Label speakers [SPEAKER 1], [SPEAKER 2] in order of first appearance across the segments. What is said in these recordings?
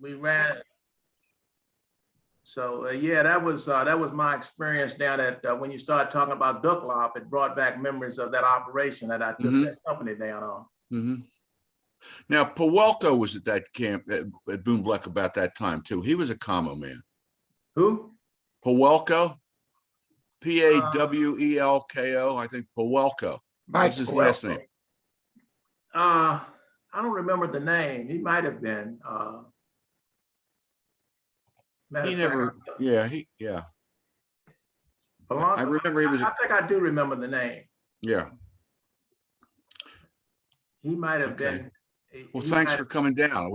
[SPEAKER 1] We ran. So yeah, that was my experience down at when you start talking about Ducklop, it brought back memories of that operation that I took that company down on.
[SPEAKER 2] Mm-hmm. Now, Pawelko was at that camp at Boone Black about that time too. He was a commo man.
[SPEAKER 1] Who?
[SPEAKER 2] Pawelko, Pawelko. I think Pawelko. What's his last name?
[SPEAKER 1] I don't remember the name. He might have been.
[SPEAKER 2] He never. Yeah. Yeah. I remember he was.
[SPEAKER 1] I think I do remember the name.
[SPEAKER 2] Yeah.
[SPEAKER 1] He might have been.
[SPEAKER 2] Well, thanks for coming down.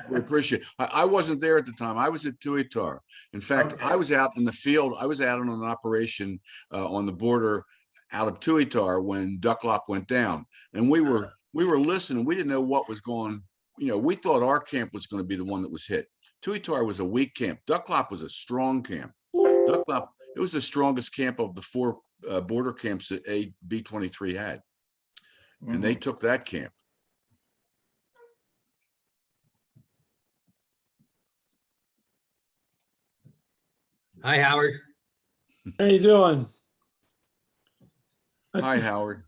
[SPEAKER 2] We appreciate it. I wasn't there at the time. I was at Tuitar. In fact, I was out in the field. I was out on an operation on the border out of Tuitar when Ducklop went down. And we were listening. We didn't know what was going. We thought our camp was going to be the one that was hit. Tuitar was a weak camp. Ducklop was a strong camp. Ducklop, it was the strongest camp of the four border camps that B-23 had. And they took that camp.
[SPEAKER 3] Hi, Howard.
[SPEAKER 4] How you doing?
[SPEAKER 2] Hi, Howard.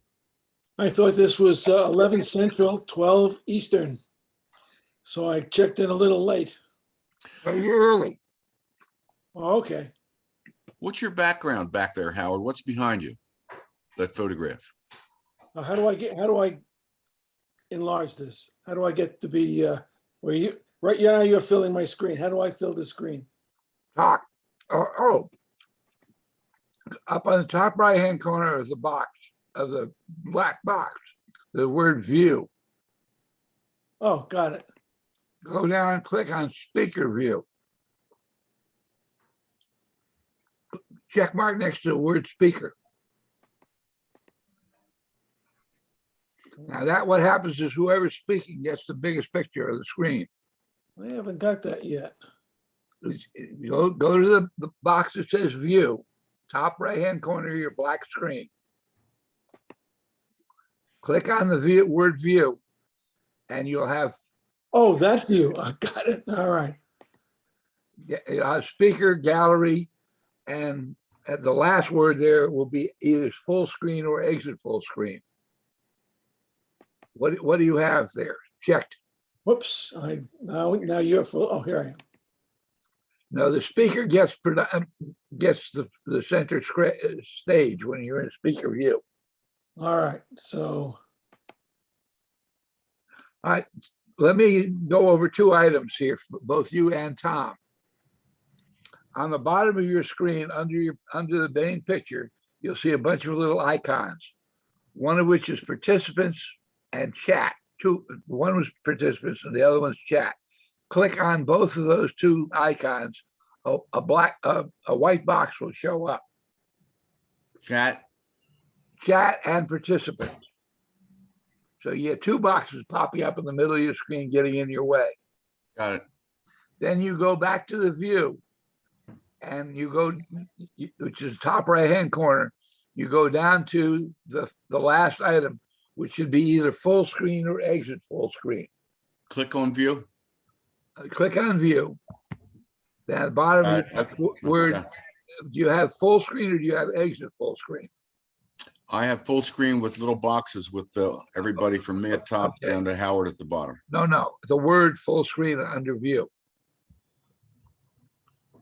[SPEAKER 4] I thought this was 11 Central, 12 Eastern. So I checked in a little late.
[SPEAKER 5] You're early.
[SPEAKER 4] Oh, okay.
[SPEAKER 2] What's your background back there, Howard? What's behind you? That photograph.
[SPEAKER 4] How do I enlarge this? How do I get to be where you right now you're filling my screen. How do I fill the screen?
[SPEAKER 5] Talk. Oh, up on the top right-hand corner of the box, of the black box, the word view.
[SPEAKER 4] Oh, got it.
[SPEAKER 5] Go down and click on speaker view. Check mark next to the word speaker. Now what happens is whoever's speaking gets the biggest picture of the screen.
[SPEAKER 4] I haven't got that yet.
[SPEAKER 5] Go to the box that says view, top right-hand corner of your black screen. Click on the word view, and you'll have.
[SPEAKER 4] Oh, that view. I got it. All right.
[SPEAKER 5] Speaker, gallery, and at the last word there will be either full screen or exit full screen. What do you have there? Checked.
[SPEAKER 4] Whoops. Now you're full. Oh, here I am.
[SPEAKER 5] No, the speaker gets the center stage when you're in speaker view.
[SPEAKER 4] All right. So.
[SPEAKER 5] All right. Let me go over two items here for both you and Tom. On the bottom of your screen, under the main picture, you'll see a bunch of little icons. One of which is participants and chat. One was participants and the other one's chat. Click on both of those two icons. A white box will show up.
[SPEAKER 2] Chat
[SPEAKER 5] And participants. So you get two boxes popping up in the middle of your screen, getting in your way.
[SPEAKER 2] Got it.
[SPEAKER 5] Then you go back to the view, and you go, which is top right-hand corner. You go down to the last item, which should be either full screen or exit full screen.
[SPEAKER 2] Click on view.
[SPEAKER 5] Click on view. Then at the bottom, word, do you have full screen or do you have exit full screen?
[SPEAKER 2] I have full screen with little boxes with everybody from me at top down to Howard at the bottom.
[SPEAKER 5] No, the word full screen under view.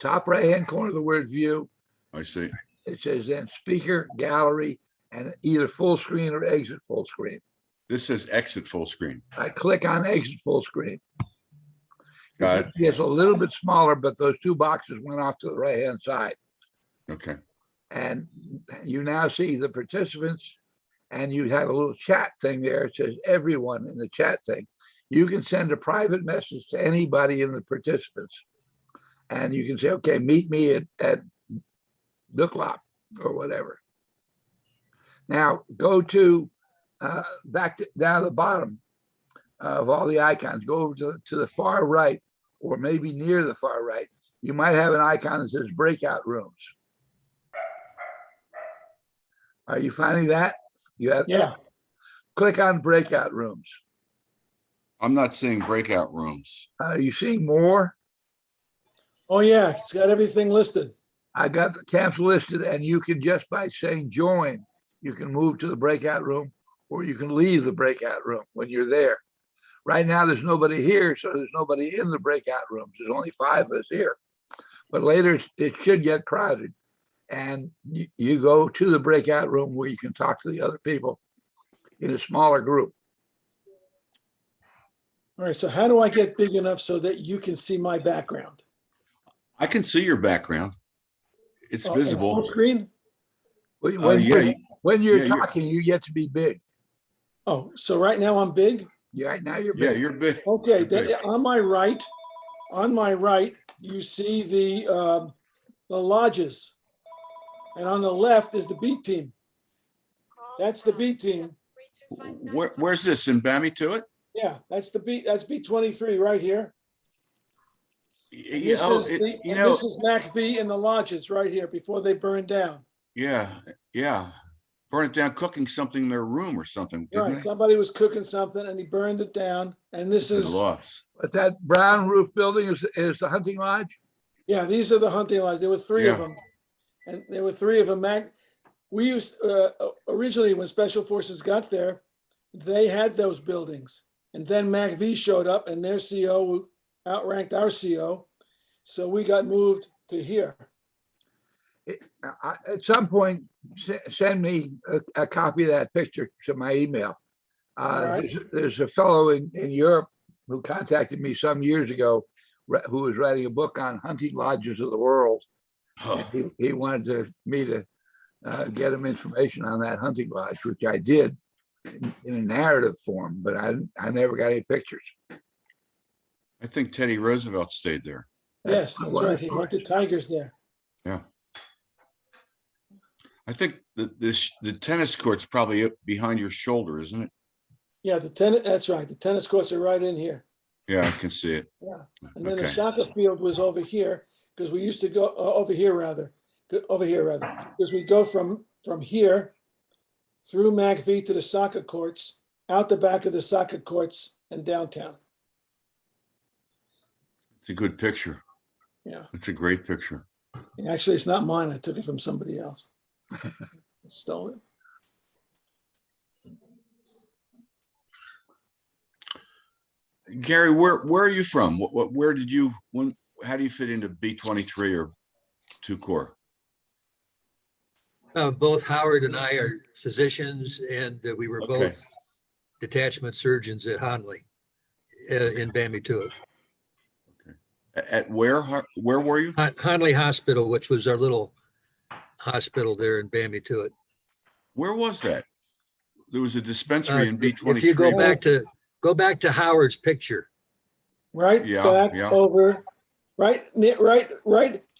[SPEAKER 5] Top right-hand corner of the word view.
[SPEAKER 2] I see.
[SPEAKER 5] It says then speaker, gallery, and either full screen or exit full screen.
[SPEAKER 2] This says exit full screen.
[SPEAKER 5] I click on exit full screen.
[SPEAKER 2] Got it.
[SPEAKER 5] It's a little bit smaller, but those two boxes went off to the right-hand side.
[SPEAKER 2] Okay.
[SPEAKER 5] And you now see the participants, and you have a little chat thing there. It says everyone in the chat thing. You can send a private message to anybody in the participants. And you can say, okay, meet me at Ducklop or whatever. Now go to down to the bottom of all the icons. Go over to the far right, or maybe near the far right. You might have an icon that says breakout rooms. Are you finding that? You have
[SPEAKER 4] Yeah.
[SPEAKER 5] Click on breakout rooms.
[SPEAKER 2] I'm not seeing breakout rooms.
[SPEAKER 5] Are you seeing more?
[SPEAKER 4] Oh, yeah, it's got everything listed.
[SPEAKER 5] I got the camps listed, and you can just by saying join, you can move to the breakout room, or you can leave the breakout room when you're there. Right now, there's nobody here, so there's nobody in the breakout rooms. There's only 5 of us here. But later, it should get crowded. And you go to the breakout room where you can talk to the other people in a smaller group.
[SPEAKER 4] All right, so how do I get big enough so that you can see my background?
[SPEAKER 2] I can see your background. It's
[SPEAKER 4] Oh,
[SPEAKER 2] visible.
[SPEAKER 4] full screen?
[SPEAKER 5] When,
[SPEAKER 2] Yeah,
[SPEAKER 5] when you're
[SPEAKER 2] yeah, you're-
[SPEAKER 5] talking, you get to be big.
[SPEAKER 4] Oh, so right now I'm big?
[SPEAKER 5] Yeah, right now you're
[SPEAKER 2] Yeah,
[SPEAKER 5] big.
[SPEAKER 2] you're big.
[SPEAKER 4] Okay,
[SPEAKER 2] You're
[SPEAKER 4] then
[SPEAKER 2] big.
[SPEAKER 4] on my right, you see the lodges. And on the left is the B team. That's the B team.
[SPEAKER 2] Where's this, in Bamituit?
[SPEAKER 4] Yeah, that's B23 right here. And
[SPEAKER 2] Yeah,
[SPEAKER 4] this is MacV and the lodges right here before they burned down.
[SPEAKER 2] yeah. Burn it down, cooking something in their room or something, didn't
[SPEAKER 4] Right,
[SPEAKER 2] they?
[SPEAKER 4] somebody was cooking something and he burned it down. And this
[SPEAKER 2] It's
[SPEAKER 4] is,
[SPEAKER 2] lofts.
[SPEAKER 5] But that brown roof building is the hunting lodge?
[SPEAKER 4] yeah, these are the hunting lodges. There were 3 of
[SPEAKER 2] Yeah.
[SPEAKER 4] them. And there were 3 of them. We used, originally when Special Forces got there, they had those buildings. And then MacV showed up and their CO outranked our CO. So we got moved to here.
[SPEAKER 5] At some point, send me a copy of that picture to my email.
[SPEAKER 4] All right.
[SPEAKER 5] There's a fellow in Europe who contacted me some years ago, who was writing a book on hunting lodges of the world.
[SPEAKER 2] Oh,
[SPEAKER 5] He wanted me to get him information on that hunting lodge, which I did in a narrative form, but I never got any pictures.
[SPEAKER 2] I think Teddy Roosevelt stayed there.
[SPEAKER 4] Yes, that's
[SPEAKER 5] what I
[SPEAKER 4] right. He
[SPEAKER 5] thought.
[SPEAKER 4] hunted tigers there.
[SPEAKER 2] Yeah. I think the tennis court's probably up behind your shoulder, isn't it?
[SPEAKER 4] Yeah, that's right. The tennis courts are right in here.
[SPEAKER 2] Yeah, I can see it.
[SPEAKER 4] Yeah. And then the
[SPEAKER 2] Okay.
[SPEAKER 4] soccer field was over here because we used to go over here rather, because we go from here through MacV to the soccer courts, out the back of the soccer courts and downtown.
[SPEAKER 2] It's a good picture.
[SPEAKER 4] Yeah.
[SPEAKER 2] It's a great picture.
[SPEAKER 4] And actually, it's not mine. I took it from somebody else. Stole it.
[SPEAKER 2] Gary, where are you from? Where did you, how do you fit into B-23 or 2 Corps?
[SPEAKER 3] Both Howard and I are physicians, and we were
[SPEAKER 2] Okay.
[SPEAKER 3] both detachment surgeons at Honley in Bamituit.
[SPEAKER 2] At where were you?
[SPEAKER 3] Honley Hospital, which was our little hospital there in Bamituit.
[SPEAKER 2] Where was that? There was a dispensary in B-23.
[SPEAKER 3] If you go back to Howard's picture,
[SPEAKER 4] Right
[SPEAKER 2] Yeah,
[SPEAKER 4] back
[SPEAKER 2] yeah.
[SPEAKER 4] over, right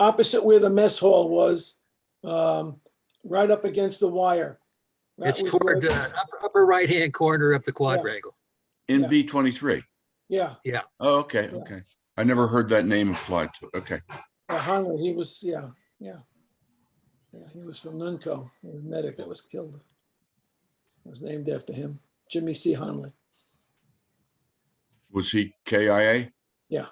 [SPEAKER 4] opposite where the mess hall was, right up against the wire. That
[SPEAKER 3] it's
[SPEAKER 4] was
[SPEAKER 3] toward
[SPEAKER 4] where-
[SPEAKER 3] the upper right-hand corner of the quadrangle.
[SPEAKER 2] In
[SPEAKER 4] Yeah.
[SPEAKER 2] B-23.
[SPEAKER 4] Yeah,
[SPEAKER 2] Oh, okay,
[SPEAKER 4] Yeah.
[SPEAKER 2] okay. I never heard that name applied to it. Okay.
[SPEAKER 4] Hunley, he was, yeah, he was from Nunco, a medic that was killed. It was named after him, Jimmy C. Hunley.
[SPEAKER 2] Was he KIA?
[SPEAKER 4] Yeah.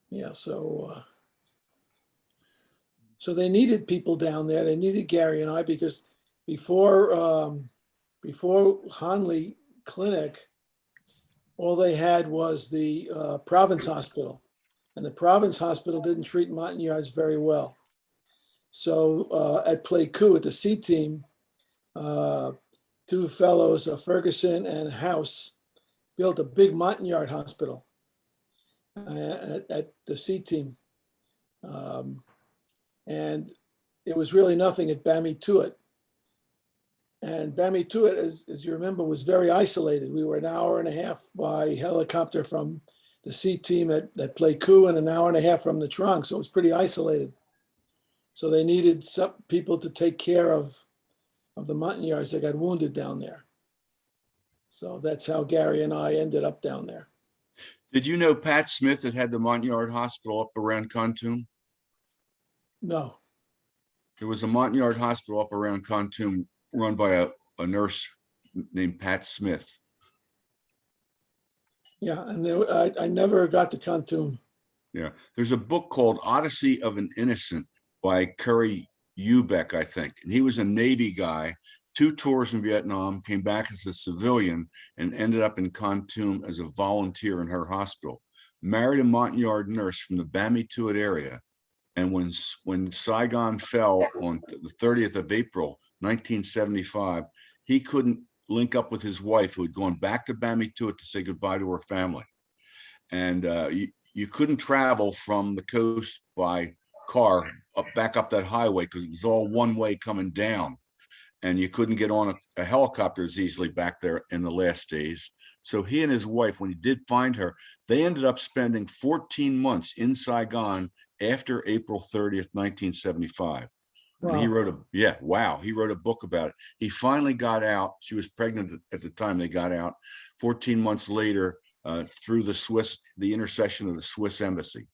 [SPEAKER 4] Yeah, so they needed people down there. They needed Gary and I because before Honley Clinic, all they had was the Province Hospital. And the Province Hospital didn't treat Montagnards very well. So at Pleiku, at the C team, 2 fellows, Ferguson and House, built a big Montagnard hospital at the C team. And it was really nothing at Bamituit. And Bamituit, as you remember, was very isolated. We were an hour and a half by helicopter from the C team at Pleiku and an hour and a half from the trunk. So it was pretty isolated. So they needed some people to take care of the Montagnards that got wounded down there. So that's how Gary and I ended up down there.
[SPEAKER 2] Did you know Pat Smith that had the Montagnard Hospital up around Khartoum?
[SPEAKER 4] No,
[SPEAKER 2] There was a Montagnard Hospital up around Khartoum run by a nurse named Pat Smith.
[SPEAKER 4] Yeah, and I never got to Khartoum.
[SPEAKER 2] Yeah, there's a book called Odyssey of an Innocent by Curry Ubeck, I think. And he was a Navy guy, 2 tours in Vietnam, came back as a civilian and ended up in Khartoum as a volunteer in her hospital. Married a Montagnard nurse from the Bami Tuat area. And when Saigon fell on the 30th of April, 1975, he couldn't link up with his wife, who had gone back to Bami Tuat to say goodbye to her family. And you couldn't travel from the coast by car back up that highway because it was all one way coming down. And you couldn't get on a helicopter as easily back there in the last days. So he and his wife, when he did find her, they ended up spending 14 months in Saigon after April 30th, 1975.
[SPEAKER 4] Wow.
[SPEAKER 2] And he wrote he wrote a book about it. He finally got out. She was pregnant at the time they got out. 14 months later, through the intercession of the Swiss embassy.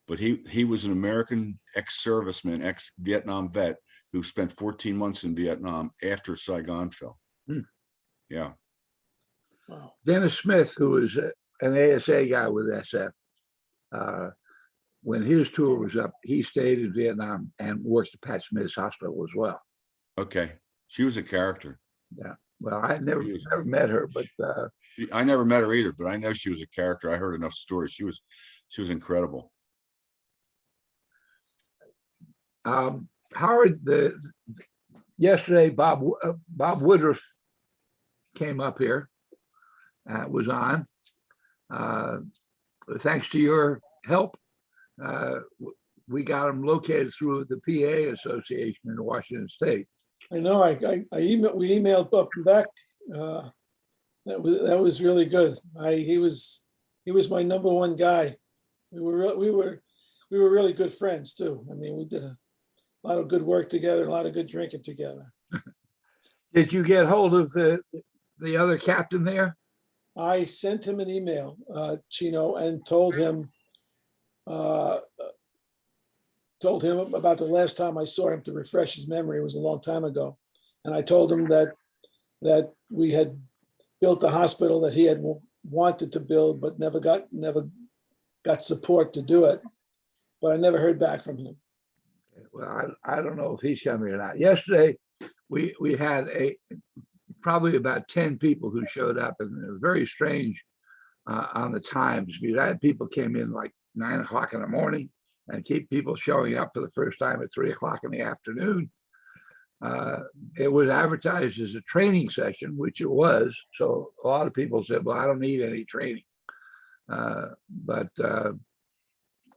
[SPEAKER 2] But he was an American ex-serviceman, ex-Vietnam vet who spent 14 months in Vietnam after Saigon fell. Yeah.
[SPEAKER 4] Wow.
[SPEAKER 5] Dennis Smith, who was an ASA guy with SF, when his tour was up, he stayed in Vietnam and worked at Pat Smith's hospital as well.
[SPEAKER 2] Okay. She was a character.
[SPEAKER 5] Yeah. Well, I never met her, but
[SPEAKER 2] I never met her either, but I know she was a character. I heard enough stories. She was incredible.
[SPEAKER 5] Howard, yesterday, Bob Woodruff came up here, was on. Thanks to your help, we got him located through the PA Association in Washington State.
[SPEAKER 4] I know. We emailed up and back. That was really good. He was my #1 guy. We were really good friends too. I mean, we did a lot of good work together, a lot of good drinking together.
[SPEAKER 5] Did you get hold of the other captain there?
[SPEAKER 4] I sent him an email, Chino, and told him about the last time I saw him to refresh his memory. It was a long time ago. And I told him that we had built the hospital that he had wanted to build, but never got support to do it. But I never heard back from him.
[SPEAKER 5] Well, I don't know if he's coming or not. Yesterday, we had probably about 10 people who showed up, and it was very strange on the times. We had people came in like 9 o'clock in the morning, and keep people showing up for the first time at 3 o'clock in the afternoon. It was advertised as a training session, which it was. So a lot of people said, well, I don't need any training. But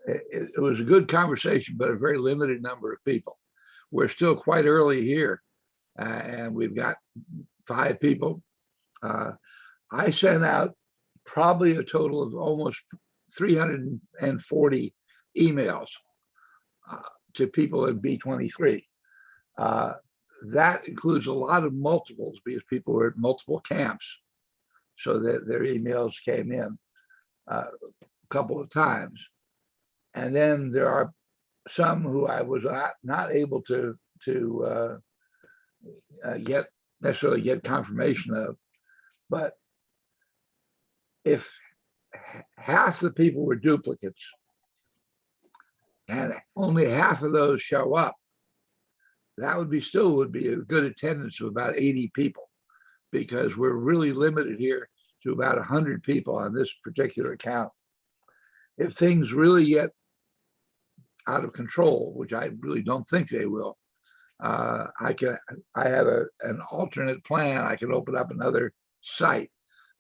[SPEAKER 5] it was a good conversation, but a very limited number of people. We're still quite early here, and we've got 5 people. I sent out probably a total of almost 340 emails to people at B23. That includes a lot of multiples because people were at multiple camps, so that their emails came in a couple of times. And then there are some who I was not able to necessarily get confirmation of. But if half the people were duplicates and only half of those show up, that would be a good attendance of about 80 people, because we're really limited here to about 100 people on this particular account. If things really get out of control, which I really don't think they will, I have an alternate plan. I can open up another site,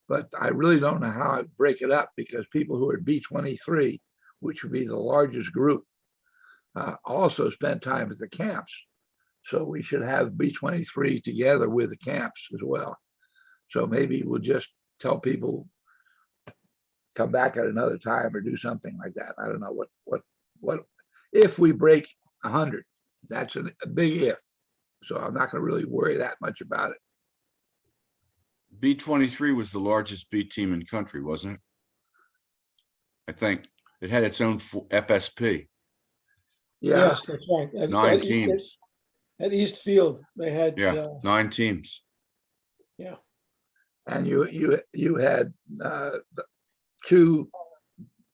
[SPEAKER 5] but I really don't know how I'd break it up, because people who are B23, which would be the largest group, also spend time at the camps. So we should have B23 together with the camps as well. So maybe we'll just tell people, come back at another time or do something like that. I don't know what if we break 100, that's a big if. So I'm not going to really worry that much about it.
[SPEAKER 2] B23 was the largest B team in country, wasn't it? I think it had its own FSP.
[SPEAKER 5] Yeah,
[SPEAKER 4] Yes, that's right.
[SPEAKER 2] Nine teams.
[SPEAKER 4] At East Field, they had,
[SPEAKER 2] Yeah, 9 teams.
[SPEAKER 4] yeah,
[SPEAKER 5] and you had the 2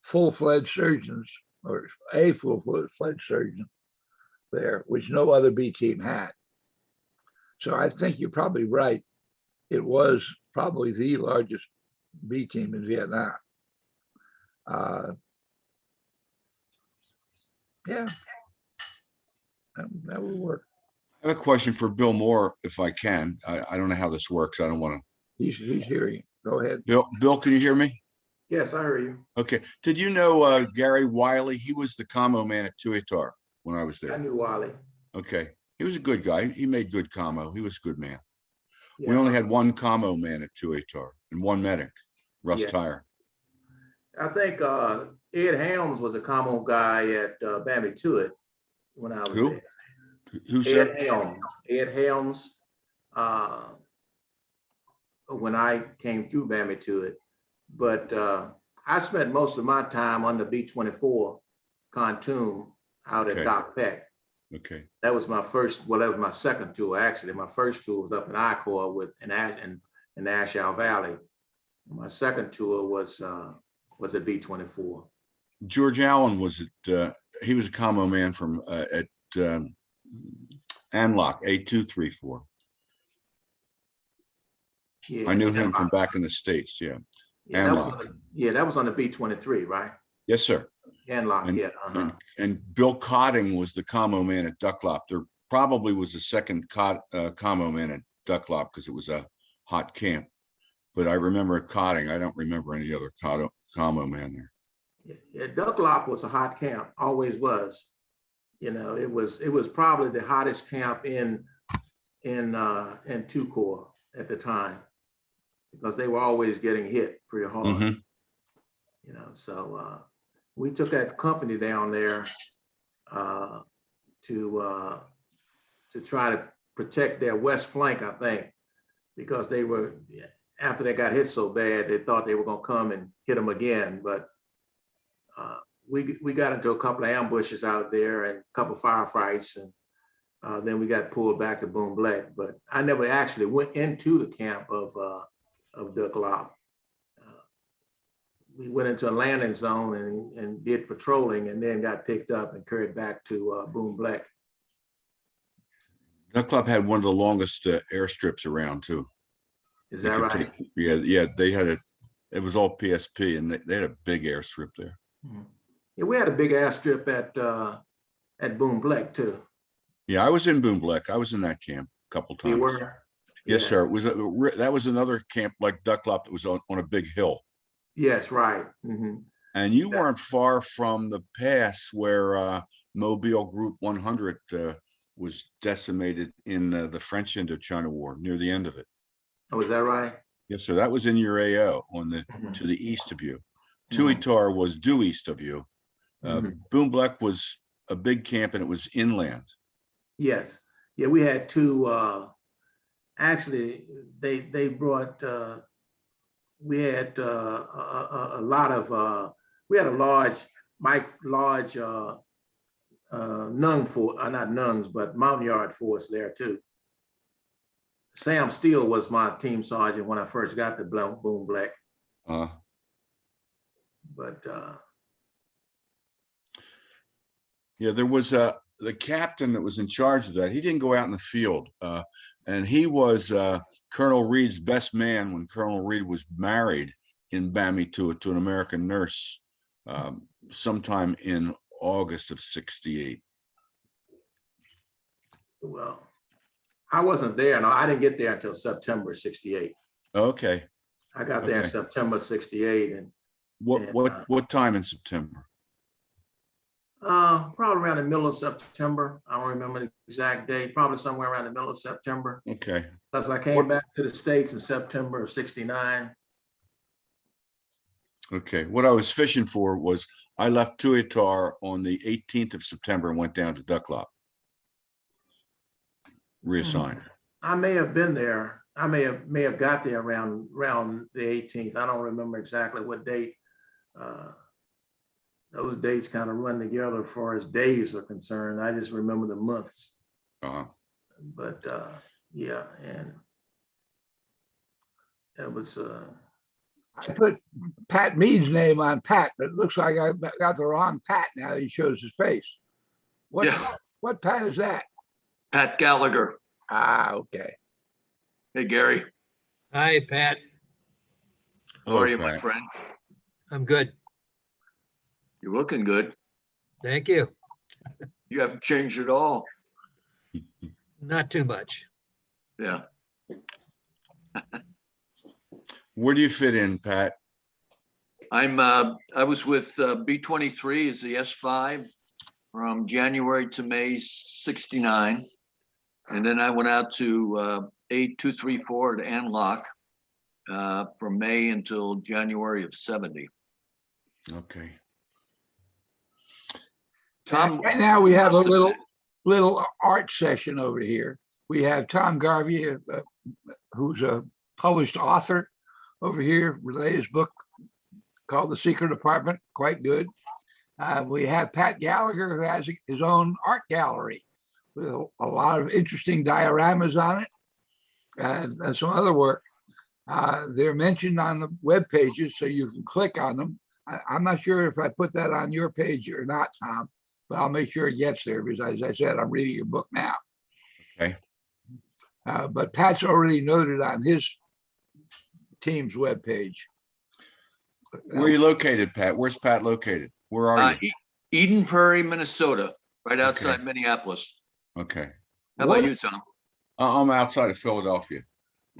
[SPEAKER 5] full-fledged surgeons, or a full-fledged surgeon there, which no other B team had. So I think you're probably right. It was probably the largest B team in Vietnam. Yeah, that would work.
[SPEAKER 2] I have a question for Bill Moore, if I can. I don't know how this works. I don't want to.
[SPEAKER 5] He's hearing you. Go ahead.
[SPEAKER 2] Bill, can you hear me?
[SPEAKER 1] Yes, I heard you.
[SPEAKER 2] Okay. Did you know Gary Wiley? He was the commo man at Tuitar when I was
[SPEAKER 1] I
[SPEAKER 2] there.
[SPEAKER 1] knew Wally.
[SPEAKER 2] Okay. He was a good guy. He made good commo. He was a good man. We
[SPEAKER 1] Yeah.
[SPEAKER 2] only had one commo man at Tuitar and one medic, Russ
[SPEAKER 1] Yeah.
[SPEAKER 2] Tyre.
[SPEAKER 1] I think Ed Helms was a commo guy at Bambi Tuit when I was
[SPEAKER 2] Who?
[SPEAKER 1] there.
[SPEAKER 2] Who, sir?
[SPEAKER 1] Ed Helms, when I came through Bambi Tuit. But I spent most of my time on the B-24 Pontoon out at
[SPEAKER 2] Okay.
[SPEAKER 1] Dock Peck.
[SPEAKER 2] Okay.
[SPEAKER 1] That was my first, well, that was my second tour, actually. My first tour was up in Icor in Ashow Valley. My second tour was at B-24.
[SPEAKER 2] George Allen was at, he was a commo man from at Anlock, A234.
[SPEAKER 1] Yeah,
[SPEAKER 2] I knew him from back in the States. Yeah.
[SPEAKER 1] yeah, that was
[SPEAKER 2] Anlock.
[SPEAKER 1] that was on the B-23, right?
[SPEAKER 2] Yes, sir.
[SPEAKER 1] Anlock,
[SPEAKER 2] And-
[SPEAKER 1] yeah.
[SPEAKER 2] And Bill Cotting was the commo man at Ducklop. There probably was a second commo man at Ducklop because it was a hot camp. But I remember Cotting. I don't remember any other commo man there.
[SPEAKER 1] Yeah, Ducklop was a hot camp, always was. You know, it was probably the hottest camp in Two-Corps at the time, because they were always getting hit pretty hard.
[SPEAKER 2] Mhm.
[SPEAKER 1] You know, so we took that company down there to try to protect their west flank, I think, because they were, after they got hit so bad, they thought they were gonna come and hit them again, but we got into a couple of ambushes out there and a couple of firefights, and then we got pulled back to Boom Black. But I never actually went into the camp of Ducklop. We went into a landing zone and did patrolling, and then got picked up and carried back to Boom Black.
[SPEAKER 2] Ducklop had one of the longest airstrips around too.
[SPEAKER 1] Is
[SPEAKER 2] They
[SPEAKER 1] that
[SPEAKER 2] could
[SPEAKER 1] right?
[SPEAKER 2] take- yeah, they had it was all PSP and they had a big airstrip there.
[SPEAKER 1] Mhm. Yeah, we had a big airstrip at Boom Black too.
[SPEAKER 2] Yeah, I was in Boom Black. I was in that camp a couple
[SPEAKER 1] You
[SPEAKER 2] times.
[SPEAKER 1] were?
[SPEAKER 2] Yes,
[SPEAKER 1] Yeah.
[SPEAKER 2] sir. It was that was another camp like Ducklop that was on a big hill.
[SPEAKER 1] Yes, right. Mhm.
[SPEAKER 2] And you
[SPEAKER 1] Yeah.
[SPEAKER 2] weren't far from the pass where Mobile Group 100 was decimated in the French Indochina War near the end of it.
[SPEAKER 1] Oh, is that right?
[SPEAKER 2] Yes, sir. That was in your AO on the
[SPEAKER 1] Mhm.
[SPEAKER 2] to the east of you.
[SPEAKER 1] Mhm.
[SPEAKER 2] Tuitar was due east of you.
[SPEAKER 1] Mhm.
[SPEAKER 2] Boom Black was a big camp and it was inland.
[SPEAKER 1] Yes. Yeah, we had two, actually, they brought, we had a lot of, we had a large Nung force, not Nungs, but Mountain Yard force there too. Sam Steele was my team sergeant when I first got to Boom Black,
[SPEAKER 2] Uh,
[SPEAKER 1] but
[SPEAKER 2] Yeah, there was the captain that was in charge of that. He didn't go out in the field, and he was Colonel Reed's best man when Colonel Reed was married in Bambi to an American nurse sometime in August of '68.
[SPEAKER 1] well, I wasn't there. No, I didn't get there until September '68.
[SPEAKER 2] Okay,
[SPEAKER 1] I got there in
[SPEAKER 2] Okay.
[SPEAKER 1] September '68, and
[SPEAKER 2] what time in September?
[SPEAKER 1] probably around the middle of September. I don't remember the exact date, probably somewhere around the middle of September.
[SPEAKER 2] Okay,
[SPEAKER 1] Because I came back to the States in September of '69.
[SPEAKER 2] okay. What I was fishing for was I left Tuitar on the 18th of September and went down to Ducklop. Reassigned.
[SPEAKER 1] I may have been there. I may have got there around the 18th. I don't remember exactly what date. those dates kind of run together as far as days are concerned. I just remember the months,
[SPEAKER 2] Uh-huh.
[SPEAKER 1] but yeah, and that was
[SPEAKER 5] I put Pat Mead's name on Pat, but it looks like I got the wrong Pat now. He shows his face. What,
[SPEAKER 6] Yeah.
[SPEAKER 5] what Pat is that?
[SPEAKER 6] Pat Gallagher.
[SPEAKER 5] Ah, okay.
[SPEAKER 6] Hey, Gary.
[SPEAKER 3] Hi, Pat.
[SPEAKER 6] How
[SPEAKER 2] Hello,
[SPEAKER 6] are you, my
[SPEAKER 2] Pat.
[SPEAKER 6] friend?
[SPEAKER 3] I'm good.
[SPEAKER 6] You're looking good.
[SPEAKER 3] Thank you.
[SPEAKER 6] You haven't changed at all.
[SPEAKER 3] Not too much.
[SPEAKER 6] Yeah.
[SPEAKER 2] Where do you fit in, Pat?
[SPEAKER 6] I was with B-23 as the S5 from January to May 69. And then I went out to A234 at Anlock from May until January of 70.
[SPEAKER 2] Okay.
[SPEAKER 6] Tom,
[SPEAKER 5] Right now we have a
[SPEAKER 6] must have
[SPEAKER 5] little art session over here. We have Tom Garvey, who's a published author over here, latest book called The Secret Apartment, quite good. We have Pat Gallagher, who has his own art gallery with a lot of interesting dioramas on it and some other work. They're mentioned on the web pages, so you can click on them. I'm not sure if I put that on your page or not, Tom, but I'll make sure it gets there because, as I said, I'm reading your book now.
[SPEAKER 2] Okay.
[SPEAKER 5] But Pat's already noted on his team's webpage.
[SPEAKER 2] Where are you located, Pat? Where's Pat located? Where are you?
[SPEAKER 6] Eden Prairie, Minnesota, right outside
[SPEAKER 2] Okay.
[SPEAKER 6] Minneapolis.
[SPEAKER 2] Okay.
[SPEAKER 6] How about you, Tom?
[SPEAKER 2] I'm outside of Philadelphia.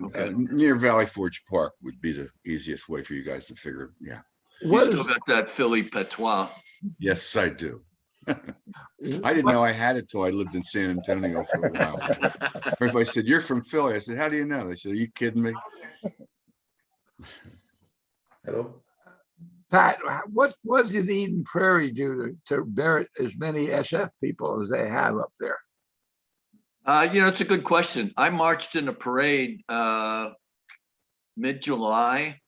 [SPEAKER 6] Okay.
[SPEAKER 2] Near Valley Forge Park would be the easiest way for you guys to figure. Yeah.
[SPEAKER 6] You
[SPEAKER 5] What
[SPEAKER 6] still
[SPEAKER 5] is,
[SPEAKER 6] got that Philly patois.
[SPEAKER 2] Yes, I do. I didn't know I had it till I lived in San Antonio for a while. Everybody said, "You're from Philly." I said, "How do you know?" They said, "Are you kidding me?"
[SPEAKER 1] hello.
[SPEAKER 5] Pat, what did Eden Prairie do to merit as many SF people as they have up there?
[SPEAKER 6] It's a good question. I marched in a parade mid-July,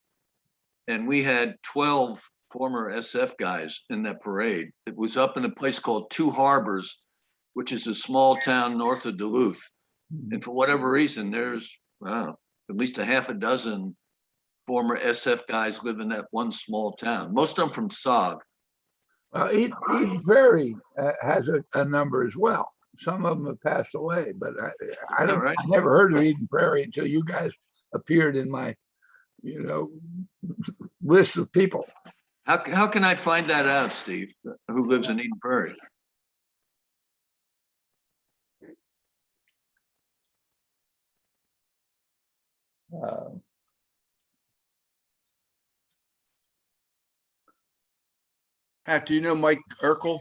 [SPEAKER 6] and we had 12 former SF guys in that parade. It was up in a place called Two Harbors, which is a small town north of Duluth. And for whatever reason, there's at least a half a dozen former SF guys live in that one small town. Most of them from SOG.
[SPEAKER 5] Eden Prairie has a number as well. Some of them have passed away, but I don't.
[SPEAKER 6] Right?
[SPEAKER 5] I never heard of Eden Prairie until you guys appeared in my, list of people.
[SPEAKER 6] How can I find that out, Steve? Who lives in Eden Prairie?
[SPEAKER 2] Pat, do you know Mike Urkel,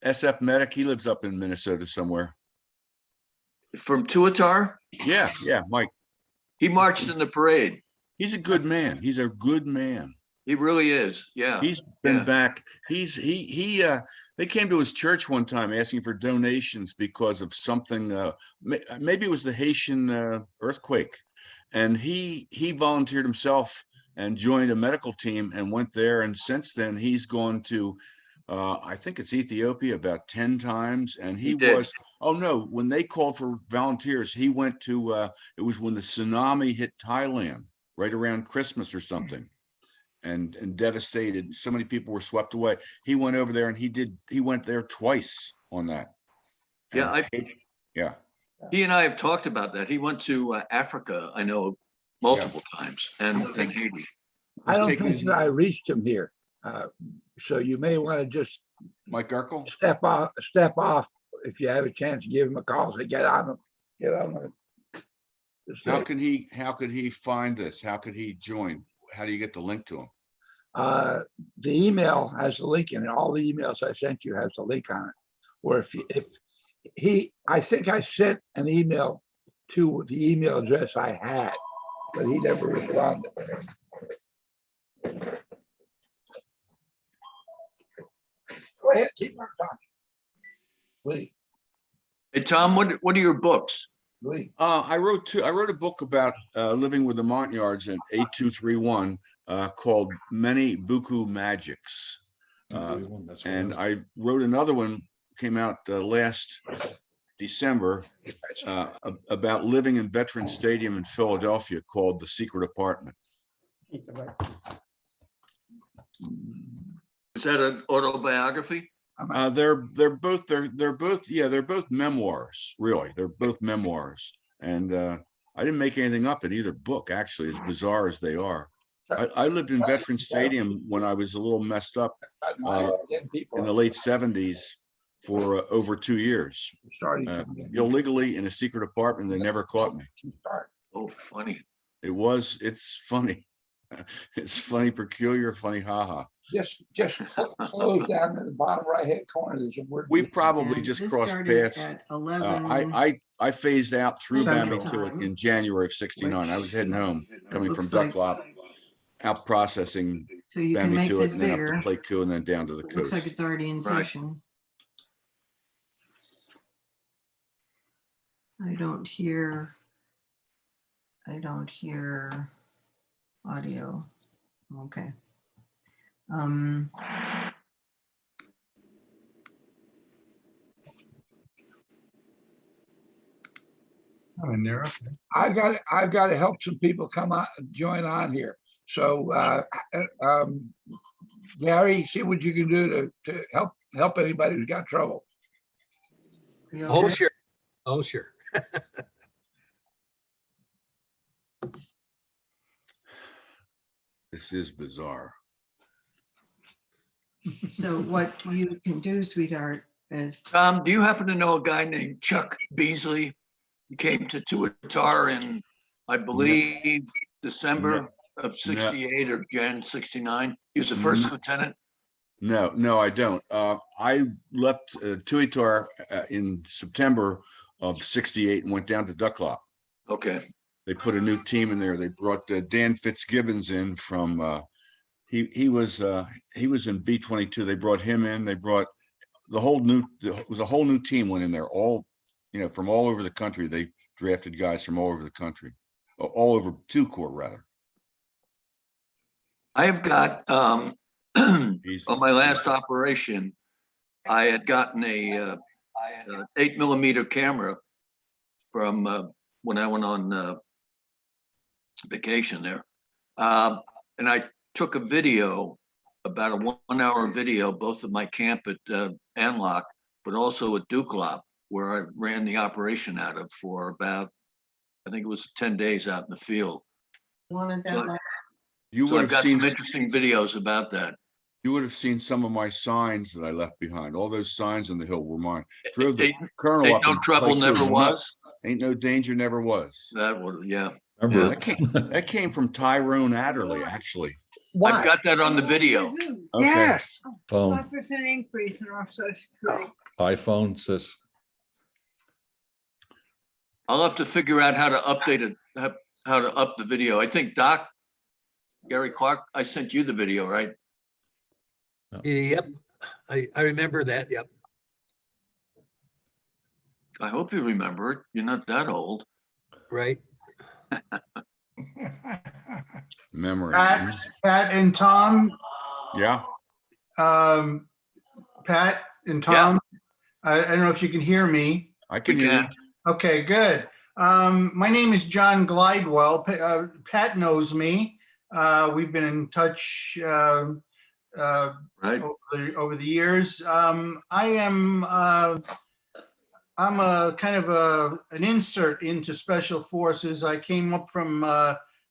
[SPEAKER 2] SF medic? He lives up in Minnesota somewhere.
[SPEAKER 6] From Tuatar?
[SPEAKER 2] Yeah, Mike.
[SPEAKER 6] He marched in the parade.
[SPEAKER 2] He's a good man. He's a good man.
[SPEAKER 6] He really is. Yeah.
[SPEAKER 2] He's been
[SPEAKER 6] Yeah.
[SPEAKER 2] back. They came to his church one time asking for donations because of something. Maybe it was the Haitian earthquake, and he volunteered himself and joined a medical team and went there. And since then, he's gone to, I think it's Ethiopia about 10 times. And
[SPEAKER 6] He did.
[SPEAKER 2] when they called for volunteers, he went to, it was when the tsunami hit Thailand, right around Christmas or something, and devastated. So many people were swept away. He went over there and he went there twice on that.
[SPEAKER 6] Yeah,
[SPEAKER 2] Yeah.
[SPEAKER 6] he and I have talked about that. He went to Africa, I know, multiple times, and Haiti.
[SPEAKER 5] I don't
[SPEAKER 2] taking
[SPEAKER 5] think
[SPEAKER 2] his-
[SPEAKER 5] that I reached him here, so you may want to just
[SPEAKER 2] Mike Urkel?
[SPEAKER 5] step off if you have a chance. Give him a call. Say, get on the.
[SPEAKER 2] How could he find this? How could he join? How do you get the link to him?
[SPEAKER 5] The email has the link in it. All the emails I sent you has the link on it. Or I think I sent an email to the email address I had, but he never responded. Go ahead, keep on talking. Please,
[SPEAKER 6] Hey, Tom, what are your books?
[SPEAKER 5] please.
[SPEAKER 2] I wrote a book about living with the Montyards in 8231 called Many Buku Magics. And I wrote another one, came out last December, about living in Veterans Stadium in Philadelphia, called The Secret Apartment.
[SPEAKER 6] Is that an autobiography?
[SPEAKER 2] They're both memoirs, really. They're both memoirs. And I didn't make anything up in either book, actually, as bizarre as they are. I lived in Veterans Stadium when I was a little messed up in the late 70s for over 2 years. Illegally in a secret apartment. They never caught me.
[SPEAKER 6] Oh, funny.
[SPEAKER 2] It's funny. It's funny, peculiar, funny, haha.
[SPEAKER 5] Just close down in the bottom right-hand corner. There's a word.
[SPEAKER 2] We probably
[SPEAKER 7] And
[SPEAKER 2] just
[SPEAKER 7] this
[SPEAKER 2] crossed
[SPEAKER 7] started
[SPEAKER 2] paths.
[SPEAKER 7] at 11.
[SPEAKER 2] I phased out through
[SPEAKER 7] Central
[SPEAKER 2] Bambi to it
[SPEAKER 7] Time,
[SPEAKER 2] in January of '69. I was heading home, coming from
[SPEAKER 7] looks like-
[SPEAKER 2] Duck out processing
[SPEAKER 7] So you can
[SPEAKER 2] Bambi
[SPEAKER 7] make
[SPEAKER 2] to it,
[SPEAKER 7] this
[SPEAKER 2] and then up
[SPEAKER 7] bigger.
[SPEAKER 2] to Play Coup, and then down to the
[SPEAKER 7] It looks like
[SPEAKER 2] coast.
[SPEAKER 7] it's already in
[SPEAKER 6] Right.
[SPEAKER 7] session. I don't hear audio. Okay.
[SPEAKER 5] I've got to help some people come on, join on here. So, Gary, see what you can do to help anybody who's got trouble.
[SPEAKER 7] Are you
[SPEAKER 3] Oh,
[SPEAKER 7] okay?
[SPEAKER 3] sure. Oh, sure.
[SPEAKER 2] This is bizarre.
[SPEAKER 7] So what you can do, sweetheart, is
[SPEAKER 6] Tom, do you happen to know a guy named Chuck Beasley? He came to Tuatar in, I believe, December of '68 or Jan '69. He was the first lieutenant.
[SPEAKER 2] No, I don't. I left Tuitar in September of '68 and went down to Ducklop.
[SPEAKER 6] Okay,
[SPEAKER 2] They put a new team in there. They brought Dan Fitzgibbons in from, he was in B-22. They brought him in. They brought it was a whole new team went in there, all, from all over the country. They drafted guys from all over the country, all over 2 Corps rather.
[SPEAKER 6] I have got, on my last operation, I had gotten a 8mm camera from when I went on vacation there. And I took a video, about a 1-hour video, both of my camp at Anlock, but also at Dukelop, where I ran the operation out of for about, I think it was 10 days out in the field.
[SPEAKER 7] wanted
[SPEAKER 6] So
[SPEAKER 7] that.
[SPEAKER 2] You
[SPEAKER 6] So
[SPEAKER 2] would
[SPEAKER 6] I've
[SPEAKER 2] have
[SPEAKER 6] got
[SPEAKER 2] seen,
[SPEAKER 6] some interesting videos about that.
[SPEAKER 2] you would have seen some of my signs that I left behind. All those signs on the hill were mine. Drove the
[SPEAKER 6] Ain't
[SPEAKER 2] colonel up.
[SPEAKER 6] no
[SPEAKER 2] in
[SPEAKER 6] trouble,
[SPEAKER 2] Play Coup.
[SPEAKER 6] never was.
[SPEAKER 2] Ain't no danger, never was.
[SPEAKER 6] That would, yeah.
[SPEAKER 8] Remember,
[SPEAKER 2] That came from Tyrone Adderley, actually.
[SPEAKER 6] I've got that on the video.
[SPEAKER 2] Okay.
[SPEAKER 5] Yes.
[SPEAKER 8] phone,
[SPEAKER 9] 5% increase in our social security.
[SPEAKER 8] iPhone says,
[SPEAKER 6] I'll have to figure out how to update it, how to up the video. I think Gary Clark, I sent you the video, right?
[SPEAKER 3] Yep. I remember that. Yep.
[SPEAKER 6] I hope you remember it. You're not that old.
[SPEAKER 3] Right.
[SPEAKER 2] Memory.
[SPEAKER 10] Pat and Tom,
[SPEAKER 2] Yeah.
[SPEAKER 10] Pat and Tom, I don't know if you can hear me.
[SPEAKER 2] I
[SPEAKER 6] We
[SPEAKER 2] can hear you.
[SPEAKER 6] can.
[SPEAKER 10] Okay, good. My name is John Glidewell. Pat knows me. We've been in touch
[SPEAKER 6] Right?
[SPEAKER 10] over the years. I'm a kind of an insert into Special Forces. I came up from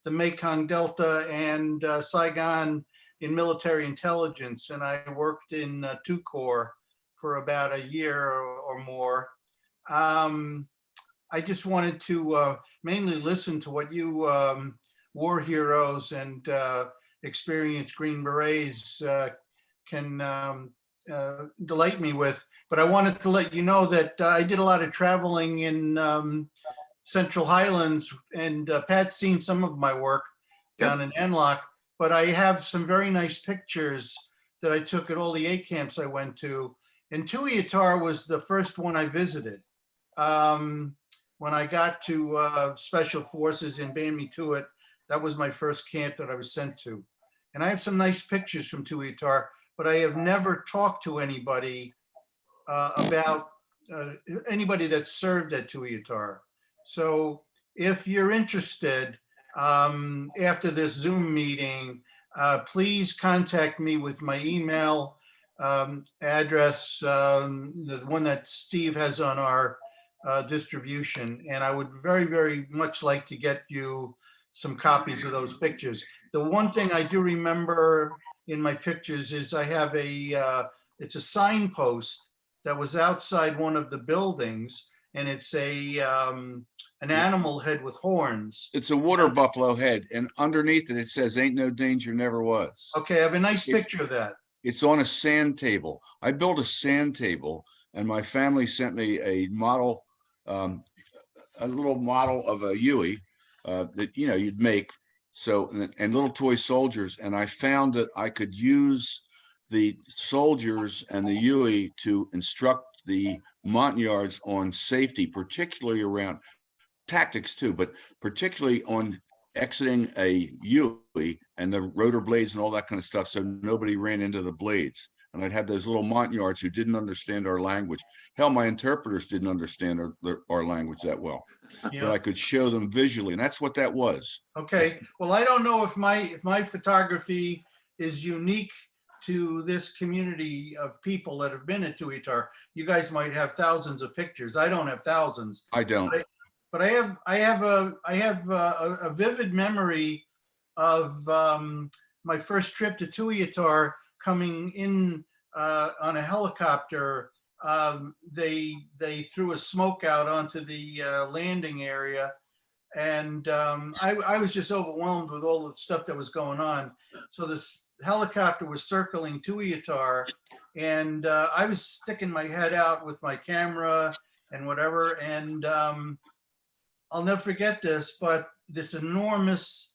[SPEAKER 10] the Mekong Delta and Saigon in military intelligence, and I worked in 2 Corps for about a year or more. I just wanted to mainly listen to what you war heroes and experienced Green Berets can delight me with. But I wanted to let you know that I did a lot of traveling in Central Highlands, and Pat's seen some of my work down in Anlock, but I have some very nice pictures that I took at all the 8 camps I went to. And Tuiutar was the first one I visited. When I got to Special Forces in Bambi-Tuit, that was my first camp that I was sent to. And I have some nice pictures from Tuiutar, but I have never talked to anybody about anybody that served at Tuiutar. So if you're interested, after this Zoom meeting, please contact me with my email address, the one that Steve has on our distribution. And I would very, very much like to get you some copies of those pictures. The one thing I do remember in my pictures is I have it's a signpost that was outside one of the buildings, and it's an animal head with horns.
[SPEAKER 2] It's a water buffalo head, and underneath it, it says, "Ain't no danger, never was."
[SPEAKER 10] Okay, I have a nice picture of that.
[SPEAKER 2] It's on a sand table. I built a sand table, and my family sent me a model, a little model of a Huey that you'd make. So and little toy soldiers, and I found that I could use the soldiers and the Huey to instruct the Montagnards on safety, particularly around tactics too, but particularly on exiting a Huey and the rotor blades and all that kind of stuff, so nobody ran into the blades. And I'd have those little Montagnards who didn't understand our language. Hell, my interpreters didn't understand our language that well, but I could show them visually, and that's what that was.
[SPEAKER 10] Okay, well, I don't know if my photography is unique to this community of people that have been at Tuiutar. You guys might have thousands of pictures. I don't have thousands.
[SPEAKER 2] I don't.
[SPEAKER 10] But I have a vivid memory of my first trip to Tuiutar, coming in on a helicopter. They threw a smoke out onto the landing area, and I was just overwhelmed with all the stuff that was going on. So this helicopter was circling Tuiutar, and I was sticking my head out with my camera and whatever, and I'll never forget this, but this enormous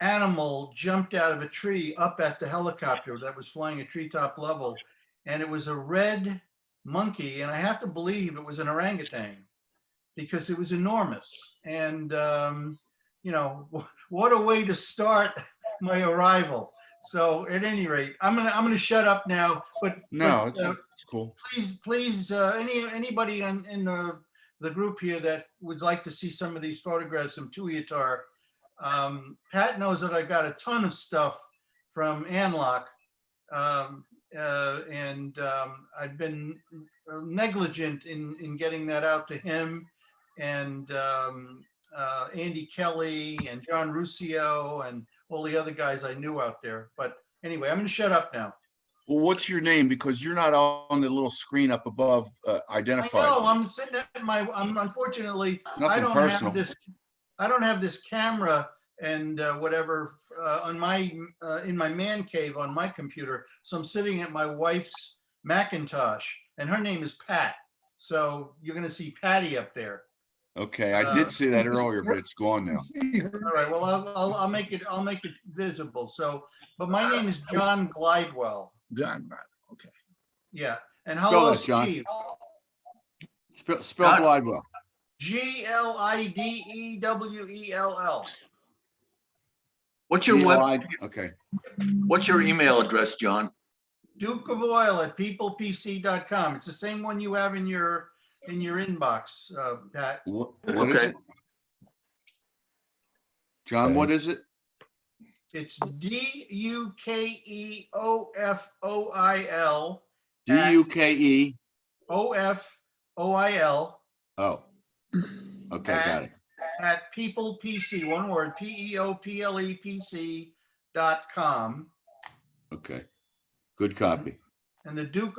[SPEAKER 10] animal jumped out of a tree up at the helicopter that was flying at treetop level. And it was a red monkey. And I have to believe it was an orangutan because it was enormous. And, what a way to start my arrival. So at any rate, I'm gonna shut up now, but
[SPEAKER 2] No, it's cool.
[SPEAKER 10] please, anybody in the group here that would like to see some of these photographs from Tuiutar. Pat knows that I got a ton of stuff from Anlock, and I've been negligent in getting that out to him, and Andy Kelly and John Ruscio and all the other guys I knew out there. But anyway, I'm going to shut up now.
[SPEAKER 2] Well, what's your name? Because you're not on the little screen up above identified.
[SPEAKER 10] No, I'm sitting at I'm unfortunately,
[SPEAKER 2] Nothing personal.
[SPEAKER 10] I don't have this camera and whatever on in my man cave on my computer. So I'm sitting at my wife's Macintosh, and her name is Pat. So you're going to see Patty up there.
[SPEAKER 2] Okay, I did see that earlier, but it's gone now.
[SPEAKER 10] All right. Well, I'll make it visible. So, but my name is John Glidewell.
[SPEAKER 5] John, okay.
[SPEAKER 10] Yeah. And
[SPEAKER 2] Spell
[SPEAKER 10] hello,
[SPEAKER 2] that, John.
[SPEAKER 10] Steve.
[SPEAKER 2] Spell Glidewell.
[SPEAKER 10] Glidewell.
[SPEAKER 6] What's your
[SPEAKER 2] Okay.
[SPEAKER 6] What's your email address, John?
[SPEAKER 10] Duke of Oil at peoplepc.com. It's the same one you have in your inbox, Pat.
[SPEAKER 2] What is
[SPEAKER 6] Okay.
[SPEAKER 2] it? John, what is it?
[SPEAKER 10] It's DUKEOFOIL.
[SPEAKER 2] DUKE.
[SPEAKER 10] OFOIL
[SPEAKER 2] Oh. Okay, got it.
[SPEAKER 10] at peoplepc, one word, peoplepc.com.
[SPEAKER 2] Okay. Good copy.
[SPEAKER 10] And the Duke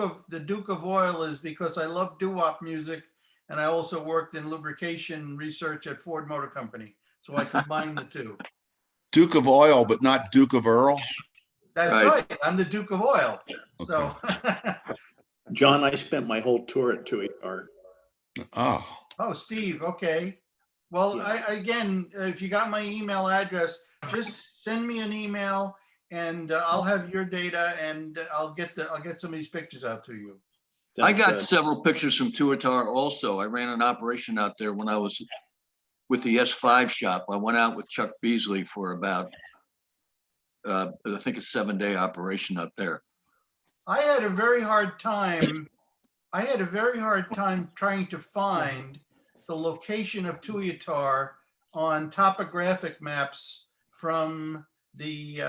[SPEAKER 10] of Oil is because I love doo-wop music, and I also worked in lubrication research at Ford Motor Company. So I combined the two.
[SPEAKER 2] Duke of Oil, but not Duke of Earl.
[SPEAKER 10] That's right. I'm the Duke of Oil. So
[SPEAKER 8] John, I spent my whole tour at Tuiutar.
[SPEAKER 2] Oh,
[SPEAKER 10] oh, Steve, okay. Well,
[SPEAKER 8] Yeah.
[SPEAKER 10] again, if you got my email address, just send me an email and I'll have your data, and I'll get some of these pictures out to you.
[SPEAKER 6] I
[SPEAKER 8] Sounds
[SPEAKER 6] got
[SPEAKER 8] good.
[SPEAKER 6] several pictures from Tuiutar also. I ran an operation out there when I was with the S5 shop. I went out with Chuck Beasley for about I think a 7-day operation up there.
[SPEAKER 10] I had a very hard time. I had a very hard time trying to find the location of Tuiutar on topographic maps from the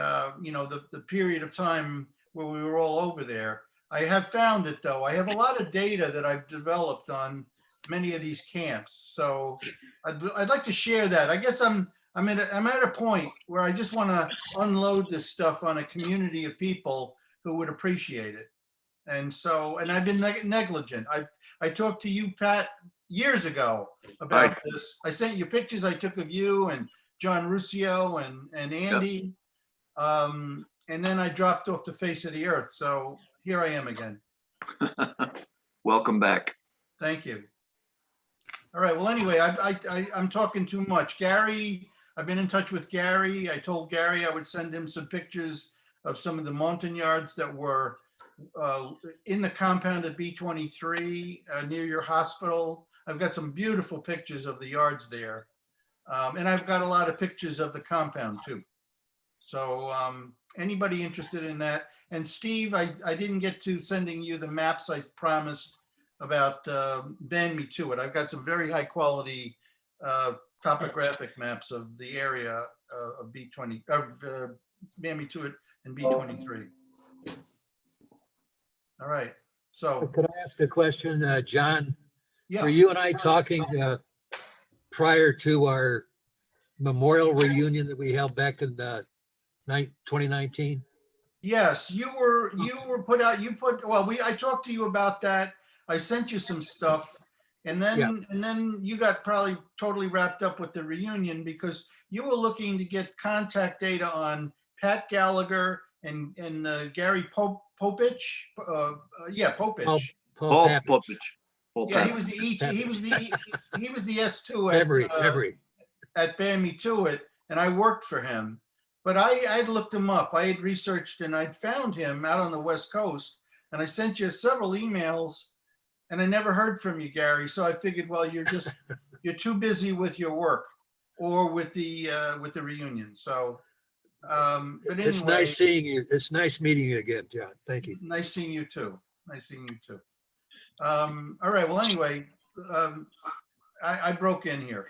[SPEAKER 10] period of time where we were all over there. I have found it though. I have a lot of data that I've developed on many of these camps. So I'd like to share that. I guess I'm at a point where I just want to unload this stuff on a community of people who would appreciate it. And so, and I've been negligent. I talked to you, Pat, years ago about this. I sent you pictures I took of you and John Ruscio and Andy. And then I dropped off the face of the earth. So here I am again.
[SPEAKER 6] Welcome back.
[SPEAKER 10] Thank you. All right. Well, anyway, I'm talking too much. Gary, I've been in touch with Gary. I told Gary I would send him some pictures of some of the Montagnards that were in the compound at B23 near your hospital. I've got some beautiful pictures of the yards there. And I've got a lot of pictures of the compound too. So anybody interested in that? And Steve, I didn't get to sending you the maps I promised about Band Me To It. I've got some very high quality topographic maps of the area of B20, of Band Me To It and B23. All right, so.
[SPEAKER 3] Could I ask a question, John?
[SPEAKER 10] Yeah.
[SPEAKER 3] Were you and I talking prior to our memorial reunion that we held back in 2019?
[SPEAKER 10] Yes, you were put out, I talked to you about that. I sent you some stuff and then you got probably totally wrapped up with the reunion because you were looking to get contact data on Pat Gallagher and Gary Popich. Popich.
[SPEAKER 3] Paul
[SPEAKER 6] Popich.
[SPEAKER 10] Yeah, he was the S2 at Band Me To It, and I worked for him. But I'd looked him up. I had researched and I'd found him out on the West Coast, and I sent you several emails, and I never heard from you, Gary. So I figured, well, you're too busy with your work or with the reunion. So, but anyway,
[SPEAKER 3] it's nice seeing you. It's nice meeting you again, John. Thank you.
[SPEAKER 10] Nice seeing you too. All right. Well, anyway, I broke in here.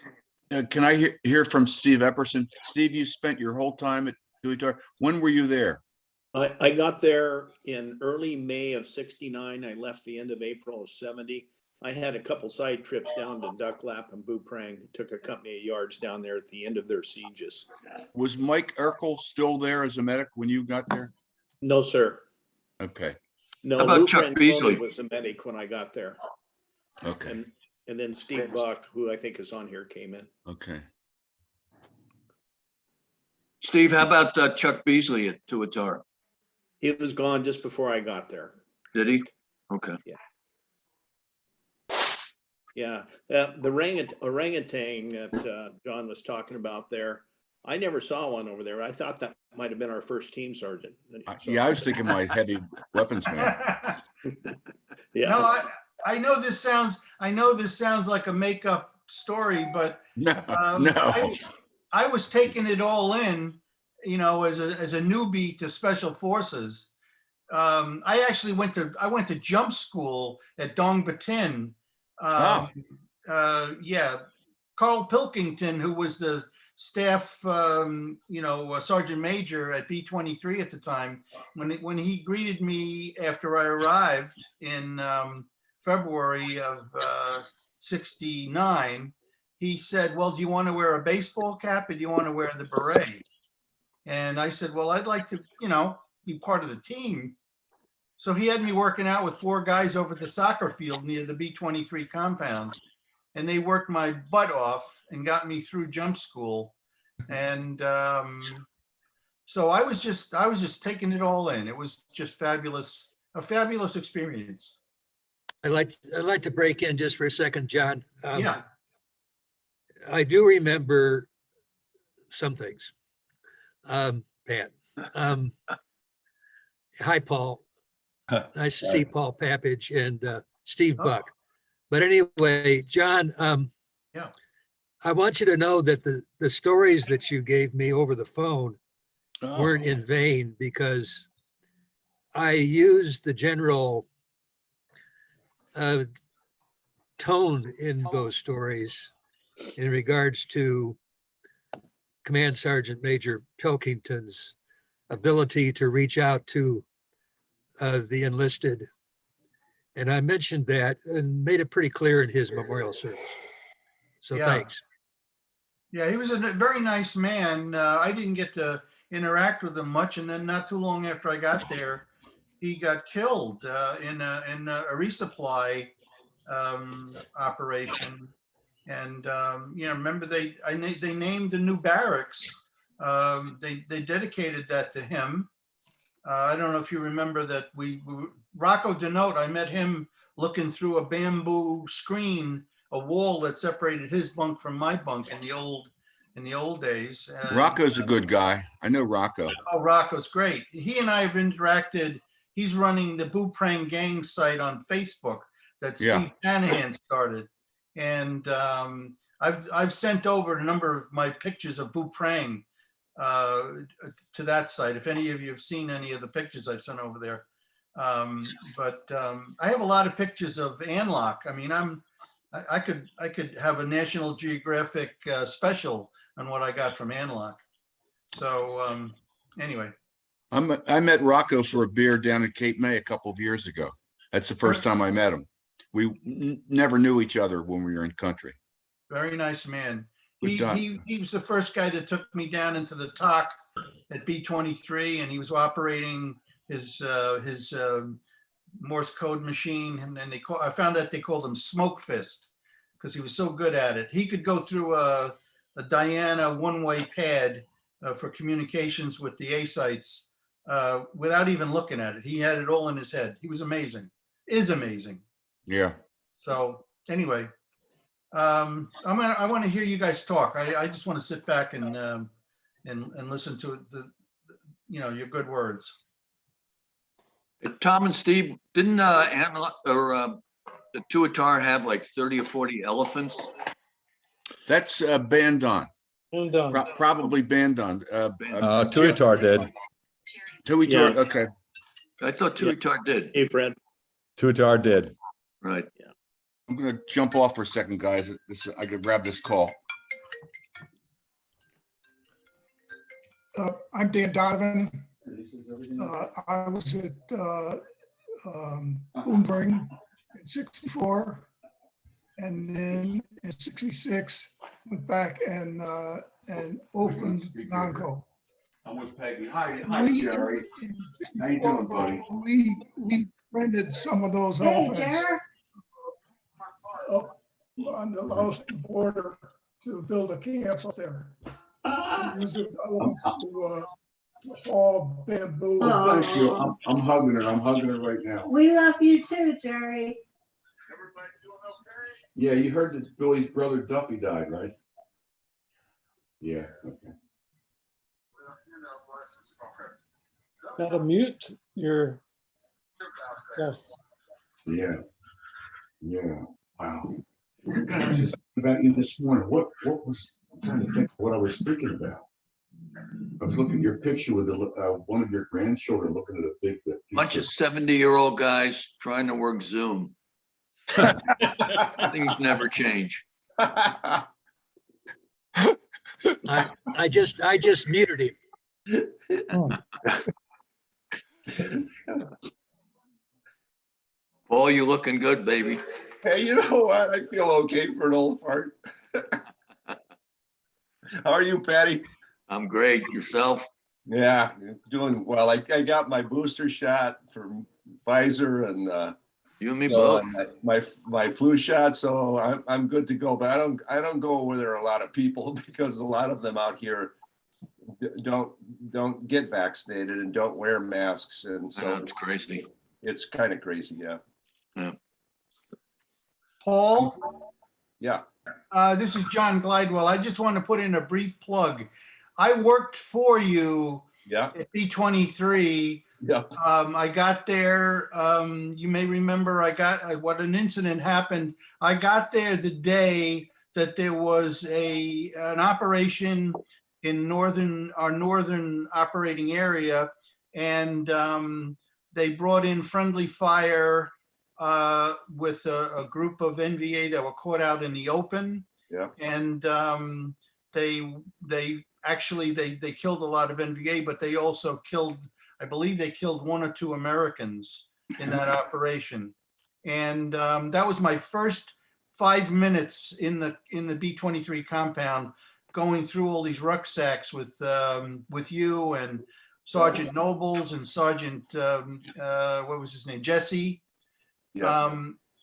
[SPEAKER 2] Can I hear from Steve Epperson? Steve, you spent your whole time at Tuiutar. When were you there?
[SPEAKER 8] I got there in early May of '69. I left the end of April of '70. I had a couple side trips down to Duck Lap and Buprang. Took a company of yards down there at the end of their sieges.
[SPEAKER 2] Was Mike Urkel still there as a medic when you got there?
[SPEAKER 8] No, sir.
[SPEAKER 2] Okay.
[SPEAKER 8] No,
[SPEAKER 6] How about
[SPEAKER 8] Lou
[SPEAKER 6] Chuck
[SPEAKER 8] Franconi
[SPEAKER 6] Beasley?
[SPEAKER 8] was the medic when I got there.
[SPEAKER 2] Okay.
[SPEAKER 8] And then Steve Buck, who I think is on here, came in.
[SPEAKER 2] Okay.
[SPEAKER 6] Steve, how about Chuck Beasley at Tuiutar?
[SPEAKER 8] He was gone just before I got there.
[SPEAKER 6] Did he? Okay.
[SPEAKER 8] Yeah, the orangutan that John was talking about there, I never saw one over there. I thought that might have been our first team sergeant. So-
[SPEAKER 2] Yeah, I was thinking my heavy weapons man.
[SPEAKER 8] Yeah.
[SPEAKER 10] No, I know this sounds like a make-up story, but
[SPEAKER 2] No, no.
[SPEAKER 10] I was taking it all in, as a newbie to special forces. I actually went to jump school at Dong Batin. Carl Pilkington, who was the staff, sergeant major at B23 at the time, when he greeted me after I arrived in February of '69, he said, well, do you want to wear a baseball cap or do you want to wear the beret? And I said, well, I'd like to, be part of the team. So he had me working out with 4 guys over at the soccer field near the B23 compound. And they worked my butt off and got me through jump school. And so I was just taking it all in. It was just fabulous, a fabulous experience.
[SPEAKER 3] I'd like to break in just for a second, John.
[SPEAKER 10] Yeah.
[SPEAKER 3] I do remember some things. Pat. Hi, Paul. Nice to see Paul Papage and Steve Buck. But anyway, John, I want you to know that the stories that you gave me over the phone weren't in vain, because I used the general tone in those stories in regards to Command Sergeant Major Pilkington's ability to reach out to the enlisted. And I mentioned that and made it pretty clear in his memorial service. So
[SPEAKER 10] Yeah.
[SPEAKER 3] thanks.
[SPEAKER 10] Yeah, he was a very nice man. I didn't get to interact with him much, and then not too long after I got there, he got killed in a resupply operation. And remember they named the new barracks. They dedicated that to him. I don't know if you remember that Rocco Denote, I met him looking through a bamboo screen, a wall that separated his bunk from my bunk in the old days. And,
[SPEAKER 2] Rocco's a good guy. I know Rocco.
[SPEAKER 10] oh, Rocco's great. He and I have interacted. He's running the Boo Prang Gang site on Facebook that
[SPEAKER 2] Yeah.
[SPEAKER 10] Steve Shanahan started. And I've sent over a number of my pictures of Boo Prang to that site. If any of you have seen any of the pictures I've sent over there. But I have a lot of pictures of Anlock. I mean, I could have a National Geographic special on what I got from Anlock. So anyway.
[SPEAKER 2] I met Rocco for a beer down at Cape May a couple of years ago. That's the first time I met him. We never knew each other when we were in country.
[SPEAKER 10] Very nice man.
[SPEAKER 2] Good guy.
[SPEAKER 10] He was the first guy that took me down into the TOC at B-23, and he was operating his Morse code machine. And then I found out they called him Smoke Fist because he was so good at it. He could go through a Diana one-way pad for communications with the A sites without even looking at it. He had it all in his head. He was amazing. Is amazing.
[SPEAKER 2] Yeah.
[SPEAKER 10] So anyway, I want to hear you guys talk. I just want to sit back and listen to your good words.
[SPEAKER 6] Tom and Steve, didn't the Tuatara have like 30 or 40 elephants?
[SPEAKER 2] That's Bandon. Probably Bandon.
[SPEAKER 11] Tuatara did.
[SPEAKER 2] Tuatara,
[SPEAKER 8] Yeah.
[SPEAKER 2] okay.
[SPEAKER 6] I thought Tuatara did.
[SPEAKER 8] Hey, Fred.
[SPEAKER 11] Tuatara did.
[SPEAKER 6] Right.
[SPEAKER 2] I'm gonna jump off for a second, guys. I could grab this call.
[SPEAKER 12] I'm Dan Donovan. I was at Bloomberg in '64, and then in '66 went back and opened Nonco.
[SPEAKER 2] I'm with Peggy. Hi, Jerry. How you doing, buddy?
[SPEAKER 12] We rented some of those
[SPEAKER 9] Hey,
[SPEAKER 12] elephants
[SPEAKER 9] Jared.
[SPEAKER 12] up on the Laos border to build a camp up there. We used it to haul bamboo.
[SPEAKER 9] Oh.
[SPEAKER 2] Thank you. I'm hugging her. I'm hugging her right now.
[SPEAKER 9] We love you too, Jerry.
[SPEAKER 2] Yeah, you heard that Billy's brother Duffy died, right? Yeah, okay.
[SPEAKER 4] Gotta mute your. Yes.
[SPEAKER 2] Yeah. Wow. I was just thinking about you this morning. What was, I'm trying to think what I was thinking about. I was looking at your picture with one of your grandchildren looking at a big piece
[SPEAKER 6] Bunch of 70-year-old guys trying to work Zoom. Things never change.
[SPEAKER 3] I just muted him.
[SPEAKER 6] Paul, you looking good, baby.
[SPEAKER 11] Hey, you know what? I feel okay for an old fart. How are you, Patty?
[SPEAKER 6] I'm great. Yourself?
[SPEAKER 11] Yeah, doing well. I got my booster shot from Pfizer and
[SPEAKER 6] You and me
[SPEAKER 11] so,
[SPEAKER 6] both.
[SPEAKER 11] my flu shot, so I'm good to go. But I don't go where there are a lot of people because a lot of them out here don't get vaccinated and don't wear masks, and so
[SPEAKER 6] It's crazy.
[SPEAKER 11] it's kind of crazy. Yeah.
[SPEAKER 10] Paul,
[SPEAKER 11] Yeah.
[SPEAKER 10] this is John Glidewell. I just want to put in a brief plug. I worked for you
[SPEAKER 11] Yeah.
[SPEAKER 10] at B-23.
[SPEAKER 11] Yeah.
[SPEAKER 10] I got there, you may remember what an incident happened. I got there the day that there was an operation in our northern operating area. And they brought in friendly fire with a group of NVA that were caught out in the open.
[SPEAKER 11] Yeah.
[SPEAKER 10] And they actually killed a lot of NVA, but they also killed, I believe they killed 1 or 2 Americans in that operation. And that was my first 5 minutes in the B-23 compound, going through all these rucksacks with you and Sergeant Nobles and Sergeant what was his name, Jesse.
[SPEAKER 11] Yeah.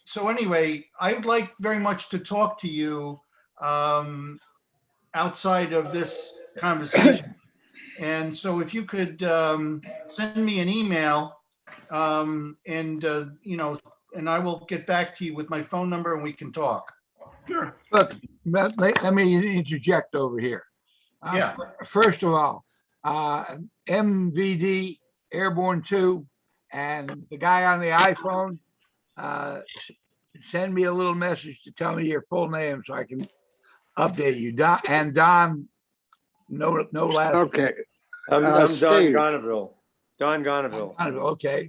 [SPEAKER 10] So anyway, I'd like very much to talk to you outside of this conversation. And so if you could send me an email and I will get back to you with my phone number and we can talk.
[SPEAKER 5] Sure. Look, let me interject over here.
[SPEAKER 10] Yeah.
[SPEAKER 5] First of all, MVD Airborne 2 and the guy on the iPhone, send me a little message to tell me your full name so I can update you. Don, no last.
[SPEAKER 13] Okay.
[SPEAKER 14] I'm Don
[SPEAKER 13] Steve.
[SPEAKER 14] Gonaville. Don Gonaville.
[SPEAKER 5] Okay.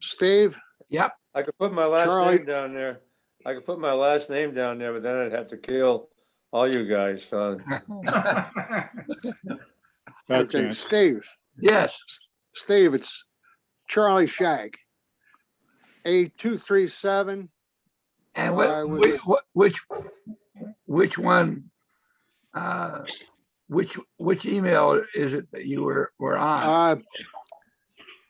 [SPEAKER 13] Steve,
[SPEAKER 5] Yep.
[SPEAKER 14] I could put my last
[SPEAKER 13] Charlie.
[SPEAKER 14] name down there. I could put my last name down there, but then I'd have to kill all you guys. So
[SPEAKER 13] okay, Steve,
[SPEAKER 5] Yes.
[SPEAKER 13] Steve, it's Charlie Shag. A237.
[SPEAKER 5] And
[SPEAKER 13] I was-
[SPEAKER 5] which one? Which email is it that you were on?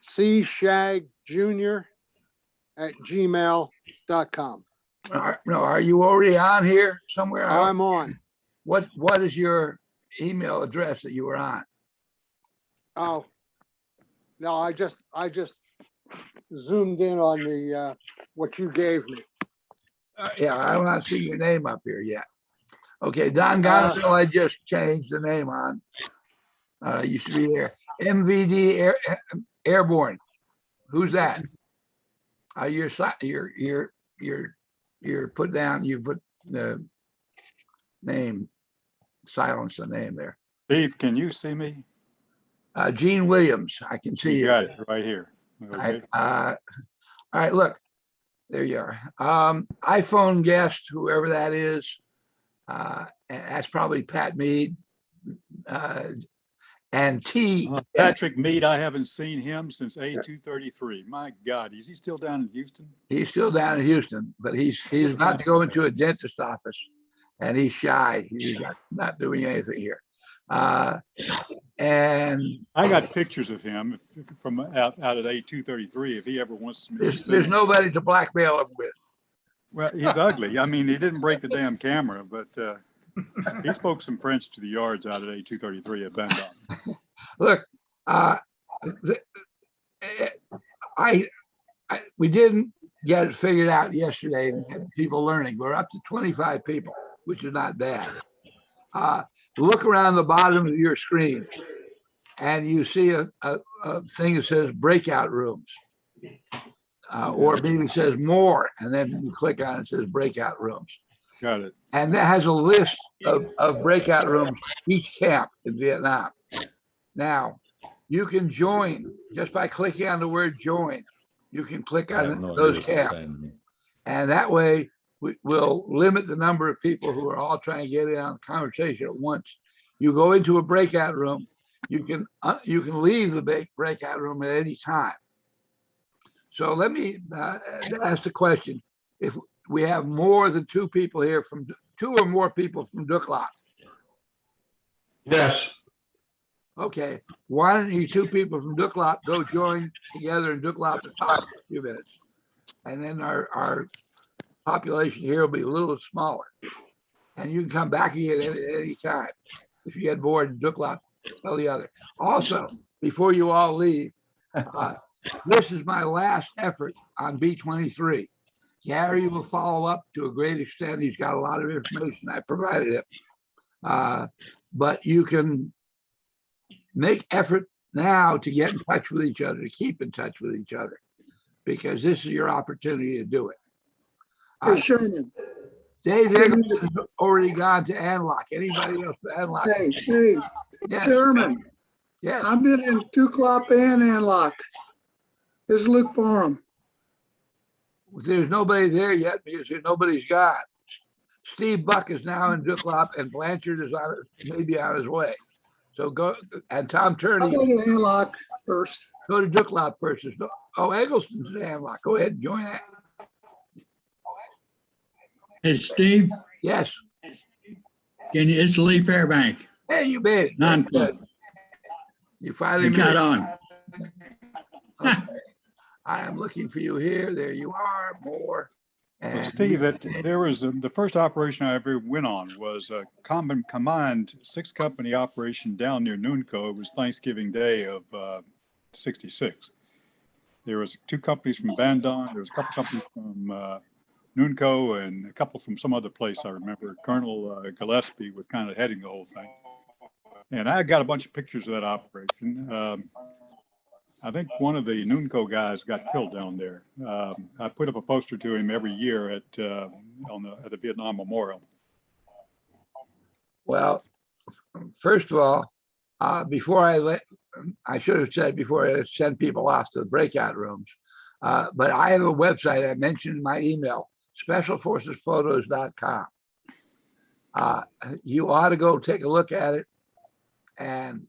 [SPEAKER 13] cshagjr@gmail.com.
[SPEAKER 5] No, are you already on here somewhere?
[SPEAKER 13] I'm on.
[SPEAKER 5] What is your email address that you were on?
[SPEAKER 13] Oh, no, I just zoomed in on the, what you gave me.
[SPEAKER 5] Yeah, I don't not see your name up here yet. Okay, Don Gonzo, I just changed the name on. Used to be there. MVD Airborne. Who's that? You're put down, you put the name, silence the name there.
[SPEAKER 15] Steve, can you see me?
[SPEAKER 5] Gene Williams, I can see
[SPEAKER 15] You
[SPEAKER 5] you.
[SPEAKER 15] got it right here. Okay.
[SPEAKER 5] All right, look, there you are. iPhone guest, whoever that is, that's probably Pat Mead. And T.
[SPEAKER 15] Patrick Mead, I haven't seen him since A233. My God, is he still down in Houston?
[SPEAKER 5] He's still down in Houston, but he's about to go into a dentist office, and he's shy. He's not doing anything here. And
[SPEAKER 15] I got pictures of him from out at A233 if he ever wants to.
[SPEAKER 5] there's nobody to blackmail him with.
[SPEAKER 15] Well, he's ugly. I mean, he didn't break the damn camera, but he spoke some French to the yards out at A233 at Bandung.
[SPEAKER 5] Look, we didn't get it figured out yesterday and had people learning. We're up to 25 people, which is not bad. Look around the bottom of your screen and you see a thing that says breakout rooms. Or maybe it says more, and then you click on it, it says breakout rooms.
[SPEAKER 15] Got it.
[SPEAKER 5] And that has a list of breakout rooms, each camp in Vietnam. Now, you can join just by clicking on the word join. You can click on those camps. And that way, we'll limit the number of people who are all trying to get in on the conversation at once. You go into a breakout room, you can leave the breakout room at any time. So let me ask the question. If we have more than two people here from two or more people from Duklak.
[SPEAKER 6] Yes.
[SPEAKER 5] Okay, why don't you two people from Duklak go join together in Duklak for a few minutes? And then our population here will be a little smaller. And you can come back again at any time. If you get bored in Duklak, tell the other. Also, before you all leave, this is my last effort on B-23. Gary will follow up to a great extent. He's got a lot of information. I provided him. But you can make effort now to get in touch with each other, to keep in touch with each other, because this is your opportunity to do it.
[SPEAKER 16] Hey, Sherman.
[SPEAKER 5] Dave Eggleston has already gone to Anlock. Anybody else to Anlock?
[SPEAKER 16] Hey,
[SPEAKER 5] Yes,
[SPEAKER 16] Chairman,
[SPEAKER 5] yes.
[SPEAKER 16] I've been in Tuklop and Anlock. This is Luke Borum.
[SPEAKER 5] There's nobody there yet because nobody's gone. Steve Buck is now in Duklop and Blanchard is on, maybe on his way. So go, and Tom
[SPEAKER 16] I'll
[SPEAKER 5] Turney,
[SPEAKER 16] go to Anlock first.
[SPEAKER 5] go to Duklop first. Oh, Eggleston's in Anlock. Go ahead and join that.
[SPEAKER 17] Hey, Steve,
[SPEAKER 5] Yes.
[SPEAKER 17] it's Lee Fairbank.
[SPEAKER 5] Hey, you made it.
[SPEAKER 17] Non-club.
[SPEAKER 5] Good. You finally
[SPEAKER 17] You
[SPEAKER 5] made
[SPEAKER 17] got
[SPEAKER 5] it.
[SPEAKER 17] on.
[SPEAKER 5] Okay. I am looking for you here. There you are. More.
[SPEAKER 15] Well,
[SPEAKER 5] And
[SPEAKER 15] Steve, there was the first operation I ever went on was a combined 6-company operation down near Noonco. It was Thanksgiving Day of '66. There was 2 companies from Bandon. There was a couple companies from Noonco and a couple from some other place. I remember Colonel Gillespie was kind of heading the whole thing. And I got a bunch of pictures of that operation. I think one of the Noonco guys got killed down there. I put up a poster to him every year at the Vietnam Memorial.
[SPEAKER 5] well, first of all, before I should have said before I send people off to the breakout rooms, but I have a website I mentioned in my email, specialforcesphotos.com. You ought to go take a look at it, and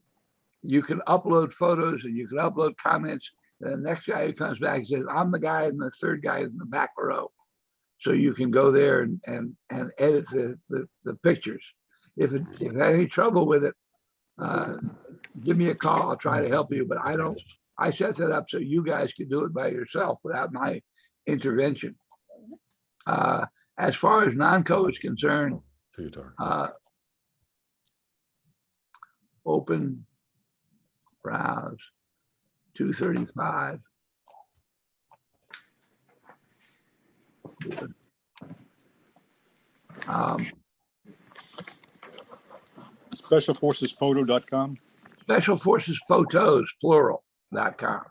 [SPEAKER 5] you can upload photos and you can upload comments. And the next guy who comes back says, I'm the guy and the third guy is in the back row. So you can go there and edit the pictures. If you have any trouble with it, give me a call. I'll try to help you, but I set that up so you guys can do it by yourself without my intervention. As far as non-co is concerned, open, browse, 235.
[SPEAKER 15] SpecialForcesPhoto.com.
[SPEAKER 5] SpecialForcesPhotos, plural.com.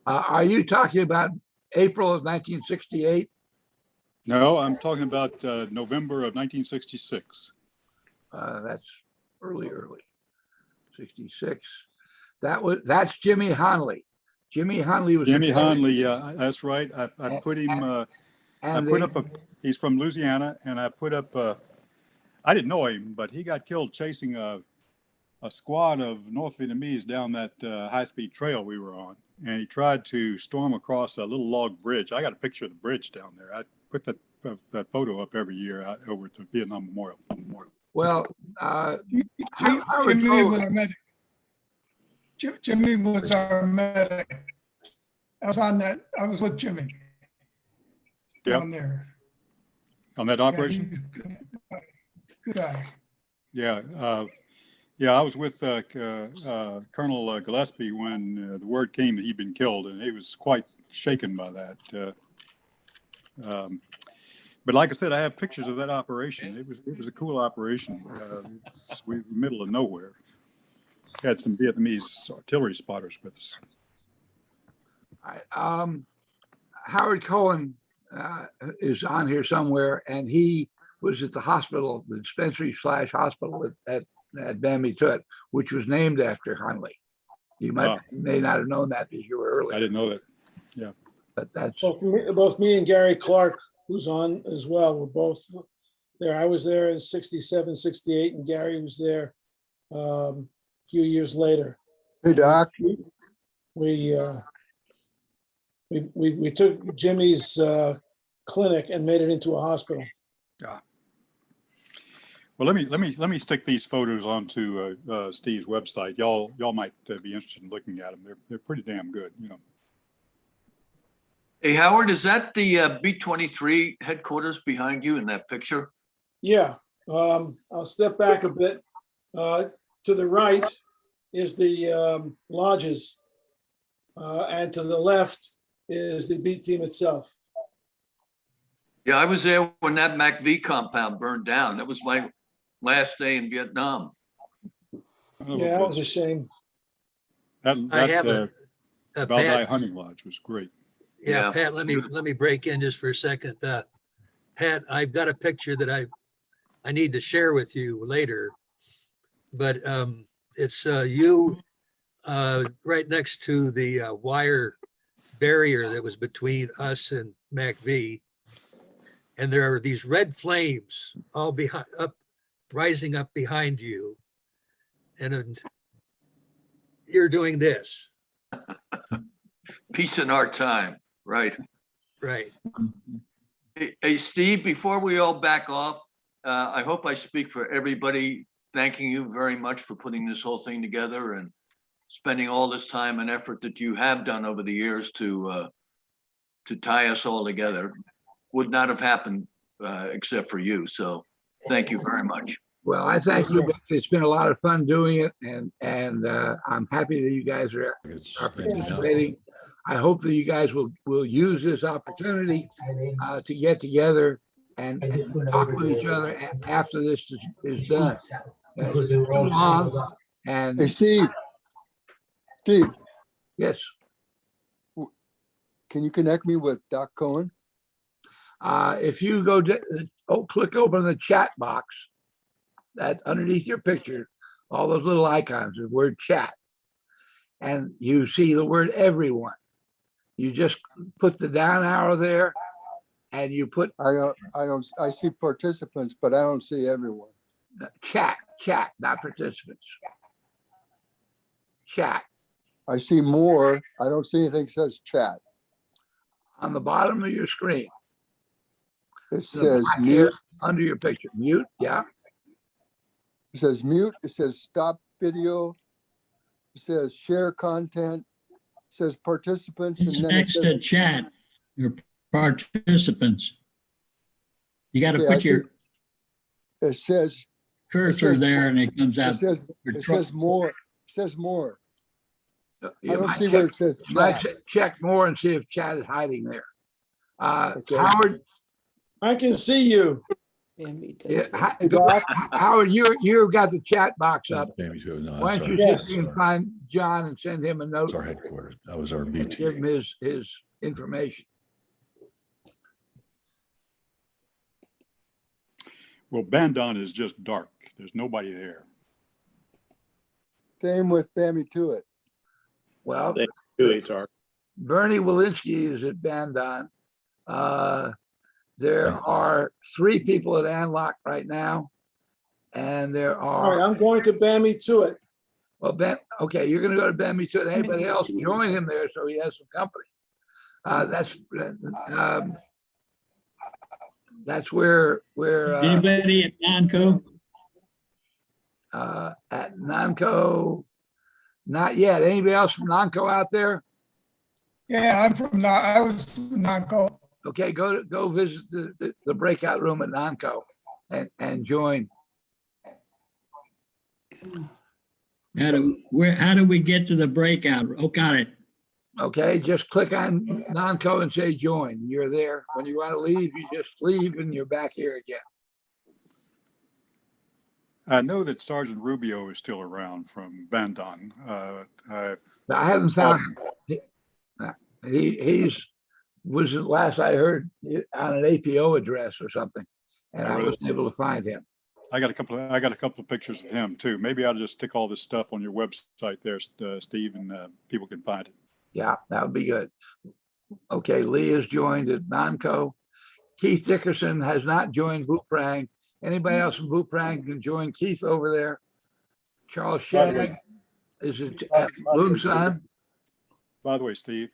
[SPEAKER 5] Are you talking about April of 1968?
[SPEAKER 15] No, I'm talking about November of 1966.
[SPEAKER 5] That's early. 66. That's Jimmy Honley. Jimmy Honley was.
[SPEAKER 15] Jimmy Honley, yeah, that's right. I put him, he's from Louisiana, and I put up, I didn't know him, but he got killed chasing a squad of North Vietnamese down that high-speed trail we were on. And he tried to storm across a little log bridge. I got a picture of the bridge down there. I put that photo up every year over at the Vietnam Memorial.
[SPEAKER 5] Well,
[SPEAKER 12] Jimmy was our medic. Jimmy was our medic. I was on that. I was with Jimmy down there.
[SPEAKER 15] On that operation?
[SPEAKER 12] Yeah, good guy.
[SPEAKER 15] Yeah. I was with Colonel Gillespie when the word came that he'd been killed, and he was quite shaken by that. But like I said, I have pictures of that operation. It was a cool operation. We were in the middle of nowhere. Had some Vietnamese artillery spotters with us.
[SPEAKER 5] All right. Howard Cohen is on here somewhere, and he was at the hospital, the dispensary / hospital at Bambi Tut, which was named after Honley. You may not have known that because you were early.
[SPEAKER 15] I didn't know that. Yeah.
[SPEAKER 5] But that's
[SPEAKER 4] both me and Gary Clark, who's on as well, were both there. I was there in 67, 68, and Gary was there a few years later.
[SPEAKER 16] Hey, Doc.
[SPEAKER 4] We took Jimmy's clinic and made it into a hospital.
[SPEAKER 15] Yeah. Well, let me stick these photos onto Steve's website. Y'all might be interested in looking at them. They're pretty damn good, you know.
[SPEAKER 6] Hey, Howard, is that the B-23 headquarters behind you in that picture?
[SPEAKER 4] Yeah. I'll step back a bit. To the right is the lodges, and to the left is the B team itself.
[SPEAKER 6] Yeah, I was there when that MACV compound burned down. That was my last day in Vietnam.
[SPEAKER 4] Yeah, that was a shame.
[SPEAKER 15] That
[SPEAKER 3] I have a
[SPEAKER 15] Valdai
[SPEAKER 3] Pat.
[SPEAKER 15] Hunting Lodge was great.
[SPEAKER 3] Yeah, Pat, let me break in just for a second. Pat, I've got a picture that I need to share with you later. But it's you right next to the wire barrier that was between us and MacV. And there are these red flames all behind rising up behind you. And you're doing this.
[SPEAKER 6] Peace in our time, right?
[SPEAKER 3] Right.
[SPEAKER 6] Hey, Steve, before we all back off, I hope I speak for everybody, thanking you very much for putting this whole thing together and spending all this time and effort that you have done over the years to tie us all together. Would not have happened except for you. So thank you very much.
[SPEAKER 5] Well, I thank you. Vic. It's been a lot of fun doing it, and I'm happy that you guys are participating. I hope that you guys will use this opportunity to get together and talk with each other after this is done. It's too long, and
[SPEAKER 18] Hey, Steve,
[SPEAKER 5] yes,
[SPEAKER 18] can you connect me with Doc Cohen?
[SPEAKER 5] if you go to click open the chat box, that underneath your picture, all those little icons, the word chat, and you see the word everyone. You just put the down arrow there, and you put
[SPEAKER 18] I see participants, but I don't see everyone.
[SPEAKER 5] Chat, not participants. Chat.
[SPEAKER 18] I see more. I don't see anything that says chat.
[SPEAKER 5] On the bottom of your screen.
[SPEAKER 18] It says mute.
[SPEAKER 5] Under your picture, mute, yeah.
[SPEAKER 18] It says mute. It says stop video. It says share content. It says participants.
[SPEAKER 17] It's
[SPEAKER 18] and then
[SPEAKER 17] next to chat, your participants. You got to
[SPEAKER 18] Okay, I
[SPEAKER 17] put your
[SPEAKER 18] it says
[SPEAKER 17] cursor there and it comes out.
[SPEAKER 18] it says more. It says more. I don't see
[SPEAKER 5] check,
[SPEAKER 18] where it says
[SPEAKER 5] you might
[SPEAKER 18] chat.
[SPEAKER 5] check more and see if chat is hiding there.
[SPEAKER 18] Okay.
[SPEAKER 5] Howard,
[SPEAKER 4] I can see you.
[SPEAKER 5] yeah,
[SPEAKER 18] Hey, Doc.
[SPEAKER 5] Howard, you've got the chat box up.
[SPEAKER 19] No,
[SPEAKER 5] Why don't you see if you can find John and send him a note?
[SPEAKER 19] It's our headquarters. That was our BT.
[SPEAKER 5] Give him his information.
[SPEAKER 15] Well, Bandon is just dark. There's nobody there.
[SPEAKER 18] Same with Bambi Tuit.
[SPEAKER 5] Well,
[SPEAKER 8] HR.
[SPEAKER 5] Bernie Walensky is at Bandon. There are 3 people at Anlock right now. And there
[SPEAKER 4] All right,
[SPEAKER 5] are,
[SPEAKER 4] I'm going to Bambi Tuit.
[SPEAKER 5] well, okay, you're gonna go to Bambi Tuit. Anybody else, join him there so he has some company. That's where
[SPEAKER 17] Anybody at Nonco?
[SPEAKER 5] at Nonco, not yet. Anybody else from Nonco out there?
[SPEAKER 12] Yeah, I was from Nonco.
[SPEAKER 5] Okay, go visit the breakout room at Nonco and join.
[SPEAKER 17] How do we get to the breakout? Oh, got it.
[SPEAKER 5] Okay, just click on Nonco and say join. You're there. When you want to leave, you just leave and you're back here again.
[SPEAKER 15] I know that Sergeant Rubio is still around from Bandon.
[SPEAKER 5] I haven't found him. He's was last I heard on an APO address or something, and I wasn't able to find him.
[SPEAKER 15] I got a couple of pictures of him too. Maybe I'll just stick all this stuff on your website there, Steve, and people can find it.
[SPEAKER 5] Yeah, that would be good. Okay, Lee has joined at Nonco. Keith Dickerson has not joined Buprang. Anybody else from Buprang can join Keith over there. Charles Shag is at Loonsan.
[SPEAKER 15] By the way, Steve,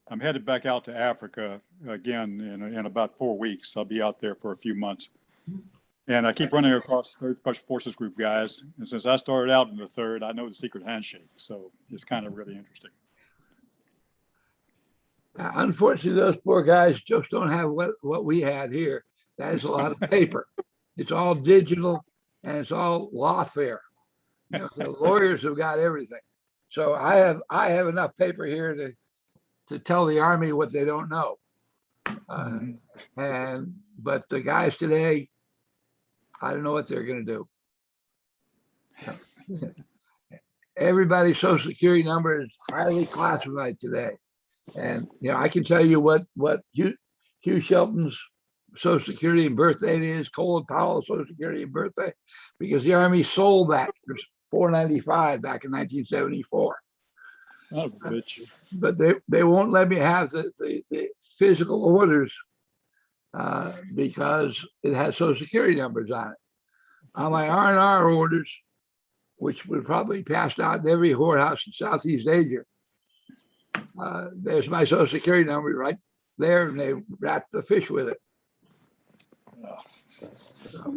[SPEAKER 15] I'm headed back out to Africa again in about 4 weeks. I'll be out there for a few months. And I keep running across 3rd Special Forces Group guys. And since I started out in the 3rd, I know the secret handshake. So it's kind of really interesting.
[SPEAKER 5] Unfortunately, those poor guys just don't have what we had here. That is a lot of paper. It's all digital and it's all lawfare. You know, the lawyers have got everything. So I have enough paper here to tell the Army what they don't know. But the guys today, I don't know what they're going to do. Everybody's social security number is highly classified today. And, you know, I can tell you what Hugh Shelton's Social Security and birthday it is, Colin Powell, Social Security and birthday, because the Army sold that for $4.95 back in 1974.
[SPEAKER 15] Son of a bitch.
[SPEAKER 5] But they won't let me have the physical orders because it has Social Security numbers on it. On my R&R orders, which would probably be passed out in every whorehouse in Southeast Asia, there's my Social Security number right there, and they wrap the fish with it. So,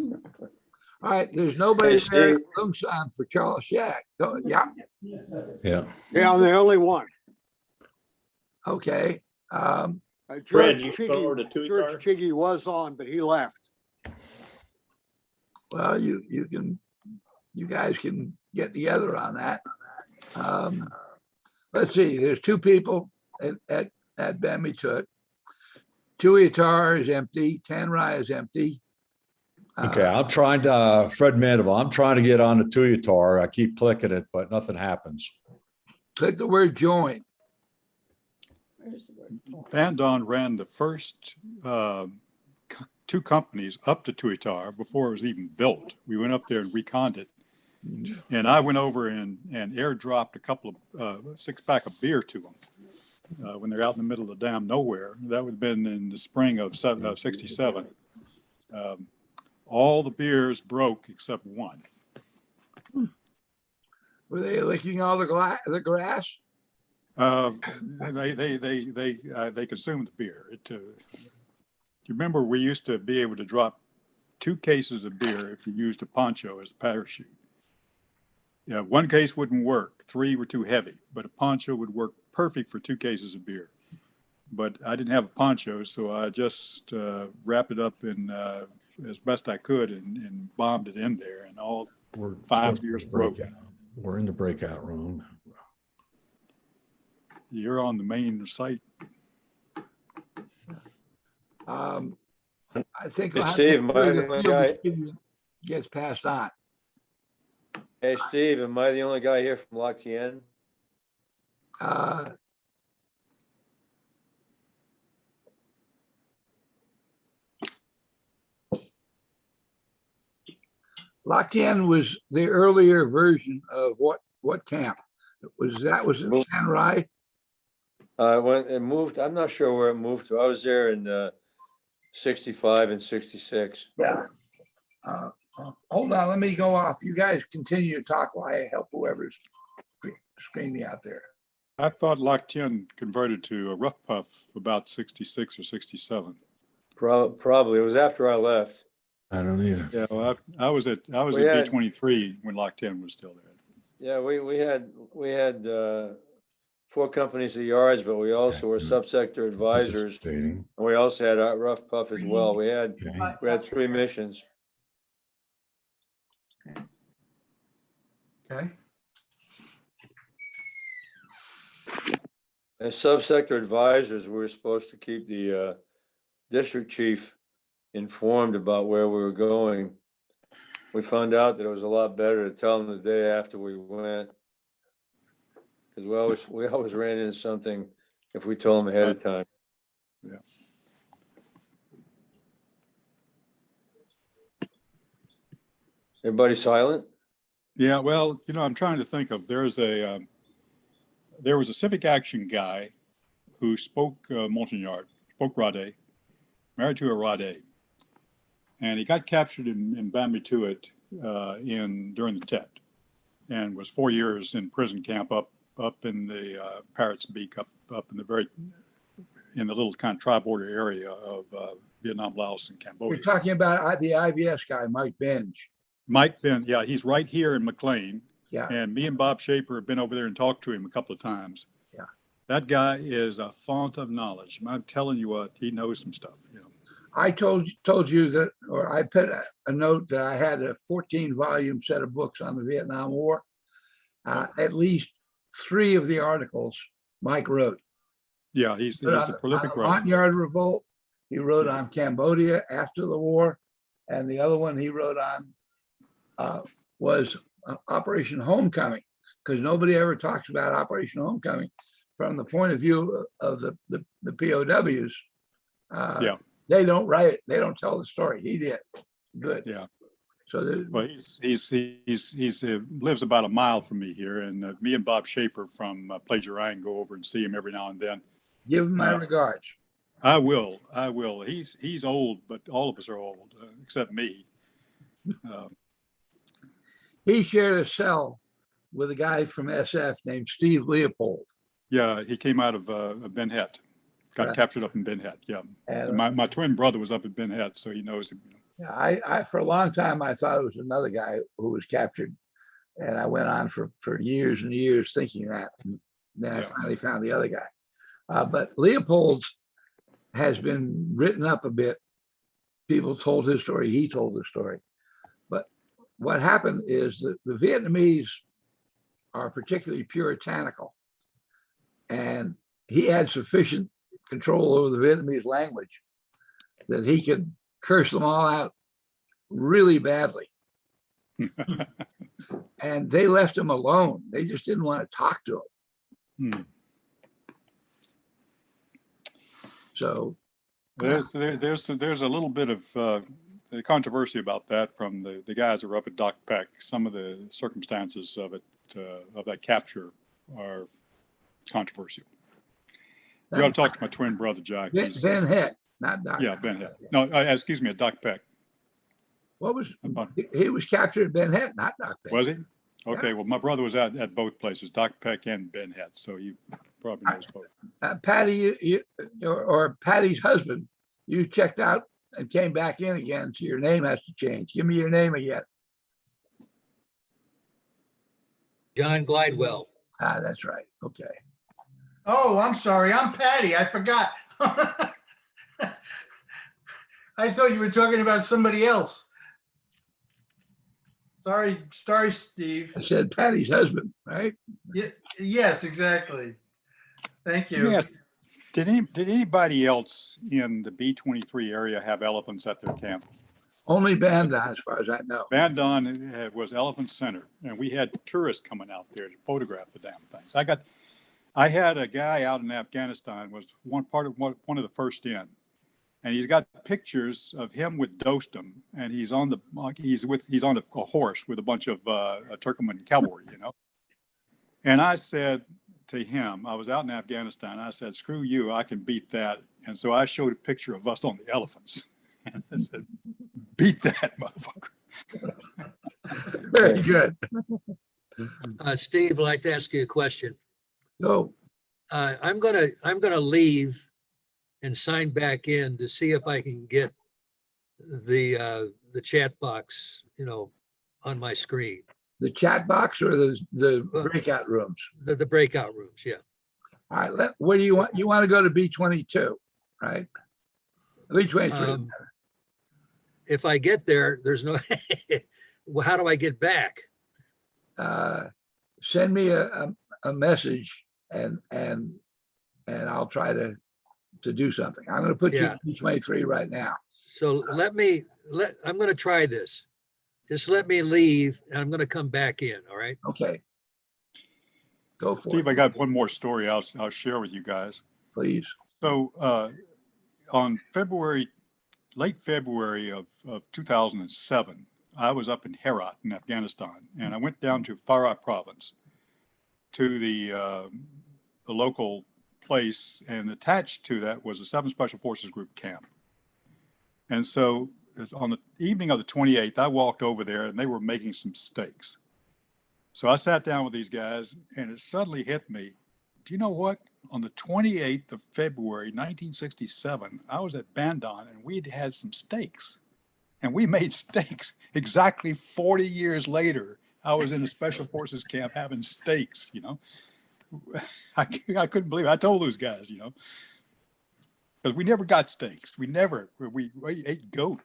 [SPEAKER 5] all right, there's nobody
[SPEAKER 14] Hey,
[SPEAKER 5] there.
[SPEAKER 14] Steve.
[SPEAKER 5] Lungsan for Charles Shack. Oh, yeah,
[SPEAKER 19] Yeah.
[SPEAKER 13] Yeah, I'm the only one.
[SPEAKER 5] okay.
[SPEAKER 8] Brad,
[SPEAKER 13] George
[SPEAKER 8] you go over to
[SPEAKER 13] Chiggy,
[SPEAKER 8] Tuitar?
[SPEAKER 13] George Chiggy was on, but he left.
[SPEAKER 5] Well, you guys can get together on that. Let's see, there's two people at Bamituit. Tuitar is empty, Tanrai is empty.
[SPEAKER 19] Okay, I'm trying to, Fred Mandible, I'm trying to get on the Tuitar. I keep clicking it, but nothing happens.
[SPEAKER 5] Click the word join.
[SPEAKER 15] Bandon ran the first two companies up to Tuitar before it was even built. We went up there and reconned it. And I went over and airdropped a couple of 6-pack of beer to them when they're out in the middle of the damn nowhere. That would have been in the spring of 67. All the beers broke except one.
[SPEAKER 5] Were they licking all the grass?
[SPEAKER 15] They consumed the beer. You remember we used to be able to drop 2 cases of beer if you used a poncho as a parachute. Yeah, 1 case wouldn't work. 3 were too heavy, but a poncho would work perfect for 2 cases of beer. But I didn't have a poncho, so I just wrapped it up in as best I could and bombed it in there, and all
[SPEAKER 19] We're
[SPEAKER 15] 5 beers broke.
[SPEAKER 19] We're in the breakout room.
[SPEAKER 15] You're on the main site.
[SPEAKER 5] I think.
[SPEAKER 14] Hey,
[SPEAKER 5] I'll have to
[SPEAKER 14] Steve,
[SPEAKER 5] make
[SPEAKER 14] am I
[SPEAKER 5] sure
[SPEAKER 14] the
[SPEAKER 5] the
[SPEAKER 14] only
[SPEAKER 5] field
[SPEAKER 14] guy?
[SPEAKER 5] gets passed on.
[SPEAKER 14] Hey, Steve, am I the only guy here from Lac Tien?
[SPEAKER 5] Lac Tien was the earlier version of what camp? That was in Tanrai?
[SPEAKER 14] It moved, I'm not sure where it moved to. I was there in 65 and 66.
[SPEAKER 5] Yeah. Hold on, let me go off. You guys continue to talk while I help whoever's screaming out there.
[SPEAKER 15] I thought Lac Tien converted to a Rough Puff about 66 or 67.
[SPEAKER 14] Probably. It was after I left.
[SPEAKER 19] I don't either.
[SPEAKER 15] Yeah, well, I was at
[SPEAKER 14] We had-
[SPEAKER 15] B-23 when Lac Tien was still there.
[SPEAKER 14] Yeah, we had 4 companies of yards, but we also were subsector advisors.
[SPEAKER 19] Participating.
[SPEAKER 14] And we also had our Rough Puff as well. We had 3 missions.
[SPEAKER 10] Okay.
[SPEAKER 14] As subsector advisors, we were supposed to keep the district chief informed about where we were going. We found out that it was a lot better to tell them the day after we went. Because we always ran into something if we told them ahead of time.
[SPEAKER 15] Yeah.
[SPEAKER 14] Everybody silent?
[SPEAKER 15] Yeah, well, I'm trying to think of, there was a civic action guy who spoke Montagnard, spoke Rade, married to a Rade. And he got captured in Bamituit during the Tet and was 4 years in prison camp up in the Parrots Beak, up in the little kind of tri-border area of Vietnam, Laos, and Cambodia.
[SPEAKER 5] You're talking about the IBS guy, Mike Benj.
[SPEAKER 15] Mike Ben, yeah, he's right here in McLean.
[SPEAKER 5] Yeah.
[SPEAKER 15] And me and Bob Shaper have been over there and talked to him a couple of times.
[SPEAKER 5] Yeah.
[SPEAKER 15] That guy is a font of knowledge. I'm telling you what, he knows some stuff.
[SPEAKER 5] I told you that, or I put a note that I had a 14-volume set of books on the Vietnam War. At least 3 of the articles Mike wrote.
[SPEAKER 15] Yeah, he's a prolific writer.
[SPEAKER 5] Montagnard Revolt. He wrote on Cambodia after the war, and the other one he wrote on was Operation Homecoming, because nobody ever talks about Operation Homecoming from the point of view of the POWs.
[SPEAKER 15] Yeah.
[SPEAKER 5] They don't write it. They don't tell the story. He did. Good.
[SPEAKER 15] Yeah.
[SPEAKER 5] So there-
[SPEAKER 15] Well, he's lives about a mile from me here, and me and Bob Schaefer from Plagerine go over and see him every now and then.
[SPEAKER 5] give him my
[SPEAKER 15] Uh,
[SPEAKER 5] regards.
[SPEAKER 15] I will. He's old, but all of us are old, except me.
[SPEAKER 5] He shared a cell with a guy from SF named Steve Leopold.
[SPEAKER 15] Yeah, he came out of Ben Het, got
[SPEAKER 5] Right.
[SPEAKER 15] captured up in Ben Het. Yeah,
[SPEAKER 5] And
[SPEAKER 15] my twin brother was up at Ben Het, so he knows him.
[SPEAKER 5] yeah, I for a long time I thought it was another guy who was captured, and I went on for years and years thinking that. And then I
[SPEAKER 15] Yeah.
[SPEAKER 5] finally found the other guy. But Leopold's has been written up a bit. People told his story. He told the story. But what happened is that the Vietnamese are particularly puritanical, and he had sufficient control over the Vietnamese language that he could curse them all out really badly. And they left him alone. They just didn't want to talk to him.
[SPEAKER 15] Hmm.
[SPEAKER 5] So
[SPEAKER 15] There's a little bit of controversy about that from the guys that were up at Doc Peck. Some of the circumstances of it, of that capture, are controversial. You ought to talk to my twin brother, Jack. He's-
[SPEAKER 5] Ben Het, not Doc.
[SPEAKER 15] Yeah, Ben Het. No, excuse me, at Doc Peck.
[SPEAKER 5] What was, he was captured at Ben Het, not Doc Peck.
[SPEAKER 15] Was he? Okay, well, my brother was at both places, Doc Peck and Ben Het, so you probably knows both.
[SPEAKER 5] Patty, or Patty's husband, you checked out and came back in again, so your name has to change. Give me your name again.
[SPEAKER 3] John Glidewell.
[SPEAKER 5] Ah, that's right. Okay.
[SPEAKER 10] Oh, I'm sorry. I'm Patty. I forgot. I thought you were talking about somebody else. Sorry, Steve.
[SPEAKER 5] I said Patty's husband, right?
[SPEAKER 10] Yes, exactly. Thank
[SPEAKER 15] Let me
[SPEAKER 10] you.
[SPEAKER 15] ask, did anybody else in the B-23 area have elephants at their camp?
[SPEAKER 5] Only Bandon, as far as I know.
[SPEAKER 15] Bandon was elephant center, and we had tourists coming out there to photograph the damn things. I had a guy out in Afghanistan, was one of the first in, and he's got pictures of him with Dostum, and he's on a horse with a bunch of Turkmen cavalry, you know. And I said to him, I was out in Afghanistan, I said, screw you, I can beat that. And so I showed a picture of us on the elephants. And I said, beat that, motherfucker.
[SPEAKER 5] Very good.
[SPEAKER 3] Steve, I'd like to ask you a question.
[SPEAKER 5] Go.
[SPEAKER 3] I'm gonna leave and sign back in to see if I can get the chat box, on my screen.
[SPEAKER 5] The chat box or the breakout rooms?
[SPEAKER 3] The breakout rooms, yeah.
[SPEAKER 5] All right, where do you want? You want to go to B-22, right? B-23.
[SPEAKER 3] If I get there, there's no, well, how do I get back?
[SPEAKER 5] Send me a message and I'll try to do something. I'm going to put you
[SPEAKER 3] Yeah.
[SPEAKER 5] in B-23 right now.
[SPEAKER 3] So I'm gonna try this. Just let me leave and I'm gonna come back in, all right?
[SPEAKER 5] Okay. Go for
[SPEAKER 15] Steve,
[SPEAKER 5] it.
[SPEAKER 15] I got one more story I'll share with you guys.
[SPEAKER 5] Please.
[SPEAKER 15] So on late February of 2007, I was up in Herat in Afghanistan, and I went down to Farah province to the local place, and attached to that was a 7th Special Forces Group camp. And so on the evening of the 28th, I walked over there and they were making some steaks. So I sat down with these guys and it suddenly hit me. Do you know what? On the 28th of February, 1967, I was at Bandon and we'd had some steaks. And we made steaks exactly 40 years later. I was in a Special Forces camp having steaks, I couldn't believe it. I told those guys, because we never got steaks. We ate goat,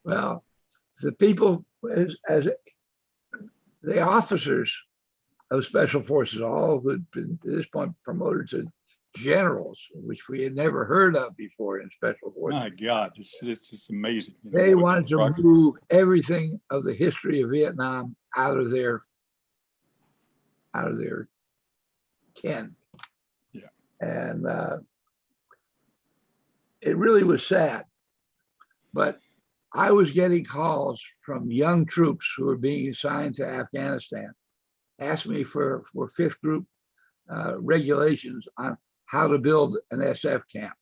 [SPEAKER 5] Well, the people, as the officers of Special Forces, all who'd been at this point promoted to generals, which we had never heard of before in Special Forces.
[SPEAKER 15] My God, it's amazing.
[SPEAKER 5] They wanted to remove everything of the history of Vietnam out of their ken.
[SPEAKER 15] Yeah.
[SPEAKER 5] And it really was sad. But I was getting calls from young troops who were being assigned to Afghanistan, asking me for fifth group regulations on how to build an SF camp.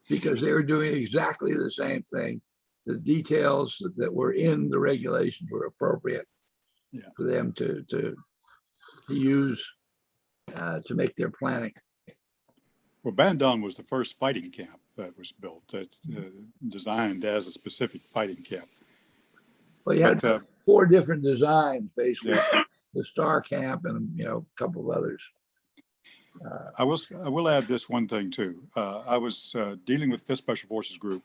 [SPEAKER 5] Because they were doing exactly the same thing. The details that were in the regulations were appropriate for them to use to make their planning.
[SPEAKER 15] Well, Bandung was the first fighting camp that was built, that designed as a specific fighting camp.
[SPEAKER 5] Well, you had
[SPEAKER 15] But,
[SPEAKER 5] 4 different designs, basically. The Star Camp and, a couple of others.
[SPEAKER 15] I will add this one thing too. I was dealing with 5th Special Forces Group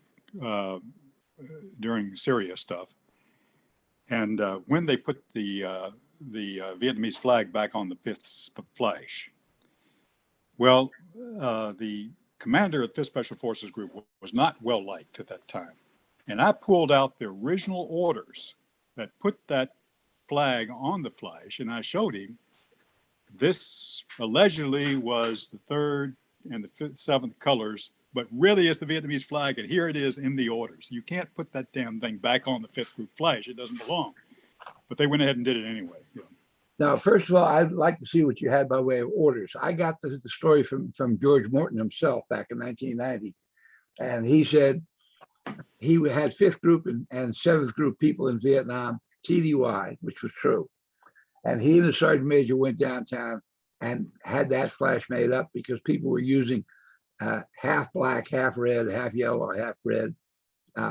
[SPEAKER 15] during Syria stuff. And when they put the Vietnamese flag back on the 5th Flash, well, the commander of the 5th Special Forces Group was not well liked at that time. And I pulled out the original orders that put that flag on the Flash, and I showed him this allegedly was the 3rd and the 5th, 7th colors, but really is the Vietnamese flag, and here it is in the orders. You can't put that damn thing back on the 5th Group Flash. It doesn't belong. But they went ahead and did it anyway.
[SPEAKER 5] Now, first of all, I'd like to see what you had by way of orders. I got the story from George Morton himself back in 1990. And he said he had 5th group and 7th group people in Vietnam, TDY, which was true. And he and the sergeant major went downtown and had that flash made up because people were using half black, half red, half yellow, half red,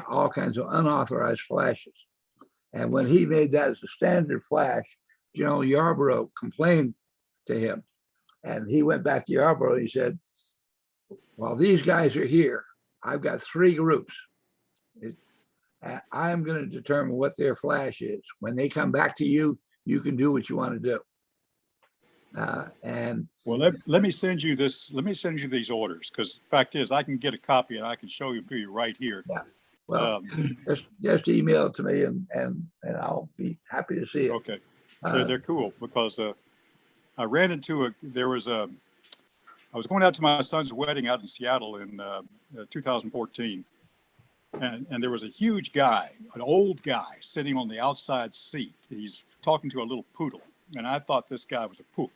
[SPEAKER 5] all kinds of unauthorized flashes. And when he made that as a standard flash, General Yarborough complained to him. And he went back to Yarborough and he said, while these guys are here, I've got 3 groups. And I'm going to determine what their flash is. When they come back to you, you can do what you want to do. And
[SPEAKER 15] well, let me send you this. Let me send you these orders, because the fact is, I can get a copy and I can show you to you right here.
[SPEAKER 5] Yeah. Well, just email it to me and I'll be happy to see it.
[SPEAKER 15] Okay. They're cool because I ran into I was going out to my son's wedding out in Seattle in 2014. And there was a huge guy, an old guy sitting on the outside seat. He's talking to a little poodle. And I thought this guy was a poof,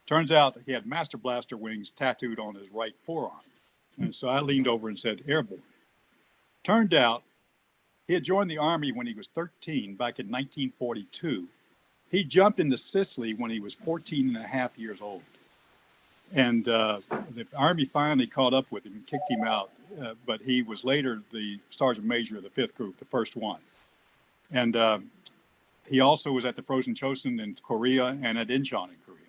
[SPEAKER 15] Turns out he had Master Blaster wings tattooed on his right forearm. And so I leaned over and said, airborne. Turned out he had joined the Army when he was 13 back in 1942. He jumped into Sicily when he was 14 and a half years old. And the Army finally caught up with him and kicked him out. But he was later the sergeant major of the 5th group, the first one. And he also was at the Frozen Chosin in Korea and at Incheon in Korea.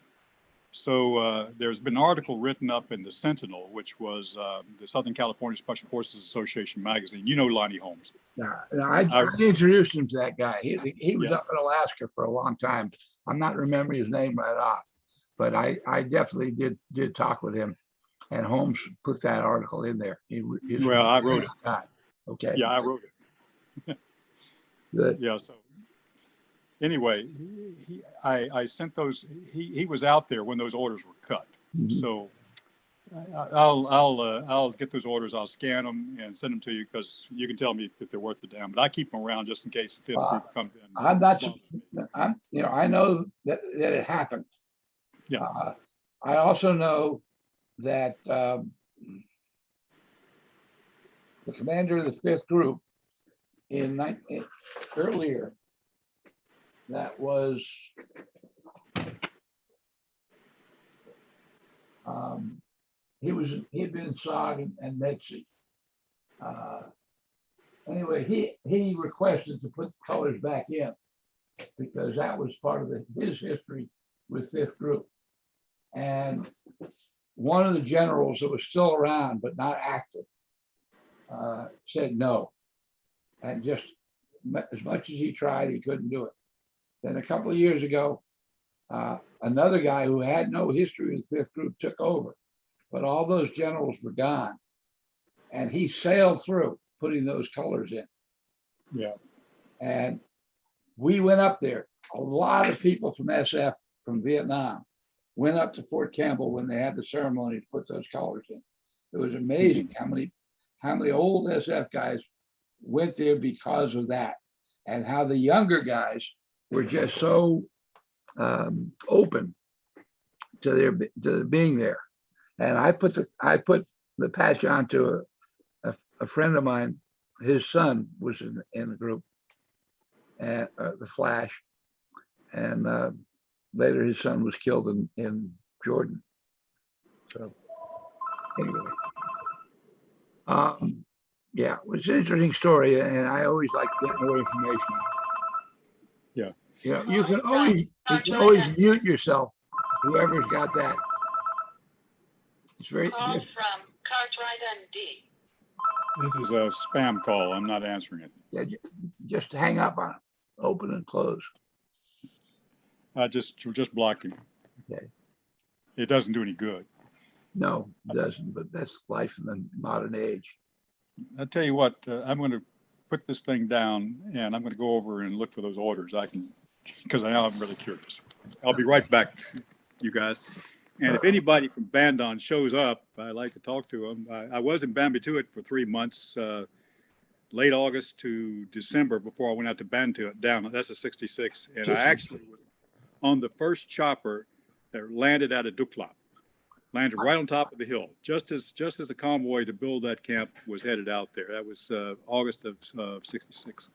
[SPEAKER 15] So there's been an article written up in the Sentinel, which was the Southern California Special Forces Association magazine. You know Lonnie Holmes.
[SPEAKER 5] Yeah, I introduced him to that guy. He was up in Alaska for a long time. I'm not remembering his name right off, but I definitely did talk with him. And Holmes put that article in there.
[SPEAKER 15] Well, I wrote it.
[SPEAKER 5] Okay.
[SPEAKER 15] Yeah, I wrote it.
[SPEAKER 5] Good.
[SPEAKER 15] Yeah. So anyway, I sent those. He was out there when those orders were cut. Mm-hmm. So I'll get those orders. I'll scan them and send them to you because you can tell me if they're worth the damn. But I keep them around just in case the 5th group comes in.
[SPEAKER 5] I'm not. I know that it happened.
[SPEAKER 15] Yeah.
[SPEAKER 5] I also know that the commander of the 5th group earlier, that was he had been in SOG and MEDSI. Anyway, he requested to put the colors back in because that was part of his history with 5th group. And one of the generals that was still around but not active said no. And just as much as he tried, he couldn't do it. Then a couple of years ago, another guy who had no history with 5th group took over, but all those generals were gone. And he sailed through putting those colors in.
[SPEAKER 15] Yeah.
[SPEAKER 5] And we went up there, a lot of people from SF from Vietnam. went up to Fort Campbell when they had the ceremony to put those colors in. It was amazing how many old SF guys went there because of that, and how the younger guys were just so open to being there. And I put the patch onto a friend of mine. His son was in the group, and the Flash, and later his son was killed in Jordan. So anyway, yeah, it's an interesting story, and I always like to get more information.
[SPEAKER 15] Yeah.
[SPEAKER 5] You know, you can always mute yourself, whoever's got that. It's very.
[SPEAKER 20] Call from Cartwright MD.
[SPEAKER 15] This is a spam call. I'm not answering it.
[SPEAKER 5] Yeah, just hang up on it. Open and close.
[SPEAKER 15] I just blocked him.
[SPEAKER 5] Okay.
[SPEAKER 15] It doesn't do any good.
[SPEAKER 5] No, it doesn't, but that's life in the modern age.
[SPEAKER 15] I'll tell you what, I'm going to put this thing down and I'm going to go over and look for those orders. Because now I'm really curious. I'll be right back, you guys. And if anybody from Bandon shows up, I'd like to talk to them. I was in Bambituit for 3 months, late August to December before I went out to Bambituit down. That's a 66. And I actually was on the first chopper that landed out of Duklap. Landed right on top of the hill, just as the convoy to build that camp was headed out there. That was August of 66.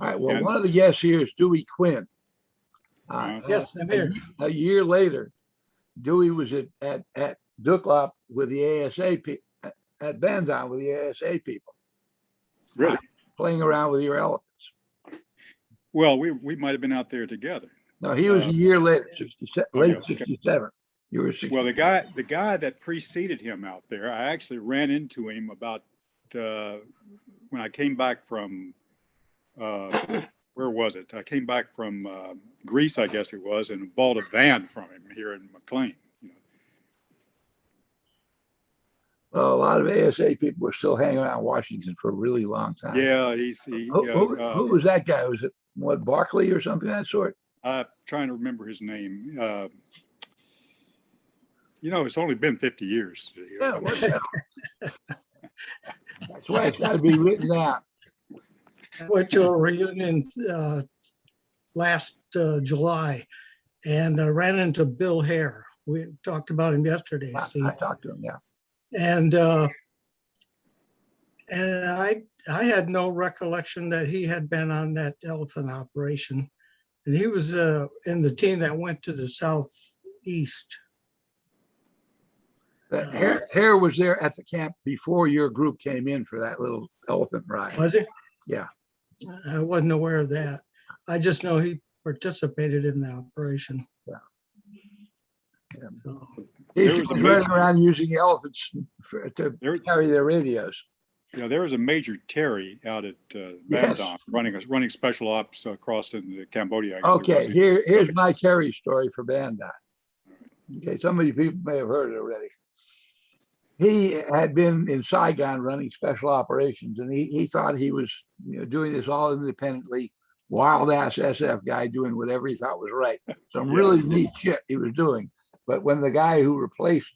[SPEAKER 5] All right, well, one of the guests here is Dewey Quinn.
[SPEAKER 3] Yes, I'm here.
[SPEAKER 5] A year later, Dewey was at Duklap with the ASA at Bandon with the ASA people.
[SPEAKER 15] Really?
[SPEAKER 5] Playing around with your elephants.
[SPEAKER 15] Well, we might have been out there together.
[SPEAKER 5] No, he was a year later, 67, late 67. You were 60.
[SPEAKER 15] Well, the guy that preceded him out there, I actually ran into him about when I came back from where was it? I came back from Greece, I guess it was, and bought a van from him here in McLean.
[SPEAKER 5] Well, a lot of ASA people were still hanging around Washington for a really long time.
[SPEAKER 15] Yeah,
[SPEAKER 5] who was that guy? Was it what, Barkley or something of that sort?
[SPEAKER 15] I'm trying to remember his name. It's only been 50 years.
[SPEAKER 5] Yeah, that's why it's got to be written down.
[SPEAKER 21] I went to a reunion last July and ran into Bill Hare. We talked about him yesterday, Steve.
[SPEAKER 5] I talked to him, yeah.
[SPEAKER 21] And I had no recollection that he had been on that elephant operation. And he was in the team that went to the southeast.
[SPEAKER 5] Hare was there at the camp before your group came in for that little elephant ride.
[SPEAKER 21] Was he?
[SPEAKER 5] Yeah.
[SPEAKER 21] I wasn't aware of that. I just know he participated in the operation.
[SPEAKER 5] Yeah.
[SPEAKER 21] So.
[SPEAKER 5] He was running around using elephants to carry their radios.
[SPEAKER 15] Yeah, there was a Major Terry out at Bandon running special ops across into Cambodia.
[SPEAKER 5] Okay, here's my Terry story for Bandon. Okay, some of you people may have heard it already. He had been in Saigon running special operations, and he thought he was doing this all independently, wild ass SF guy doing whatever he thought was right. Some really neat shit he was doing. But when the guy who replaced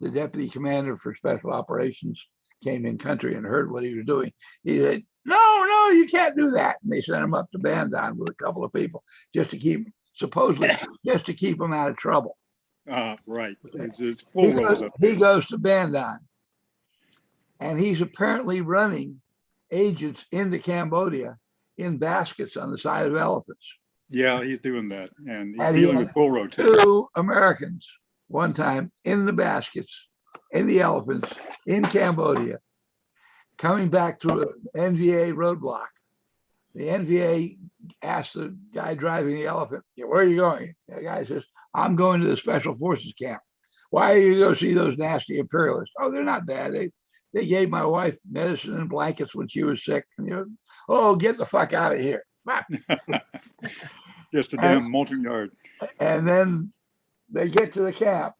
[SPEAKER 5] the deputy commander for special operations came in country and heard what he was doing, he said, no, you can't do that. And they sent him up to Bandon with a couple of people just to keep him out of trouble.
[SPEAKER 15] Right. It's full rows up.
[SPEAKER 5] He goes to Bandon, and he's apparently running agents into Cambodia in baskets on the side of elephants.
[SPEAKER 15] Yeah, he's doing that, and he's dealing with full row too.
[SPEAKER 5] 2 Americans one time in the baskets, in the elephants, in Cambodia, coming back through an NVA roadblock. The NVA asked the guy driving the elephant, where are you going? The guy says, I'm going to the Special Forces camp. Why are you go see those nasty imperialists? Oh, they're not bad. They gave my wife medicine and blankets when she was sick. And, oh, get the fuck out of here.
[SPEAKER 15] Just a damn molten yard.
[SPEAKER 5] And then they get to the camp.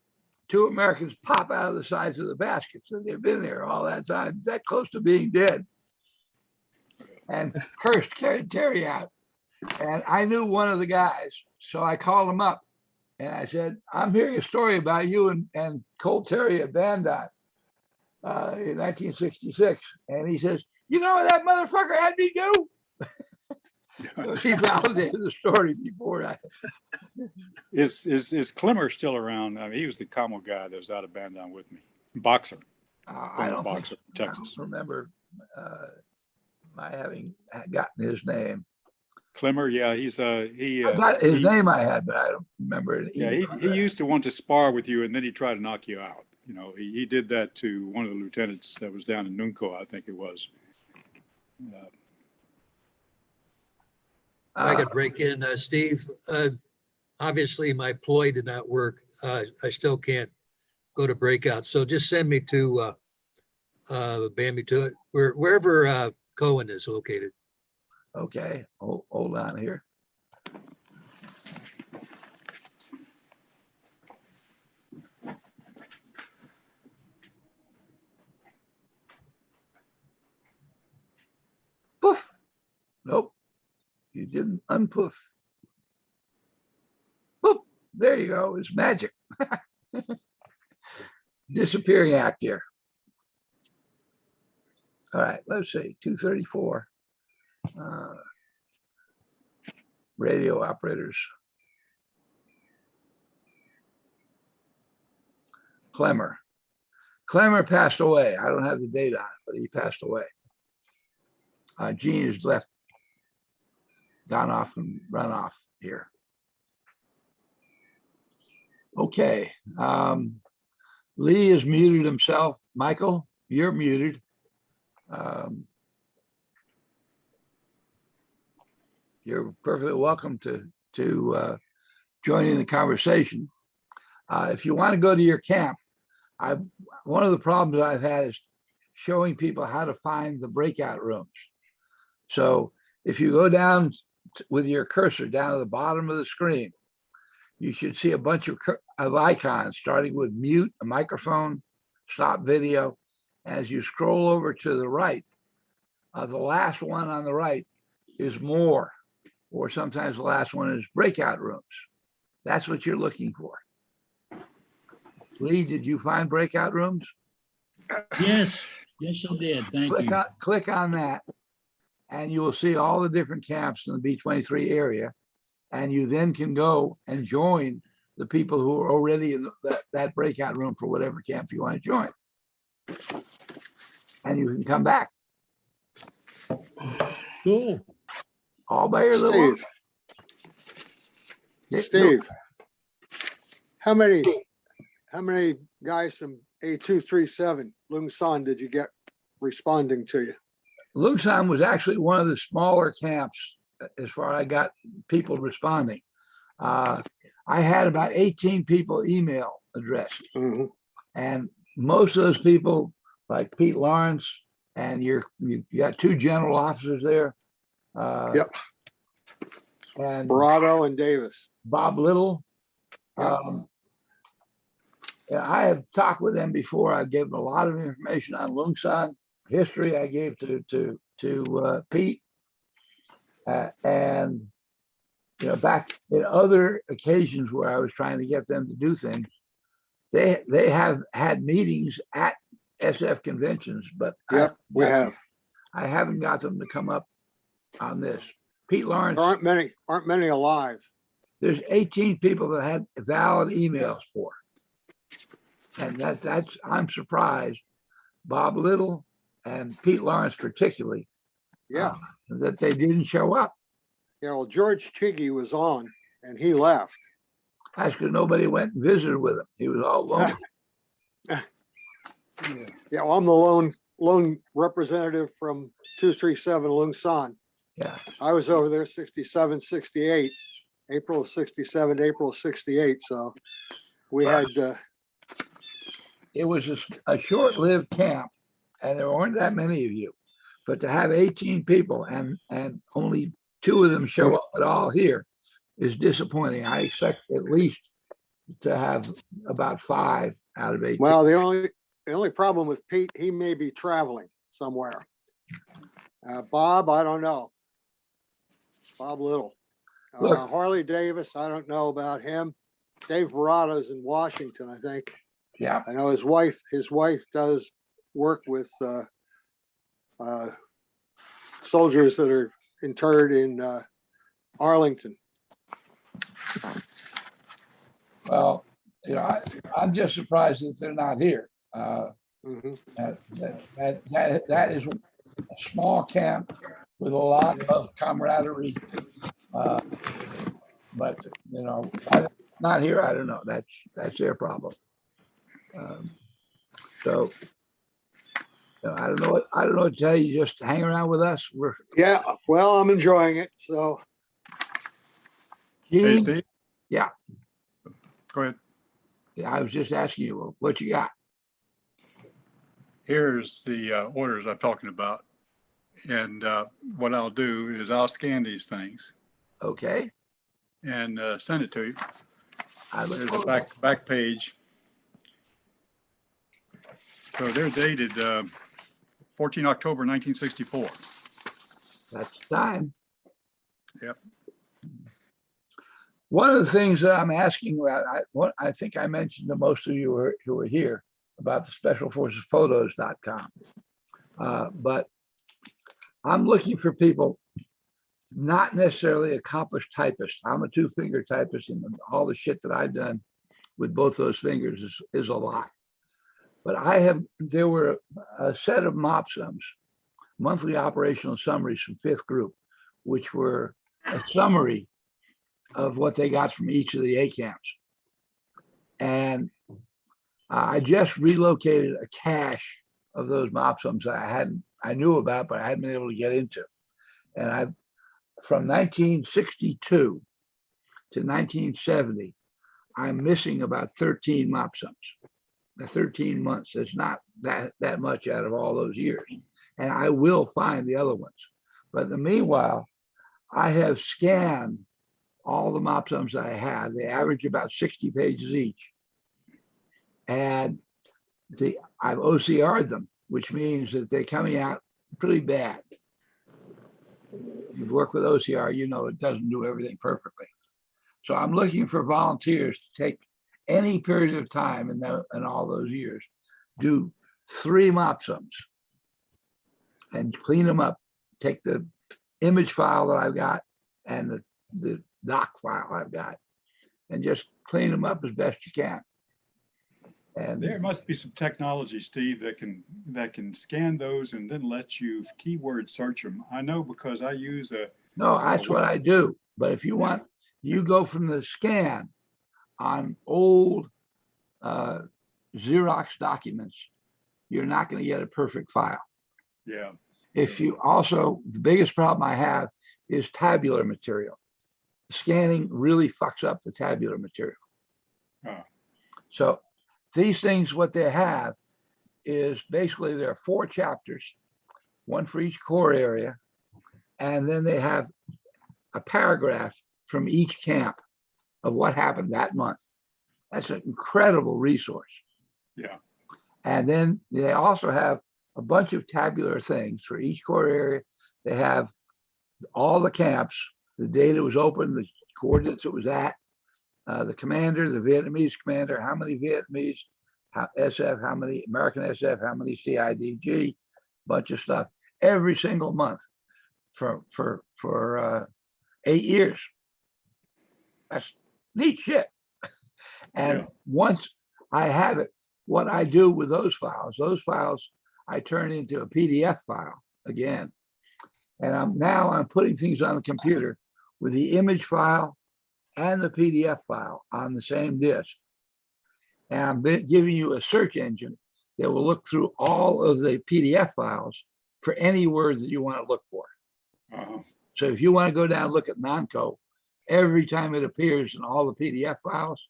[SPEAKER 5] 2 Americans pop out of the sides of the baskets, and they've been there all that time, that close to being dead. And cursed Terry out. And I knew one of the guys, so I called him up. And I said, I'm hearing a story about you and Colt Terry at Bandai in 1966. And he says, you know what that motherfucker had me do? So he validated the story before I.
[SPEAKER 15] Is Clemmer still around? I mean, he was the Como guy that was out of Bandon with me. Boxer.
[SPEAKER 5] I
[SPEAKER 15] Former
[SPEAKER 5] don't
[SPEAKER 15] boxer
[SPEAKER 5] think,
[SPEAKER 15] from
[SPEAKER 5] I
[SPEAKER 15] Texas.
[SPEAKER 5] don't remember my having gotten his name.
[SPEAKER 15] Clemmer, yeah, he
[SPEAKER 5] I got his name I had, but I don't remember it.
[SPEAKER 15] Yeah, he used to want to spar with you and then he tried to knock you out. You know, he did that to one of the lieutenants that was down in Nunco, I think it was.
[SPEAKER 3] If I could break in, Steve, obviously my ploy did not work. I still can't go to breakout. So just send me to Bambi to it, wherever Cohen is located.
[SPEAKER 5] Okay, hold on here. Poof. Nope. You didn't unpoof. Boop. There you go. It's magic. Disappearing act here. All right, let's see. 234. Radio operators. Clemmer. Clemmer passed away. I don't have the date on it, but he passed away. Gene is left, gone off and run off here. Okay. Lee is muted himself. Michael, you're muted. You're perfectly welcome to join in the conversation. If you want to go to your camp, one of the problems I've had is showing people how to find the breakout rooms. So if you go down with your cursor down to the bottom of the screen, you should see a bunch of icons starting with mute, a microphone, stop video. As you scroll over to the right, the last one on the right is more, or sometimes the last one is breakout rooms. That's what you're looking for. Lee, did you find breakout rooms?
[SPEAKER 17] Yes, yes, I did. Thank you.
[SPEAKER 5] Click on that, and you will see all the different camps in the B-23 area. And you then can go and join the people who are already in that breakout room for whatever camp you want to join. And you can come back.
[SPEAKER 17] Cool.
[SPEAKER 5] All by your little.
[SPEAKER 13] Steve, how many guys from A237 Lung San did you get responding to you?
[SPEAKER 5] Lung San was actually one of the smaller camps as far as I got people responding. I had about 18 people email addressed. And most of those people, like Pete Lawrence, and you got two general officers there.
[SPEAKER 13] Yep.
[SPEAKER 5] And
[SPEAKER 13] Bravo and Davis.
[SPEAKER 5] Bob Little. I have talked with them before. I gave them a lot of information on Lung San history. I gave to Pete. And back in other occasions where I was trying to get them to do things, they have had meetings at SF conventions, but
[SPEAKER 13] I
[SPEAKER 5] haven't got them to come up on this. Pete Lawrence.
[SPEAKER 13] There aren't many alive.
[SPEAKER 5] There's 18 people that had valid emails for, and that's I'm surprised. Bob Little and Pete Lawrence particularly.
[SPEAKER 13] Yeah.
[SPEAKER 5] That they didn't show up.
[SPEAKER 13] Well, George Chiggy was on and he left.
[SPEAKER 5] That's because nobody went and visited with him. He was all alone.
[SPEAKER 13] Yeah, well, I'm the lone representative from 237 Lung San.
[SPEAKER 5] Yeah.
[SPEAKER 13] I was over there 67, 68, April of 67, April of 68. So we had.
[SPEAKER 5] It was a short-lived camp, and there weren't that many of you. But to have 18 people and only 2 of them show up at all here is disappointing. I expect at least to have about 5 out of 18.
[SPEAKER 13] Well, the only problem with Pete, he may be traveling somewhere. Bob, I don't know. Bob Little. Harley Davis, I don't know about him. Dave Verada's in Washington, I think.
[SPEAKER 5] Yeah.
[SPEAKER 13] I know his wife does work with soldiers that are interred in Arlington.
[SPEAKER 5] Well, I'm just surprised that they're not here.
[SPEAKER 13] Mhm.
[SPEAKER 5] That is a small camp with a lot of camaraderie. But not here. I don't know. That's their problem. So I don't know. I don't know what to tell you. Just hang around with us.
[SPEAKER 13] Yeah, well, I'm enjoying it. So,
[SPEAKER 15] Hey,
[SPEAKER 5] Gene?
[SPEAKER 15] Steve,
[SPEAKER 5] Yeah.
[SPEAKER 15] go ahead.
[SPEAKER 5] Yeah. I was just asking you what you got.
[SPEAKER 15] Here's the orders I'm talking about. And what I'll do is I'll scan these things
[SPEAKER 5] Okay.
[SPEAKER 15] and send it to you.
[SPEAKER 5] I look
[SPEAKER 15] There's a
[SPEAKER 5] forward.
[SPEAKER 15] back page. So they're dated 14 October 1964.
[SPEAKER 5] That's time.
[SPEAKER 15] Yep.
[SPEAKER 5] One of the things that I'm asking about, I think I mentioned to most of you who were here about the specialforcesphotos.com. But I'm looking for people, not necessarily accomplished typists. I'm a two-finger typist, and all the shit that I've done with both those fingers is a lot. But there were a set of MOPSUMs, monthly operational summaries from fifth group, which were a summary of what they got from each of the A camps. And I just relocated a cache of those MOPSUMs I knew about, but I hadn't been able to get into. And from 1962 to 1970, I'm missing about 13 MOPSUMs. The 13 months is not that much out of all those years. And I will find the other ones. But in the meanwhile, I have scanned all the MOPSUMs that I have. They average about 60 pages each. And I've OCR'd them, which means that they're coming out pretty bad. You've worked with OCR, you know it doesn't do everything perfectly. So I'm looking for volunteers to take any period of time in all those years, do 3 MOPSUMs and clean them up. Take the image file that I've got and the doc file I've got and just clean them up as best you can. And
[SPEAKER 15] There must be some technology, Steve, that can scan those and then let you keyword search them. I know because I use
[SPEAKER 5] no, that's what I do. But if you want, you go from the scan on old Xerox documents, you're not going to get a perfect file.
[SPEAKER 15] Yeah.
[SPEAKER 5] If you also, the biggest problem I have is tabular material. Scanning really fucks up the tabular material.
[SPEAKER 15] Oh.
[SPEAKER 5] So these things, what they have is basically there are 4 chapters, one for each core area, and then they have a paragraph from each camp of what happened that month. That's an incredible resource.
[SPEAKER 15] Yeah.
[SPEAKER 5] And then they also have a bunch of tabular things for each core area. They have all the camps, the date it was open, the coordinates it was at, the commander, the Vietnamese commander, how many Vietnamese, SF, how many American SF, how many CIDG, bunch of stuff every single month for 8 years. That's neat shit. And once I have it, what I do with those files I turn into a PDF file again. And I'm putting things on the computer with the image file and the PDF file on the same disk. And I'm giving you a search engine that will look through all of the PDF files for any words that you want to look for. So if you want to go down and look at Nonco, every time it appears in all the PDF files,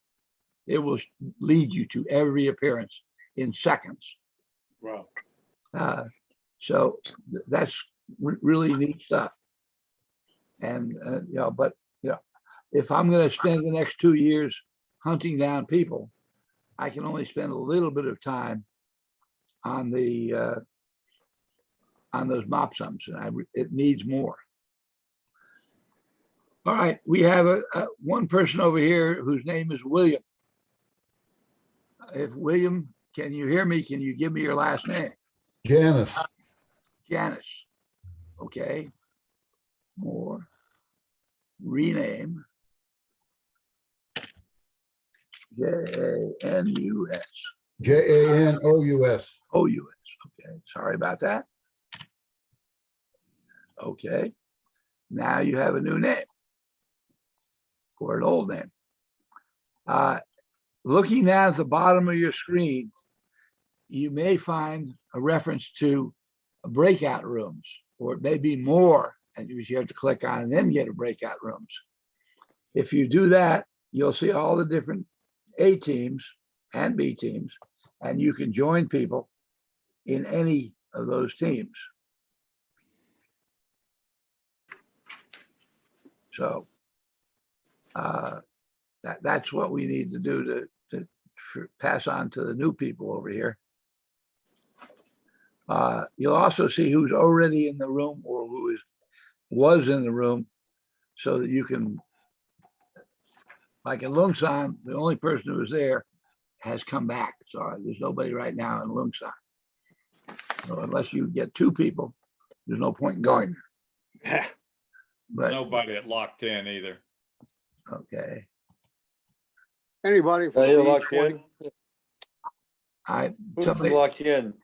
[SPEAKER 5] it will lead you to every appearance in seconds.
[SPEAKER 15] Wow.
[SPEAKER 5] So that's really neat stuff. And, but if I'm going to spend the next 2 years hunting down people, I can only spend a little bit of time on those MOPSUMs, and it needs more. All right, we have one person over here whose name is William. If William, can you hear me? Can you give me your last name?
[SPEAKER 1] Janice.
[SPEAKER 5] Janice. Okay. More. Rename. Janous.
[SPEAKER 1] Janous.
[SPEAKER 5] Okay, sorry about that. Okay. Now you have a new name or an old name. Looking down at the bottom of your screen, you may find a reference to breakout rooms, or it may be more, and you have to click on and then get a breakout rooms. If you do that, you'll see all the different A teams and B teams, and you can join people in any of those teams. So that's what we need to do to pass on to the new people over here. You'll also see who's already in the room or who was in the room, so that you can, like in Lungsan, the only person who was there has come back. So there's nobody right now in Lungsan. So unless you get two people, there's no point in going there. But
[SPEAKER 22] Nobody at locked in either.
[SPEAKER 5] okay,
[SPEAKER 13] Anybody?
[SPEAKER 14] Are you
[SPEAKER 13] from
[SPEAKER 14] locked
[SPEAKER 13] B20?
[SPEAKER 14] in?
[SPEAKER 5] who's
[SPEAKER 14] Who's locked in?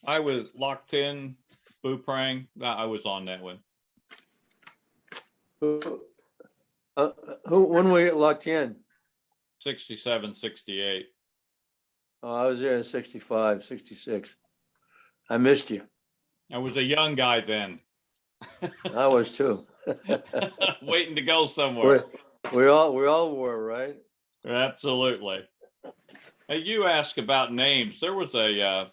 [SPEAKER 22] I was locked in, Booprang. I was on that one.
[SPEAKER 14] When we get locked in?
[SPEAKER 22] 67, 68.
[SPEAKER 14] Oh, I was there in 65, 66. I missed you.
[SPEAKER 22] I was a young guy then.
[SPEAKER 14] I was too.
[SPEAKER 22] Waiting to go somewhere.
[SPEAKER 14] We all were, right?
[SPEAKER 22] Absolutely. Hey, you asked about names. There was a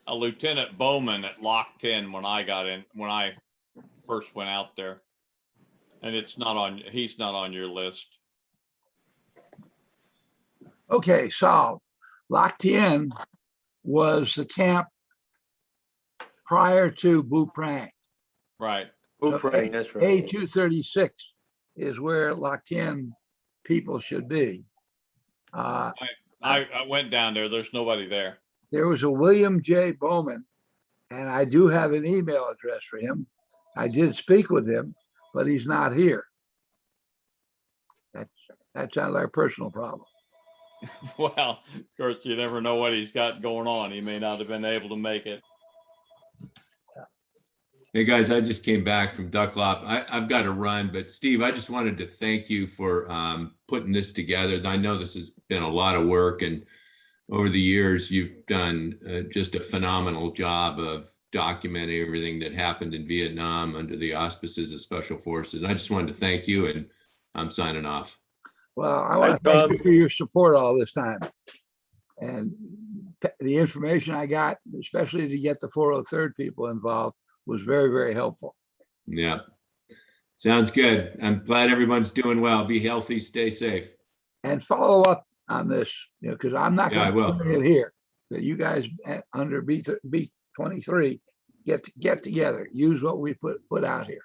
[SPEAKER 22] Lieutenant Bowman at locked in when I got in, when I first went out there. And he's not on your list.
[SPEAKER 5] okay, so Lac Tien was the camp prior to Booprang.
[SPEAKER 22] Right.
[SPEAKER 14] Booprang, that's right.
[SPEAKER 5] A236 is where Lac Tien people should be.
[SPEAKER 22] I went down there. There's nobody there.
[SPEAKER 5] There was a William J. Bowman, and I do have an email address for him. I did speak with him, but he's not here. That's not our personal problem.
[SPEAKER 22] Well, of course, you never know what he's got going on. He may not have been able to make it.
[SPEAKER 23] Hey guys, I just came back from Duck Lop. I've got to run, but Steve, I just wanted to thank you for putting this together. I know this has been a lot of work, and over the years, you've done just a phenomenal job of documenting everything that happened in Vietnam under the auspices of Special Forces. And I just wanted to thank you, and I'm signing off.
[SPEAKER 5] Well, I want to thank you for your support all this time. And the information I got, especially to get the 403rd people involved, was very, very helpful.
[SPEAKER 23] Yeah, sounds good. I'm glad everyone's doing well. Be healthy, stay safe.
[SPEAKER 5] And follow up on this, because I'm not
[SPEAKER 23] Yeah, I
[SPEAKER 5] going
[SPEAKER 23] will.
[SPEAKER 5] to put it here. That you guys under B23 get together, use what we put out here.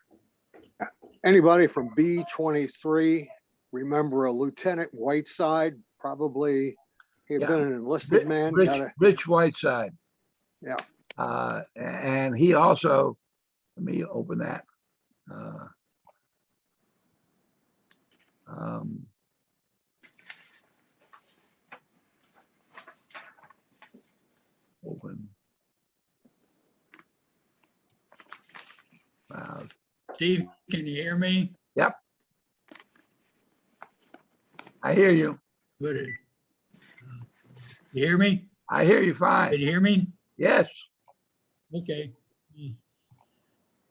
[SPEAKER 13] Anybody from B23 remember a Lieutenant Whiteside? Probably he had been an enlisted man.
[SPEAKER 5] Rich Whiteside.
[SPEAKER 13] Yeah.
[SPEAKER 5] And he also, let me open that. Open.
[SPEAKER 17] Steve, can you hear me?
[SPEAKER 5] Yep. I hear you.
[SPEAKER 17] Good. You hear me?
[SPEAKER 5] I hear you fine.
[SPEAKER 17] Can you hear me?
[SPEAKER 5] Yes.
[SPEAKER 17] Okay.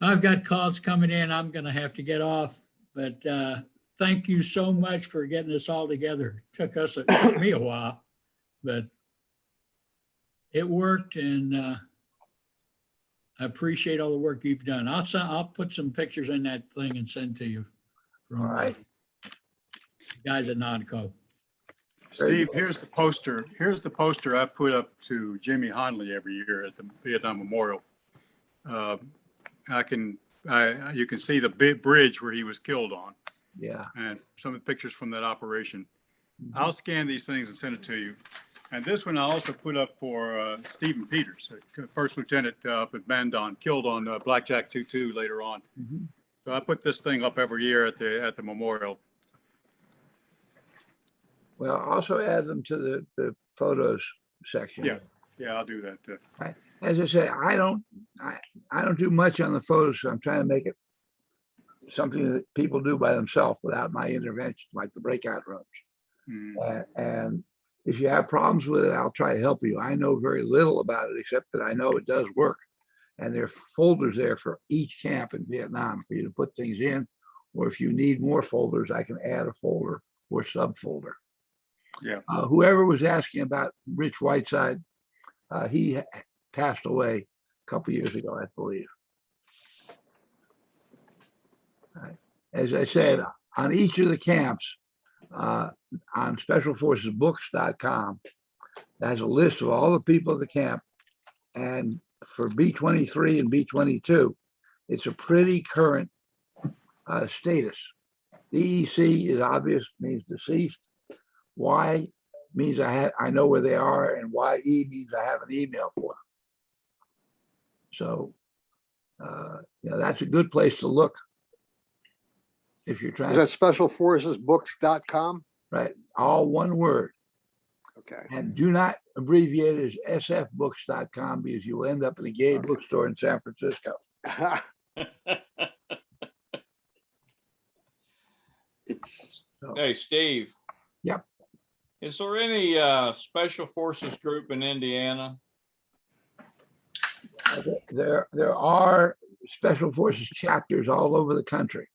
[SPEAKER 17] I've got calls coming in. I'm going to have to get off, but thank you so much for getting this all together. Took me a while, but it worked, and I appreciate all the work you've done. I'll put some pictures in that thing and send to you. From,
[SPEAKER 5] all right.
[SPEAKER 17] Guys at NODCO.
[SPEAKER 15] Steve, here's the poster. Here's the poster I put up to Jimmy Honley every year at the Vietnam Memorial. I can you can see the big bridge where he was killed on,
[SPEAKER 5] Yeah.
[SPEAKER 15] and some of the pictures from that operation. I'll scan these things and send it to you. And this one I also put up for Stephen Peters, first lieutenant up at Bandon, killed on Blackjack 2-2 later on. So I put this thing up every year at the memorial.
[SPEAKER 5] Well, also add them to the photos section.
[SPEAKER 15] Yeah, I'll do that.
[SPEAKER 5] As I say, I don't do much on the photos. So I'm trying to make it something that people do by themselves without my intervention, like the breakout rooms. And if you have problems with it, I'll try to help you. I know very little about it, except that I know it does work. And there are folders there for each camp in Vietnam for you to put things in. Or if you need more folders, I can add a folder or subfolder.
[SPEAKER 15] Yeah.
[SPEAKER 5] Whoever was asking about Rich Whiteside, he passed away a couple years ago, I believe. As I said, on each of the camps, on specialforcesbooks.com, there's a list of all the people at the camp. And for B-23 and B-22, it's a pretty current status. DEC is obvious, means deceased. Y means I know where they are, and YE means I have an email for them. So, that's a good place to look if you're trying.
[SPEAKER 13] Is that specialforcesbooks.com?
[SPEAKER 5] Right, all one word.
[SPEAKER 13] Okay.
[SPEAKER 5] And do not abbreviate it as sfbooks.com because you will end up in a gay bookstore in San Francisco.
[SPEAKER 22] Hey, Steve.
[SPEAKER 5] Yep.
[SPEAKER 22] Is there any special forces group in Indiana?
[SPEAKER 5] There are special forces chapters all over the country.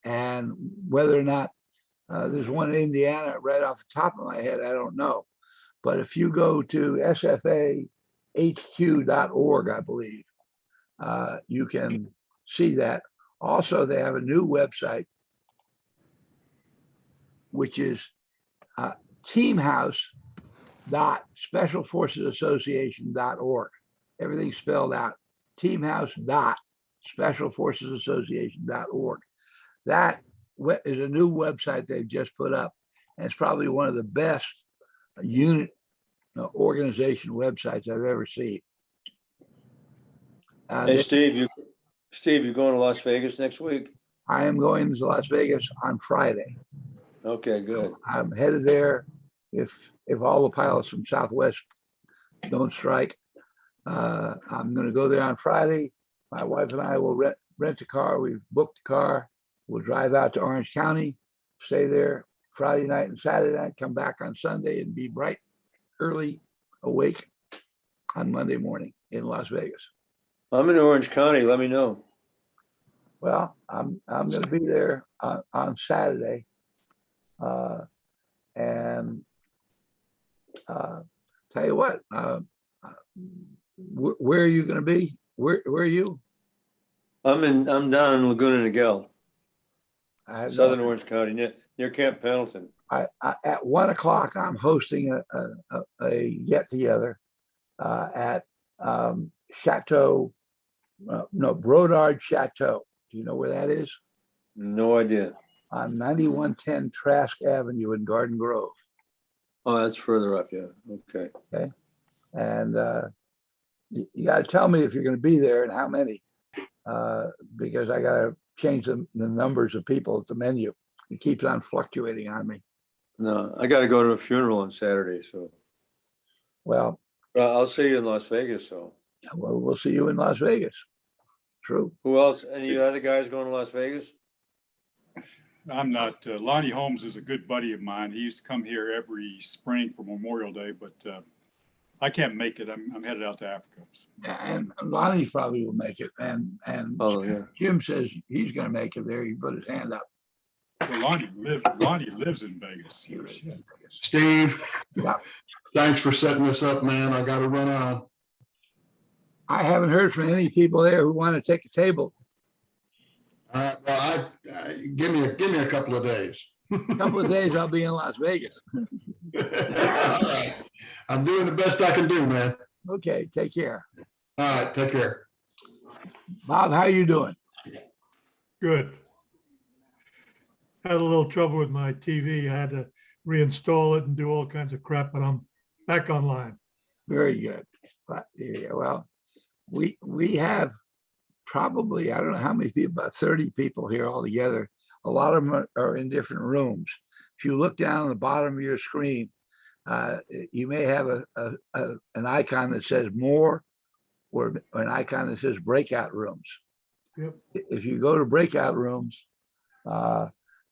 [SPEAKER 5] And whether or not there's one in Indiana right off the top of my head, I don't know. But if you go to sfahq.org, I believe, you can see that. Also, they have a new website, which is teamhouse.specialforcesassociation.org. Everything's spelled out. teamhouse.specialforcesassociation.org. That is a new website they've just put up. And it's probably one of the best unit organization websites I've ever seen.
[SPEAKER 14] Hey, Steve, you're going to Las Vegas next week?
[SPEAKER 5] I am going to Las Vegas on Friday.
[SPEAKER 14] Okay, good.
[SPEAKER 5] I'm headed there if all the pilots from Southwest don't strike. I'm going to go there on Friday. My wife and I will rent a car. We've booked a car. We'll drive out to Orange County, stay there Friday night and Saturday night, come back on Sunday and be bright, early awake on Monday morning in Las Vegas.
[SPEAKER 14] I'm in Orange County. Let me know.
[SPEAKER 5] Well, I'm going to be there on Saturday. And tell you what, where are you going to be? Where are you?
[SPEAKER 14] I'm down in Laguna Niguel, Southern
[SPEAKER 5] no,
[SPEAKER 14] Orange County, near Camp Pendleton.
[SPEAKER 5] at 1 o'clock, I'm hosting a get together at Chateau, Brodard Chateau. Do you know where that is?
[SPEAKER 14] No idea.
[SPEAKER 5] On 9110 Trask Avenue in Garden Grove.
[SPEAKER 14] Oh, that's further up, yeah. Okay.
[SPEAKER 5] Okay. And you got to tell me if you're going to be there and how many, because I got to change the numbers of people at the menu. It keeps on fluctuating on me.
[SPEAKER 14] No, I got to go to a funeral on Saturday, so.
[SPEAKER 5] Well,
[SPEAKER 14] I'll see you in Las Vegas, so.
[SPEAKER 5] well, we'll see you in Las Vegas. True.
[SPEAKER 14] Who else? Any other guys going to Las Vegas?
[SPEAKER 15] I'm not, Lonnie Holmes is a good buddy of mine. He used to come here every spring for Memorial Day, but I can't make it. I'm headed out to Africa.
[SPEAKER 5] And Lonnie probably will make it. And
[SPEAKER 14] Oh, yeah.
[SPEAKER 5] Jim says he's going to make it there. He put his hand up.
[SPEAKER 15] Well, Lonnie lives in Vegas.
[SPEAKER 1] Steve,
[SPEAKER 5] Yeah.
[SPEAKER 1] thanks for setting this up, man. I got to run on.
[SPEAKER 5] I haven't heard from any people there who want to take a table.
[SPEAKER 1] Well, give me a couple of days.
[SPEAKER 5] A couple of days, I'll be in Las Vegas.
[SPEAKER 1] All right. I'm doing the best I can do, man.
[SPEAKER 5] Okay, take care.
[SPEAKER 1] All right, take care.
[SPEAKER 5] Bob, how you doing?
[SPEAKER 12] Good. Had a little trouble with my TV. I had to reinstall it and do all kinds of crap, but I'm back online.
[SPEAKER 5] Very good. But, yeah, well, we have probably, I don't know how many people, about 30 people here altogether. A lot of them are in different rooms. If you look down the bottom of your screen, you may have an icon that says more or an icon that says breakout rooms.
[SPEAKER 12] Yep.
[SPEAKER 5] If you go to breakout rooms,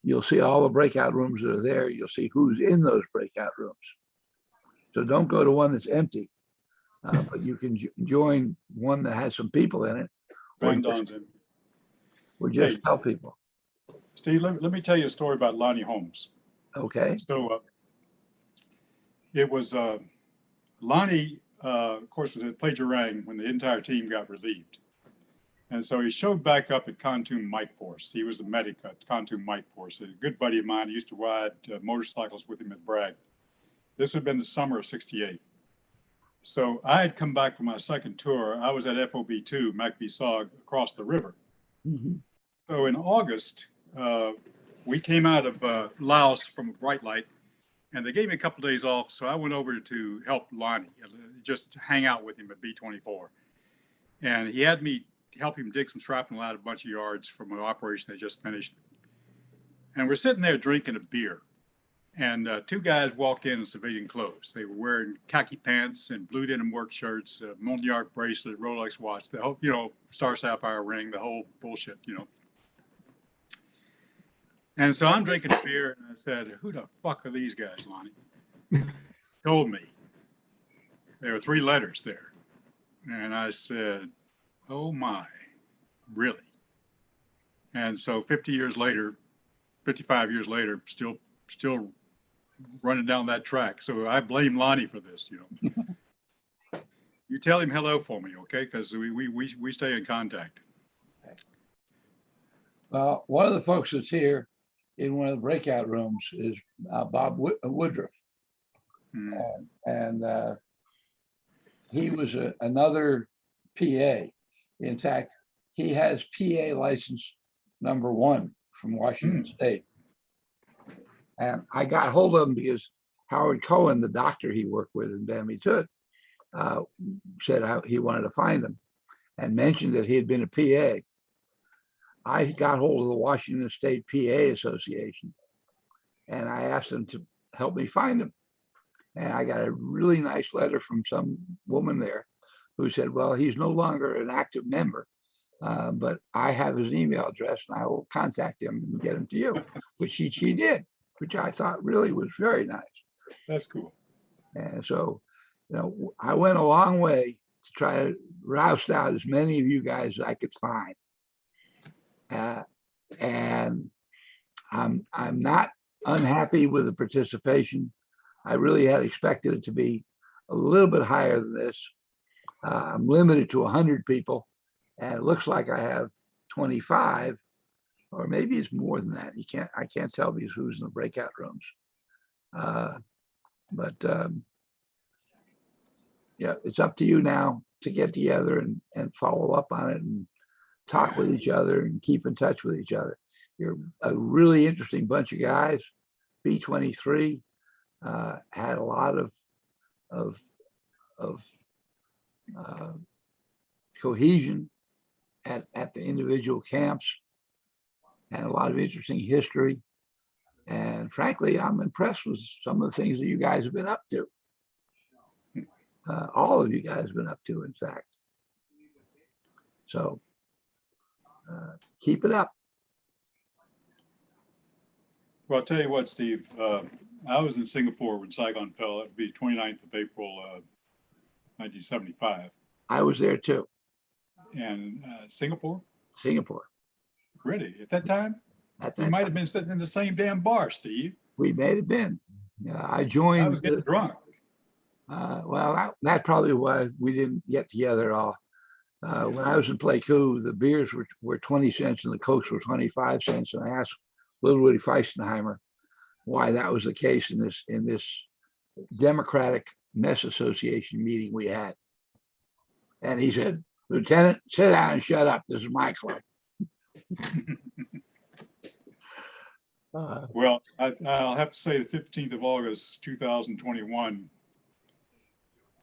[SPEAKER 5] you'll see all the breakout rooms that are there. You'll see who's in those breakout rooms. So don't go to one that's empty, but you can join one that has some people in it.
[SPEAKER 15] Bang Don's in.
[SPEAKER 5] Or just
[SPEAKER 15] Hey.
[SPEAKER 5] tell people.
[SPEAKER 15] Steve, let me tell you a story about Lonnie Holmes.
[SPEAKER 5] Okay.
[SPEAKER 15] So it was Lonnie, of course, was at Plagerang when the entire team got relieved. And so he showed back up at Kontum Mike Force. He was the medic at Kontum Mike Force. A good buddy of mine. He used to ride motorcycles with him at Bragg. This had been the summer of '68. So I had come back from my second tour. I was at FOB2, MacBee-Sog, across the river.
[SPEAKER 5] Mm-hmm.
[SPEAKER 15] So in August, we came out of Laos from a bright light, and they gave me a couple of days off. So I went over to help Lonnie, just hang out with him at B-24. And he had me help him dig some shrapnel out of a bunch of yards from an operation they just finished. And we're sitting there drinking a beer. And two guys walked in civilian clothes. They were wearing khaki pants and blue denim work shirts, Mondiart bracelet, Rolex watch, the whole, Star Sapphire ring, the whole bullshit, And so I'm drinking a beer and I said, who the fuck are these guys, Lonnie? Told me. There were 3 letters there. And I said, oh my, really? And so 55 years later, still running down that track. So I blame Lonnie for this, You tell him hello for me, okay? Because we stay in contact.
[SPEAKER 5] Well, one of the folks that's here in one of the breakout rooms is Bob Woodruff. And he was another PA. In fact, he has PA license number 1 from Washington State. And I got hold of him because Howard Cohen, the doctor he worked with in Bambi-Tut, said how he wanted to find him and mentioned that he had been a PA. I got hold of the Washington State PA Association and I asked them to help me find him. And I got a really nice letter from some woman there who said, well, he's no longer an active member, but I have his email address and I will contact him and get him to you, which she did, which I thought really was very nice.
[SPEAKER 15] That's cool.
[SPEAKER 5] And so, I went a long way to try to roust out as many of you guys as I could find. And I'm not unhappy with the participation. I really had expected it to be a little bit higher than this. I'm limited to 100 people, and it looks like I have 25, or maybe it's more than that. I can't tell because who's in the breakout rooms. Yeah, it's up to you now to get together and follow up on it and talk with each other and keep in touch with each other. You're a really interesting bunch of guys. B-23 had a lot of cohesion at the individual camps and a lot of interesting history. And frankly, I'm impressed with some of the things that you guys have been up to. All of you guys have been up to, in fact. So keep it up.
[SPEAKER 15] Well, I'll tell you what, Steve, I was in Singapore when Saigon fell. It would be 29th of April, 1975.
[SPEAKER 5] I was there too.
[SPEAKER 15] And Singapore?
[SPEAKER 5] Singapore.
[SPEAKER 15] Really? At that time? We might have been sitting in the same damn bar, Steve.
[SPEAKER 5] We may have been. I joined.
[SPEAKER 15] I was getting drunk.
[SPEAKER 5] Well, that probably why we didn't get together at all. When I was in Pleiku, the beers were 20 cents and the Cokes were 25 cents. And I asked Little Woody Feistenheimer why that was the case in this Democratic Mess Association meeting we had. And he said, Lieutenant, sit down and shut up. This is my club.
[SPEAKER 15] Well, I'll have to say the 15th of August, 2021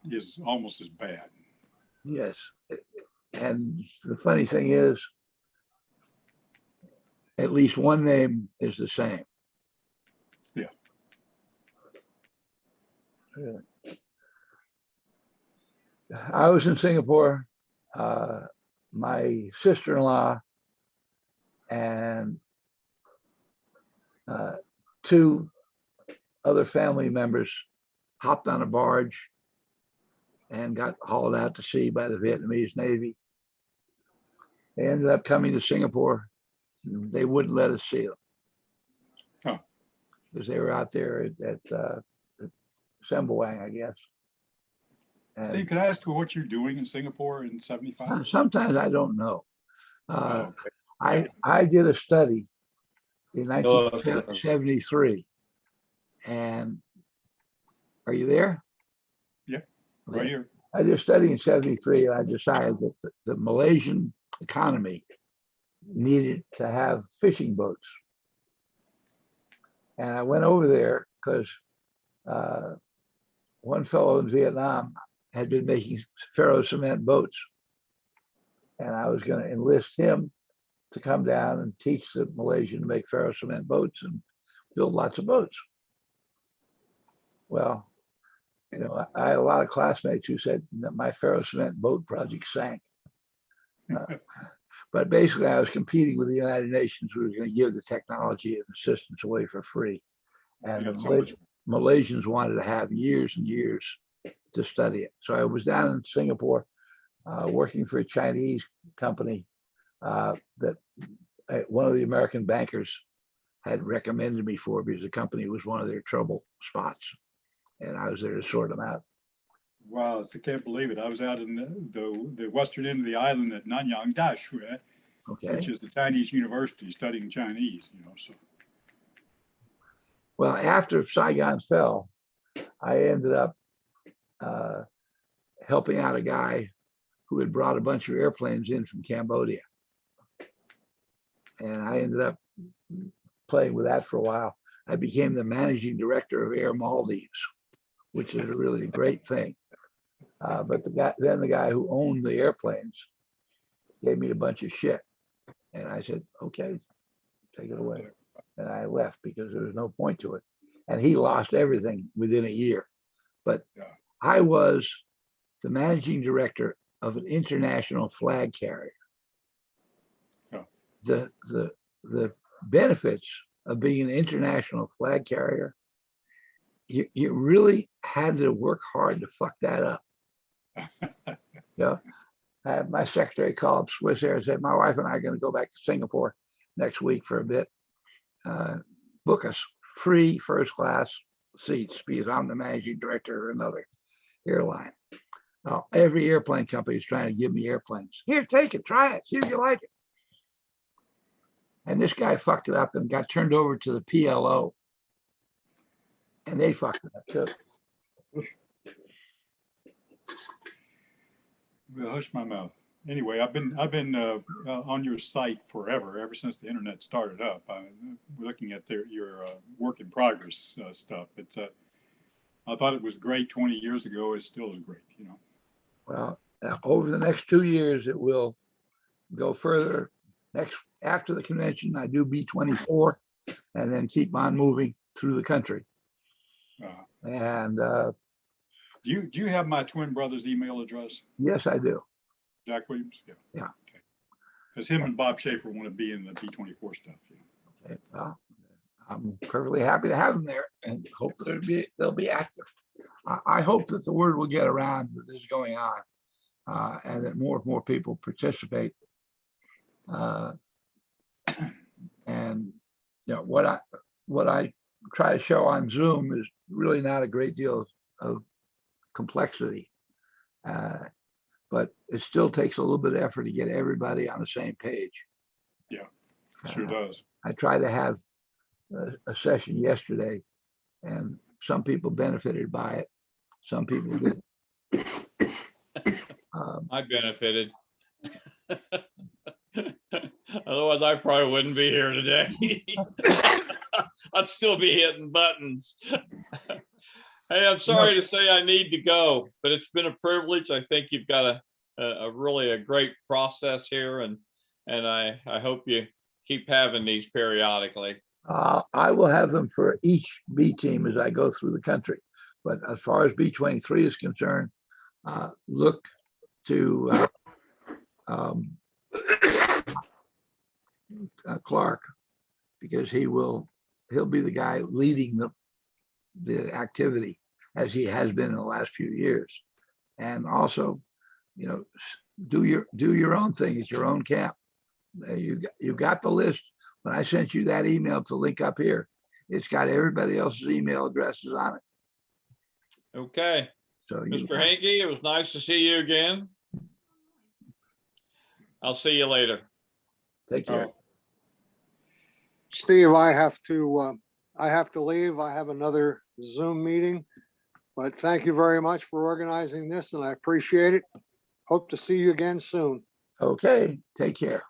[SPEAKER 15] is almost as bad.
[SPEAKER 5] Yes. And the funny thing is, at least one name is the same.
[SPEAKER 15] Yeah.
[SPEAKER 5] I was in Singapore. My sister-in-law and two other family members hopped on a barge and got hauled out to sea by the Vietnamese Navy. They ended up coming to Singapore. They wouldn't let us see them.
[SPEAKER 15] Huh.
[SPEAKER 5] Because they were out there at Semboang, I guess. And
[SPEAKER 15] Steve, can I ask you what you're doing in Singapore in 75?
[SPEAKER 5] sometimes I don't know.
[SPEAKER 15] Oh, okay.
[SPEAKER 5] I did a study in
[SPEAKER 14] Hello.
[SPEAKER 5] 1973. And are you there?
[SPEAKER 15] Yeah, right
[SPEAKER 5] Okay.
[SPEAKER 15] here.
[SPEAKER 5] I did a study in 73 and I decided that the Malaysian economy needed to have fishing boats. And I went over there because one fellow in Vietnam had been making ferro cement boats. And I was going to enlist him to come down and teach the Malaysian to make ferro cement boats and build lots of boats. Well, you know, I had a lot of classmates who said that my ferro cement boat project sank. But basically, I was competing with the United Nations, who was going to give the technology and assistance away for free. And
[SPEAKER 15] Yeah,
[SPEAKER 5] the
[SPEAKER 15] so much.
[SPEAKER 5] Malaysians wanted to have years and years to study it. So I was down in Singapore working for a Chinese company that one of the American bankers had recommended me for because the company was one of their trouble spots. And I was there to sort them out.
[SPEAKER 15] Wow, I can't believe it. I was out in the western end of the island at Nanyang Daxue,
[SPEAKER 5] Okay.
[SPEAKER 15] which is the Chinese university, studying Chinese, you know, so.
[SPEAKER 5] Well, after Saigon fell, I ended up helping out a guy who had brought a bunch of airplanes in from Cambodia. And I ended up playing with that for a while. I became the managing director of Air Maldives, which is a really great thing. But the guy who owned the airplanes gave me a bunch of shit. And I said, okay, take it away. And I left because there was no point to it. And he lost everything within a year. But I was the managing director of an international flag carrier. The benefits of being an international flag carrier, you really had to work hard to fuck that up. Yeah. I had my secretary call up Swiss Air and said, my wife and I are going to go back to Singapore next week for a bit. Book us free first class seats because I'm the managing director of another airline. Now, every airplane company is trying to give me airplanes. Here, take it, try it, see if you like it. And this guy fucked it up and got turned over to the PLO. And they fucked it up too.
[SPEAKER 15] Well, hush my mouth. Anyway, I've been on your site forever, ever since the internet started up. I'm looking at your work in progress stuff. It's I thought it was great 20 years ago. It still is great, you know.
[SPEAKER 5] Well, over the next 2 years, it will go further. After the convention, I do B-24 and then keep on moving through the country. And
[SPEAKER 15] do you have my twin brother's email address?
[SPEAKER 5] yes, I do.
[SPEAKER 15] Jack Williams? Yeah.
[SPEAKER 5] Yeah.
[SPEAKER 15] Okay. Because him and Bob Schaefer want to be in the B-24 stuff. Yeah.
[SPEAKER 5] Okay. Well, I'm perfectly happy to have them there and hope they'll be active. I hope that the word will get around that this is going on and that more and more people participate. And you know what I try to show on Zoom is really not a great deal of complexity, but it still takes a little bit of effort to get everybody on the same page.
[SPEAKER 15] Yeah, sure does.
[SPEAKER 5] I tried to have a session yesterday, and some people benefited by it. Some people didn't.
[SPEAKER 22] I benefited. Otherwise, I probably wouldn't be here today. I'd still be hitting buttons. Hey, I'm sorry to say I need to go, but it's been a privilege. I think you've got a really a great process here, and I hope you keep having these periodically.
[SPEAKER 5] I will have them for each B team as I go through the country. But as far as B23 is concerned, look to Clark, because he'll be the guy leading the activity as he has been in the last few years. And also, you know, do your own thing. It's your own camp. You got the list. When I sent you that email to link up here, it's got everybody else's email addresses on it.
[SPEAKER 22] Okay.
[SPEAKER 5] So
[SPEAKER 22] Mr. Hankey, it was nice to see you again. I'll see you later.
[SPEAKER 5] Take care.
[SPEAKER 13] Steve, I have to leave. I have another Zoom meeting, but thank you very much for organizing this, and I appreciate it. Hope to see you again soon.
[SPEAKER 5] Okay, take care.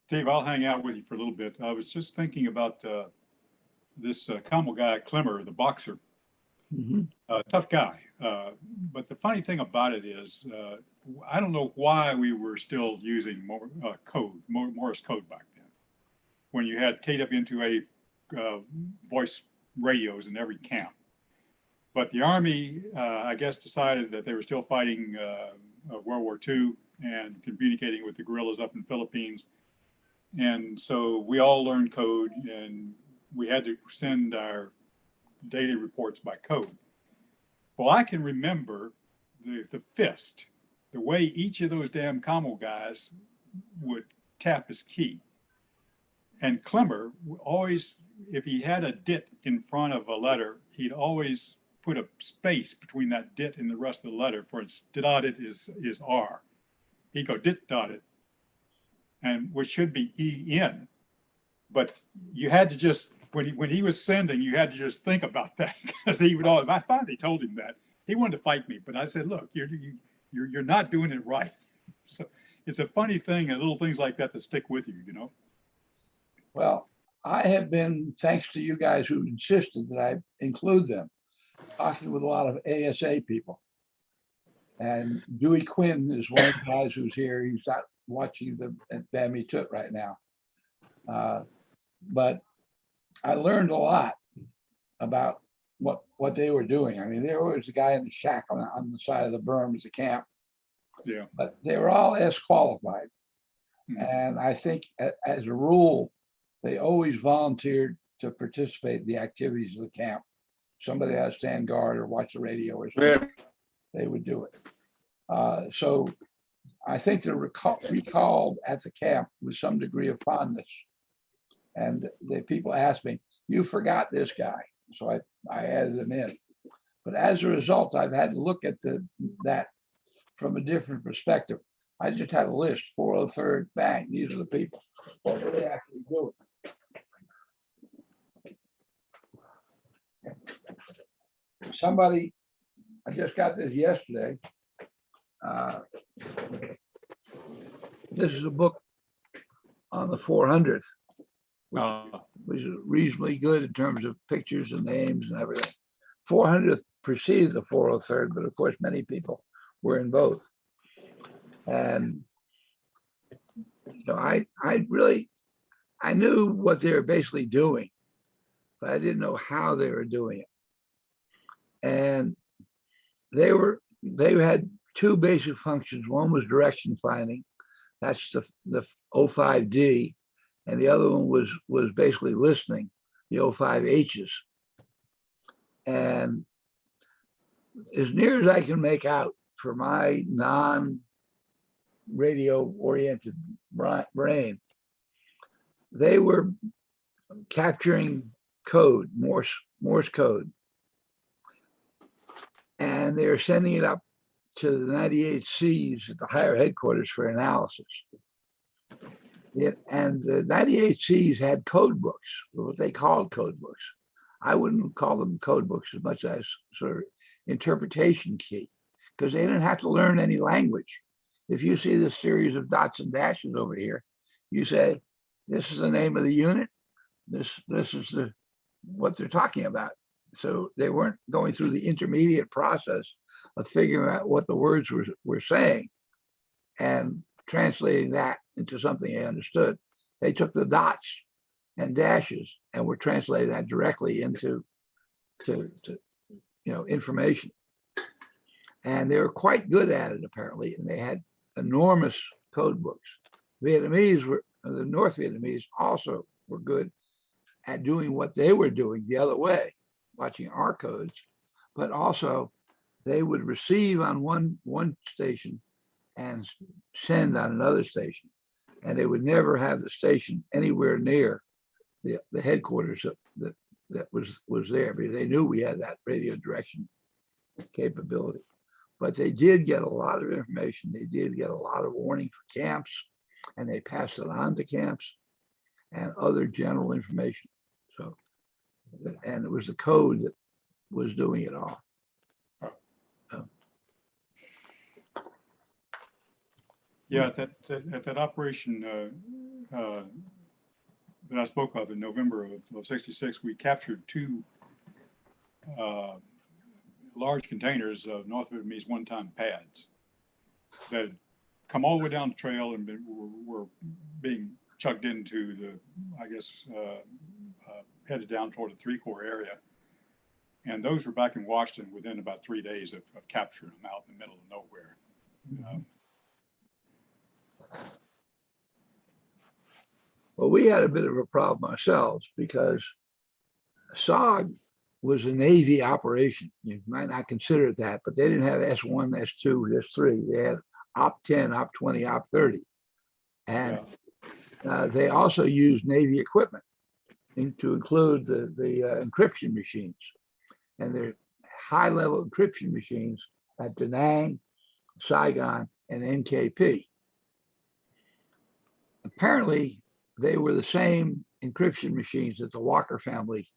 [SPEAKER 15] Steve, I'll hang out with you for a little bit. I was just thinking about this Camel guy, Clemmer, the boxer. Tough guy. But the funny thing about it is, I don't know why we were still using Morse code back then, when you had KWN2A voice radios in every camp. But the Army, I guess, decided that they were still fighting World War II and communicating with the guerrillas up in the Philippines. And so we all learned code, and we had to send our daily reports by code. Well, I can remember the fist, the way each of those damn Camel guys would tap his key. And Clemmer always, if he had a dit in front of a letter, he'd always put a space between that dit and the rest of the letter. For instance, dotted is R. He'd go dit dotted, and which should be EN. But you had to just, when he was sending, you had to just think about that, because he would always, I finally told him that. He wanted to fight me, but I said, look, you're not doing it right. So it's a funny thing, and little things like that stick with you, you know?
[SPEAKER 5] Well, I have been, thanks to you guys who insisted that I include them, talking with a lot of ASA people. And Dewey Quinn is one of the guys who's here. He's not watching at Bammy Toot right now. But I learned a lot about what they were doing. I mean, there was a guy in the shack on the side of the berm as a camp.
[SPEAKER 15] Yeah.
[SPEAKER 5] But they were all S qualified. And I think as a rule, they always volunteered to participate in the activities of the camp. Somebody had to stand guard or watch the radio or something. They would do it. So I think they're recalled at the camp with some degree of fondness. And the people asked me, you forgot this guy. So I added them in. But as a result, I've had to look at that from a different perspective. I just had a list, 403rd, bang, these are the people. What were they actually doing? Somebody, I just got this yesterday. This is a book on the 400th, which is reasonably good in terms of pictures and names and everything. 400th preceded the 403rd, but of course, many people were in both. And you know, I knew what they were basically doing, but I didn't know how they were doing it. And they had two basic functions. One was direction finding, that's the 05D, and the other one was basically listening, the 05Hs. And as near as I can make out for my non-radio oriented brain, they were capturing code, Morse code. And they were sending it up to the 98Cs at the higher headquarters for analysis. And the 98Cs had code books, what they called code books. I wouldn't call them code books as much as sort of interpretation key, because they didn't have to learn any language. if you see this series of dots and dashes over here, you say, this is the name of the unit. This is what they're talking about. So they weren't going through the intermediate process of figuring out what the words were saying and translating that into something they understood. They took the dots and dashes and were translating that directly into information. And they were quite good at it, apparently, and they had enormous code books. The North Vietnamese also were good at doing what they were doing the other way, watching our codes, but also they would receive on one station and send on another station. And they would never have the station anywhere near the headquarters that was there, because they knew we had that radio direction capability. But they did get a lot of information. They did get a lot of warning for camps, and they passed it on to camps and other general information. So, and it was the code that was doing it all.
[SPEAKER 15] Yeah, at that operation that I spoke of in November of '66, we captured 2 large containers of North Vietnamese one-ton pads that had come all the way down the trail and were being chugged into the, I guess, headed down toward the Three Corps area. And those were back in Washington within about 3 days of capturing them out in the middle of nowhere.
[SPEAKER 5] Well, we had a bit of a problem ourselves because SOG was a Navy operation. You might not consider it that, but they didn't have S1, S2, S3. They had Op 10, Op 20, Op 30. And they also used Navy equipment to include the encryption machines. And they're high-level encryption machines at Da Nang, Saigon, and NKP. Apparently, they were the same encryption machines that the Walker family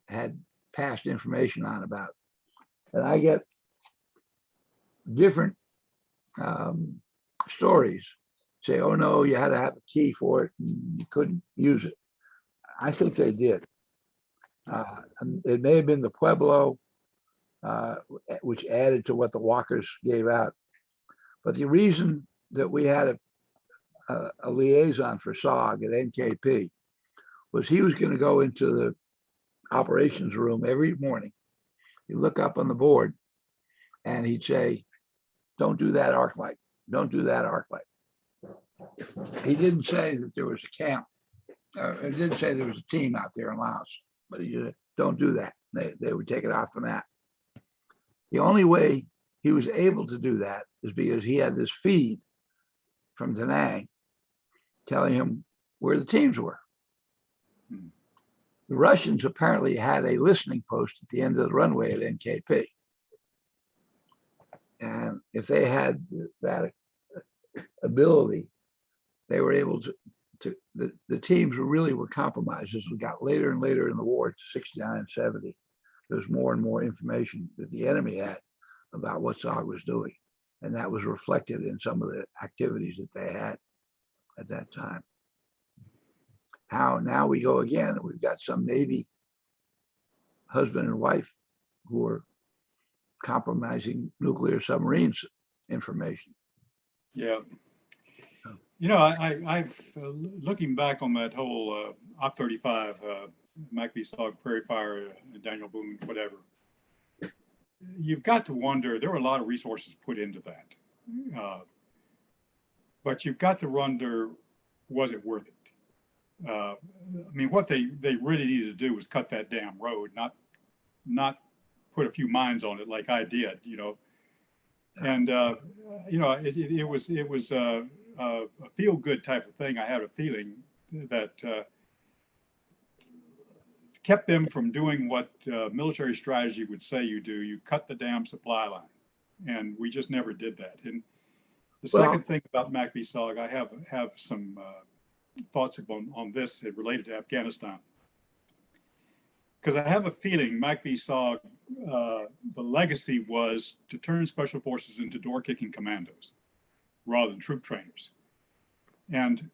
[SPEAKER 5] had passed information on about. And I get different stories. Say, oh no, you had to have a key for it, and you couldn't use it. I think they did. It may have been the Pueblo, which added to what the Walkers gave out. But the reason that we had a liaison for SOG at NKP was he was going to go into the operations room every morning. He'd look up on the board and he'd say, don't do that arc light. Don't do that arc light. He didn't say that there was a camp. He didn't say there was a team out there in Laos, but he said, don't do that. They would take it off the map. The only way he was able to do that is because he had this feed from Da Nang telling him where the teams were. The Russians apparently had a listening post at the end of the runway at NKP. And if they had that ability, they were able to the teams really were compromised as we got later and later in the war to 69 and 70. There was more and more information that the enemy had about what SOG was doing. And that was reflected in some of the activities that they had at that time. How now we go again, we've got some Navy husband and wife who are compromising nuclear submarines information.
[SPEAKER 15] Yeah. You know, I've looking back on that whole Op 35, MACV-SOG, Prairie Fire, Daniel Boone, whatever, you've got to wonder, there were a lot of resources put into that. But you've got to wonder, was it worth it? I mean, what they really needed to do was cut that damn road, not put a few mines on it like I did, you know. And you know, it was a feel-good type of thing. I had a feeling that kept them from doing what military strategy would say you do. You cut the damn supply line, and we just never did that. And the second thing about MACV-SOG, I have some thoughts on this related to Afghanistan. Because I have a feeling MACV-SOG, the legacy was to turn special forces into door-kicking commandos. rather than troop trainers. And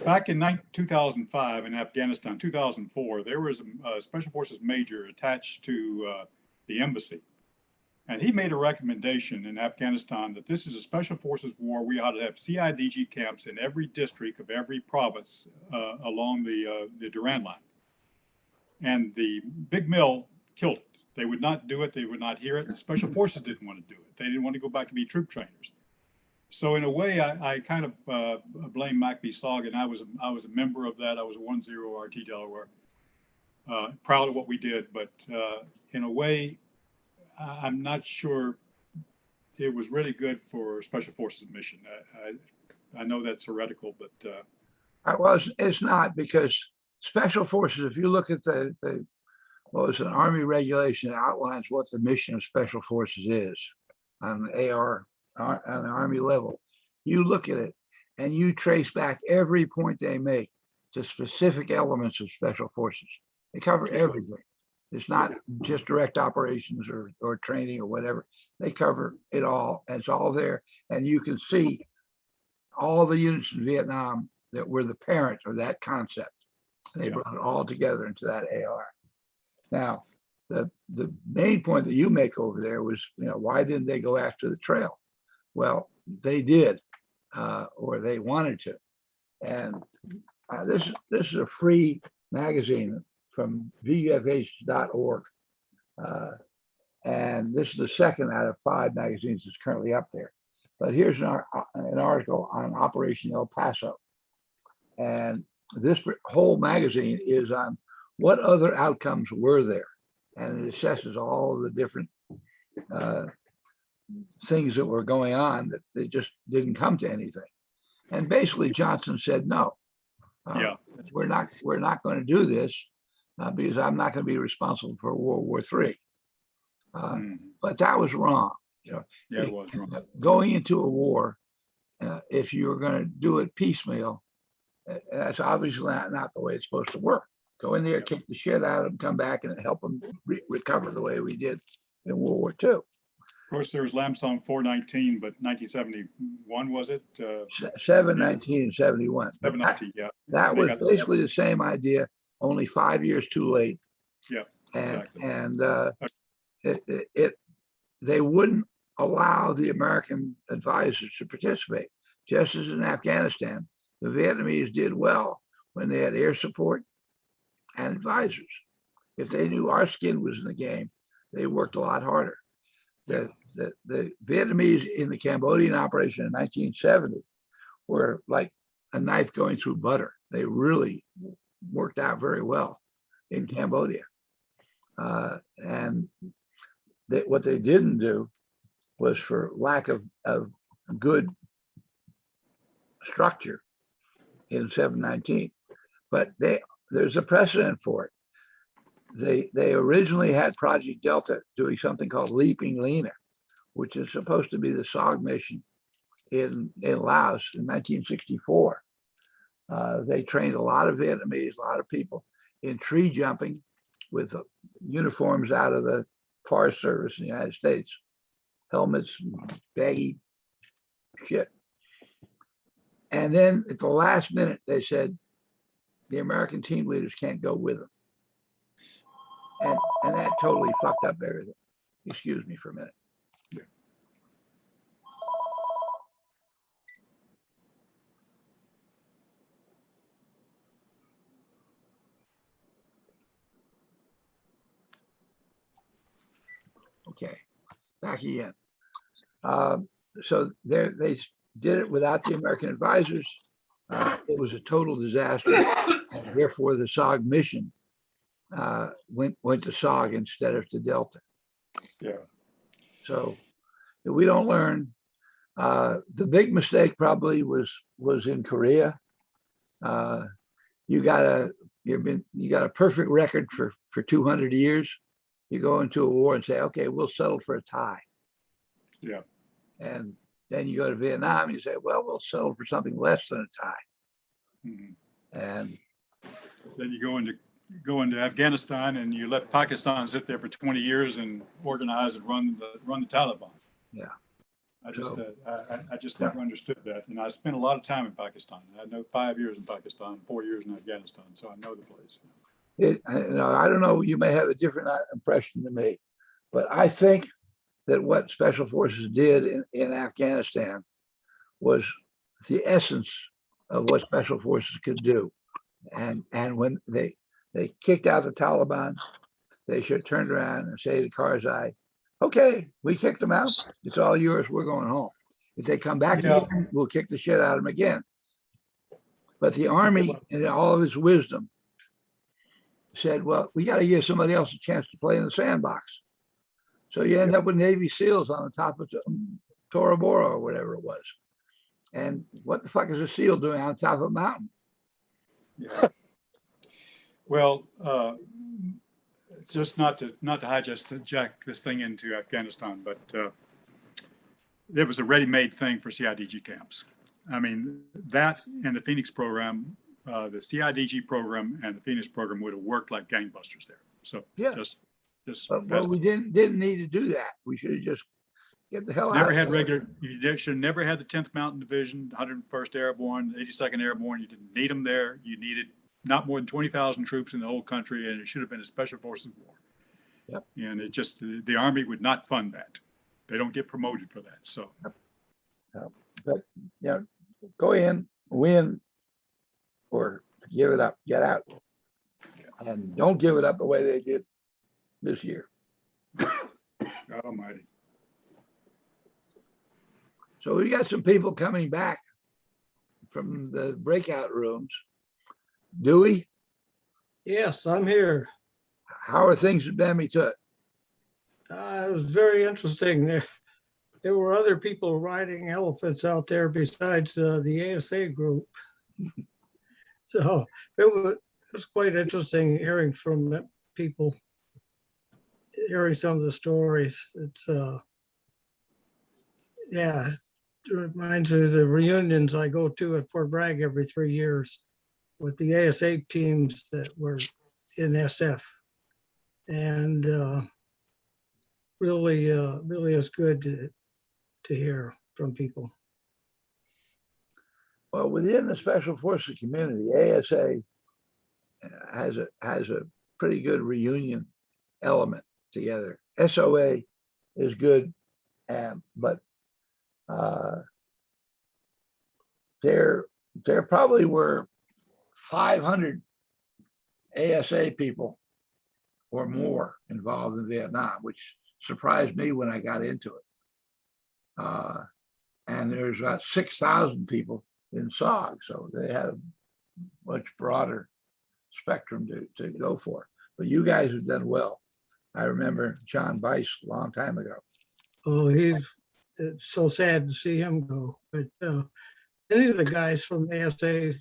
[SPEAKER 15] back in 2005 in Afghanistan, 2004, there was a Special Forces major attached to the embassy. And he made a recommendation in Afghanistan that this is a Special Forces war. We ought to have CIDG camps in every district of every province along the Durand line. And the big mill killed it. They would not do it. They would not hear it. The Special Forces didn't want to do it. They didn't want to go back to be troop trainers. So in a way, I kind of blame MACV-SOG, and I was a member of that. I was a 1-0 RT Delaware. Proud of what we did, but in a way, I'm not sure it was really good for Special Forces mission. I know that's heretical, but
[SPEAKER 5] well, it's not, because Special Forces, if you look at well, it's an Army regulation that outlines what the mission of Special Forces is on the on the Army level. You look at it and you trace back every point they make to specific elements of Special Forces. They cover everything. It's not just direct operations or training or whatever. They cover it all, and it's all there. And you can see all the units in Vietnam that were the parent of that concept. They brought it all together into that AR. Now, the main point that you make over there was, why didn't they go after the trail? Well, they did, or they wanted to. And this is a free magazine from VUFH.org. And this is the second out of 5 magazines that's currently up there. But here's an article on Operation El Paso. And this whole magazine is on what other outcomes were there. And it assesses all of the different things that were going on that they just didn't come to anything. And basically Johnson said, no, we're not going to do this because I'm not going to be responsible for World War III. But that was wrong.
[SPEAKER 15] It was wrong.
[SPEAKER 5] Going into a war, if you're going to do it piecemeal, that's obviously not the way it's supposed to work. Go in there, kick the shit out of them, come back and help them recover the way we did in World War II.
[SPEAKER 15] Of course, there was Lamsong 419, but 1971, was it?
[SPEAKER 5] 719 and 71.
[SPEAKER 15] 719, yeah.
[SPEAKER 5] That was basically the same idea, only 5 years too late.
[SPEAKER 15] Yeah,
[SPEAKER 5] exactly. And they wouldn't allow the American advisors to participate. Just as in Afghanistan, the Vietnamese did well when they had air support and advisors. If they knew our skin was in the game, they worked a lot harder. The Vietnamese in the Cambodian operation in 1970 were like a knife going through butter. They really worked out very well in Cambodia. And what they didn't do was, for lack of good structure, in 719, but there's a precedent for it. They originally had Project Delta doing something called Leaping Lena, which is supposed to be the SOG mission in Laos in 1964. They trained a lot of Vietnamese, a lot of people in tree jumping with uniforms out of the Forest Service in the United States, helmets, baggy shit. And then at the last minute, they said the American team leaders can't go with them. And that totally fucked up everything. Excuse me for a minute.
[SPEAKER 15] Yeah.
[SPEAKER 5] Okay, back again. So they did it without the American advisors. It was a total disaster. And therefore, the SOG mission went to SOG instead of to Delta.
[SPEAKER 15] Yeah.
[SPEAKER 5] So if we don't learn, the big mistake probably was in Korea. You got a perfect record for 200 years. You go into a war and say, okay, we'll settle for a tie.
[SPEAKER 15] Yeah.
[SPEAKER 5] And then you go to Vietnam and you say, well, we'll settle for something less than a tie.
[SPEAKER 15] Mm-hmm.
[SPEAKER 5] And
[SPEAKER 15] then you go into Afghanistan and you let Pakistan sit there for 20 years and organize and run the Taliban.
[SPEAKER 5] Yeah.
[SPEAKER 15] I just,
[SPEAKER 5] So-
[SPEAKER 15] I just never understood that. And I spent a lot of time in Pakistan. I know 5 years in Pakistan, 4 years in Afghanistan, so I know the place.
[SPEAKER 5] I don't know, you may have a different impression than me, but I think that what Special Forces did in Afghanistan was the essence of what Special Forces could do. And when they kicked out the Taliban, they should have turned around and say to Karzai, okay, we kicked them out. It's all yours. We're going home. If they come back
[SPEAKER 15] Yeah.
[SPEAKER 5] again, we'll kick the shit out of them again. But the Army, in all of its wisdom, said, well, we got to give somebody else a chance to play in the sandbox. So you end up with Navy SEALs on the top of Tora Bora or whatever it was. And what the fuck is a SEAL doing on top of a mountain?
[SPEAKER 15] Yeah. Well, just not to hijack this thing into Afghanistan, but it was a ready-made thing for CIDG camps. I mean, that and the Phoenix program, the CIDG program and the Phoenix program would have worked like gangbusters there. So
[SPEAKER 5] Yeah.
[SPEAKER 15] just
[SPEAKER 5] But we didn't need to do that. We should have just get the hell out.
[SPEAKER 15] never
[SPEAKER 5] of
[SPEAKER 15] had
[SPEAKER 5] there.
[SPEAKER 15] regular, you should have never had the 10th Mountain Division, 101st Airborne, 82nd Airborne. You didn't need them there. You needed not more than 20,000 troops in the whole country, and it should have been a special forces war.
[SPEAKER 5] Yep.
[SPEAKER 15] And it just, the Army would not fund that. They don't get promoted for that, so.
[SPEAKER 5] But, you know, go in, win, or give it up, get out. And don't give it up the way they did this year.
[SPEAKER 15] God almighty.
[SPEAKER 5] So we got some people coming back from the breakout rooms. Dewey,
[SPEAKER 21] Yes, I'm here.
[SPEAKER 5] how are things at Bambi Tut?
[SPEAKER 21] It was very interesting. There were other people riding elephants out there besides the ASA group. So it was quite interesting hearing from people, hearing some of the stories. It's, yeah, it reminds me of the reunions I go to at Fort Bragg every 3 years with the ASA teams that were in SF. And really is good to hear from people.
[SPEAKER 5] Well, within the Special Forces community, ASA has a pretty good reunion element together. SOA is good, but there probably were 500 ASA people or more involved in Vietnam, which surprised me when I got into it. And there's about 6,000 people in SOG, so they had a much broader spectrum to go for. But you guys have done well. I remember John Bice a long time ago.
[SPEAKER 21] Oh, it's so sad to see him go. But any of the guys from ASA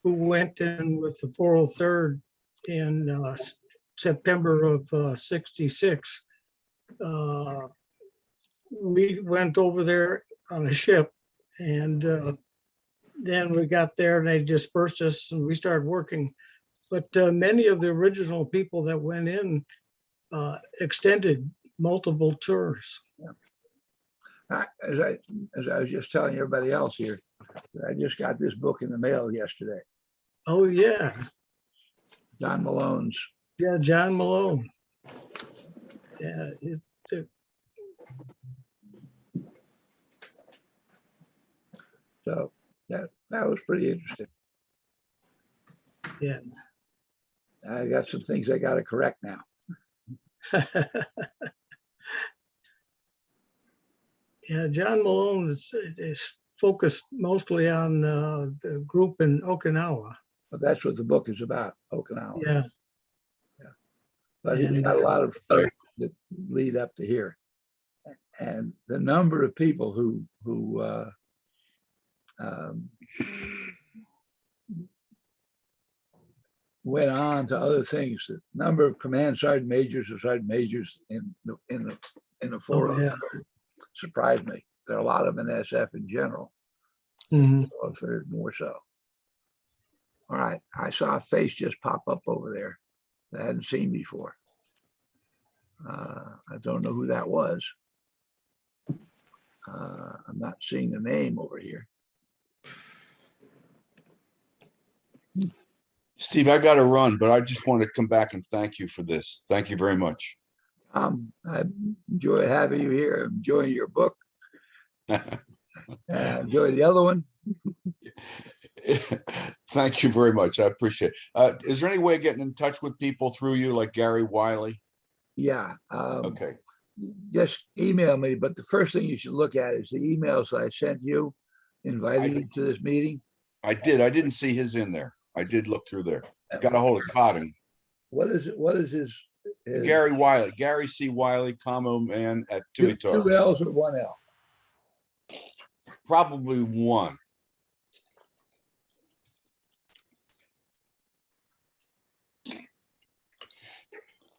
[SPEAKER 21] who went in with the 403rd in September of 66, we went over there on a ship, and then we got there and they dispersed us and we started working. But many of the original people that went in extended multiple tours.
[SPEAKER 5] As I was just telling everybody else here, I just got this book in the mail yesterday.
[SPEAKER 21] Oh, yeah.
[SPEAKER 5] John Malone's.
[SPEAKER 21] Yeah, John Malone. Yeah.
[SPEAKER 5] So that was pretty interesting.
[SPEAKER 21] Yeah.
[SPEAKER 5] I got some things I got to correct now.
[SPEAKER 21] Yeah, John Malone is focused mostly on the group in Okinawa.
[SPEAKER 5] But that's what the book is about, Okinawa.
[SPEAKER 21] Yeah.
[SPEAKER 5] But he's got a lot of stuff that lead up to here. And the number of people who went on to other things, the number of command sergeant majors or sergeant majors in the 403rd surprised me. There are a lot of them in SF in general.
[SPEAKER 21] Mhm.
[SPEAKER 5] 403rd more so. All right, I saw a face just pop up over there that I hadn't seen before. I don't know who that was. I'm not seeing the name over here.
[SPEAKER 1] Steve, I got to run, but I just want to come back and thank you for this. Thank you very much.
[SPEAKER 5] I enjoyed having you here. I'm enjoying your book. I enjoyed the other one.
[SPEAKER 1] Thank you very much. I appreciate it. Is there any way of getting in touch with people through you, like Gary Wiley?
[SPEAKER 5] Yeah.
[SPEAKER 1] Okay.
[SPEAKER 5] Just email me, but the first thing you should look at is the emails I sent you inviting you to this meeting.
[SPEAKER 1] I did. I didn't see his in there. I did look through there. Got a hold of Cotton.
[SPEAKER 5] What is it? What is his?
[SPEAKER 1] Gary Wiley, Gary C. Wiley, combo man at
[SPEAKER 5] Two
[SPEAKER 1] Tuitar.
[SPEAKER 5] L's or one L?
[SPEAKER 1] Probably one.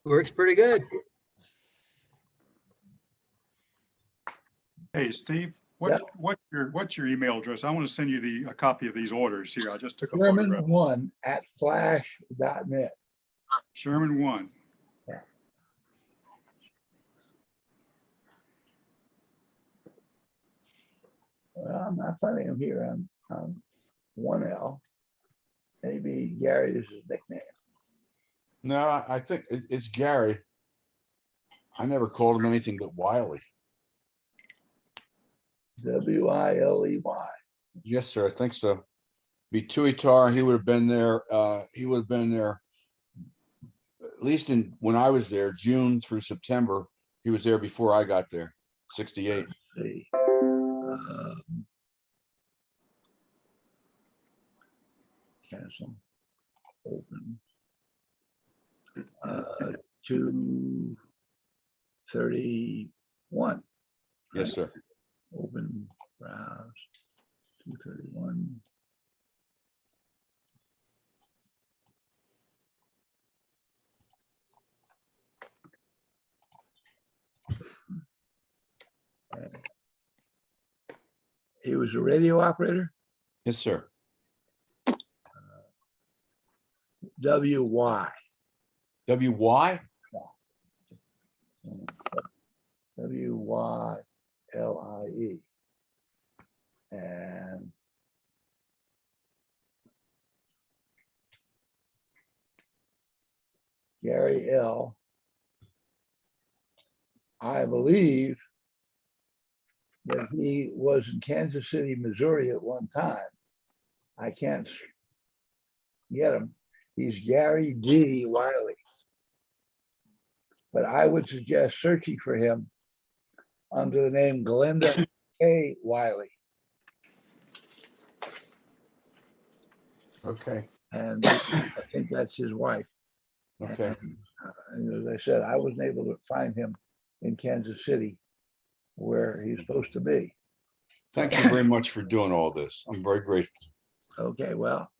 [SPEAKER 3] Works pretty good.
[SPEAKER 15] Hey, Steve, what's your email address? I want to send you a copy of these orders here. I just took a photograph.
[SPEAKER 5] Sherman1@flash.net.
[SPEAKER 15] Sherman1.
[SPEAKER 5] Yeah. Well, I'm not finding him here on 1L. Maybe Gary is his nickname.
[SPEAKER 1] No, I think it's Gary. I never called him anything but Wiley.
[SPEAKER 5] Wiley.
[SPEAKER 1] Yes, sir. I think so. Be Tuitar. He would have been there. He would have been there at least when I was there, June through September. He was there before I got there. 68.
[SPEAKER 5] Let's see. Cancel. Open. 231.
[SPEAKER 1] Yes, sir.
[SPEAKER 5] Open, browse, 231. He was a radio operator.
[SPEAKER 1] Yes, sir.
[SPEAKER 5] WY.
[SPEAKER 1] WY?
[SPEAKER 5] WYLIE. And Gary L. I believe that he was in Kansas City, Missouri at one time. I can't get him. He's Gary D. Wiley. But I would suggest searching for him under the name Glenda K. Wiley.
[SPEAKER 1] Okay.
[SPEAKER 5] And I think that's his wife.
[SPEAKER 1] Okay.
[SPEAKER 5] And as I said, I wasn't able to find him in Kansas City where he's supposed to be.
[SPEAKER 1] Thank you very much for doing all this. I'm very grateful.
[SPEAKER 5] Okay, well,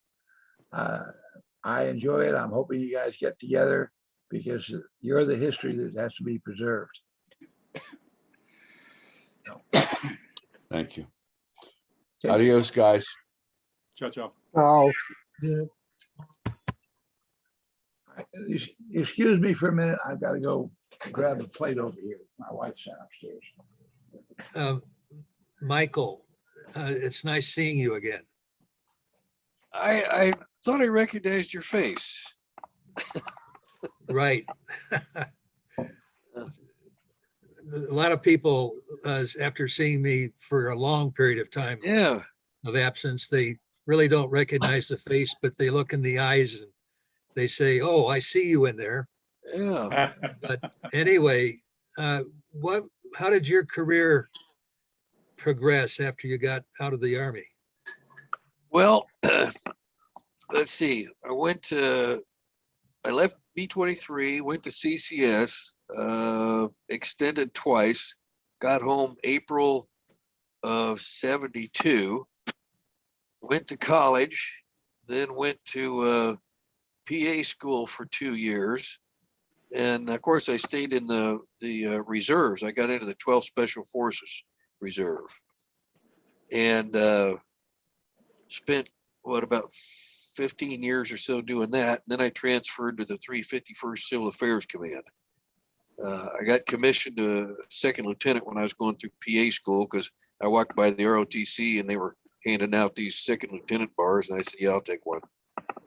[SPEAKER 5] I enjoy it. I'm hoping you guys get together because you're the history that has to be preserved.
[SPEAKER 1] Thank you. Adios, guys.
[SPEAKER 15] Ciao, ciao.
[SPEAKER 18] Oh,
[SPEAKER 5] Excuse me for a minute. I've got to go grab a plate over here. My wife's downstairs.
[SPEAKER 3] Michael, it's nice seeing you again.
[SPEAKER 2] I thought I recognized your face.
[SPEAKER 3] Right. A lot of people, after seeing me for a long period of time of absence, they really don't recognize the face, but they look in the eyes and they say, "Oh, I see you in there."
[SPEAKER 2] Yeah.
[SPEAKER 3] But anyway, how did your career progress after you got out of the Army?
[SPEAKER 2] Well, let's see. I left B-23, went to CCS, extended twice, got home April of 72, went to college, then went to PA school for 2 years. And of course, I stayed in the reserves. I got into the 12th Special Forces Reserve and spent about 15 years or so doing that. And then I transferred to the 351st Civil Affairs Command. I got commissioned to second lieutenant when I was going through PA school because I walked by the ROTC and they were handing out these second lieutenant bars, and I said, "Yeah, I'll take one."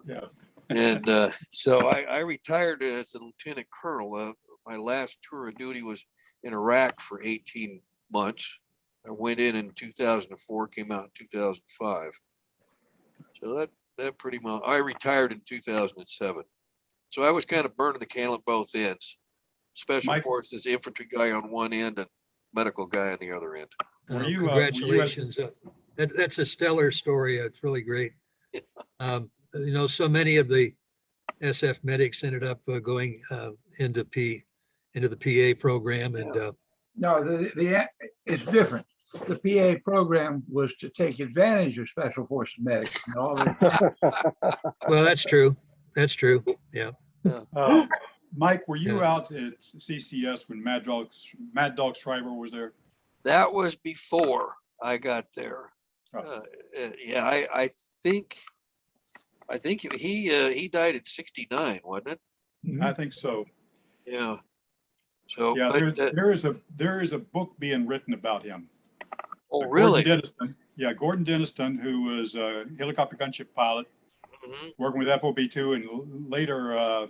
[SPEAKER 15] Yeah.
[SPEAKER 2] And so I retired as a lieutenant colonel. My last tour of duty was in Iraq for 18 months. I went in 2004, came out in 2005. So that pretty much, I retired in 2007. So I was kind of burning the candle at both ends. Special
[SPEAKER 15] Mike-
[SPEAKER 2] Forces infantry guy on one end and medical guy on the other end.
[SPEAKER 15] Were you,
[SPEAKER 3] Congratulations. That's a stellar story. It's really great. You know, so many of the SF medics ended up going into the PA program, and
[SPEAKER 5] No, it's different. The PA program was to take advantage of Special Forces medics and all the.
[SPEAKER 3] well, that's true. That's true. Yeah.
[SPEAKER 15] Mike, were you
[SPEAKER 3] Yeah.
[SPEAKER 15] out at CCS when Mad Dog Schreiber was there?
[SPEAKER 2] That was before I got there. Yeah, I think he died at 69, wasn't it?
[SPEAKER 15] I think so.
[SPEAKER 2] Yeah. So
[SPEAKER 15] Yeah,
[SPEAKER 2] but,
[SPEAKER 15] there is a book being written about him.
[SPEAKER 2] oh,
[SPEAKER 15] Gordon
[SPEAKER 2] really?
[SPEAKER 15] Denniston. Yeah, Gordon Denniston, who was a helicopter gunship pilot, working with FOB2, and later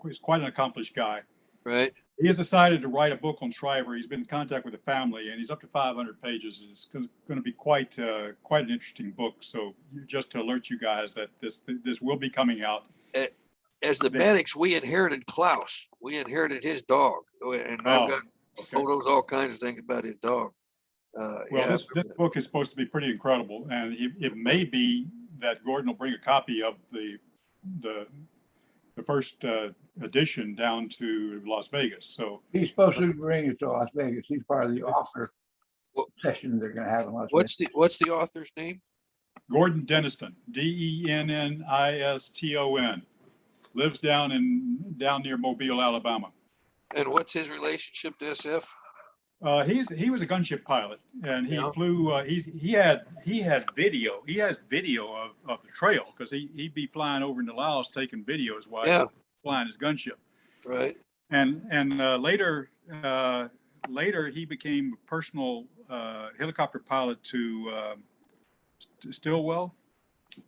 [SPEAKER 15] was quite an accomplished guy.
[SPEAKER 2] Right.
[SPEAKER 15] He has decided to write a book on Shriver. He's been in contact with the family, and he's up to 500 pages. It's going to be quite an interesting book. So just to alert you guys that this will be coming out.
[SPEAKER 2] As the medics, we inherited Klaus. We inherited his dog, and I've got photos, all kinds of things about his dog.
[SPEAKER 15] Well,
[SPEAKER 2] yeah.
[SPEAKER 15] this book is supposed to be pretty incredible, and it may be that Gordon will bring a copy of the first edition down to Las Vegas. So
[SPEAKER 5] He's supposed to bring it to Las Vegas. He's part of the author session they're going to have in Las Vegas.
[SPEAKER 2] What's the author's name?
[SPEAKER 15] Gordon Denniston, Denniston, lives down near Mobile, Alabama.
[SPEAKER 2] And what's his relationship to SF?
[SPEAKER 15] He was a gunship pilot, and he flew. He has video of the trail, because he'd be flying over into Laos taking videos while he was flying his gunship.
[SPEAKER 2] Right.
[SPEAKER 15] And later he became a personal helicopter pilot to Stilwell.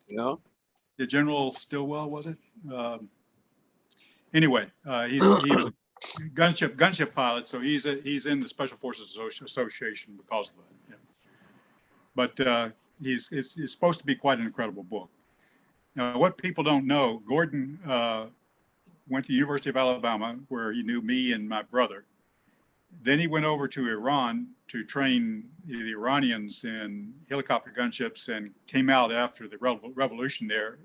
[SPEAKER 2] Yeah.
[SPEAKER 15] The General Stilwell, was it? Anyway, he was a gunship pilot, so he's in the Special Forces Association because of that. Yeah. But it's supposed to be quite an incredible book. Now, what people don't know, Gordon went to the University of Alabama, where he knew me and my brother. Then he went over to Iran to train the Iranians in helicopter gunships, and came out after the revolution there.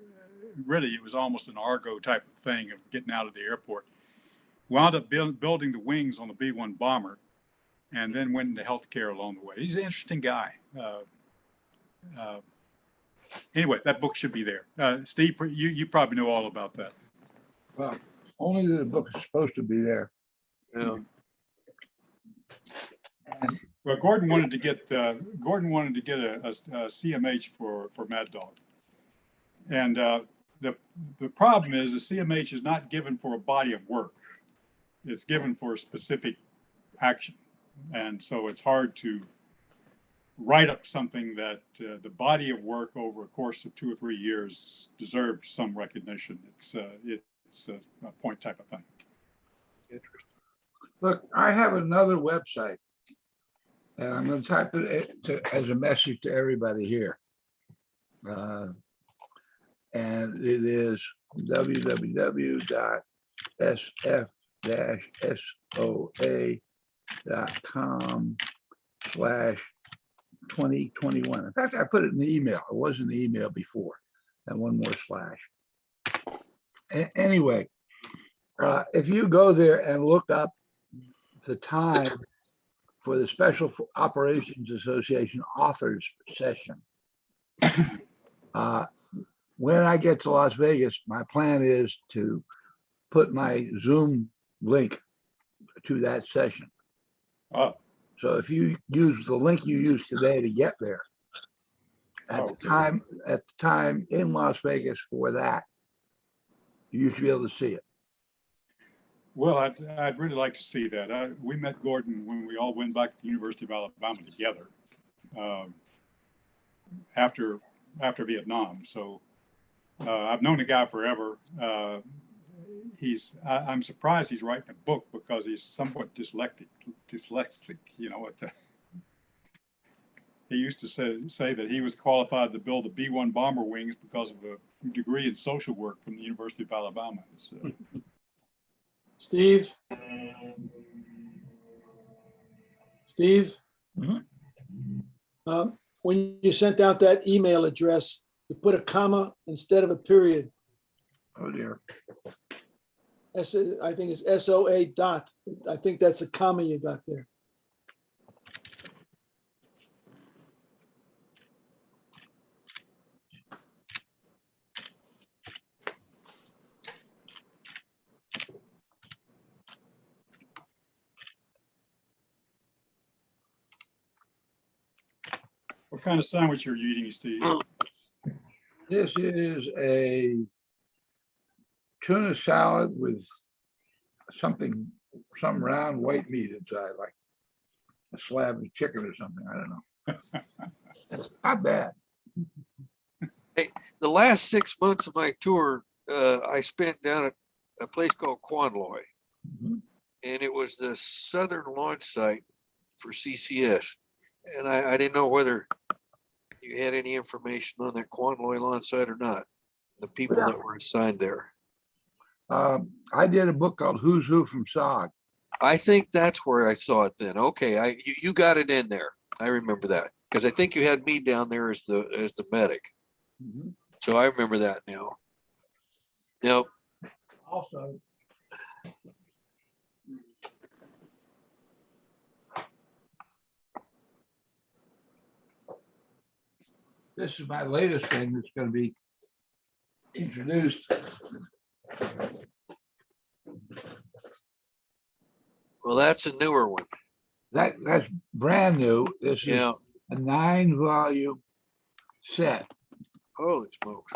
[SPEAKER 15] Really, it was almost an Argo type of thing of getting out of the airport. Wound up building the wings on the B-1 bomber, and then went into healthcare along the way. He's an interesting guy. Anyway, that book should be there. Steve, you probably know all about that.
[SPEAKER 5] Well, only the book is supposed to be there.
[SPEAKER 2] Yeah.
[SPEAKER 15] Well, Gordon wanted to get a CMH for Mad Dog, and the problem is the CMH is not given for a body of work. It's given for a specific action, and so it's hard to write up something that the body of work over a course of 2 or 3 years deserves some recognition. It's a point type of thing.
[SPEAKER 2] Interesting.
[SPEAKER 5] Look, I have another website, and I'm going to type it as a message to everybody here. And it is www.sf-soa.com/2021. In fact, I put it in the email. It was in the email before, and one more slash. Anyway, if you go there and look up the time for the Special Operations Association authors session, when I get to Las Vegas, my plan is to put my Zoom link to that session.
[SPEAKER 15] Oh.
[SPEAKER 5] So if you use the link you used today to get there, at the time in Las Vegas for that, you should be able to see it.
[SPEAKER 15] Well, I'd really like to see that. We met Gordon when we all went back to the University of Alabama together after Vietnam. So I've known the guy forever. I'm surprised he's writing a book because he's somewhat dyslexic. You know what? He used to say that he was qualified to build the B-1 bomber wings because of a degree in social work from the University of Alabama.
[SPEAKER 4] Steve? Steve? When you sent out that email address, you put a comma instead of a period.
[SPEAKER 5] Oh dear.
[SPEAKER 4] I think it's SOA dot. I think that's a comma you got there.
[SPEAKER 15] What kind of sandwich are you eating, Steve?
[SPEAKER 5] This is a tuna salad with some round white meat inside, like a slab of chicken or something. I don't know. It's not bad.
[SPEAKER 2] Hey, the last 6 months of my tour, I spent down at a place called Quan Loy. And it was the southern launch site for CCS. And I didn't know whether you had any information on that Quan Loy launch site or not, the people that were assigned there.
[SPEAKER 5] I did a book called Who's Who from SOG.
[SPEAKER 2] I think that's where I saw it then. Okay, you got it in there. I remember that because I think you had me down there as the medic. So I remember that now. Now,
[SPEAKER 5] also, this is my latest thing that's going to be introduced.
[SPEAKER 2] well, that's a newer one.
[SPEAKER 5] That's brand new. This is a 9-volume set.
[SPEAKER 2] Holy smokes.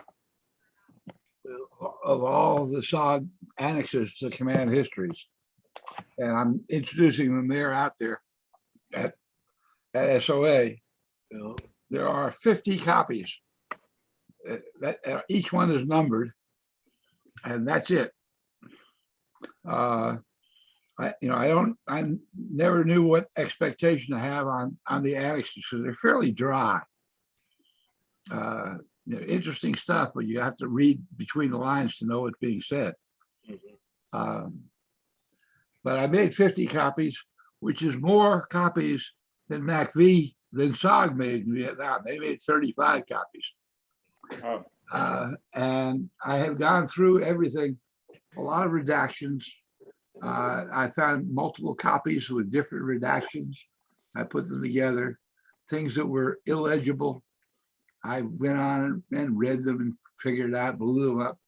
[SPEAKER 5] Of all the SOG annexes to command histories. And I'm introducing them there out there at SOA. There are 50 copies. Each one is numbered, and that's it. I never knew what expectation to have on the annexes because they're fairly dry. Interesting stuff, but you have to read between the lines to know what's being said. But I made 50 copies, which is more copies than MACV than SOG made in Vietnam. They made 35 copies. And I have gone through everything, a lot of redactions. I found multiple copies with different redactions. I put them together. Things that were illegible, I went on and read them and figured it out, blew them up.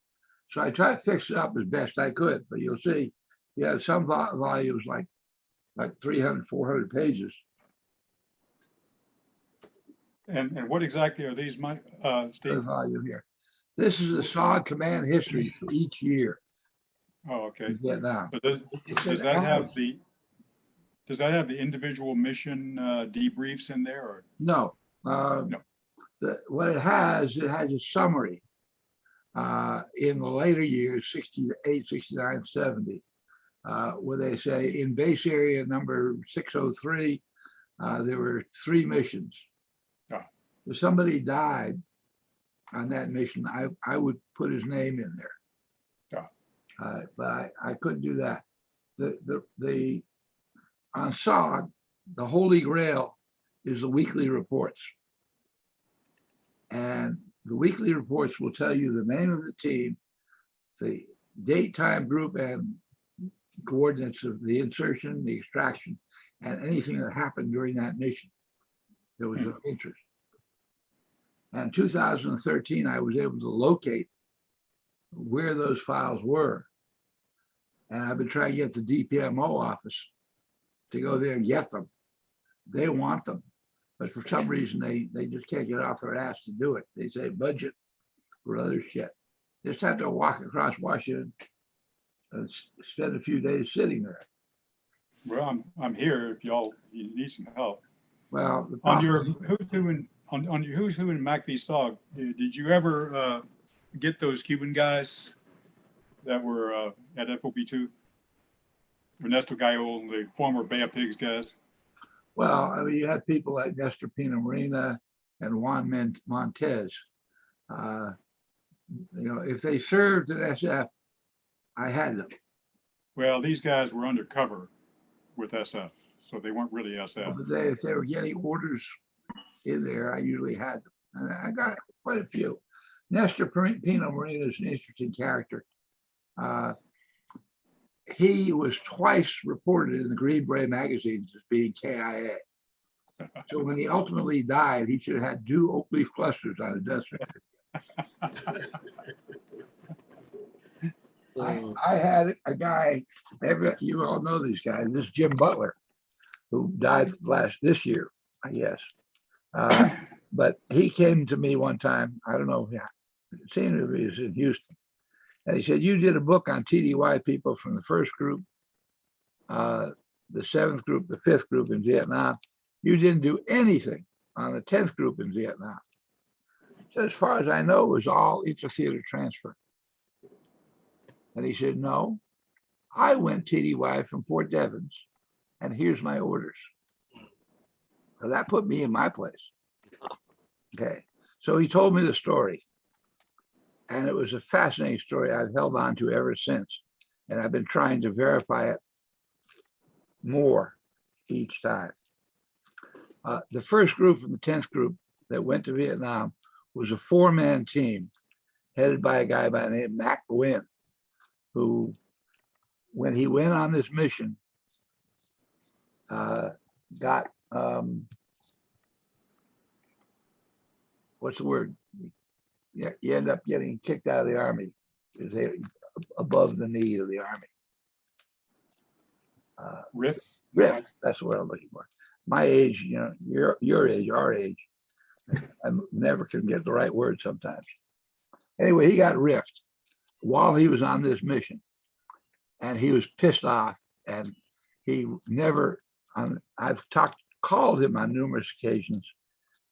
[SPEAKER 5] So I tried to fix it up as best I could, but you'll see, some volumes like 300, 400 pages.
[SPEAKER 15] And what exactly are these, Mike, Steve?
[SPEAKER 5] Volume here. This is the SOG command history for each year.
[SPEAKER 15] Oh, okay.
[SPEAKER 5] Vietnam.
[SPEAKER 15] But does that have the individual mission debriefs in there? Or?
[SPEAKER 5] No. What it has a summary in the later years, 68, 69, 70, where they say in base area number 603, there were 3 missions. If somebody died on that mission, I would put his name in there. But I couldn't do that. On SOG, the Holy Grail is the weekly reports. And the weekly reports will tell you the name of the team, the date, time, group, and coordinates of the insertion, the extraction, and anything that happened during that mission that was of interest. And in 2013, I was able to locate where those files were. And I've been trying to get the DPMO office to go there and get them. They want them. But for some reason, they just can't get off their ass to do it. They say budget for other shit. They just have to walk across Washington spent a few days sitting there.
[SPEAKER 15] Well, I'm here if you need some help.
[SPEAKER 5] Well, the
[SPEAKER 15] On your
[SPEAKER 5] problem-
[SPEAKER 15] who's who on your who's who in McVie Stog, did you ever get those Cuban guys that were at FOP2? Ernesto Gallo, the former Bay of Pigs guys.
[SPEAKER 5] well, I mean, you had people like Nestor Pina Marina and Juan Montez. If they served at SF, I had them.
[SPEAKER 15] Well, these guys were undercover with SF, so they weren't really SF.
[SPEAKER 5] But if they were getting orders in there, I usually had them. And I got quite a few. Nestor Pino Marina is an interesting character. He was twice reported in the Green Beret magazines as being KIA. So when he ultimately died, he should have had 2 oak leaf clusters on a death certificate. I had a guy, you all know these guys, this is Jim Butler, who died this year, I guess. But he came to me one time, I don't know, it seemed to be he was in Houston. And he said, you did a book on TDY people from the first group, the 7th group, the 5th group in Vietnam. You didn't do anything on the 10th group in Vietnam. So as far as I know, it was all intra-theater transfer. And he said, no, I went TDY from Fort Devens, and here's my orders. So that put me in my place. Okay, so he told me the story. And it was a fascinating story I've held on to ever since. And I've been trying to verify it more each time. The first group and the 10th group that went to Vietnam was a 4-man team headed by a guy by the name of Mac Gwynn, who, when he went on this mission, got, what's the word? You end up getting kicked out of the army because they above the knee of the army.
[SPEAKER 15] Riff.
[SPEAKER 5] That's what I'm looking for. My age, your age, our age. I never can get the right word sometimes. Anyway, he got riffed while he was on this mission, and he was pissed off. And he never. I've called him on numerous occasions.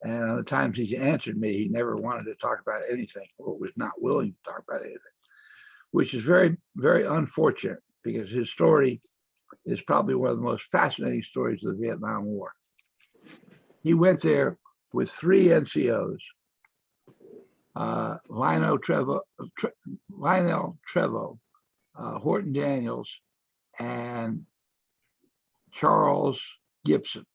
[SPEAKER 5] And on the times he's answered me, he never wanted to talk about anything or was not willing to talk about anything, which is very, very unfortunate because his story is probably one of the most fascinating stories of the Vietnam War. He went there with 3 NCOs, Lionel Trevo, Horton Daniels, and Charles Gibson.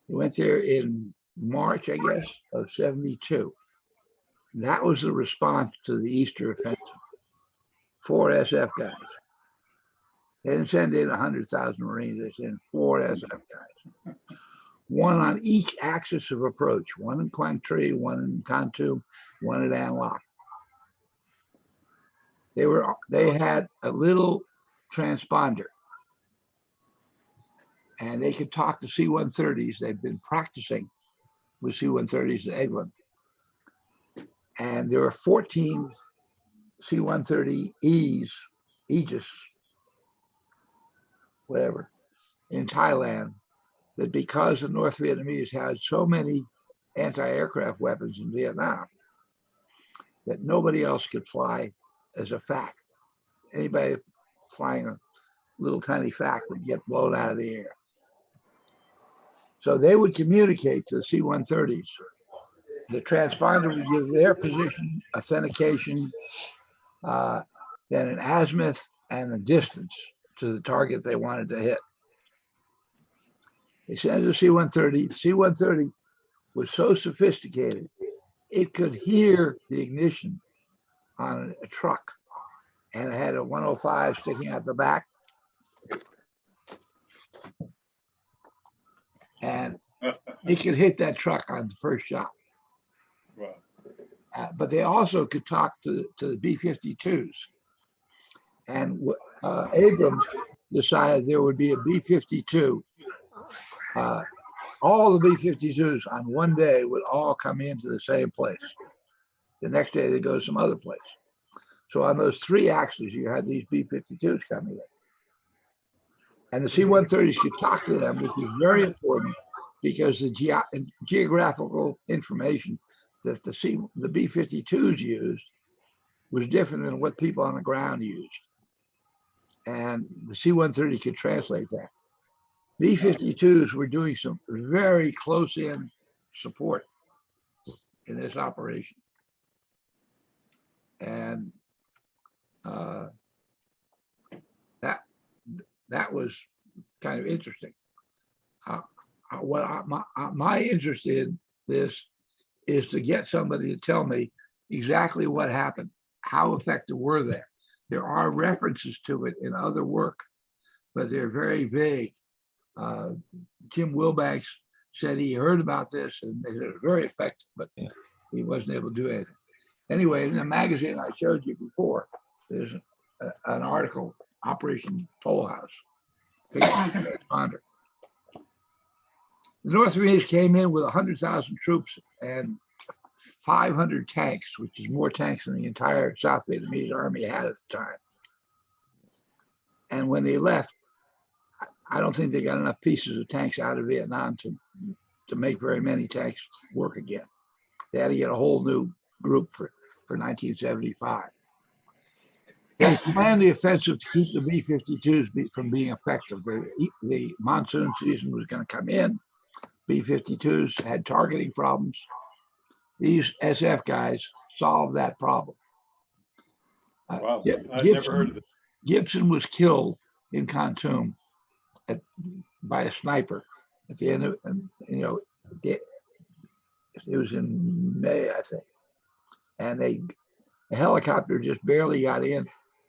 [SPEAKER 5] He went there in March, I guess, of 72. That was the response to the Easter offensive. 4 SF guys. They didn't send in 100,000 Marines. They sent 4 SF guys. 1 on each axis of approach. 1 in Quang Tri, 1 in Con Tum, 1 at An Loc. They had a little transponder. And they could talk to C-130s. They've been practicing with C-130s in England. And there are 14 C-130Es, Aegis, whatever, in Thailand, that because the North Vietnamese had so many anti-aircraft weapons in Vietnam, that nobody else could fly as a FAC. Anybody flying a little tiny FAC would get blown out of the air. So they would communicate to the C-130s. The transponder would give their position, authentication, then an azimuth and a distance to the target they wanted to hit. They sent it to C-130. The C-130 was so sophisticated, it could hear the ignition on a truck, and it had a 105 sticking out the back. And it could hit that truck on the first shot.
[SPEAKER 15] Wow.
[SPEAKER 5] But they also could talk to the B-52s. And Abrams decided there would be a B-52. All the B-52s on one day would all come into the same place. The next day they go to some other place. So on those 3 axes, you had these B-52s coming in. And the C-130s could talk to them, which is very important because the geographical information that the B-52s used was different than what people on the ground used. And the C-130 could translate that. B-52s were doing some very close-in support in this operation. And that was kind of interesting. My interest in this is to get somebody to tell me exactly what happened, how effective were they. There are references to it in other work, but they're very vague. Jim Wilbanks said he heard about this and it was very effective, but he wasn't able to do anything. Anyway, in the magazine I showed you before, there's an article, Operation Toll House. The North Vietnamese came in with 100,000 troops and 500 tanks, which is more tanks than the entire South Vietnamese army had at the time. And when they left, I don't think they got enough pieces of tanks out of Vietnam to make very many tanks work again. They had to get a whole new group for 1975. They planned the offensive to keep the B-52s from being effective. The monsoon season was going to come in. B-52s had targeting problems. These SF guys solved that problem.
[SPEAKER 15] Wow, I've never heard of it.
[SPEAKER 5] Gibson was killed in Khartoum by a sniper at the end of, it was in May, I think. And a helicopter just barely got in,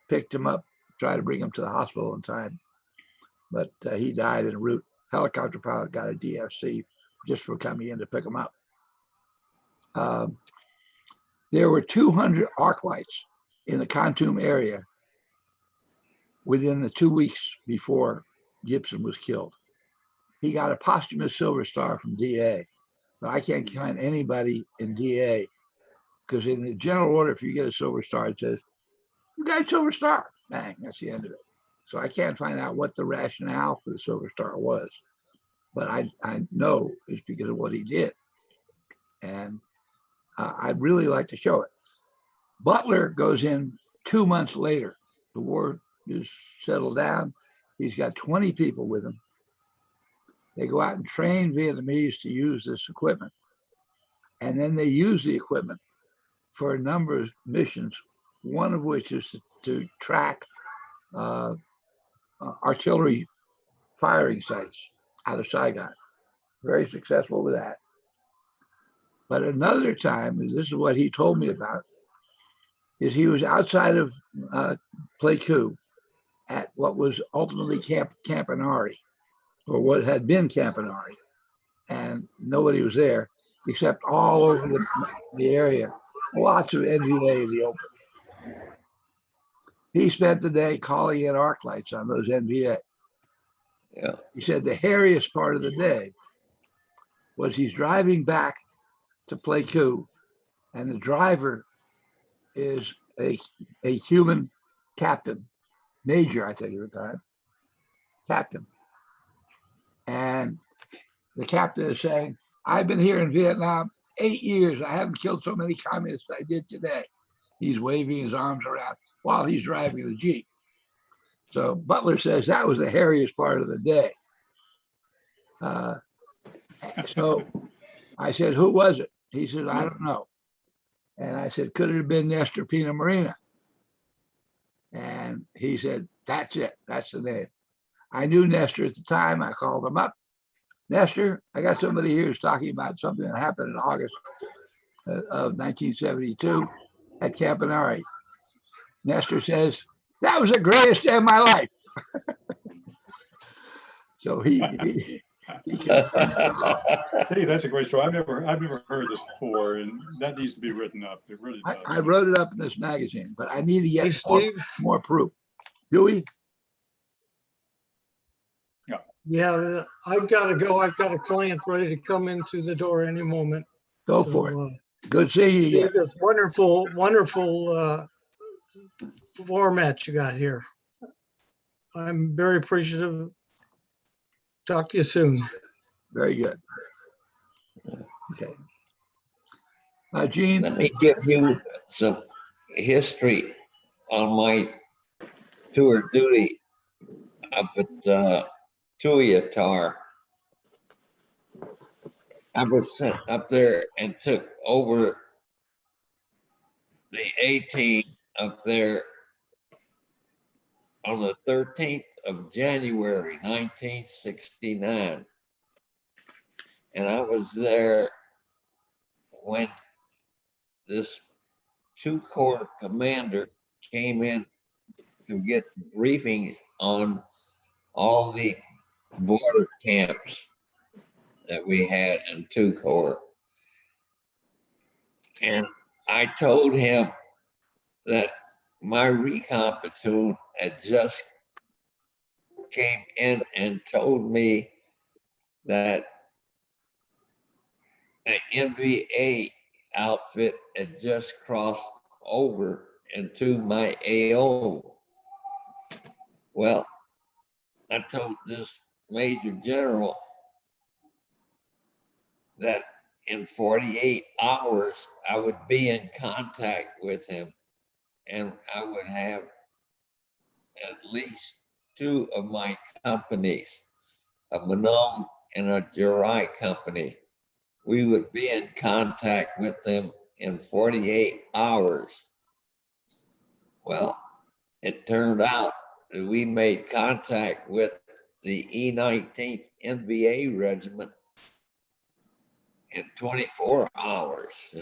[SPEAKER 5] picked him up, tried to bring him to the hospital in time. But he died en route. Helicopter pilot got a DFC just for coming in to pick him up. There were 200 arc lights in the Khartoum area within the 2 weeks before Gibson was killed. He got a posthumous Silver Star from DA, but I can't find anybody in DA because in the general order, if you get a Silver Star, it says, you got a Silver Star. Bang, that's the end of it. So I can't find out what the rationale for the Silver Star was, but I know it's because of what he did. And I'd really like to show it. Butler goes in 2 months later. The war is settled down. He's got 20 people with him. They go out and train Vietnamese to use this equipment. And then they use the equipment for a number of missions, one of which is to track artillery firing sites out of Saigon. Very successful with that. But another time, and this is what he told me about, is he was outside of Pleiku at what was ultimately Camp Campanari, or what had been Campanari, and nobody was there except all over the area, lots of NVA in the open. He spent the day calling in arc lights on those NVA.
[SPEAKER 14] Yeah.
[SPEAKER 5] He said the hairiest part of the day was he's driving back to Pleiku, and the driver is a human captain, major, I think at the time, captain. And the captain is saying, I've been here in Vietnam 8 years. I haven't killed so many communists as I did today. He's waving his arms around while he's driving the Jeep. So Butler says that was the hairiest part of the day. So I said, who was it? He said, I don't know. And I said, could it have been Nestor Pina Marina? And he said, that's it. That's the name. I knew Nestor at the time. I called him up. Nestor, I got somebody here who's talking about something that happened in August of 1972 at Campanari. Nestor says, that was the greatest day of my life. So he
[SPEAKER 15] Hey, that's a great story. I've never heard this before, and that needs to be written up. It really does.
[SPEAKER 5] I wrote it up in this magazine, but I need to get
[SPEAKER 21] Hey,
[SPEAKER 5] more proof. Dewey?
[SPEAKER 21] Yeah, I've got to go. I've got a client ready to come in through the door any moment.
[SPEAKER 5] Go for it. Good seeing you
[SPEAKER 21] Steve,
[SPEAKER 5] again.
[SPEAKER 21] it's wonderful format you got here. I'm very appreciative. Talk to you soon.
[SPEAKER 5] Very good. Okay. Gene?
[SPEAKER 7] Let me give you some history on my tour duty up at Tuiutar. I was sent up there and took over the A-team up there on the 13th of January, 1969. And I was there when this 2-Corps commander came in to get briefings on all the border camps that we had in 2-Corps. And I told him that my recon platoon had just came in and told me that an NVA outfit had just crossed over into my AO. Well, I told this Major General that in 48 hours, I would be in contact with him and I would have at least 2 of my companies, a Manong and a Jirai company. We would be in contact with them in 48 hours. Well, it turned out that we made contact with the E-19th NVA Regiment in 24 hours.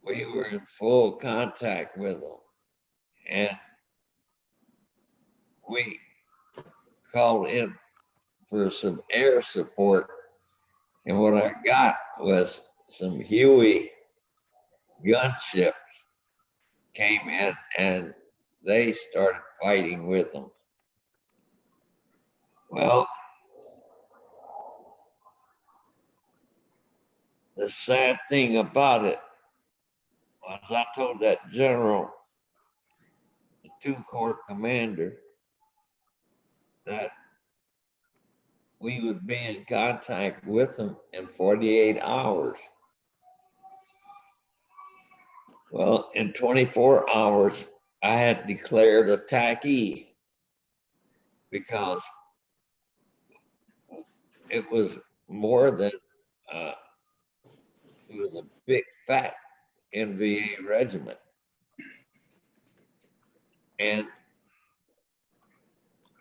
[SPEAKER 7] We were in full contact with them. And we called in for some air support. And what I got was some Huey gunships came in and they started fighting with them. Well, the sad thing about it was I told that general, the 2-Corps commander, that we would be in contact with them in 48 hours. Well, in 24 hours, I had declared attackee because it was more than, it was a big fat NVA regiment. And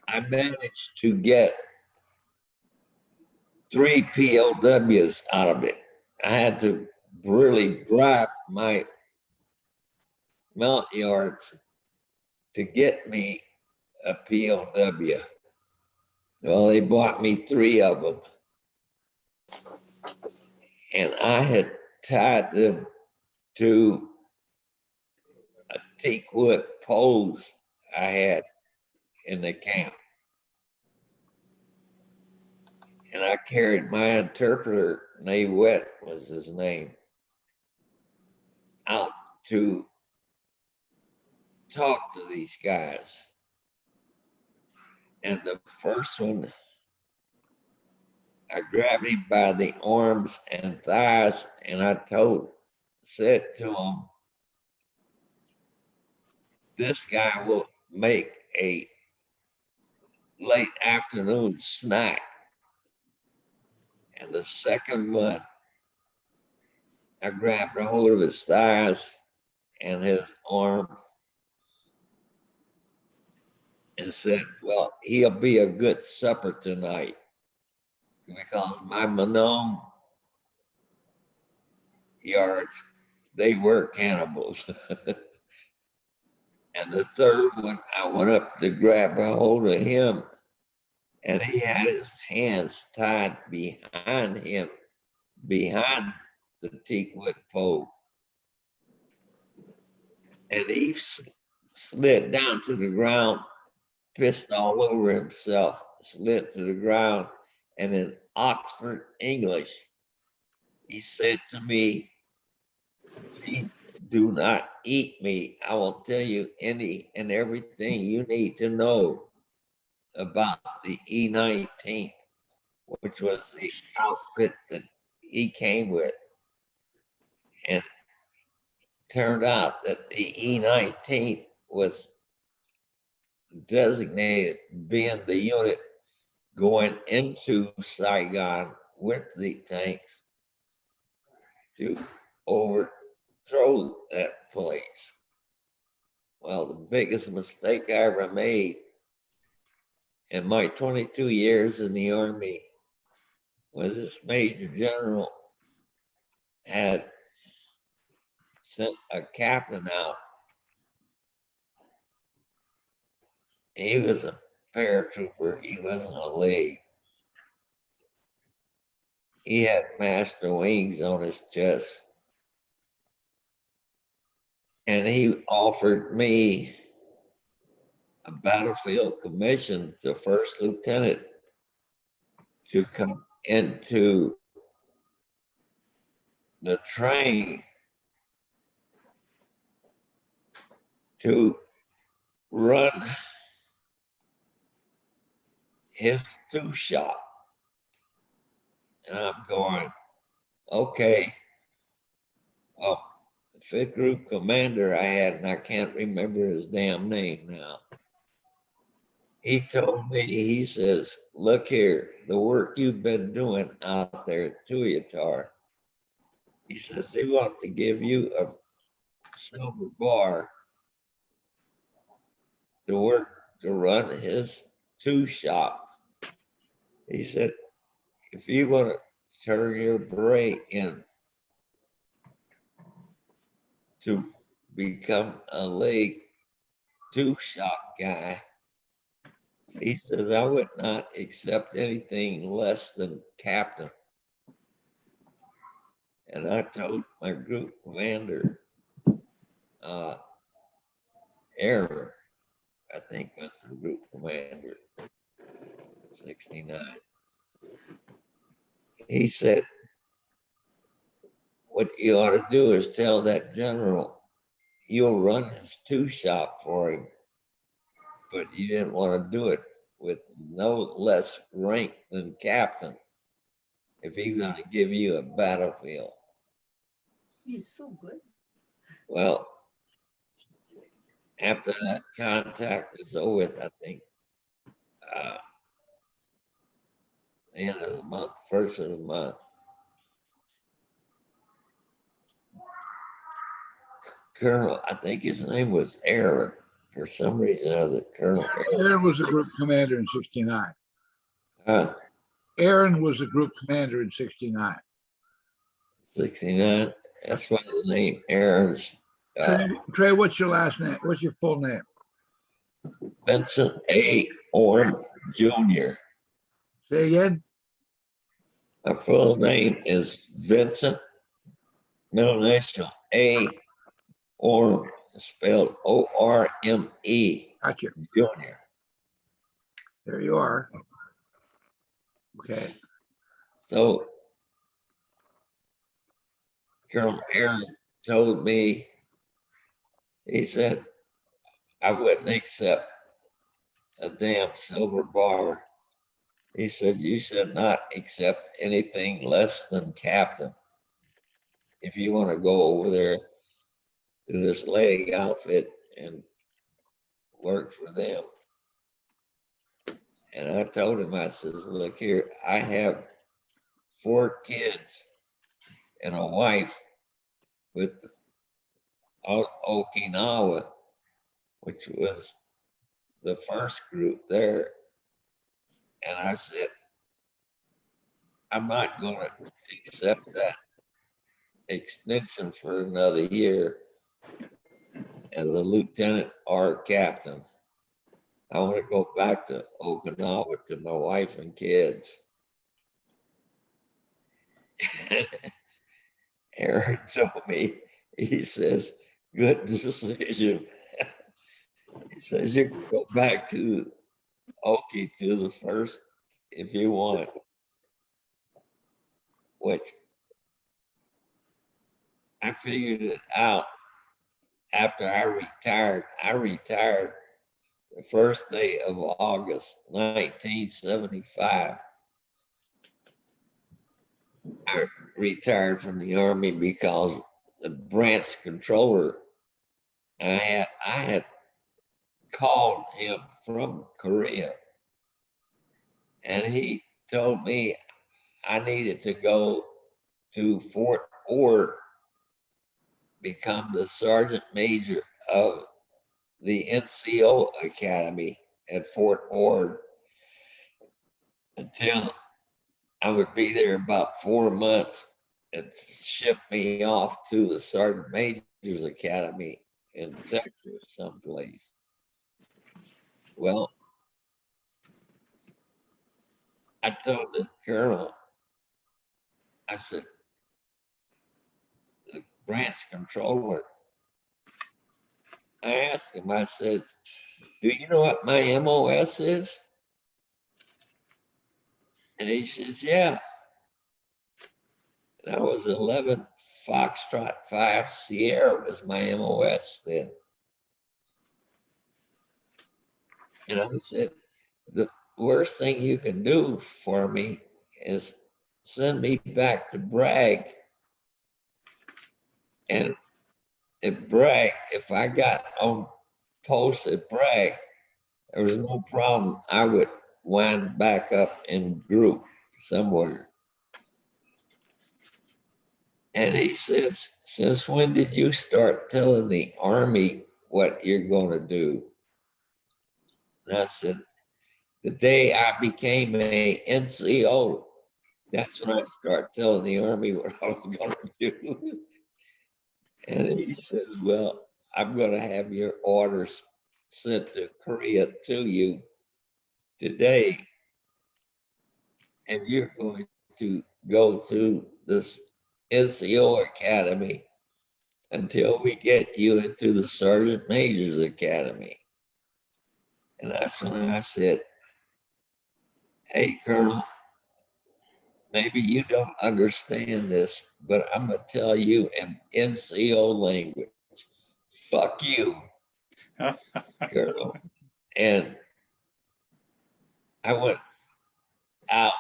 [SPEAKER 7] I managed to get 3 POWs out of it. I had to really bribe my mount yards to get me a POW. Well, they bought me 3 of them. And I had tied them to a teakwood poles I had in the camp. And I carried my interpreter, Nawet was his name, out to talk to these guys. And the first one, I grabbed him by the arms and thighs and I said to him, this guy will make a late afternoon snack. And the second one, I grabbed a hold of his thighs and his arm and said, well, he'll be a good supper tonight because my Manong yards, they were cannibals. And the third one, I went up to grab a hold of him and he had his hands tied behind him, behind the teakwood pole. And he slid down to the ground, pissed all over himself, slid to the ground, and in Oxford English, he said to me, do not eat me. I will tell you any and everything you need to know about the E-19, which was the outfit that he came with. And turned out that the E-19 was designated being the unit going into Saigon with the tanks to overthrow that place. Well, the biggest mistake I ever made in my 22 years in the Army was this Major General had sent a captain out. He was a paratrooper. He wasn't a league. He had master wings on his chest. And he offered me a battlefield commission to first lieutenant to come into the train to run his 2 shop. And I'm going, okay. Well, the 5th group commander I had, and I can't remember his damn name now. He told me, he says, look here, the work you've been doing out there at Tuyatar, he says, they want to give you a silver bar to work to run his 2 shop. He said, if you want to turn your beret in to become a leg 2 shop guy, he says, I would not accept anything less than captain. And I told my group commander, Aaron, I think was the group commander, 69. He said, what you ought to do is tell that general you'll run his 2 shop for him, but you didn't want to do it with no less rank than captain if he's going to give you a battlefield.
[SPEAKER 9] He's so good.
[SPEAKER 7] Well, after that contact was over with, I think, the end of the month, 1st of the month, Colonel, I think his name was Aaron. For some reason or other, Colonel
[SPEAKER 5] Aaron was the group commander in 69. Aaron was the group commander in 69.
[SPEAKER 7] 69. That's why the name Aaron's.
[SPEAKER 5] Trey, what's your last name? What's your full name?
[SPEAKER 7] Vincent A. Orm Jr.
[SPEAKER 5] Say again?
[SPEAKER 7] My full name is Vincent, middle initial A. Orm, spelled O-R-M-E.
[SPEAKER 5] Gotcha.
[SPEAKER 7] Jr.
[SPEAKER 5] There you are. Okay.
[SPEAKER 7] So Colonel Aaron told me, he said, I wouldn't accept a damn silver bar. He said, you should not accept anything less than captain if you want to go over there to this leg outfit and work for them. And I told him, I says, look here, I have 4 kids and a wife with Okinawa, which was the first group there. And I said, I'm not going to accept that extension for another year as a lieutenant or captain. I want to go back to Okinawa to my wife and kids. Aaron told me, he says, good decision. He says, you can go back to Okie to the first if you want. Which I figured it out after I retired the first day of August, 1975. I retired from the Army because the branch controller, I had called him from Korea, and he told me I needed to go to Fort Ord, become the sergeant major of the NCO Academy at Fort Ord until I would be there about 4 months and ship me off to the Sergeant Major's Academy in Texas someplace. Well, I told this colonel, I said, the branch controller, I asked him, I said, do you know what my MOS is? And he says, yeah. And I was 11 Foxtrot 5 Sierra was my MOS then. And I said, the worst thing you can do for me is send me back to Bragg. And at Bragg, if I got on post at Bragg, there was no problem. I would wind back up in group somewhere. And he says, since when did you start telling the Army what you're going to do? And I said, the day I became a NCO, that's when I started telling the Army what I was going to do. And he says, well, I'm going to have your orders sent to Korea to you today. And you're going to go to this NCO Academy until we get you into the Sergeant Major's Academy. And that's when I said, hey, Colonel, maybe you don't understand this, but I'm going to tell you in NCO language, fuck you, Colonel. And I went out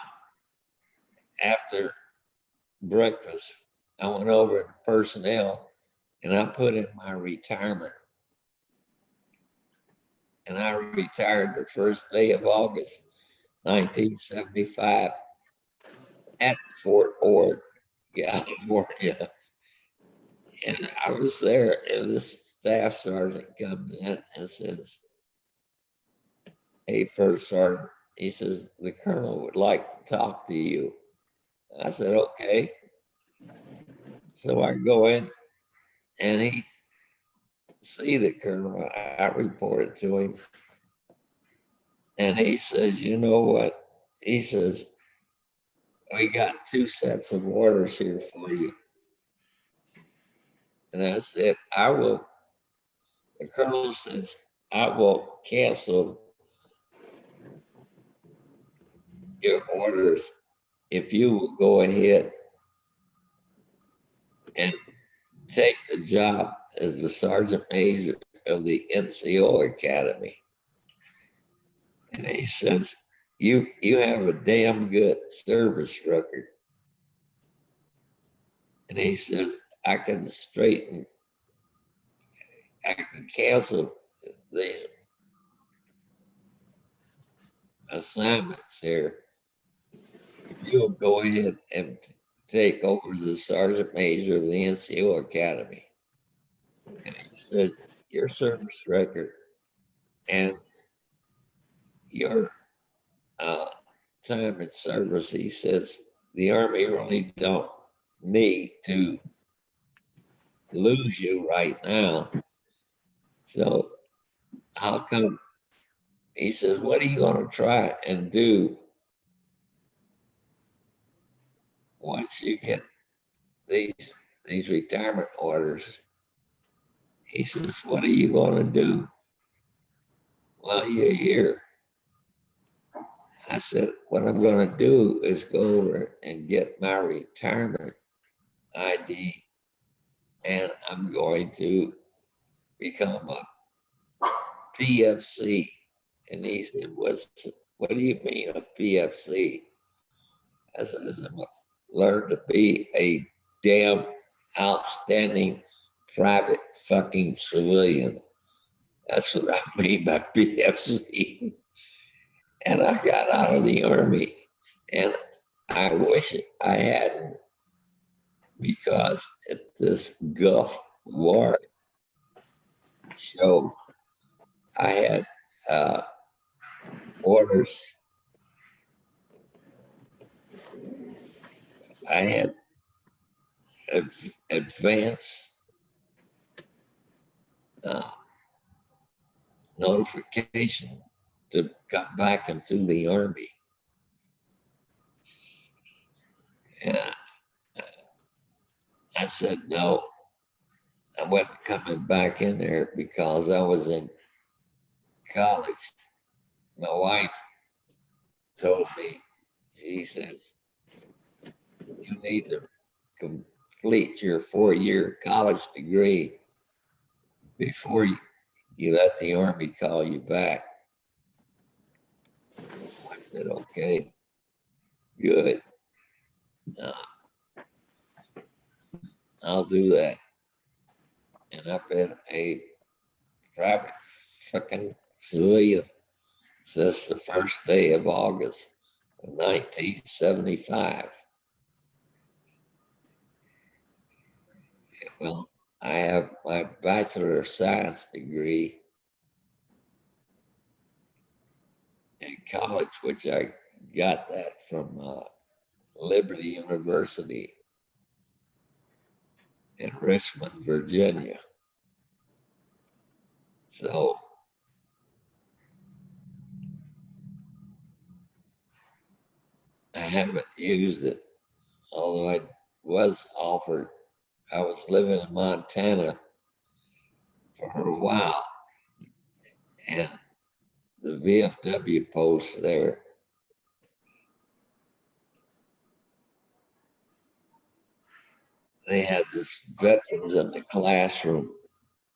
[SPEAKER 7] after breakfast. I went over to personnel and I put in my retirement. And I retired the first day of August, 1975 at Fort Ord, California. And I was there and this staff sergeant comes in and says, hey, First Sergeant, he says, the colonel would like to talk to you. I said, okay. So I go in and he see the colonel. I reported to him. And he says, you know what? He says, we got 2 sets of orders here for you. And I said, the colonel says, I will cancel your orders if you will go ahead and take the job as the Sergeant Major of the NCO Academy. And he says, you have a damn good service record. And he says, I can cancel these assignments here if you'll go ahead and take over the Sergeant Major of the NCO Academy. And he says, your service record and your time in service, he says, the Army really don't need to lose you right now. So how come? He says, what are you going to try and do once you get these retirement orders? He says, what are you going to do while you're here? I said, what I'm going to do is go over and get my retirement ID, and I'm going to become a PFC. And he said, what do you mean a PFC? I said, I'm gonna learn to be a damn outstanding private fucking civilian. That's what I mean by PFC. And I got out of the Army, and I wish I hadn't, because at this Gulf War show, I had orders. I had advance notification to come back into the Army. And I said, no, I wasn't coming back in there because I was in college. My wife told me, she says, you need to complete your 4-year college degree before you let the Army call you back. I said, okay, good. I'll do that. And I've been a private fucking civilian since the first day of August of 1975. Well, I have my Bachelor of Science degree in college, which I got that from Liberty University in Richmond, Virginia. So I haven't used it, although I was offered. I was living in Montana for a while, and the VFW post there, they had this Veterans in the Classroom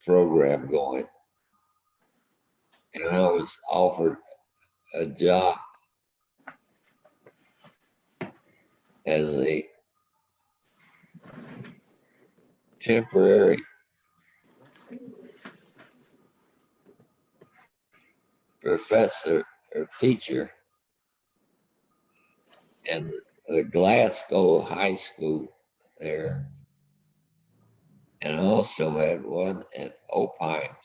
[SPEAKER 7] program going, and I was offered a job as a temporary professor or teacher in the Glasgow High School there. And I also had one at Opine.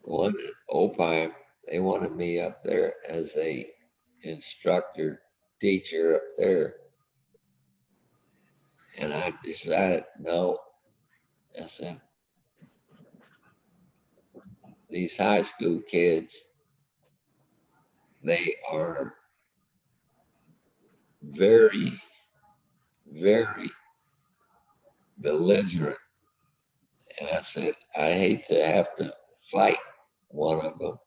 [SPEAKER 7] One at Opine, they wanted me up there as a instructor, teacher up there. And I decided, no. I said, these high school kids, they are very, very belligerent. And I said, I hate to have to fight one of them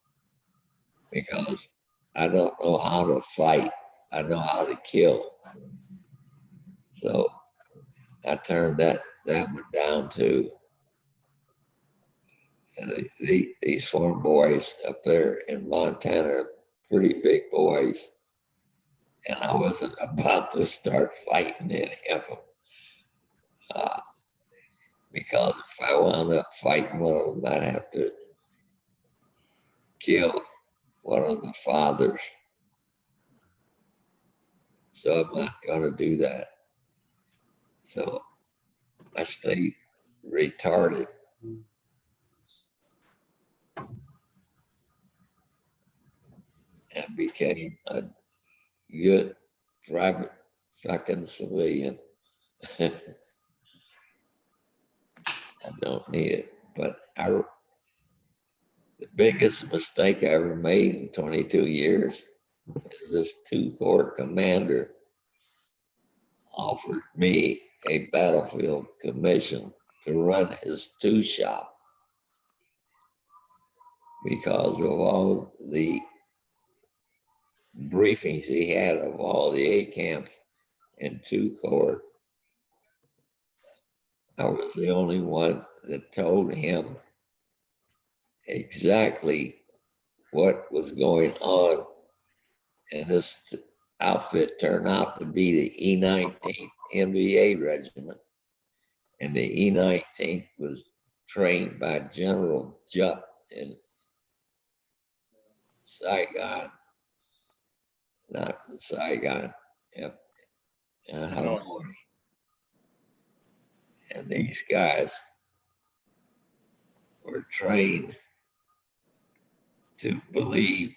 [SPEAKER 7] because I don't know how to fight. I know how to kill. So I turned that one down too. And these 4 boys up there in Montana, pretty big boys. And I wasn't about to start fighting any of them. Because if I wound up fighting one of them, I'd have to kill one of the fathers. So I'm not going to do that. So I stayed retarded. And became a good private fucking civilian. I don't need it, but the biggest mistake I ever made in 22 years is this 2-corps commander offered me a battlefield commission to run his 2 shop because of all the briefings he had of all the A camps in 2-corps. I was the only one that told him exactly what was going on. And this outfit turned out to be the E-19 NBA regiment. And the E-19 was trained by General Jupp in Saigon. Not in Saigon. Yep. Hanoi. And these guys were trained to believe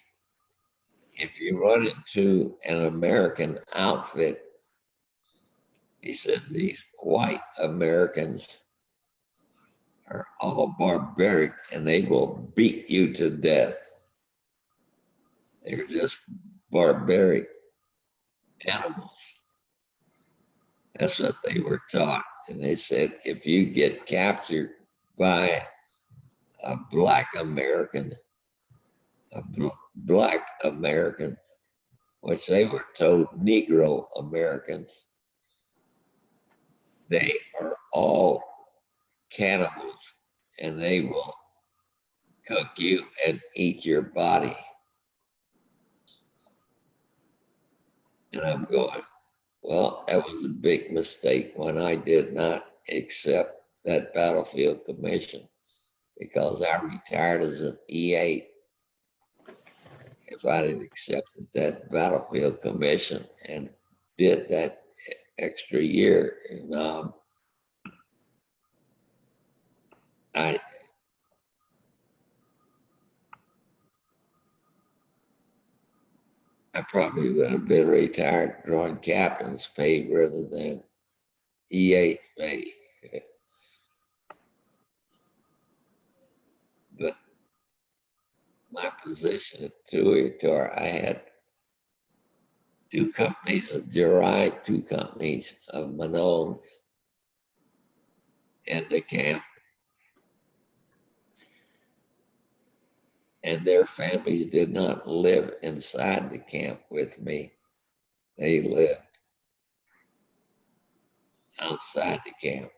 [SPEAKER 7] if you run into an American outfit, he said these white Americans are all barbaric and they will beat you to death. They're just barbaric animals. That's what they were taught. And they said, if you get captured by a black American, which they were told Negro Americans, they are all cannibals and they will cook you and eat your body. And I'm going, well, that was a big mistake when I did not accept that battlefield commission, because I retired as an E8. If I had accepted that battlefield commission and did that extra year, and I probably would have been retired drawing captain's pay rather than E8 pay. But my position at Tuiutar, I had 2 companies of Gerai, 2 companies of Manones in the camp. And their families did not live inside the camp with me. They lived outside the camp.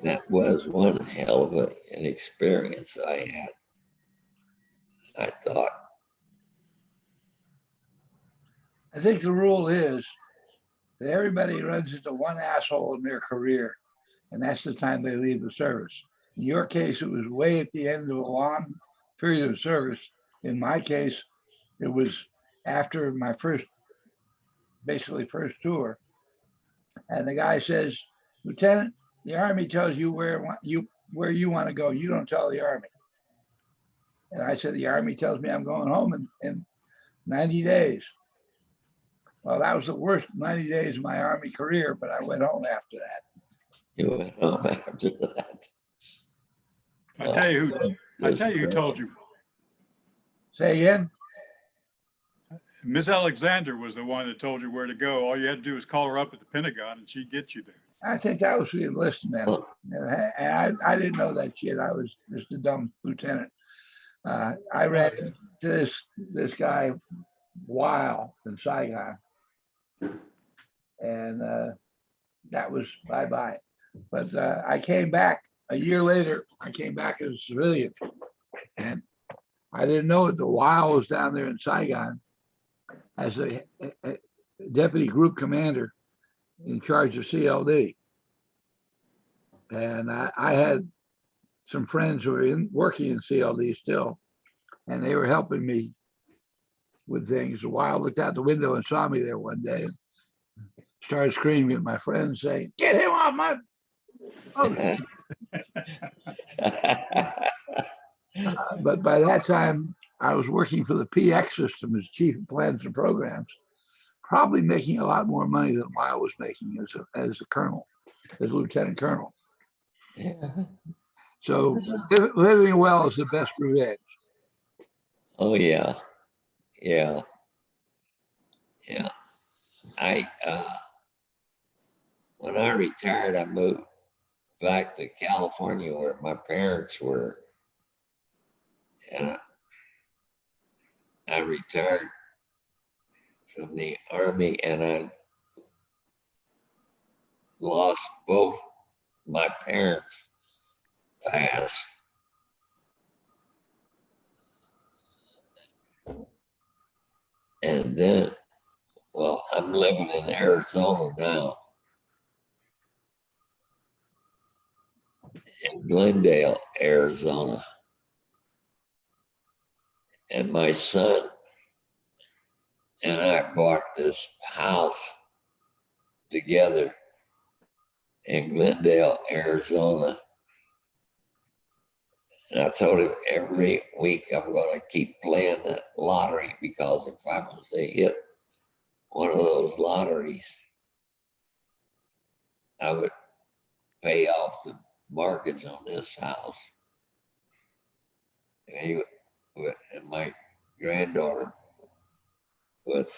[SPEAKER 7] That was one hell of an experience I had. I thought.
[SPEAKER 5] I think the rule is that everybody runs into one asshole in their career, and that's the time they leave the service. In your case, it was way at the end of a long period of service. In my case, it was after my first tour. And the guy says, Lieutenant, the Army tells you where you want to go. You don't tell the Army. And I said, the Army tells me I'm going home in 90 days. Well, that was the worst 90 days of my Army career, but I went home after that.
[SPEAKER 7] You went home after that.
[SPEAKER 15] I tell you who told you.
[SPEAKER 5] Say again?
[SPEAKER 15] Miss Alexander was the one that told you where to go. All you had to do was call her up at the Pentagon and she'd get you there.
[SPEAKER 5] I think that was the enlistment. And I didn't know that shit. I was just a dumb lieutenant. I ran into this guy, Weil, in Saigon. And that was bye-bye. But I came back a year later. I came back as a civilian. And I didn't know it. The Weil was down there in Saigon as a deputy group commander in charge of CLD. And I had some friends who were working in CLD still, and they were helping me with things. Weil looked out the window and saw me there one day and started screaming at my friends saying, "Get him off my..." But by that time, I was working for the PX system as chief of plans and programs, probably making a lot more money than Weil was making as a colonel, as lieutenant colonel.
[SPEAKER 7] Yeah.
[SPEAKER 5] So living well is the best revenge.
[SPEAKER 7] Oh yeah, yeah, yeah. When I retired, I moved back to California where my parents were, and I retired from the Army, and I lost both my parents passed. And then, well, I'm living in Arizona now, in Glendale, Arizona. And my son and I bought this house together in Glendale, Arizona. And I told him every week I'm going to keep playing the lottery, because if I was to hit one of those lotteries, I would pay off the mortgage on this house. And and my granddaughter would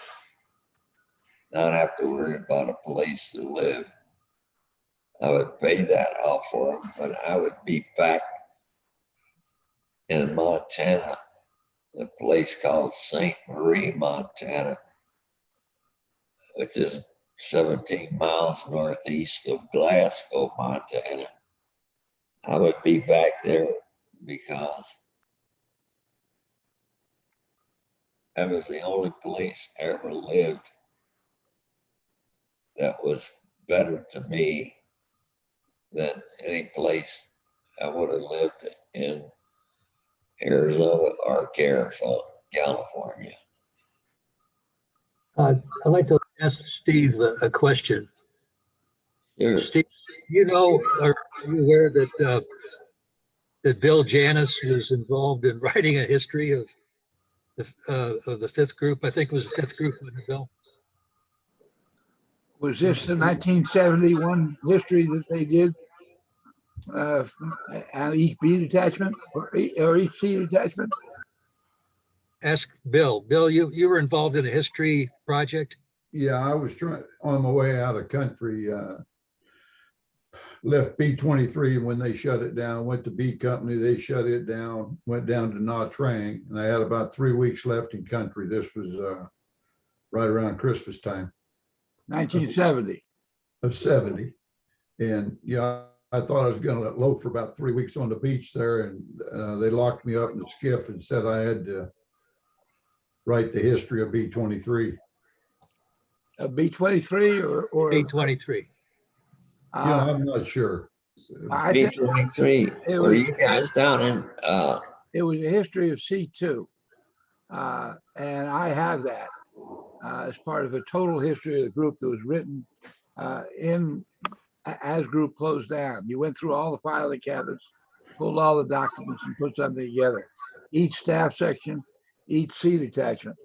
[SPEAKER 7] not have to worry about a place to live. I would pay that off for him, but I would be back in Montana, a place called St. Marie, Montana, which is 17 miles northeast of Glasgow, Montana. I would be back there because that was the only place I ever lived that was better to me than any place I would have lived in Arizona or California.
[SPEAKER 3] I'd like to ask Steve a question.
[SPEAKER 7] Sure.
[SPEAKER 3] Steve, are you aware that that Bill Janis was involved in writing a history of the fifth group? I think it was the fifth group, wasn't it, Bill?
[SPEAKER 5] Was this the 1971 history that they did? On each B detachment or each C detachment?
[SPEAKER 3] Ask Bill. Bill, you were involved in a history project?
[SPEAKER 6] Yeah, I was on my way out of country, left B-23 when they shut it down, went to B Company, they shut it down, went down to Nha Trang, and I had about 3 weeks left in country. This was right around Christmas time.
[SPEAKER 5] 1970.
[SPEAKER 6] Of 70. And yeah, I thought I was going to loaf for about 3 weeks on the beach there, and they locked me up in the skiff and said I had to write the history of B-23.
[SPEAKER 5] A B-23 or
[SPEAKER 3] B-23.
[SPEAKER 6] Yeah, I'm not sure.
[SPEAKER 7] B-23. Were you guys down in?
[SPEAKER 5] It was a history of C2, and I have that as part of a total history of the group that was written as group closed down. You went through all the filing cabinets, pulled all the documents, and put something together. Each staff section, each C detachment.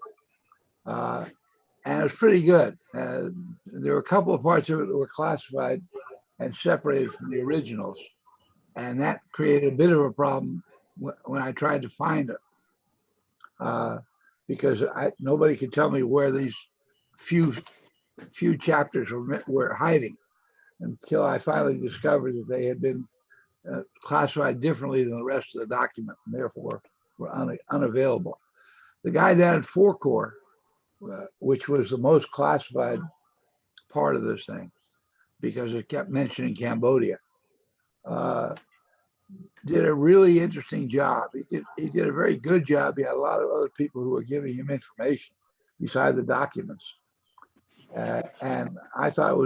[SPEAKER 5] And it was pretty good. There were a couple of parts of it that were classified and separated from the originals. And that created a bit of a problem when I tried to find it. Because nobody could tell me where these few chapters were hiding until I finally discovered that they had been classified differently than the rest of the document, and therefore were unavailable. The guy down at 4 Corps, which was the most classified part of this thing, because it kept mentioning Cambodia, did a really interesting job. He did a very good job. He had a lot of other people who were giving him information beside the documents. And I thought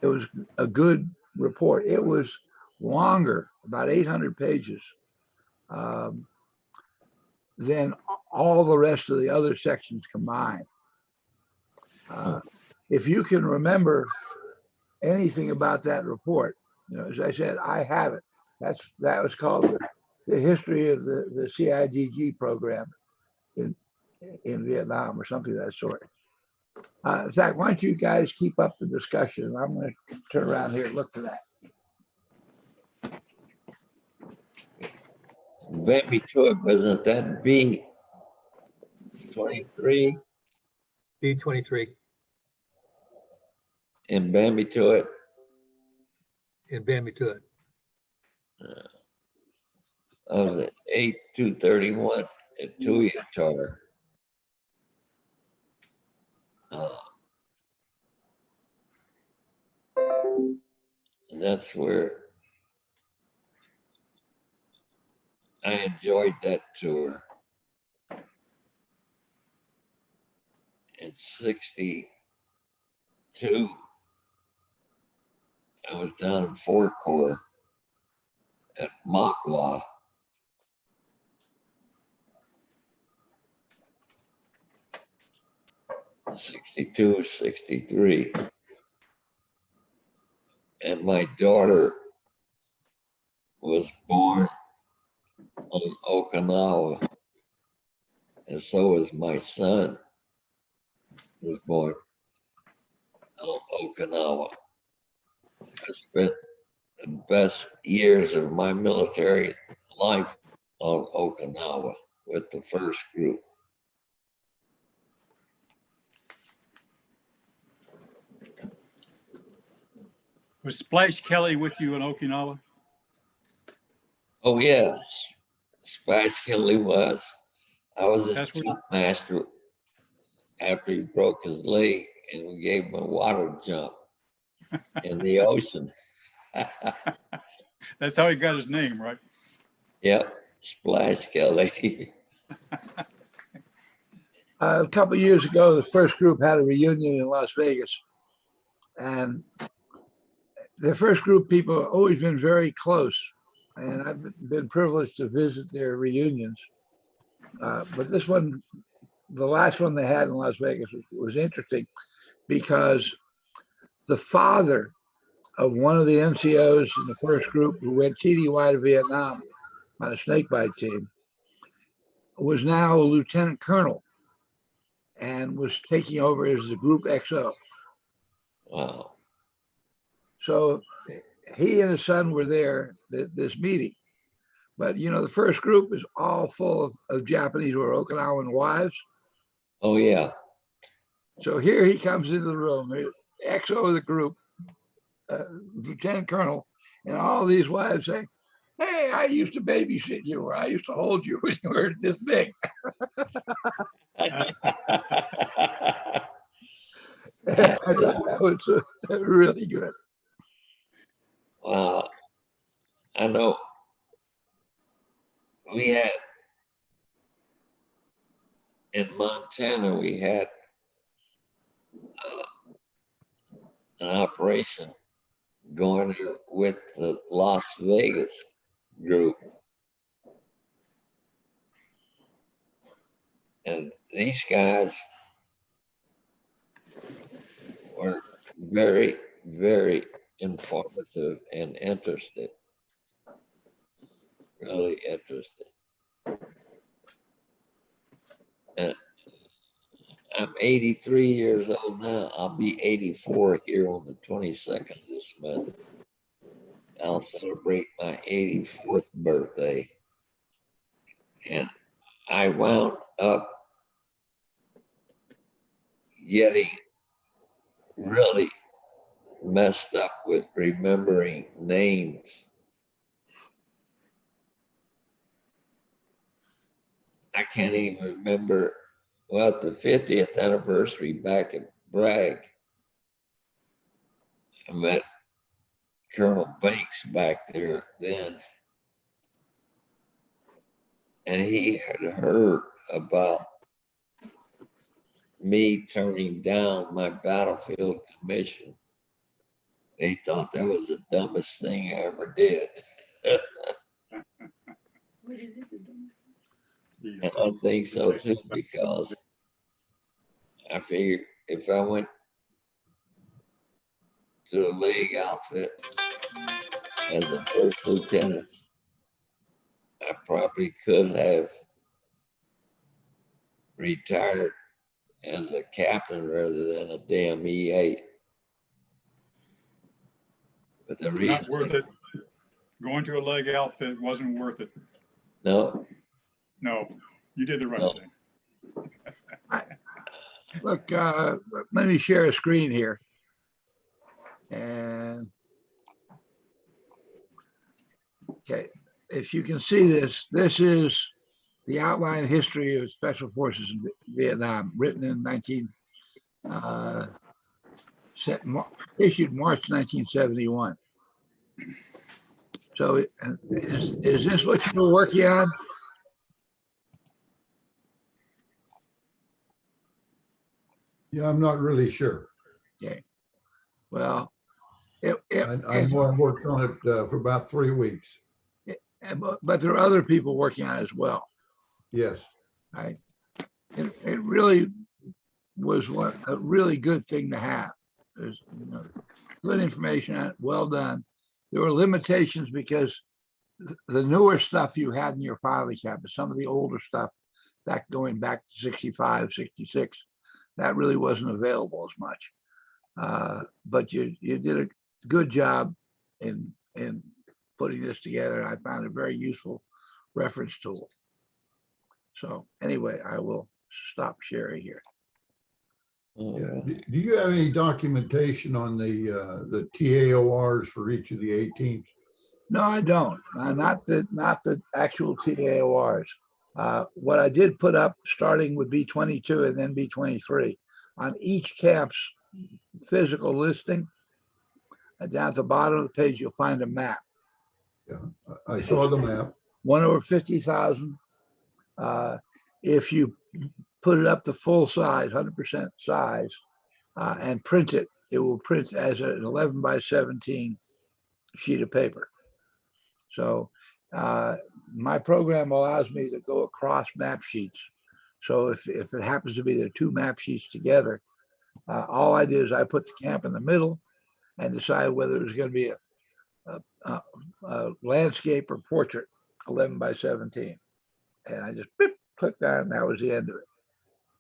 [SPEAKER 5] it was a good report. It was longer, about 800 pages, than all the rest of the other sections combined. If you can remember anything about that report, as I said, I have it. That was called the history of the CIDG program in Vietnam or something of that sort. In fact, why don't you guys keep up the discussion? I'm going to turn around here and look for that.
[SPEAKER 7] Maybe to it, wasn't that B-23?
[SPEAKER 3] B-23.
[SPEAKER 7] In Bambi to it?
[SPEAKER 3] In Bambi to it.
[SPEAKER 7] I was at 8231 at Tuyatar. And that's where I enjoyed that tour. In 62, I was down in Fort Corps at Makwa. '62, '63. And my daughter was born on Okinawa. And so was my son, who was born on Okinawa. I spent the best years of my military life on Okinawa with the first group.
[SPEAKER 15] Was Splash Kelly with you in Okinawa?
[SPEAKER 7] Oh yes, Splash Kelly was. I was his
[SPEAKER 15] That's where-
[SPEAKER 7] jump master after he broke his leg, and we gave him a water jump in the ocean.
[SPEAKER 15] That's how he got his name, right?
[SPEAKER 7] Yep, Splash Kelly.
[SPEAKER 5] A couple of years ago, the first group had a reunion in Las Vegas. And the first group people have always been very close. And I've been privileged to visit their reunions. But this one, the last one they had in Las Vegas was interesting because the father of one of the NCOs in the first group who went TDY to Vietnam on a snakebite team was now a lieutenant colonel and was taking over as the Group XO.
[SPEAKER 7] Wow.
[SPEAKER 5] So he and his son were there at this meeting. But you know, the first group is all full of Japanese or Okinawan wives.
[SPEAKER 7] Oh yeah.
[SPEAKER 5] So here he comes into the room, XO of the group, lieutenant colonel, and all these wives say, "Hey, I used to babysit you, or I used to hold you when you were this big." I thought that was really good.
[SPEAKER 7] Wow. I know we had in Montana, we had an operation going with the Las Vegas group. And these guys were very, very informative and interested. Really interested. And I'm 83 years old now. I'll be 84 here on the 22nd of this month. I'll celebrate my 84th birthday. And I wound up getting really messed up with remembering names. I can't even remember, well, at the 50th anniversary back at Bragg, I met Colonel Banks back there then. And he had heard about me turning down my battlefield commission. He thought that was the dumbest thing I ever did.
[SPEAKER 9] What is it?
[SPEAKER 7] And I think so too, because I figured if I went to a leg outfit as a first lieutenant, I probably could have retired as a captain rather than a damn E8. But the reason,
[SPEAKER 15] Not worth it. Going to a leg outfit wasn't worth it.
[SPEAKER 7] no,
[SPEAKER 15] No, you did the right
[SPEAKER 7] No.
[SPEAKER 15] thing.
[SPEAKER 5] Look, let me share a screen here. And okay, if you can see this, this is the outline history of Special Forces in Vietnam, written in issued March 1971. So is this what you were working on?
[SPEAKER 6] Yeah, I'm not really sure.
[SPEAKER 5] Okay. Well,
[SPEAKER 6] I know I worked on it for about 3 weeks.
[SPEAKER 5] but there are other people working on it as well.
[SPEAKER 6] Yes.
[SPEAKER 5] Right. It really was a really good thing to have. There's, good information on it, well done. There were limitations because the newer stuff you had in your filing cabinet, some of the older stuff going back to 65, 66, that really wasn't available as much. But you did a good job in putting this together. I found it a very useful reference tool. So anyway, I will stop sharing here.
[SPEAKER 6] Yeah. Do you have any documentation on the TAORs for each of the 8 teams?
[SPEAKER 5] No, I don't. Not the actual TAORs. What I did put up, starting with B22 and then B23, on each camp's physical listing, down at the bottom of the page, you'll find a map.
[SPEAKER 6] Yeah, I saw the map.
[SPEAKER 5] 1/50,000. If you put it up to full size, 100% size, and print it, it will print as an 11 by 17 sheet of paper. So my program allows me to go across map sheets. So if it happens to be there are 2 map sheets together, all I did is I put the camp in the middle and decide whether it was going to be a landscape or portrait, 11 by 17. And I just clicked that, and that was the end of it.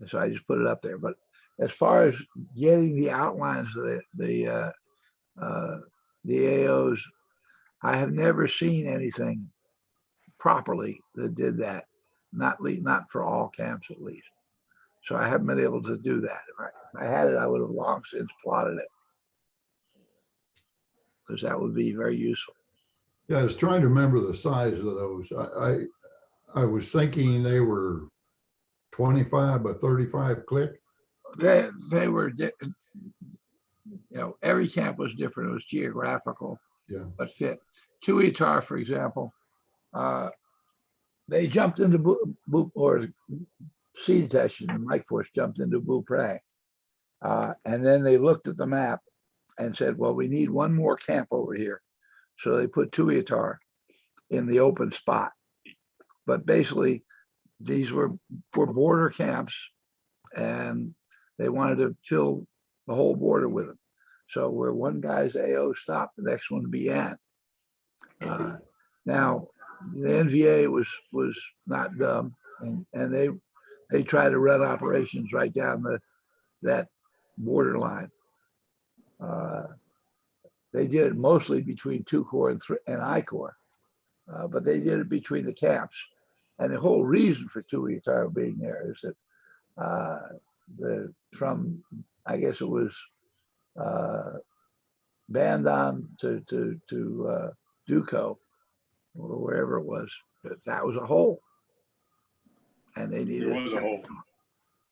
[SPEAKER 5] And so I just put it up there. But as far as getting the outlines of the AOs, I have never seen anything properly that did that. Not for all camps, at least. So I haven't been able to do that. If I had it, I would have long since plotted it, because that would be very useful.
[SPEAKER 6] Yeah, I was trying to remember the size of those. I was thinking they were 25 by 35 click.
[SPEAKER 5] They were, every camp was different. It was geographical,
[SPEAKER 6] yeah,
[SPEAKER 5] but fit. Tuiutar, for example, they jumped into or sea detection, and Mike Force jumped into Beaupre. And then they looked at the map and said, well, we need one more camp over here. So they put Tuiutar in the open spot. But basically, these were border camps, and they wanted to fill the whole border with them. So where one guy's AO stopped, the next one began. Now, the NVA was not dumb, and they tried to run operations right down that borderline. They did it mostly between 2 Corps and I Corps, but they did it between the camps. And the whole reason for Tuiutar being there is that from, I guess it was Bandon to Duco, or wherever it was, that was a hole. And they needed.
[SPEAKER 15] It was a hole.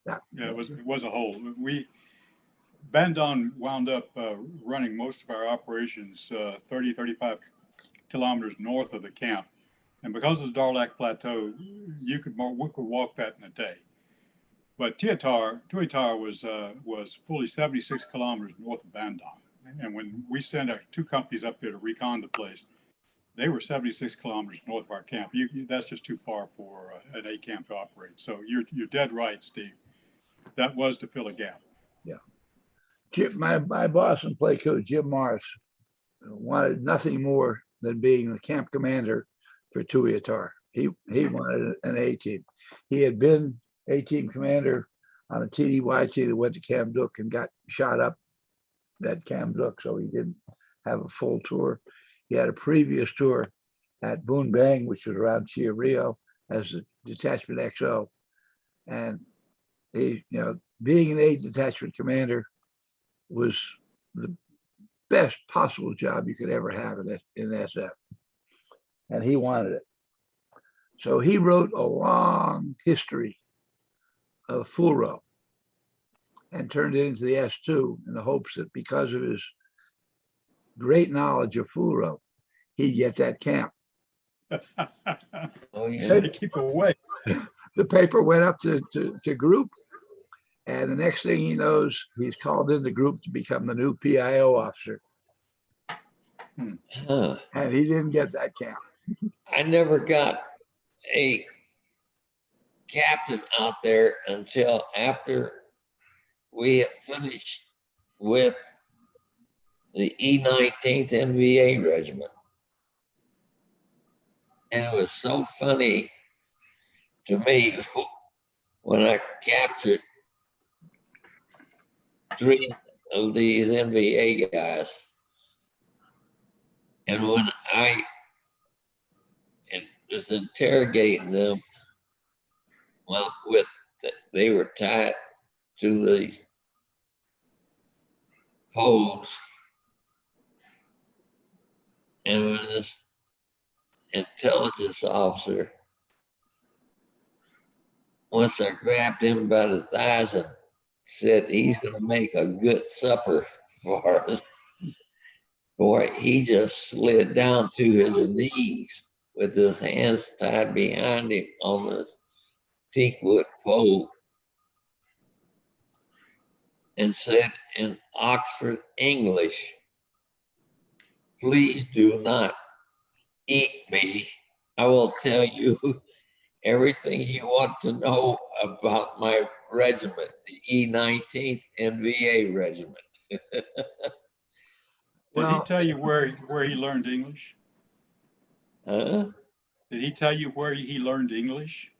[SPEAKER 5] Yeah,
[SPEAKER 15] it was a hole. Bandon wound up running most of our operations 30, 35 kilometers north of the camp. And because of the Darlac Plateau, we could walk that in a day. But Tuiutar was fully 76 kilometers north of Bandon. And when we sent our 2 companies up there to recon the place, they were 76 kilometers north of our camp. That's just too far for an A camp to operate. So you're dead right, Steve. That was to fill a gap.
[SPEAKER 5] Yeah. My boss in Playco, Jim Morris, wanted nothing more than being the camp commander for Tuiutar. He wanted an A team. He had been A team commander on a TDYT that went to Kamduk and got shot up at Kamduk, so he didn't have a full tour. He had a previous tour at Boon Bang, which was around Chia Rio, as a detachment XO. And he, being an A detachment commander was the best possible job you could ever have in SF. And he wanted it. So he wrote a long history of Furo and turned it into the S2 in the hopes that because of his great knowledge of Furo, he'd get that camp.
[SPEAKER 7] Oh, yeah.
[SPEAKER 15] They keep away.
[SPEAKER 5] The paper went up to group. And the next thing he knows, he's called in the group to become the new PIO officer.
[SPEAKER 7] Huh.
[SPEAKER 5] And he didn't get that camp.
[SPEAKER 7] I never got a captain out there until after we had finished with the E-19th NVA regiment. And it was so funny to me when I captured 3 of these NVA guys. And when I was interrogating them, well, they were tied to these poles. And when this intelligence officer, once I grabbed him by the thighs and said, he's going to make a good supper for us, boy, he just slid down to his knees with his hands tied behind him on this teakwood pole and said in Oxford English, please do not eat me. I will tell you everything you want to know about my regiment, the E-19th NVA regiment.
[SPEAKER 15] Did he tell you where he learned English?
[SPEAKER 7] Huh?
[SPEAKER 15] Did he tell you where he learned English?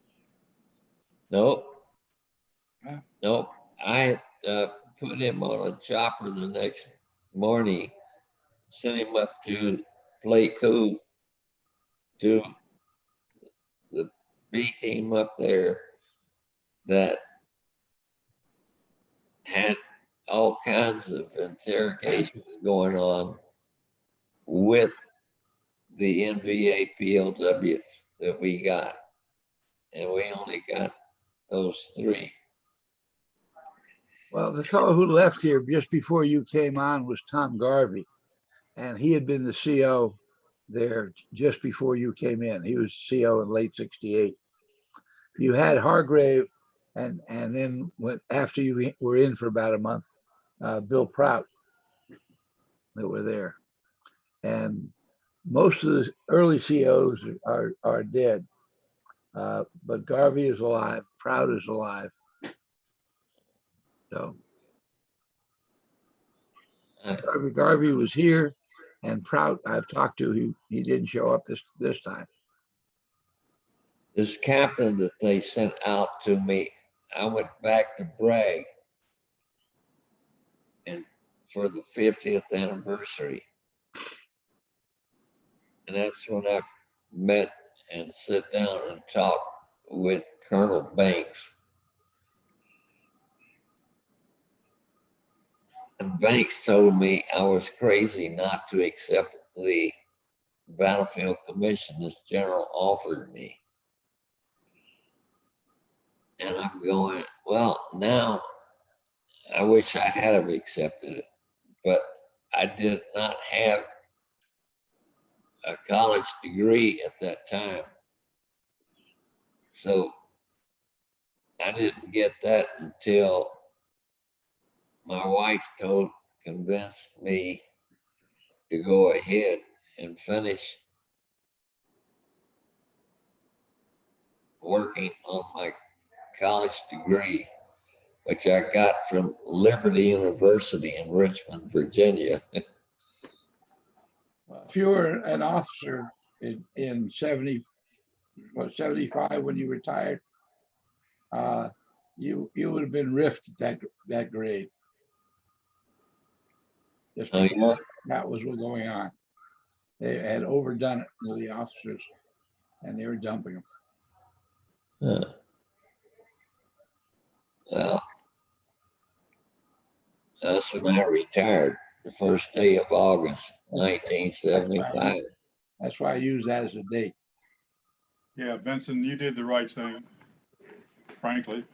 [SPEAKER 7] Nope.
[SPEAKER 15] Huh?
[SPEAKER 7] Nope. I put him on a chopper the next morning, sent him up to Pleiku to the B team up there that had all kinds of interrogations going on with the NVA POWs that we got. And we only got those 3.
[SPEAKER 5] Well, the fellow who left here just before you came on was Tom Garvey. And he had been the CO there just before you came in. He was CO in late '68. You had Hargrave, and then after you were in for about a month, Bill Prout that were there. And most of the early COs are dead. But Garvey is alive, Prout is alive. So Garvey was here, and Prout I've talked to. He didn't show up this time.
[SPEAKER 7] This captain that they sent out to me, I went back to Bragg and for the 50th anniversary. And that's when I met and sit down and talk with Colonel Banks. And Banks told me I was crazy not to accept the battlefield commission this general offered me. And I'm going, well, now I wish I had have accepted it, but I did not have a college degree at that time. So I didn't get that until my wife convinced me to go ahead and finish working on my college degree, which I got from Liberty University in Richmond, Virginia.
[SPEAKER 5] If you were an officer in 75 when you retired, you would have been riffed at that grade. Just because that was what was going on. They had overdone it with the officers, and they were dumping them.
[SPEAKER 7] Huh. Well, that's when I retired, the first day of August, 1975.
[SPEAKER 5] That's why I use that as a date.
[SPEAKER 15] Yeah, Vincent, you did the right thing, frankly.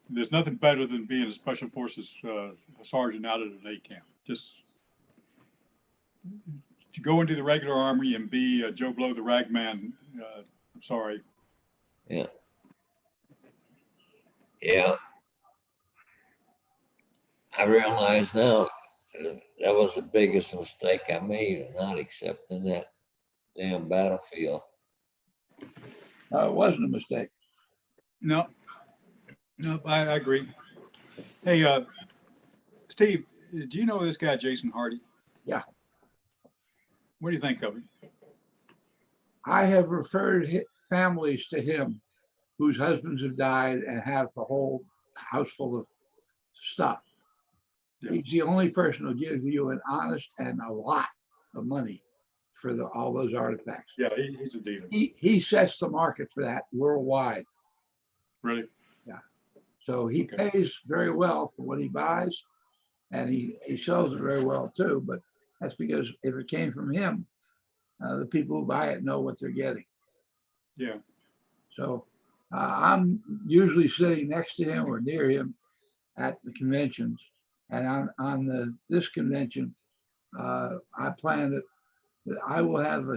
[SPEAKER 15] There's nothing better than being a Special Forces sergeant out at an 8 camp. Just to go into the regular army and be Joe Blow the Ragman. I'm sorry.
[SPEAKER 7] Yeah. Yeah. I realize now that was the biggest mistake I made, not accepting that damn battlefield.
[SPEAKER 5] No, it wasn't a mistake.
[SPEAKER 15] No, I agree. Hey, Steve, do you know this guy, Jason Hardy?
[SPEAKER 5] Yeah.
[SPEAKER 15] What do you think of him?
[SPEAKER 5] I have referred families to him whose husbands have died and have the whole house full of stuff.
[SPEAKER 15] Yeah.
[SPEAKER 5] He's the only person who gives you an honest and a lot of money for all those artifacts.
[SPEAKER 15] Yeah, he's a dealer.
[SPEAKER 5] He sets the market for that worldwide.
[SPEAKER 15] Really?
[SPEAKER 5] Yeah. So he pays very well for what he buys, and he sells it very well too. But that's because if it came from him, the people who buy it know what they're getting.
[SPEAKER 15] Yeah.
[SPEAKER 5] So I'm usually sitting next to him or near him at the conventions, and on this convention, I plan that I will have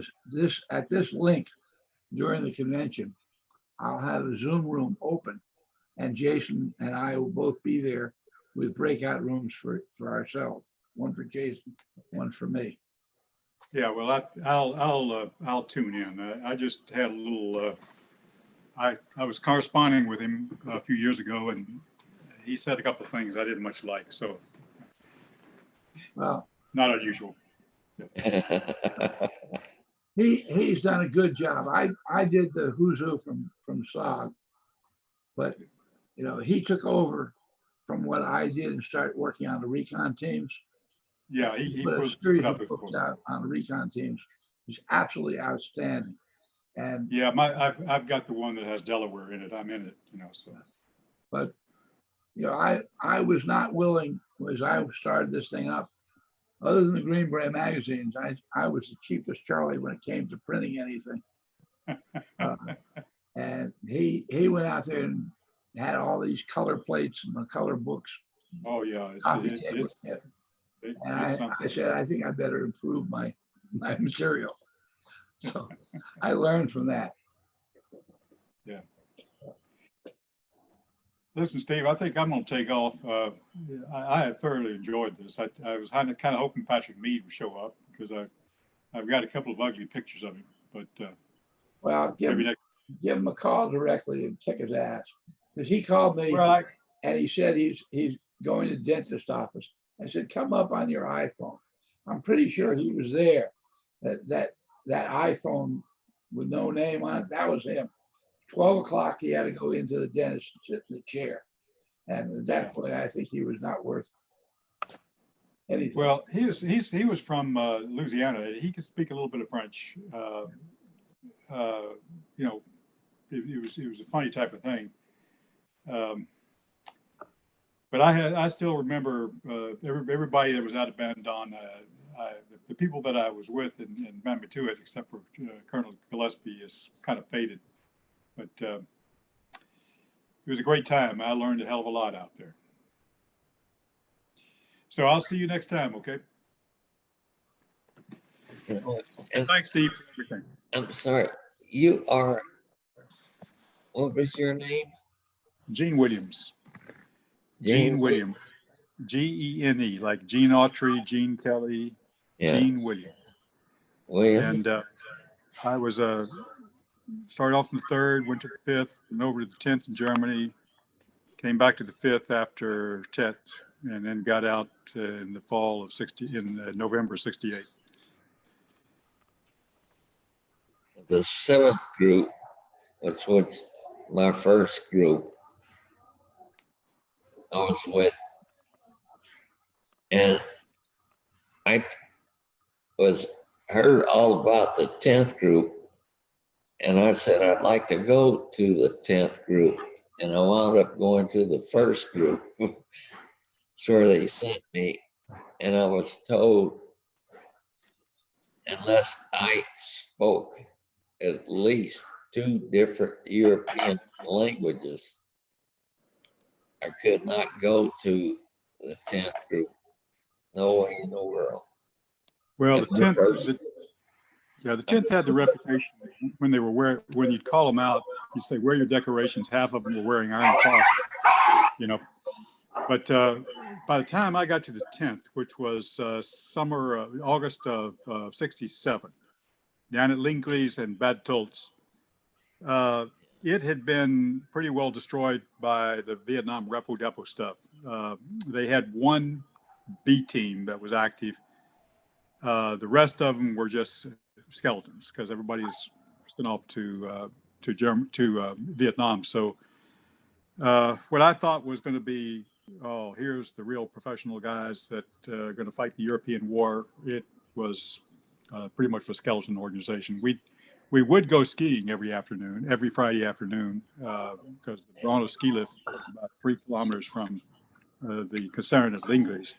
[SPEAKER 5] at this link during the convention. I'll have a Zoom room open, and Jason and I will both be there with breakout rooms for ourselves. One for Jason, one for me.
[SPEAKER 15] Yeah, well, I'll tune in. I just had a little. I was corresponding with him a few years ago, and he said a couple of things I didn't much like. So,
[SPEAKER 5] well,
[SPEAKER 15] not unusual.
[SPEAKER 5] He's done a good job. I did the who's who from SOG, but you know, he took over from what I did and started working on the recon teams.
[SPEAKER 15] Yeah, he
[SPEAKER 5] put a
[SPEAKER 15] put
[SPEAKER 5] series
[SPEAKER 15] up
[SPEAKER 5] of
[SPEAKER 15] his
[SPEAKER 5] books
[SPEAKER 15] book.
[SPEAKER 5] out on the recon teams. He's absolutely outstanding. And
[SPEAKER 15] Yeah, I've got the one that has Delaware in it. I'm in it, you know. So,
[SPEAKER 5] but you know, I was not willing as I started this thing up. Other than the Green Beret magazines, I was the cheapest Charlie when it came to printing anything. And he went out there and had all these color plates and the color books.
[SPEAKER 15] oh yeah,
[SPEAKER 5] And I said, I think I better improve my material. So I learned from that.
[SPEAKER 15] Yeah. Listen, Steve, I think I'm going to take off. I have thoroughly enjoyed this. I was kind of hoping Patrick Mead would show up because I've got a couple of ugly pictures of him. But
[SPEAKER 5] well, give him a call directly and kick his ass, because he called me and he said he's going to the dentist office. I said, come up on your iPhone. I'm pretty sure he was there. That iPhone with no name on it, that was him. 12 o'clock, he had to go into the dentist and sit in the chair. And at that point, I think he was not worth anything.
[SPEAKER 15] Well, he was from Louisiana. He could speak a little bit of French. You know, it was a funny type of thing. But I still remember everybody that was out of Bandon. The people that I was with in Manitoulin, except for Colonel Gillespie, is kind of faded. But it was a great time. I learned a hell of a lot out there. So I'll see you next time, okay?
[SPEAKER 7] And
[SPEAKER 15] thanks, Steve, for everything.
[SPEAKER 7] I'm sorry. You are, what was your name?
[SPEAKER 15] Gene Williams.
[SPEAKER 7] Gene
[SPEAKER 15] Gene Williams. Gene, like Gene Autry, Gene Kelly, Gene Williams. And I was started off in the 3rd, went to the 5th, went over to the 10th in Germany, came back to the 5th after Tet, and then got out in the fall of November 68.
[SPEAKER 7] The 7th group, which was my first group, I was with, and I was heard all about the 10th group, and I said I'd like to go to the 10th group, and I wound up going to the 1st group. That's where they sent me, and I was told unless I spoke at least 2 different European languages, I could not go to the 10th group. No way in the world.
[SPEAKER 15] Well, the 10th, the 10th had the reputation when they were when you'd call them out, you'd say, wear your decorations. Half of them were wearing Iron Cross, you know. But by the time I got to the 10th, which was August of 67, down at Lingley's and Bad Tolz, it had been pretty well destroyed by the Vietnam Repo Depot stuff. They had one B team that was active. The rest of them were just skeletons because everybody's sent off to Vietnam. So what I thought was going to be, oh, here's the real professional guys that are going to fight the European war. It was pretty much a skeleton organization. We would go skiing every Friday afternoon, because the Toronto ski lift was about 3 kilometers from the concern at Lingley's.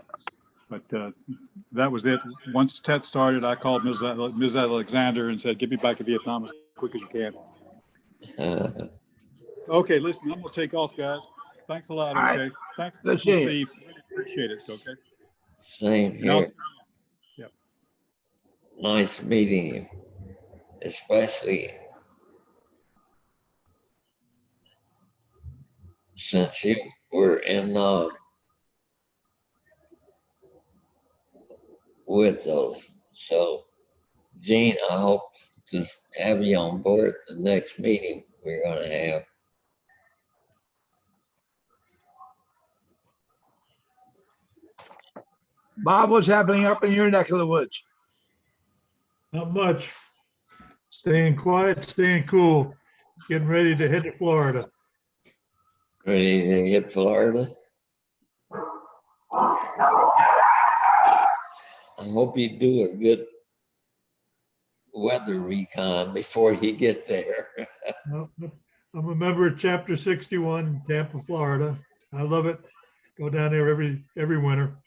[SPEAKER 15] But that was it. Once Tet started, I called Ms. Alexander and said, get me back to Vietnam as quick as you can. Okay, listen, I'm going to take off, guys. Thanks a lot, okay? Right. Thanks, Steve. Really appreciate it, okay?
[SPEAKER 7] Same here.
[SPEAKER 15] Yep.
[SPEAKER 7] Nice meeting you, especially since you were in with those. So, Gene, I hope to have you on board the next meeting we're going to have.
[SPEAKER 5] Bob, what's happening up in your neck of the woods?
[SPEAKER 12] Not much. Staying quiet, staying cool, getting ready to head to Florida.
[SPEAKER 7] Ready to hit Florida? I hope you do a good weather recon before you get there.
[SPEAKER 12] I'm a member of Chapter 61, Tampa, Florida. I love it. Go down there every winter.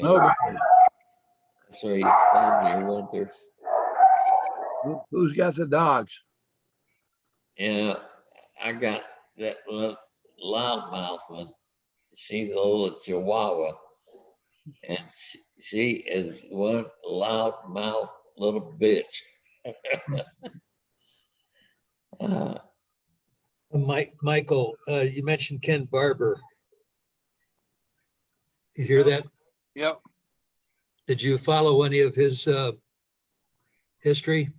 [SPEAKER 7] That's where you spend your winters.
[SPEAKER 5] Who's got the dogs?
[SPEAKER 7] Yeah, I got that loudmouth one. She's a little Chihuahua, and she is one loudmouth little bitch.
[SPEAKER 3] Michael, you mentioned Ken Barber. You hear that?
[SPEAKER 2] Yep.
[SPEAKER 3] Did you follow any of his history?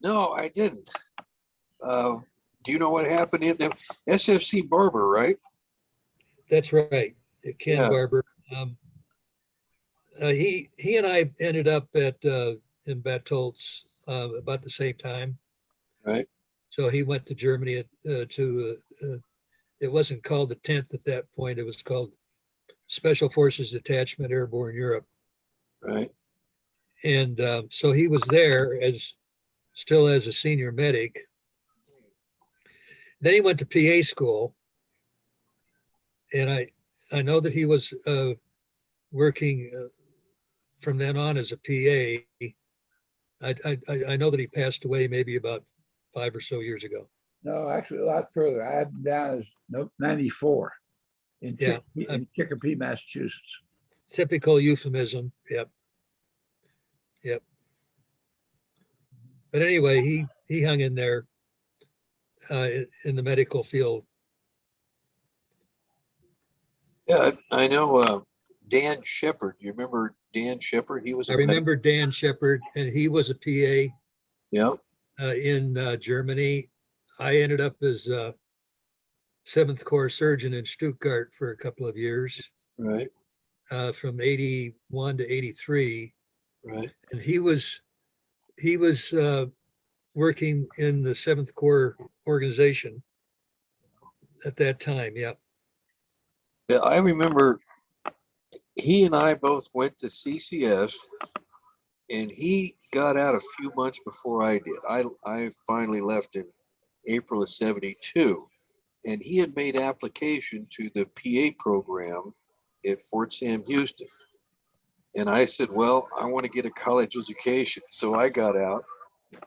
[SPEAKER 2] No, I didn't. Do you know what happened in the SFC Barber, right?
[SPEAKER 3] That's right, Ken Barber. He and I ended up in Bad Tolz about the same time.
[SPEAKER 2] Right.
[SPEAKER 3] So he went to Germany it wasn't called the 10th at that point. It was called Special Forces Detachment Airborne Europe.
[SPEAKER 2] Right.
[SPEAKER 3] And so he was there still as a senior medic. Then he went to PA school. And I know that he was working from then on as a PA. I know that he passed away maybe about 5 or so years ago.
[SPEAKER 5] No, actually a lot further. I had him down as 94 in Chicopee, Massachusetts.
[SPEAKER 3] Typical euphemism. Yep. But anyway, he hung in there in the medical field.
[SPEAKER 2] Yeah, I know Dan Shepard. You remember Dan Shepard? He was.
[SPEAKER 3] I remember Dan Shepard, and he was a PA.
[SPEAKER 2] Yeah.
[SPEAKER 3] In Germany. I ended up as 7th Corps surgeon in Stuttgart for a couple of years.
[SPEAKER 2] Right.
[SPEAKER 3] From 81 to 83.
[SPEAKER 2] Right.
[SPEAKER 3] And he was working in the 7th Corps organization at that time. Yeah.
[SPEAKER 2] Yeah, I remember he and I both went to CCS, and he got out a few months before I did. I finally left in April of 72, and he had made application to the PA program at Fort Sam Houston. And I said, well, I want to get a college education. So I got out.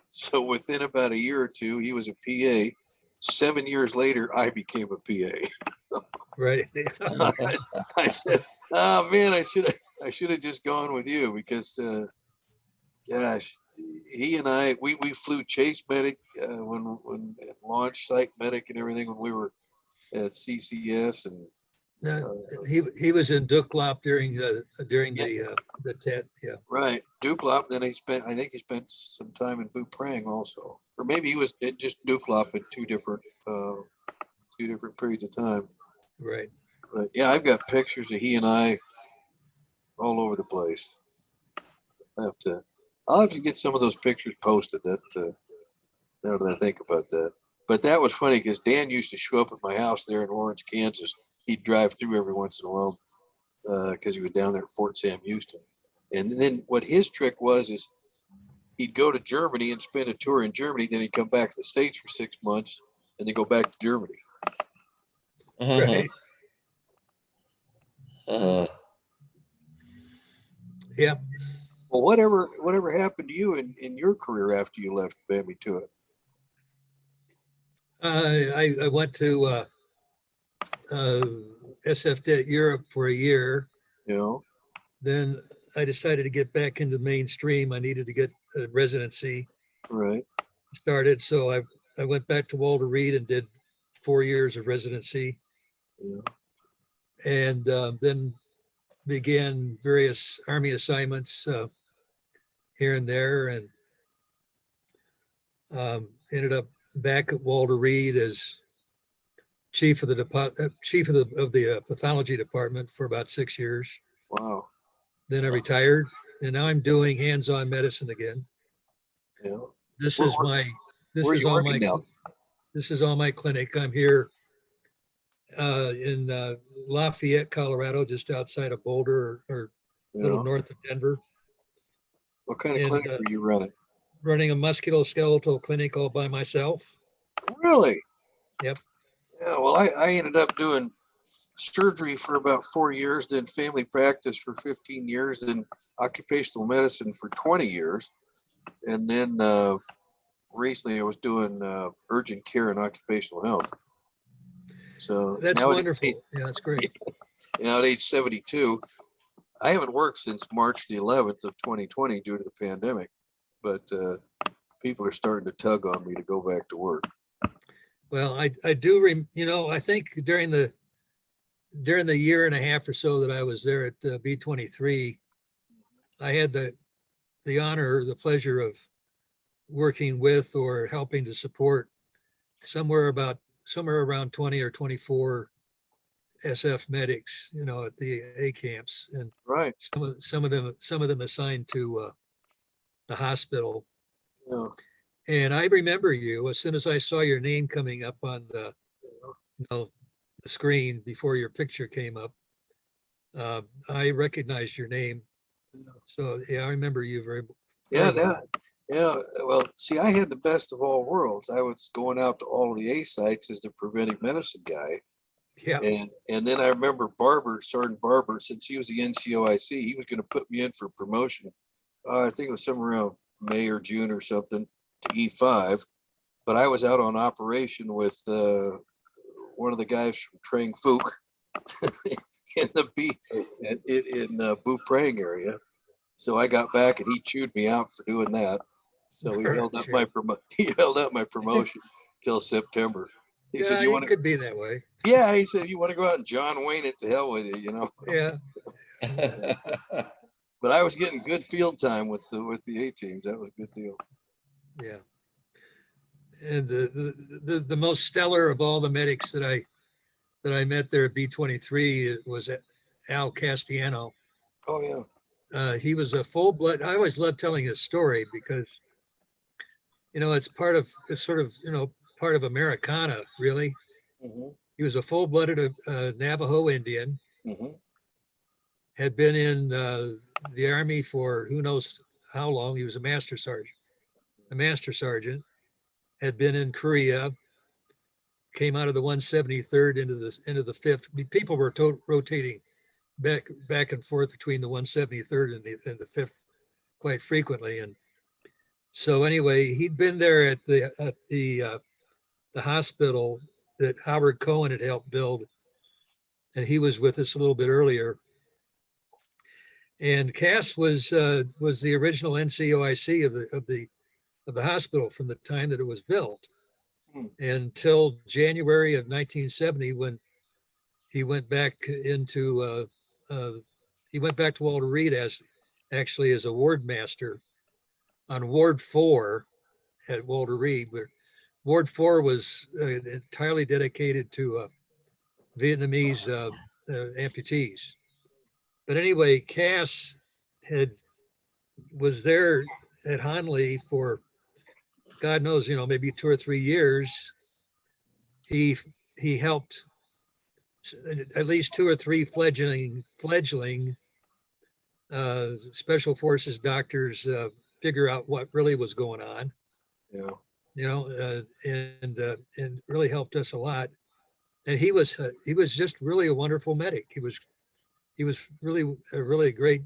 [SPEAKER 2] So within about a year or two, he was a PA. 7 years later, I became a PA.
[SPEAKER 3] Right.
[SPEAKER 2] I said, oh man, I should have just gone with you because, gosh, he and I, we flew Chase Medic when launch site medic and everything when we were at CCS and
[SPEAKER 3] He was in Duklop during the TED, yeah.
[SPEAKER 2] right Duklop. Then I think he spent some time in Buprang also, or maybe he was at just Duklop at two different periods of time.
[SPEAKER 3] Right.
[SPEAKER 2] But yeah, I've got pictures of he and I all over the place. I'll have to get some of those pictures posted. That now that I think about that. But that was funny because Dan used to show up at my house there in Orange, Kansas. He'd drive through every once in a while because he was down there at Fort Sam Houston. And then what his trick was is he'd go to Germany and spend a tour in Germany. Then he'd come back to the States for 6 months and then go back to Germany.
[SPEAKER 3] Right. Yeah.
[SPEAKER 2] Well, whatever happened to you in your career after you left Bambi Tuit?
[SPEAKER 3] I went to SF Europe for a year.
[SPEAKER 2] Yeah.
[SPEAKER 3] Then I decided to get back into mainstream. I needed to get a residency.
[SPEAKER 2] Right.
[SPEAKER 3] Started. So I went back to Walter Reed and did 4 years of residency.
[SPEAKER 2] Yeah.
[SPEAKER 3] And then began various Army assignments here and there, and ended up back at Walter Reed as chief of the pathology department for about 6 years.
[SPEAKER 2] Wow.
[SPEAKER 3] Then I retired, and now I'm doing hands-on medicine again.
[SPEAKER 2] Yeah.
[SPEAKER 3] This
[SPEAKER 2] Where-
[SPEAKER 3] is my this
[SPEAKER 2] where are
[SPEAKER 3] is
[SPEAKER 2] you
[SPEAKER 3] all
[SPEAKER 2] working
[SPEAKER 3] my
[SPEAKER 2] now?
[SPEAKER 3] this is all my clinic. I'm here in Lafayette, Colorado, just outside of Boulder, or a little
[SPEAKER 2] Yeah.
[SPEAKER 3] north of Denver.
[SPEAKER 2] What kind of
[SPEAKER 3] And,
[SPEAKER 2] clinic are you running?
[SPEAKER 3] Running a musculoskeletal clinic all by myself.
[SPEAKER 2] Really?
[SPEAKER 3] Yep.
[SPEAKER 2] Yeah. Well, I ended up doing surgery for about 4 years, then family practice for 15 years, then occupational medicine for 20 years. And then recently I was doing urgent care and occupational health. So
[SPEAKER 3] That's
[SPEAKER 2] now
[SPEAKER 3] wonderful. Yeah, that's great.
[SPEAKER 2] Now at age 72, I haven't worked since March the 11th of 2020 due to the pandemic, but people are starting to tug on me to go back to work.
[SPEAKER 3] Well, I do, I think during the year and a half or so that I was there at B23, I had the honor, or the pleasure of working with or helping to support somewhere around 20 or 24 SF medics, at the A camps, and
[SPEAKER 2] right.
[SPEAKER 3] Some of them assigned to the hospital.
[SPEAKER 2] Yeah.
[SPEAKER 3] And I remember you as soon as I saw your name coming up on the screen before your picture came up. I recognized your name. So yeah, I remember you very.
[SPEAKER 2] Yeah,
[SPEAKER 3] very well.
[SPEAKER 2] yeah. Well, see, I had the best of all worlds. I was going out to all of the A sites as the preventive medicine guy.
[SPEAKER 3] Yeah.
[SPEAKER 2] And then I remember Sergeant Barber, since he was the NCOIC, he was going to put me in for promotion. I think it was somewhere around May or June or something to E5. But I was out on operation with one of the guys from Trang Phuc in Buprang area. So I got back and he chewed me out for doing that. So he held up my promotion till September. He said,
[SPEAKER 3] "You could be that way."
[SPEAKER 2] Yeah, he said, "You want to go out and John Wayne it, to hell with you,
[SPEAKER 3] Yeah.
[SPEAKER 2] But I was getting good field time with the A teams. That was a good deal.
[SPEAKER 3] Yeah. And the most stellar of all the medics that I met there at B23 was Al Castellano.
[SPEAKER 2] Oh yeah.
[SPEAKER 3] He was a full blood. I always love telling his story because, it's part of Americana, really.
[SPEAKER 2] Mm-hmm.
[SPEAKER 3] He was a full-blooded Navajo Indian.
[SPEAKER 2] Mm-hmm.
[SPEAKER 3] Had been in the Army for who knows how long. He was a master sergeant. Had been in Korea. Came out of the 173rd into the 5th. People were rotating back and forth between the 173rd and the 5th quite frequently. And so anyway, he'd been there at the hospital that Howard Cohen had helped build and he was with us a little bit earlier. And Cass was the original NCOIC of the hospital from the time that it was built until January of 1970, when he went back into he went back to Walter Reed as a ward master on Ward 4 at Walter Reed, where Ward 4 was entirely dedicated to Vietnamese amputees. But anyway, Cass was there at Hanley for God knows, maybe 2 or 3 years. He helped at least 2 or 3 fledgling special forces doctors figure out what really was going on. And really helped us a lot. And he was just really a wonderful medic. He was really a really great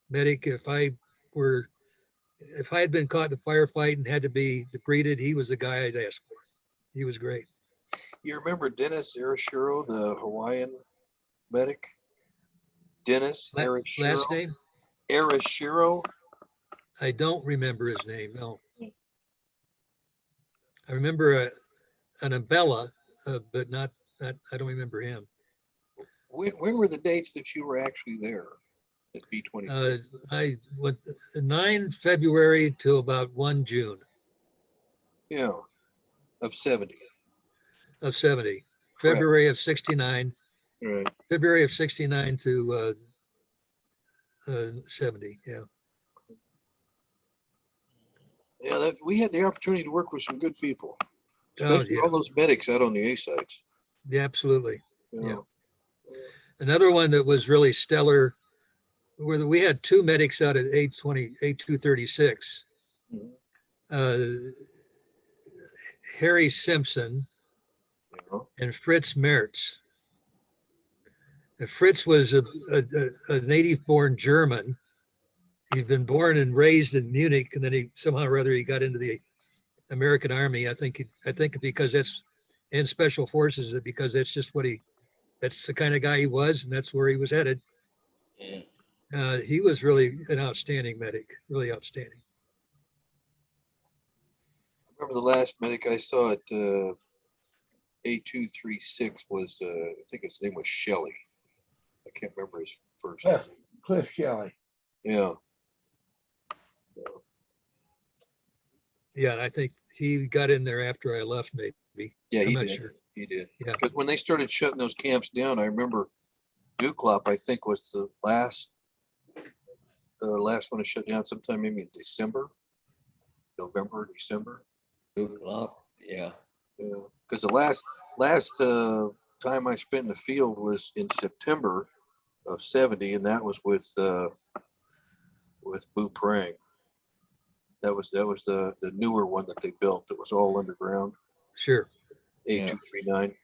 [SPEAKER 3] medic. If I had been caught in a firefight and had to be debrided, he was the guy I'd ask for. He was great.
[SPEAKER 2] You remember Dennis Arashiro, the Hawaiian medic? Dennis Arashiro.
[SPEAKER 3] Last name?
[SPEAKER 2] Arashiro.
[SPEAKER 3] I don't remember his name, no. I remember an Abella, but not, I don't remember him.
[SPEAKER 2] When were the dates that you were actually there at B-23?
[SPEAKER 3] I went 9 February to about 1 June.
[SPEAKER 2] Yeah, of 70.
[SPEAKER 3] Of 70. February of 69.
[SPEAKER 2] Right.
[SPEAKER 3] February of 69 to 70, yeah.
[SPEAKER 2] Yeah, we had the opportunity to work with some good people, especially all those medics out on the A sites.
[SPEAKER 3] Yeah, absolutely.
[SPEAKER 2] Yeah.
[SPEAKER 3] Another one that was really stellar, where we had 2 medics out at A236. Harry Simpson and Fritz Mertz. And Fritz was a native-born German. He'd been born and raised in Munich, and then he somehow or other he got into the American Army. I think because that's in Special Forces, because that's just that's the kind of guy he was, and that's where he was headed. He was really an outstanding medic, really outstanding.
[SPEAKER 2] I remember the last medic I saw at A236 was, I think his name was Shelley. I can't remember his first name.
[SPEAKER 5] Cliff Shelley.
[SPEAKER 2] Yeah.
[SPEAKER 3] Yeah, I think he got in there after I left, maybe.
[SPEAKER 2] Yeah,
[SPEAKER 3] I'm
[SPEAKER 2] he
[SPEAKER 3] not
[SPEAKER 2] did.
[SPEAKER 3] sure.
[SPEAKER 2] He did.
[SPEAKER 3] Yeah.
[SPEAKER 2] Because when they started shutting those camps down, I remember Duklop, I think, was the last one to shut down sometime maybe in November, December.
[SPEAKER 7] Duklop, yeah.
[SPEAKER 2] Yeah, because the last time I spent in the field was in September of 70, and that was with Bu Prang. That was the newer one that they built. That was all underground.
[SPEAKER 3] Sure.
[SPEAKER 2] A239.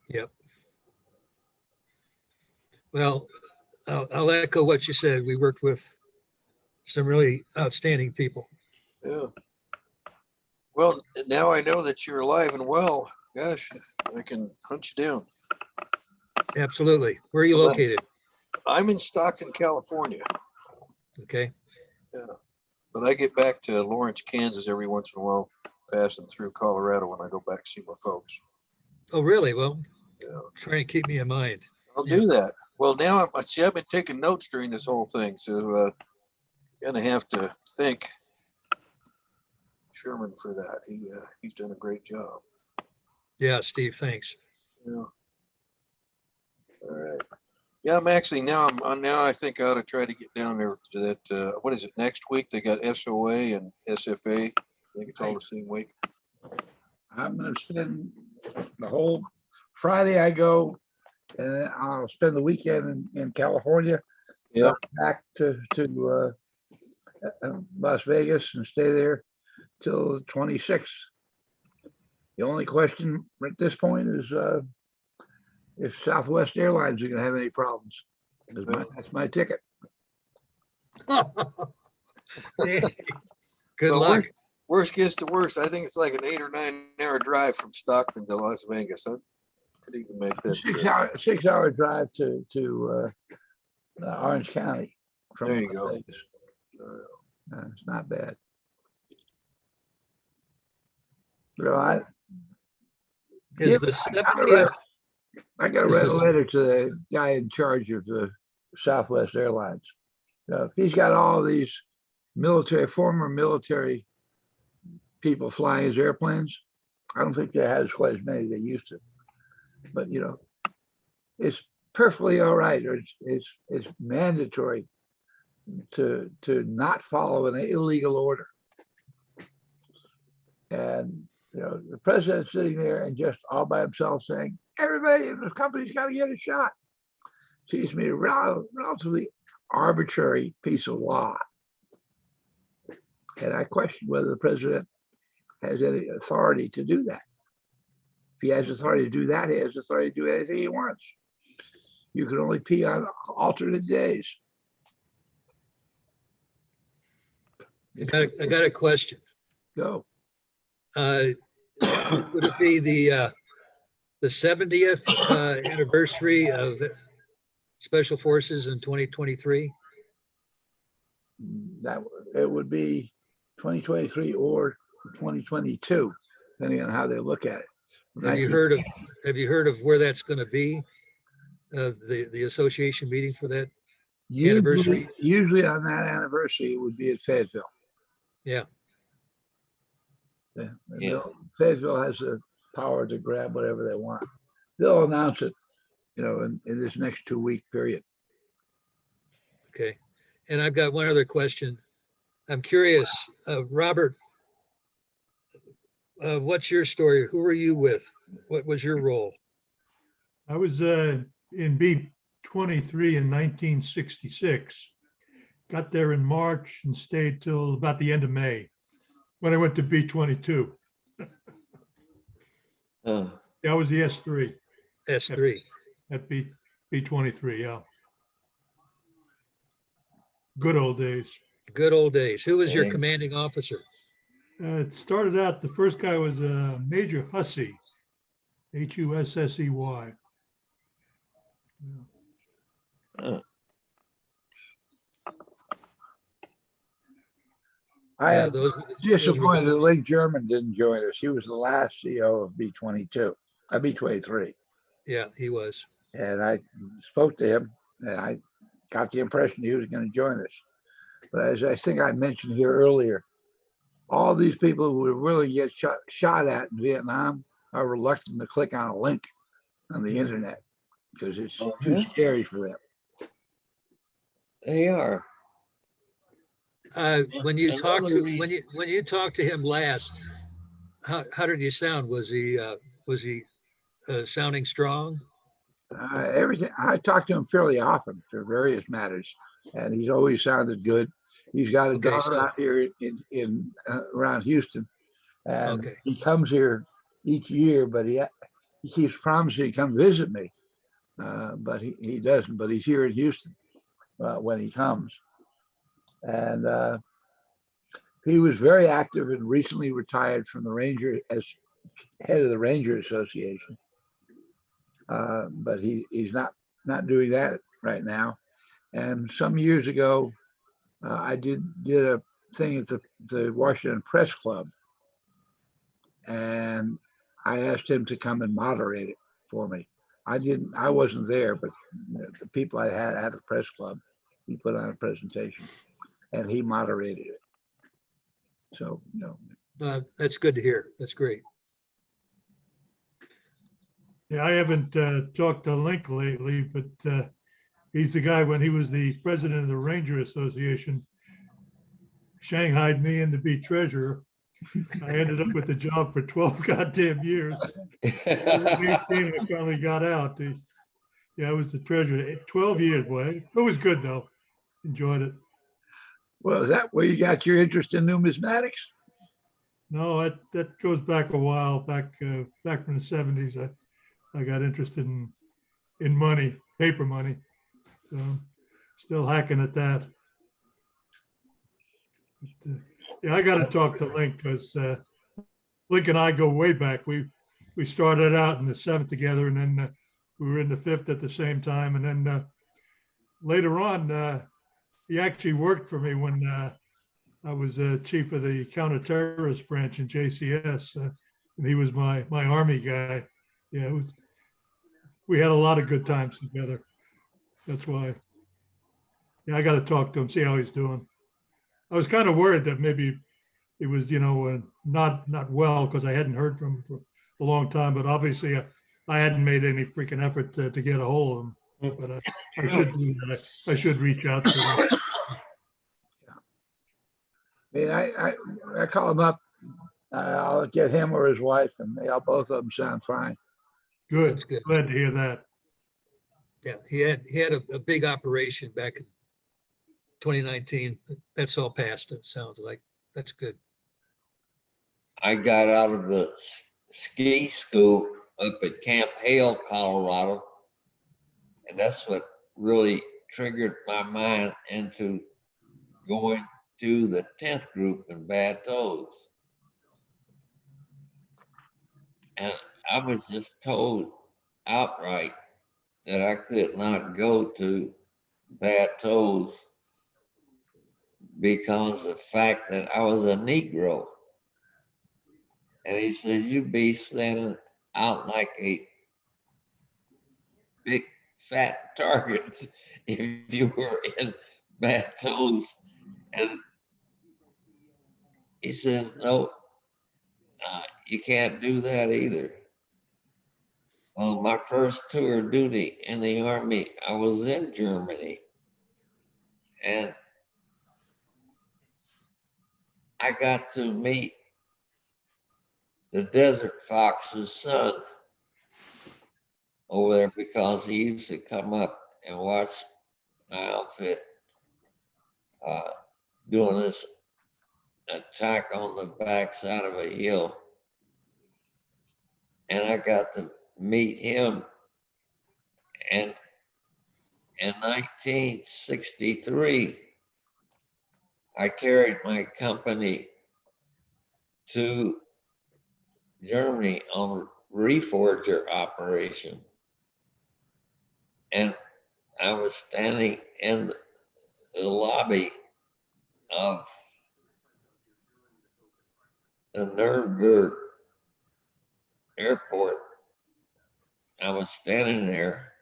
[SPEAKER 3] Yep. Well, I'll echo what you said. We worked with some really outstanding people.
[SPEAKER 2] Yeah. Well, now I know that you're alive and well. Gosh, I can hunt you down.
[SPEAKER 3] Absolutely. Where are you located?
[SPEAKER 2] I'm in Stockton, California.
[SPEAKER 3] Okay.
[SPEAKER 2] Yeah. But I get back to Lawrence, Kansas every once in a while, passing through Colorado when I go back to see my folks.
[SPEAKER 3] Oh, really? Well,
[SPEAKER 2] yeah.
[SPEAKER 3] Trying to keep me in mind.
[SPEAKER 2] I'll do that. Well, now I've been taking notes during this whole thing, so gonna have to thank Sherman for that. He's done a great job.
[SPEAKER 3] Yeah, Steve, thanks.
[SPEAKER 2] Yeah. All right. Yeah, I'm actually now I think I ought to try to get down there to that. What is it next week? They got SOA and SFA. I think it's all the same week.
[SPEAKER 5] I'm going to spend the whole Friday. I go, and I'll spend the weekend in California.
[SPEAKER 2] Yeah.
[SPEAKER 5] Back to Las Vegas and stay there till the 26th. The only question at this point is if Southwest Airlines are going to have any problems. That's my ticket.
[SPEAKER 3] Good luck.
[SPEAKER 2] Worst gets to worst. I think it's like an 8 or 9 hour drive from Stockton to Las Vegas. Could even make that trip.
[SPEAKER 5] 6 hour drive to Orange County. from
[SPEAKER 2] There you go.
[SPEAKER 5] Vegas. It's not bad. You know,
[SPEAKER 3] Is the
[SPEAKER 5] I got to
[SPEAKER 3] is
[SPEAKER 5] write a
[SPEAKER 3] this-
[SPEAKER 5] letter to the guy in charge of the Southwest Airlines. If he's got all these former military people flying his airplanes, I don't think they has quite as many as they used to. But you know, it's perfectly all right, or it's mandatory to not follow an illegal order. And you know, the president's sitting there and just all by himself saying, everybody in the company's got to get a shot. Seems to me a relatively arbitrary piece of law. And I question whether the president has any authority to do that. If he has authority to do that, he has authority to do anything he wants. You can only pee on alternate days.
[SPEAKER 3] I got a question.
[SPEAKER 5] Go.
[SPEAKER 3] Would it be the 70th anniversary of Special Forces in 2023?
[SPEAKER 5] That it would be 2023 or 2022, depending on how they look at it.
[SPEAKER 3] Have you heard of where that's going to be? The association meeting for that anniversary?
[SPEAKER 5] Usually on that anniversary, it would be at Fayetteville.
[SPEAKER 3] Yeah.
[SPEAKER 5] Fayetteville has the power to grab whatever they want. They'll announce it, you know, in this next 2-week period.
[SPEAKER 3] Okay. And I've got one other question. I'm curious, Robert, what's your story? Who were you with? What was your role?
[SPEAKER 12] I was in B-23 in 1966. Got there in March and stayed till about the end of May, when I went to B-22.
[SPEAKER 7] Oh,
[SPEAKER 12] Yeah, I was the S3
[SPEAKER 3] S3.
[SPEAKER 12] at B-23, yeah. Good old days.
[SPEAKER 3] Good old days. Who was your
[SPEAKER 7] Thanks.
[SPEAKER 3] commanding officer?
[SPEAKER 12] It started out, the first guy was Major Hussey, Hussey.
[SPEAKER 7] oh.
[SPEAKER 5] I
[SPEAKER 3] Yeah,
[SPEAKER 5] am
[SPEAKER 3] those
[SPEAKER 5] disappointed that Link German didn't join us. He was the last CEO of B-22, B-23.
[SPEAKER 3] Yeah, he was.
[SPEAKER 5] And I spoke to him and I got the impression he was going to join us. But as I think I mentioned here earlier, all these people who would really get shot at in Vietnam are reluctant to click on a link on the internet because it's too scary for them.
[SPEAKER 7] They are.
[SPEAKER 3] When you talked to
[SPEAKER 7] Another
[SPEAKER 3] when you talked to him last, how did he sound? Was he sounding strong?
[SPEAKER 5] Everything I talk to him fairly often for various matters, and he's always sounded good. He's got a daughter out here in around Houston, and he comes here each year, but he keeps promising to come visit me, but he doesn't. But he's here in Houston when he comes, and he was very active and recently retired from the Ranger as head of the Ranger Association. But he's not doing that right now. And some years ago, I did a thing at the Washington Press Club, and I asked him to come and moderate it for me. I wasn't there, but the people I had at the press club, he put on a presentation, and he moderated it. So, you know,
[SPEAKER 3] that's good to hear. That's great.
[SPEAKER 12] Yeah, I haven't talked to Link lately, but he's the guy when he was the president of the Ranger Association, shanghaied me in to be treasurer. I ended up with the job for 12 goddamn years. 18, I finally got out. Yeah, I was the treasurer 12 years, boy. It was good though. Enjoyed it.
[SPEAKER 5] well, is that where you got your interest in numismatics?
[SPEAKER 12] No, that goes back a while, back from the 70s. I got interested in money, paper money. So still hacking at that. But, yeah, I got to talk to Link because Link and I go way back. We we started out in the 7th together, and then we were in the 5th at the same time. And then later on, he actually worked for me when I was chief of the counterterrorist branch in JCS, and he was my Army guy. Yeah, we had a lot of good times together. That's why. Yeah, I got to talk to him, see how he's doing. I was kind of worried that maybe he was, not well, because I hadn't heard from him for a long time. But obviously, I hadn't made any freaking effort to get a hold of him. But I should do that. I should reach out to him.
[SPEAKER 5] I mean, I call him up. I'll get him or his wife, and both of them sound fine.
[SPEAKER 12] Good.
[SPEAKER 3] That's good.
[SPEAKER 12] Glad to hear that.
[SPEAKER 3] Yeah, he had a big operation back in 2019. That's all past, it sounds like. That's good.
[SPEAKER 7] I got out of the ski school up at Camp Hale, Colorado. And that's what really triggered my mind into going to the 10th group in Bateaux. And I was just told outright that I could not go to Bateaux because of the fact that I was a Negro. And he says, you'd be standing out like a big fat target if you were in Bateaux. And he says, no, you can't do that either. Well, my first tour of duty in the Army, I was in Germany. And I got to meet the Desert Fox's son over there because he used to come up and watch my outfit doing this attack on the backside of a hill. And I got to meet him. And in 1963, I carried my company to Germany on a reforger operation. And I was standing in the lobby of the Nuremberg airport. I was standing there,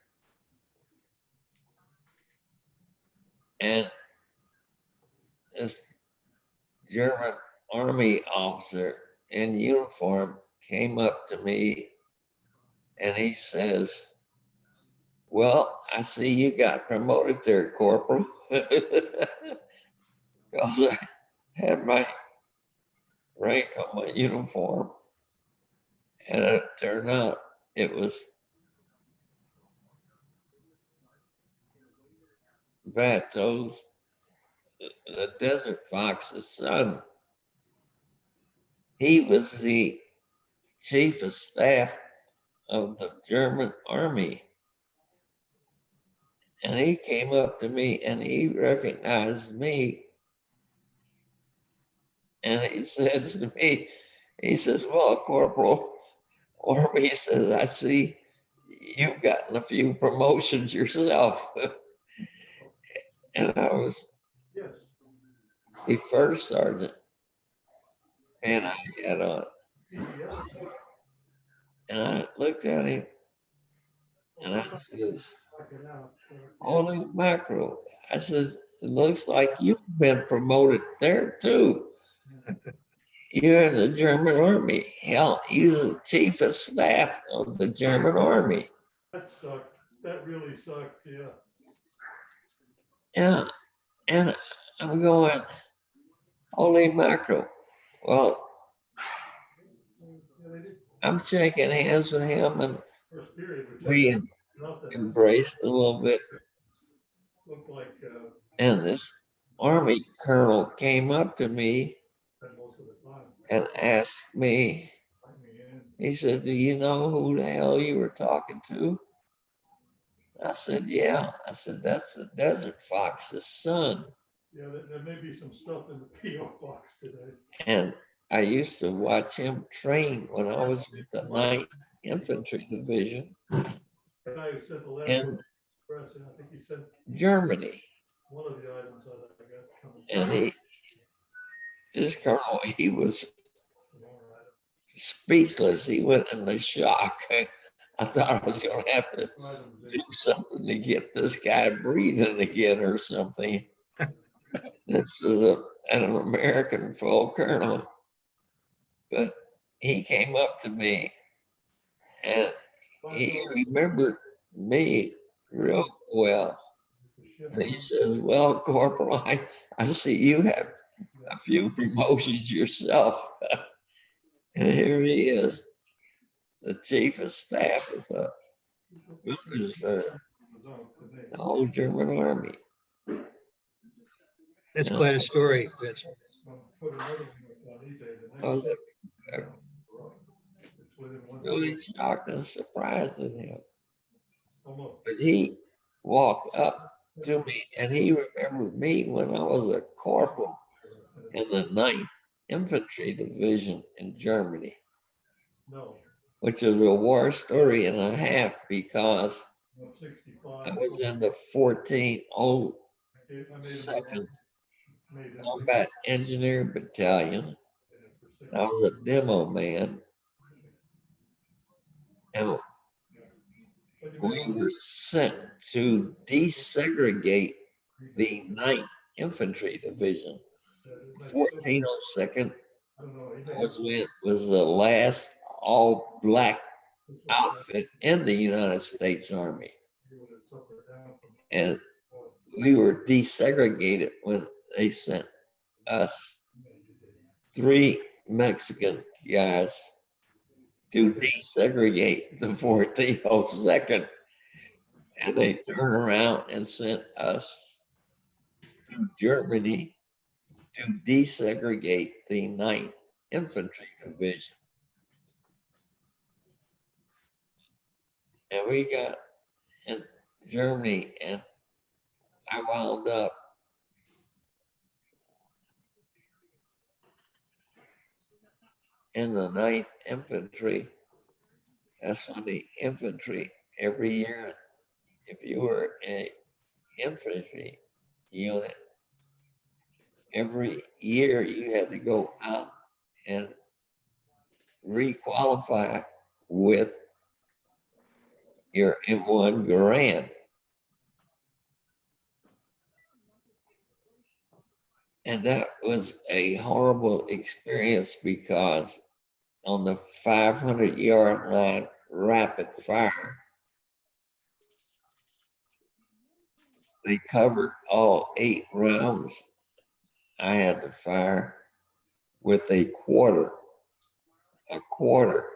[SPEAKER 7] and this German Army officer in uniform came up to me and he says, well, I see you got promoted there, Corporal. Because I had my rank on my uniform. And it turned out it was Bateaux, the Desert Fox's son. He was the chief of staff of the German Army. And he came up to me and he recognized me. And he says to me, he says, well, Corporal Orby, he says, I see you've gotten a few promotions yourself. And I was the first sergeant, and I had on. And I looked at him and I says, holy mackerel. I says, it looks like you've been promoted there too. You're in the German Army. Hell, you're the chief of staff of the German Army.
[SPEAKER 12] That sucked. That really sucked, yeah.
[SPEAKER 7] Yeah, and I'm going, holy mackerel. Well, I'm shaking hands with him and we embraced a little bit. And this Army colonel came up to me and asked me, he said, do you know who the hell you were talking to? I said, yeah. I said, that's the Desert Fox's son.
[SPEAKER 12] Yeah, there may be some stuff in the PO box today.
[SPEAKER 7] And I used to watch him train when I was with the 9th Infantry Division
[SPEAKER 12] Guy who sent the letter
[SPEAKER 7] in
[SPEAKER 12] to the press, and I think he sent
[SPEAKER 7] Germany.
[SPEAKER 12] one of the items I got coming.
[SPEAKER 7] And this colonel, he was speechless. He went into shock. I thought I was going to have to do something to get this guy breathing again or something. This is an American full colonel. But he came up to me and he remembered me real well. And he says, well, Corporal, I see you have a few promotions yourself. And here he is, the chief of staff of the Bundeswehr, the whole German army.
[SPEAKER 3] That's quite a story, Vince.
[SPEAKER 7] I was really shocked and surprised at him. But he walked up to me and he remembered me when I was a corporal in the 9th Infantry Division in Germany, which is a war story and a half because I was in the 1402nd Combat Engineer Battalion. I was a demo man. And we were sent to desegregate the 9th Infantry Division. 1402nd was the last all black outfit in the United States Army. And we were desegregated when they sent us 3 Mexican guys to desegregate the 1402nd. And they turned around and sent us to Germany to desegregate the 9th Infantry Division. And we got in Germany and I wound up in the 9th Infantry. That's when the infantry every year, if you were an infantry unit, every year you had to go out and requalify with your M1 Garand. And that was a horrible experience because on the 500-yard line rapid fire, they covered all 8 rounds. I had to fire with a quarter. A quarter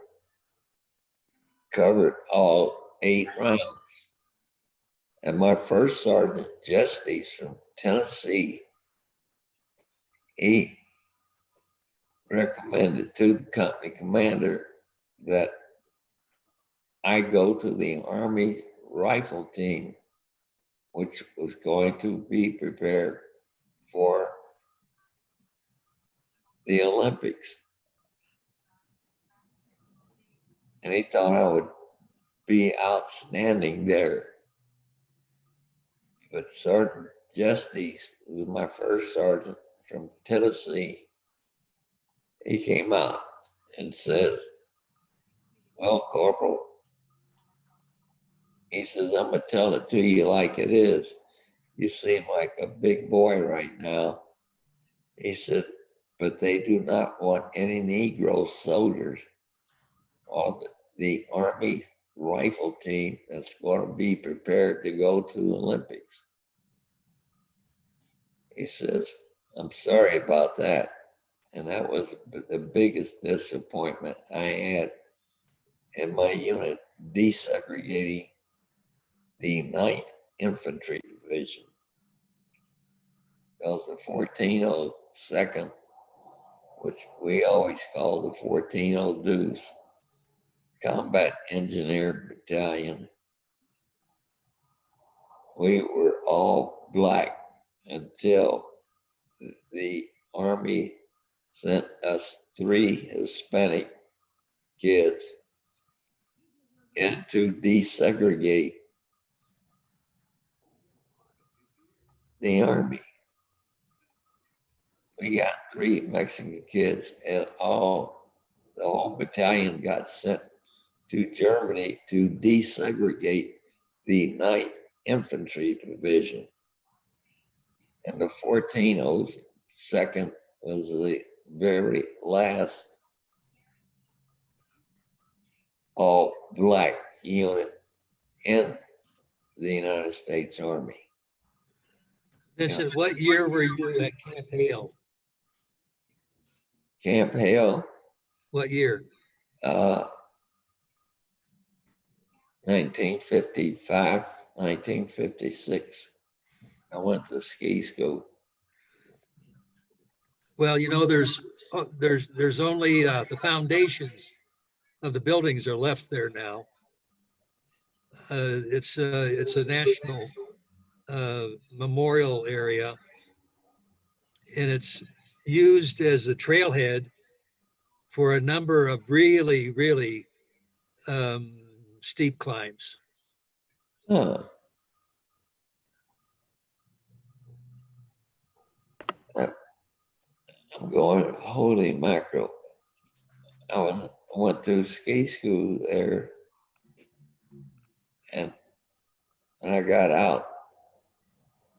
[SPEAKER 7] covered all 8 rounds. And my first sergeant, Justice from Tennessee, he recommended to the company commander that I go to the Army rifle team, which was going to be prepared for the Olympics. And he thought I would be outstanding there. But Sergeant Justice, who was my first sergeant from Tennessee, he came out and says, well, Corporal, he says, I'm going to tell it to you like it is. You seem like a big boy right now. He said, but they do not want any Negro soldiers on the Army rifle team that's going to be prepared to go to the Olympics. He says, I'm sorry about that. And that was the biggest disappointment I had in my unit, desegregating the 9th Infantry Division. That was the 1402nd, which we always called the 1402s, Combat Engineer Battalion. We were all black until the Army sent us 3 Hispanic kids in to desegregate the Army. We got 3 Mexican kids, and the whole battalion got sent to Germany to desegregate the 9th Infantry Division. And the 1402nd was the very last all black unit in the United States Army.
[SPEAKER 3] Vincent, what year were you at Camp Hale?
[SPEAKER 7] Camp Hale,
[SPEAKER 3] What year?
[SPEAKER 7] 1955, 1956. I went to ski school.
[SPEAKER 3] Well, you know, there's only the foundations of the buildings are left there now. It's a national memorial area, and it's used as a trailhead for a number of really, really steep climbs.
[SPEAKER 7] Huh. I'm going, holy mackerel. I went through ski school there, and when I got out,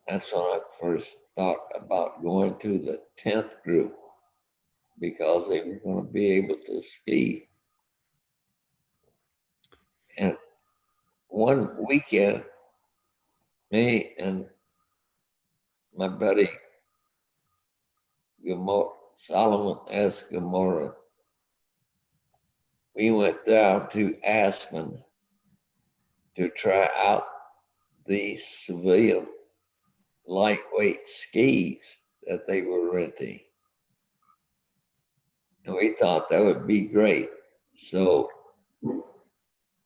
[SPEAKER 7] that's when I first thought about going to the 10th group, because they were going to be able to ski. And one weekend, me and my buddy Solomon S. Gomorrah, we went down to Aspen to try out these civilian lightweight skis that they were renting. And we thought that would be great. So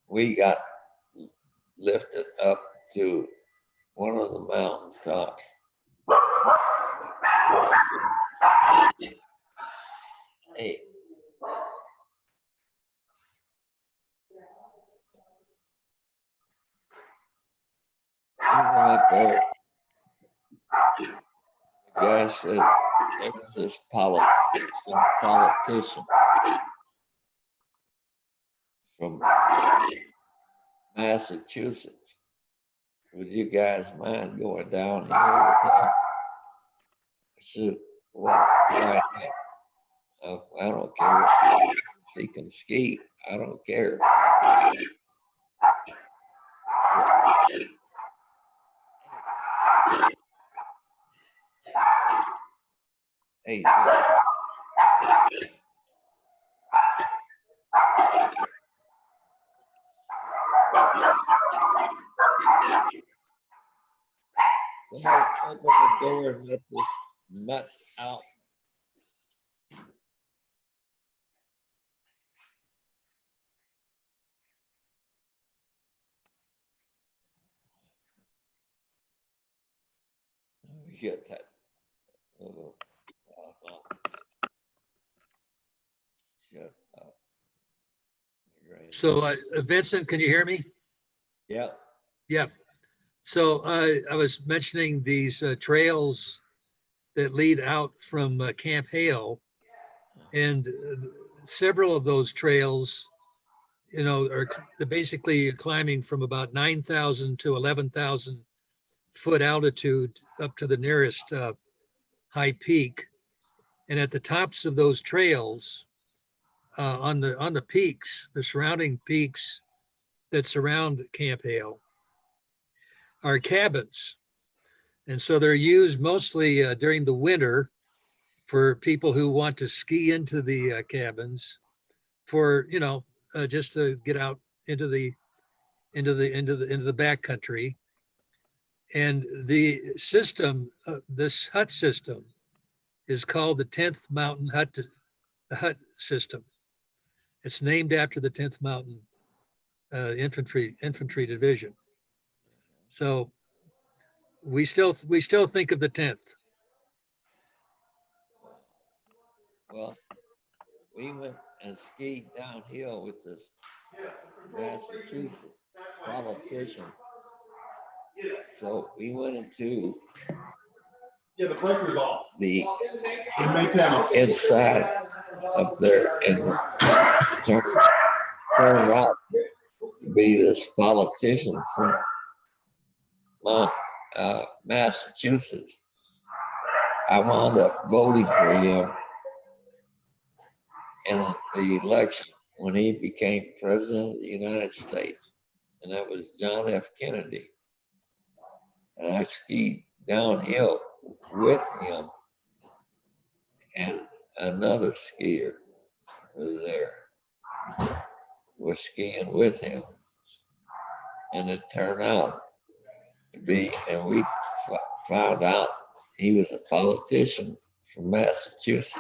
[SPEAKER 7] we got lifted up to one of the mountain tops. Hey. We went up there. The guy said there was this politician from Massachusetts. Would you guys mind going down here with him? I said, well, why not? I don't care. He can ski. I don't care. Hey. Somebody open the door and let this nut out. We get that. Oh, shut up.
[SPEAKER 3] So Vincent, can you hear me?
[SPEAKER 7] Yeah.
[SPEAKER 3] Yeah. So I was mentioning these trails that lead out from Camp Hale, and several of those trails, you know, are basically climbing from about 9,000 to 11,000 foot altitude up to the nearest high peak. And at the tops of those trails, on the peaks, the surrounding peaks that surround Camp Hale, are cabins. And so they're used mostly during the winter for people who want to ski into the cabins, for, you know, just to get out into the backcountry. And the system, this hut system, is called the 10th Mountain Hut System. It's named after the 10th Mountain Infantry Division. So we still think of the 10th.
[SPEAKER 7] Well, we went and skied downhill with this Massachusetts politician. So we went into the breaker's off. The inside up there and turned out to be this politician from Massachusetts. I wound up voting for him in the election when he became president of the United States, and that was John F. Kennedy. And I skied downhill with him, and another skier was there, was skiing with him. And it turned out to be, and we found out he was a politician from Massachusetts.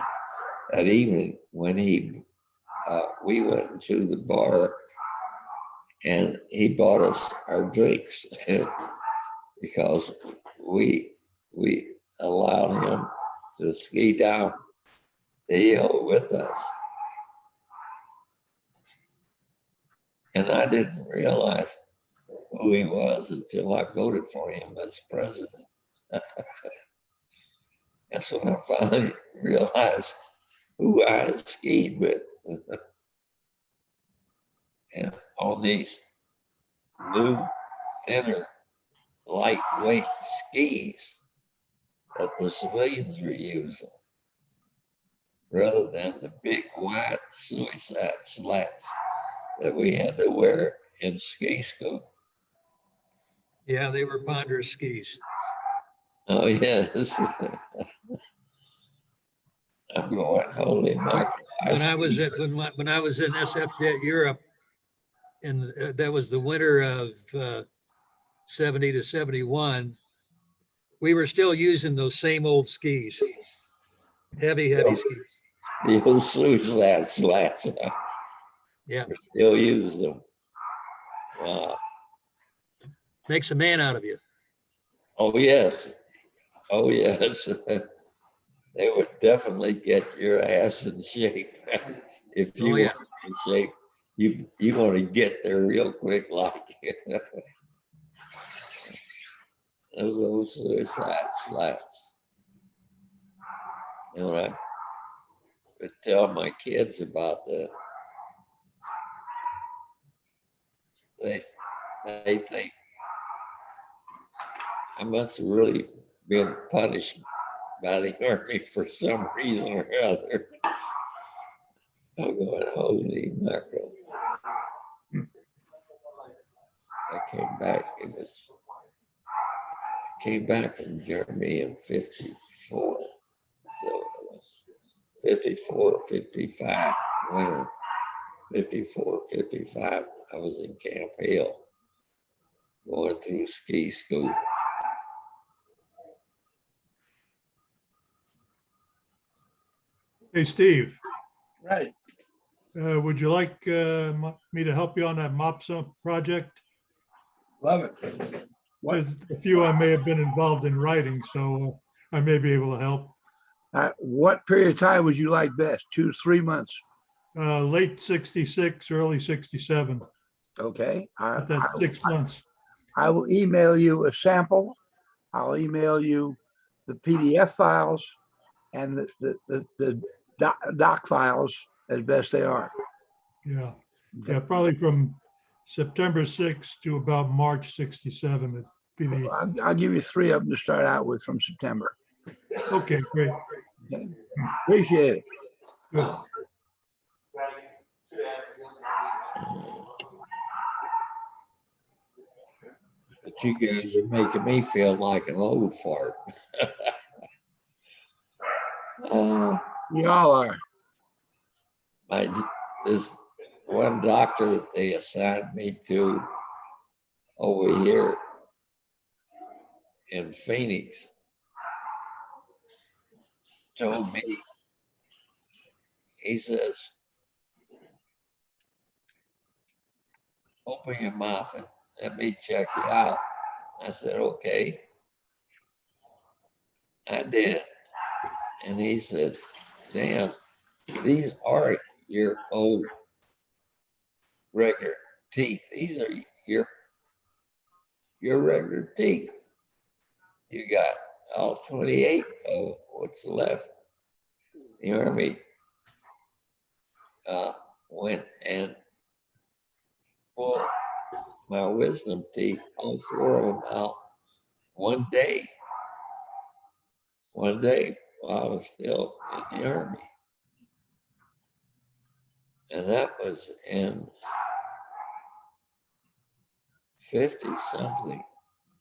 [SPEAKER 7] That evening when we went into the bar and he bought us our drinks because we allowed him to ski down the hill with us. And I didn't realize who he was until I voted for him as president. That's when I finally realized who I had skied with. And on these new, thinner, lightweight skis that the civilians were using, rather than the big wide suicide slats that we had to wear in ski school.
[SPEAKER 3] Yeah, they were ponderous skis.
[SPEAKER 7] Oh, yes. I'm going, holy mackerel.
[SPEAKER 3] When I was in SFDET Europe, and that was the winter of 70 to 71, we were still using those same old skis, heavy skis.
[SPEAKER 7] The old suicide slats.
[SPEAKER 3] Yeah.
[SPEAKER 7] We still use them. Wow.
[SPEAKER 3] Makes a man out of you.
[SPEAKER 7] Oh, yes. Oh, yes. They would definitely get your ass in shape. If you were in shape, you're going to get there real quick, like those old suicide slats. And I would tell my kids about that, they think I must have really been punished by the Army for some reason or other. I'm going, holy mackerel. I came back from Germany in 54. So it was 54, 55, winter, 54, 55. I was in Camp Hill going through ski school.
[SPEAKER 12] Hey, Steve.
[SPEAKER 10] Right.
[SPEAKER 12] Would you like me to help you on that MOPSA project?
[SPEAKER 5] Love it.
[SPEAKER 12] There's a few I may have been involved in writing, so I may be able to help.
[SPEAKER 5] What period of time would you like best? 2 to 3 months?
[SPEAKER 12] Late 66, early 67.
[SPEAKER 5] Okay.
[SPEAKER 12] That's 6 months.
[SPEAKER 5] I will email you a sample. I'll email you the PDF files and the doc files as best they are.
[SPEAKER 12] Yeah. Yeah, probably from September 6th to about March 67. It'd be the,
[SPEAKER 5] I'll give you 3 of them to start out with from September.
[SPEAKER 12] okay, great.
[SPEAKER 5] Okay. Appreciate it.
[SPEAKER 12] Good.
[SPEAKER 7] But you guys are making me feel like an old fart.
[SPEAKER 5] We all are.
[SPEAKER 7] This one doctor that they assigned me to over here in Phoenix told me, he says, open your mouth and let me check you out. I said, okay. I did. And he said, damn, These are your old regular teeth. These are your regular teeth. You got all 28 of what's left. The Army went and pulled my wisdom teeth, all 4 of them out one day while I was still in the Army. And that was in 50 something.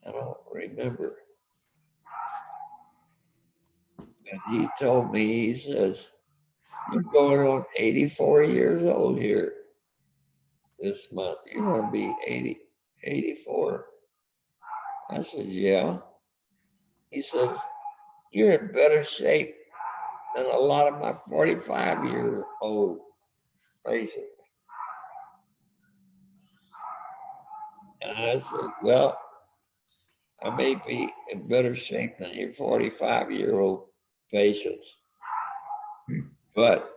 [SPEAKER 7] I don't remember. And he told me, he says, you're going on 84 years old here this month. You're going to be 84. I said, yeah. He says, you're in better shape than a lot of my 45-year-old patients. And I said, well, I may be in better shape than your 45-year-old patients, but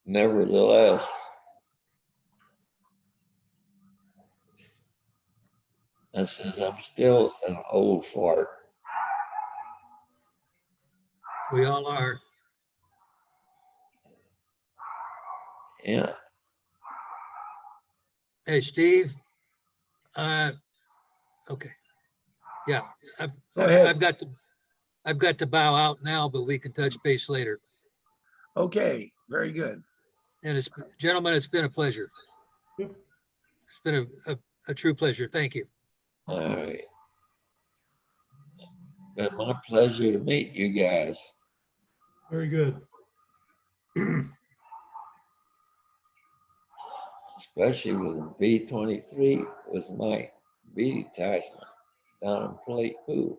[SPEAKER 7] nevertheless, I says, I'm still an old fart.
[SPEAKER 3] We all are.
[SPEAKER 7] Yeah.
[SPEAKER 3] Hey, Steve. Okay. Yeah,
[SPEAKER 5] Go ahead.
[SPEAKER 3] I've got to bow out now, but we can touch base later.
[SPEAKER 5] Okay, very good.
[SPEAKER 3] And gentlemen, it's been a pleasure. It's been a true pleasure. Thank you.
[SPEAKER 7] All right. Been my pleasure to meet you guys.
[SPEAKER 12] Very good.
[SPEAKER 7] Especially with B-23 was my B detachment down in Pleiku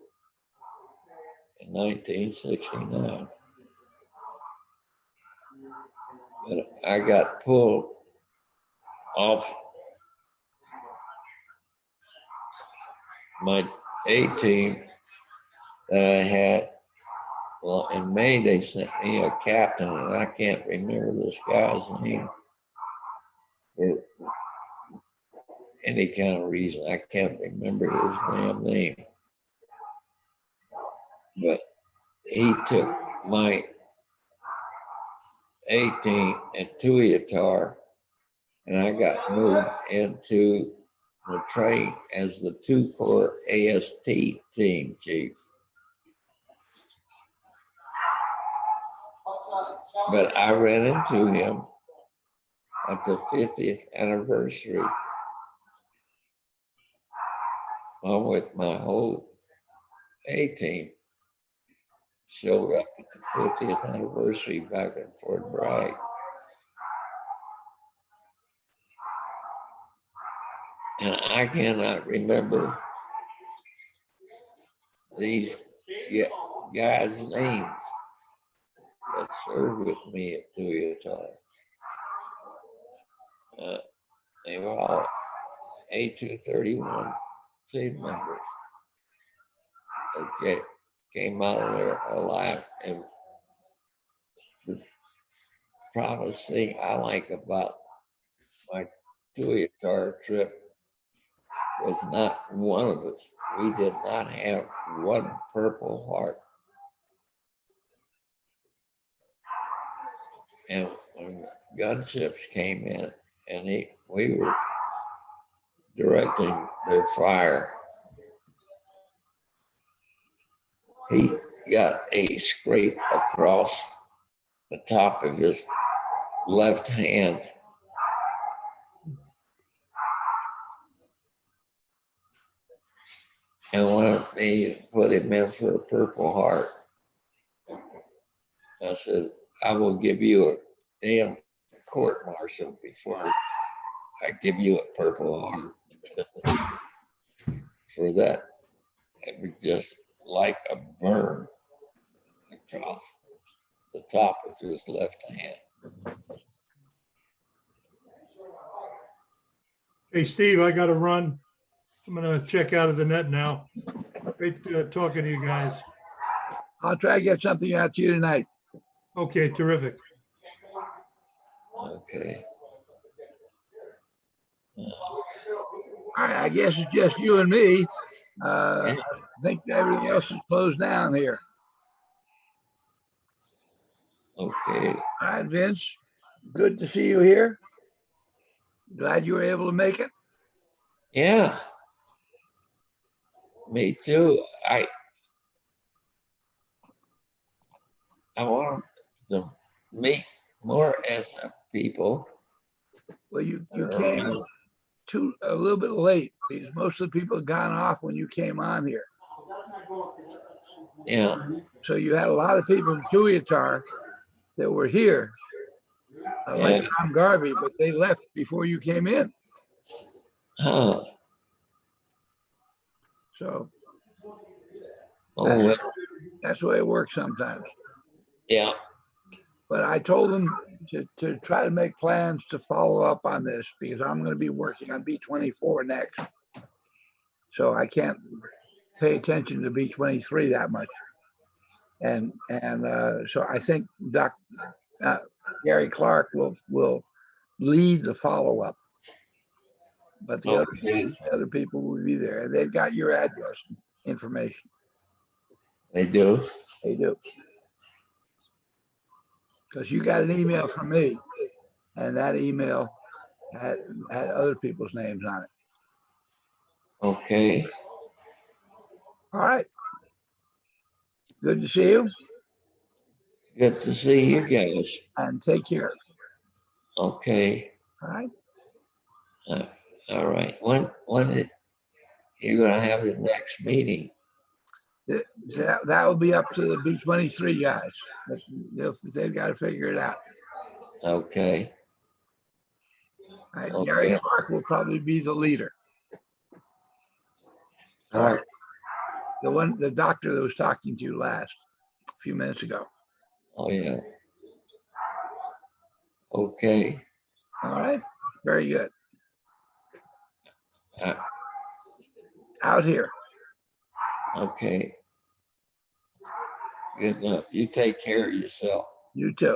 [SPEAKER 7] in 1969. But I got pulled off my A team that I had. Well, in May, they sent me a captain, and I can't remember this guy's name for any kind of reason. I can't remember his damn name. But he took my A team at Tuiutar, and I got moved into the train as the 2-Corps AST team chief. But I ran into him at the 50th anniversary with my whole A team. Showed up at the 50th anniversary back in Fort Bragg. And I cannot remember these guys' names that served with me at Tuiutar. They were all A231 team members that came out of there alive. And the proudest thing I like about my Tuiutar trip was not one of us. We did not have one Purple Heart. And when gunships came in and we were directing their fire, he got a scrape across the top of his left hand. And wanted me to put him in for a Purple Heart. I said, I will give you a damn court martial before I give you a Purple Heart. For that, it was just like a burn across the top of his left hand.
[SPEAKER 12] Hey, Steve, I got to run. I'm going to check out of the net now. Great talking to you guys.
[SPEAKER 5] I'll try to get something out to you tonight.
[SPEAKER 12] Okay, terrific.
[SPEAKER 7] Okay.
[SPEAKER 5] All right, I guess it's just you and me. I think everything else is closed down here.
[SPEAKER 7] Okay.
[SPEAKER 5] All right, Vince, good to see you here. Glad you were able to make it.
[SPEAKER 7] Yeah. Me too. I want to meet more SF people.
[SPEAKER 5] Well, you came a little bit late because most of the people had gone off when you came on here.
[SPEAKER 7] Yeah.
[SPEAKER 5] So you had a lot of people in Tuiutar that were here, like
[SPEAKER 7] Yeah.
[SPEAKER 5] Tom Garvey, but they left before you came in.
[SPEAKER 7] Huh.
[SPEAKER 5] So
[SPEAKER 7] Oh, well,
[SPEAKER 5] that's the way it works sometimes.
[SPEAKER 7] yeah.
[SPEAKER 5] But I told them to try to make plans to follow up on this because I'm going to be working on B24 next. So I can't pay attention to B23 that much. And so I think Gary Clark will lead the follow-up. But the other people will be there. And they've got your address information.
[SPEAKER 7] They do?
[SPEAKER 5] They do. Because you got an email from me, and that email had other people's names on it.
[SPEAKER 7] Okay.
[SPEAKER 5] All right. Good to see you.
[SPEAKER 7] Good to see you guys.
[SPEAKER 5] And take care.
[SPEAKER 7] Okay.
[SPEAKER 5] All right.
[SPEAKER 7] All right. When you're gonna have the next meeting?
[SPEAKER 5] That will be up to the B23 guys. They've got to figure it out.
[SPEAKER 7] Okay.
[SPEAKER 5] All right. Gary
[SPEAKER 7] Okay.
[SPEAKER 5] Clark will probably be the leader.
[SPEAKER 7] All right.
[SPEAKER 5] The doctor that was talking to you last a few minutes ago.
[SPEAKER 7] Oh, yeah. Okay.
[SPEAKER 5] All right. Very good.
[SPEAKER 7] Uh,
[SPEAKER 5] Out here.
[SPEAKER 7] Okay. Good enough. You take care of yourself.
[SPEAKER 5] You too.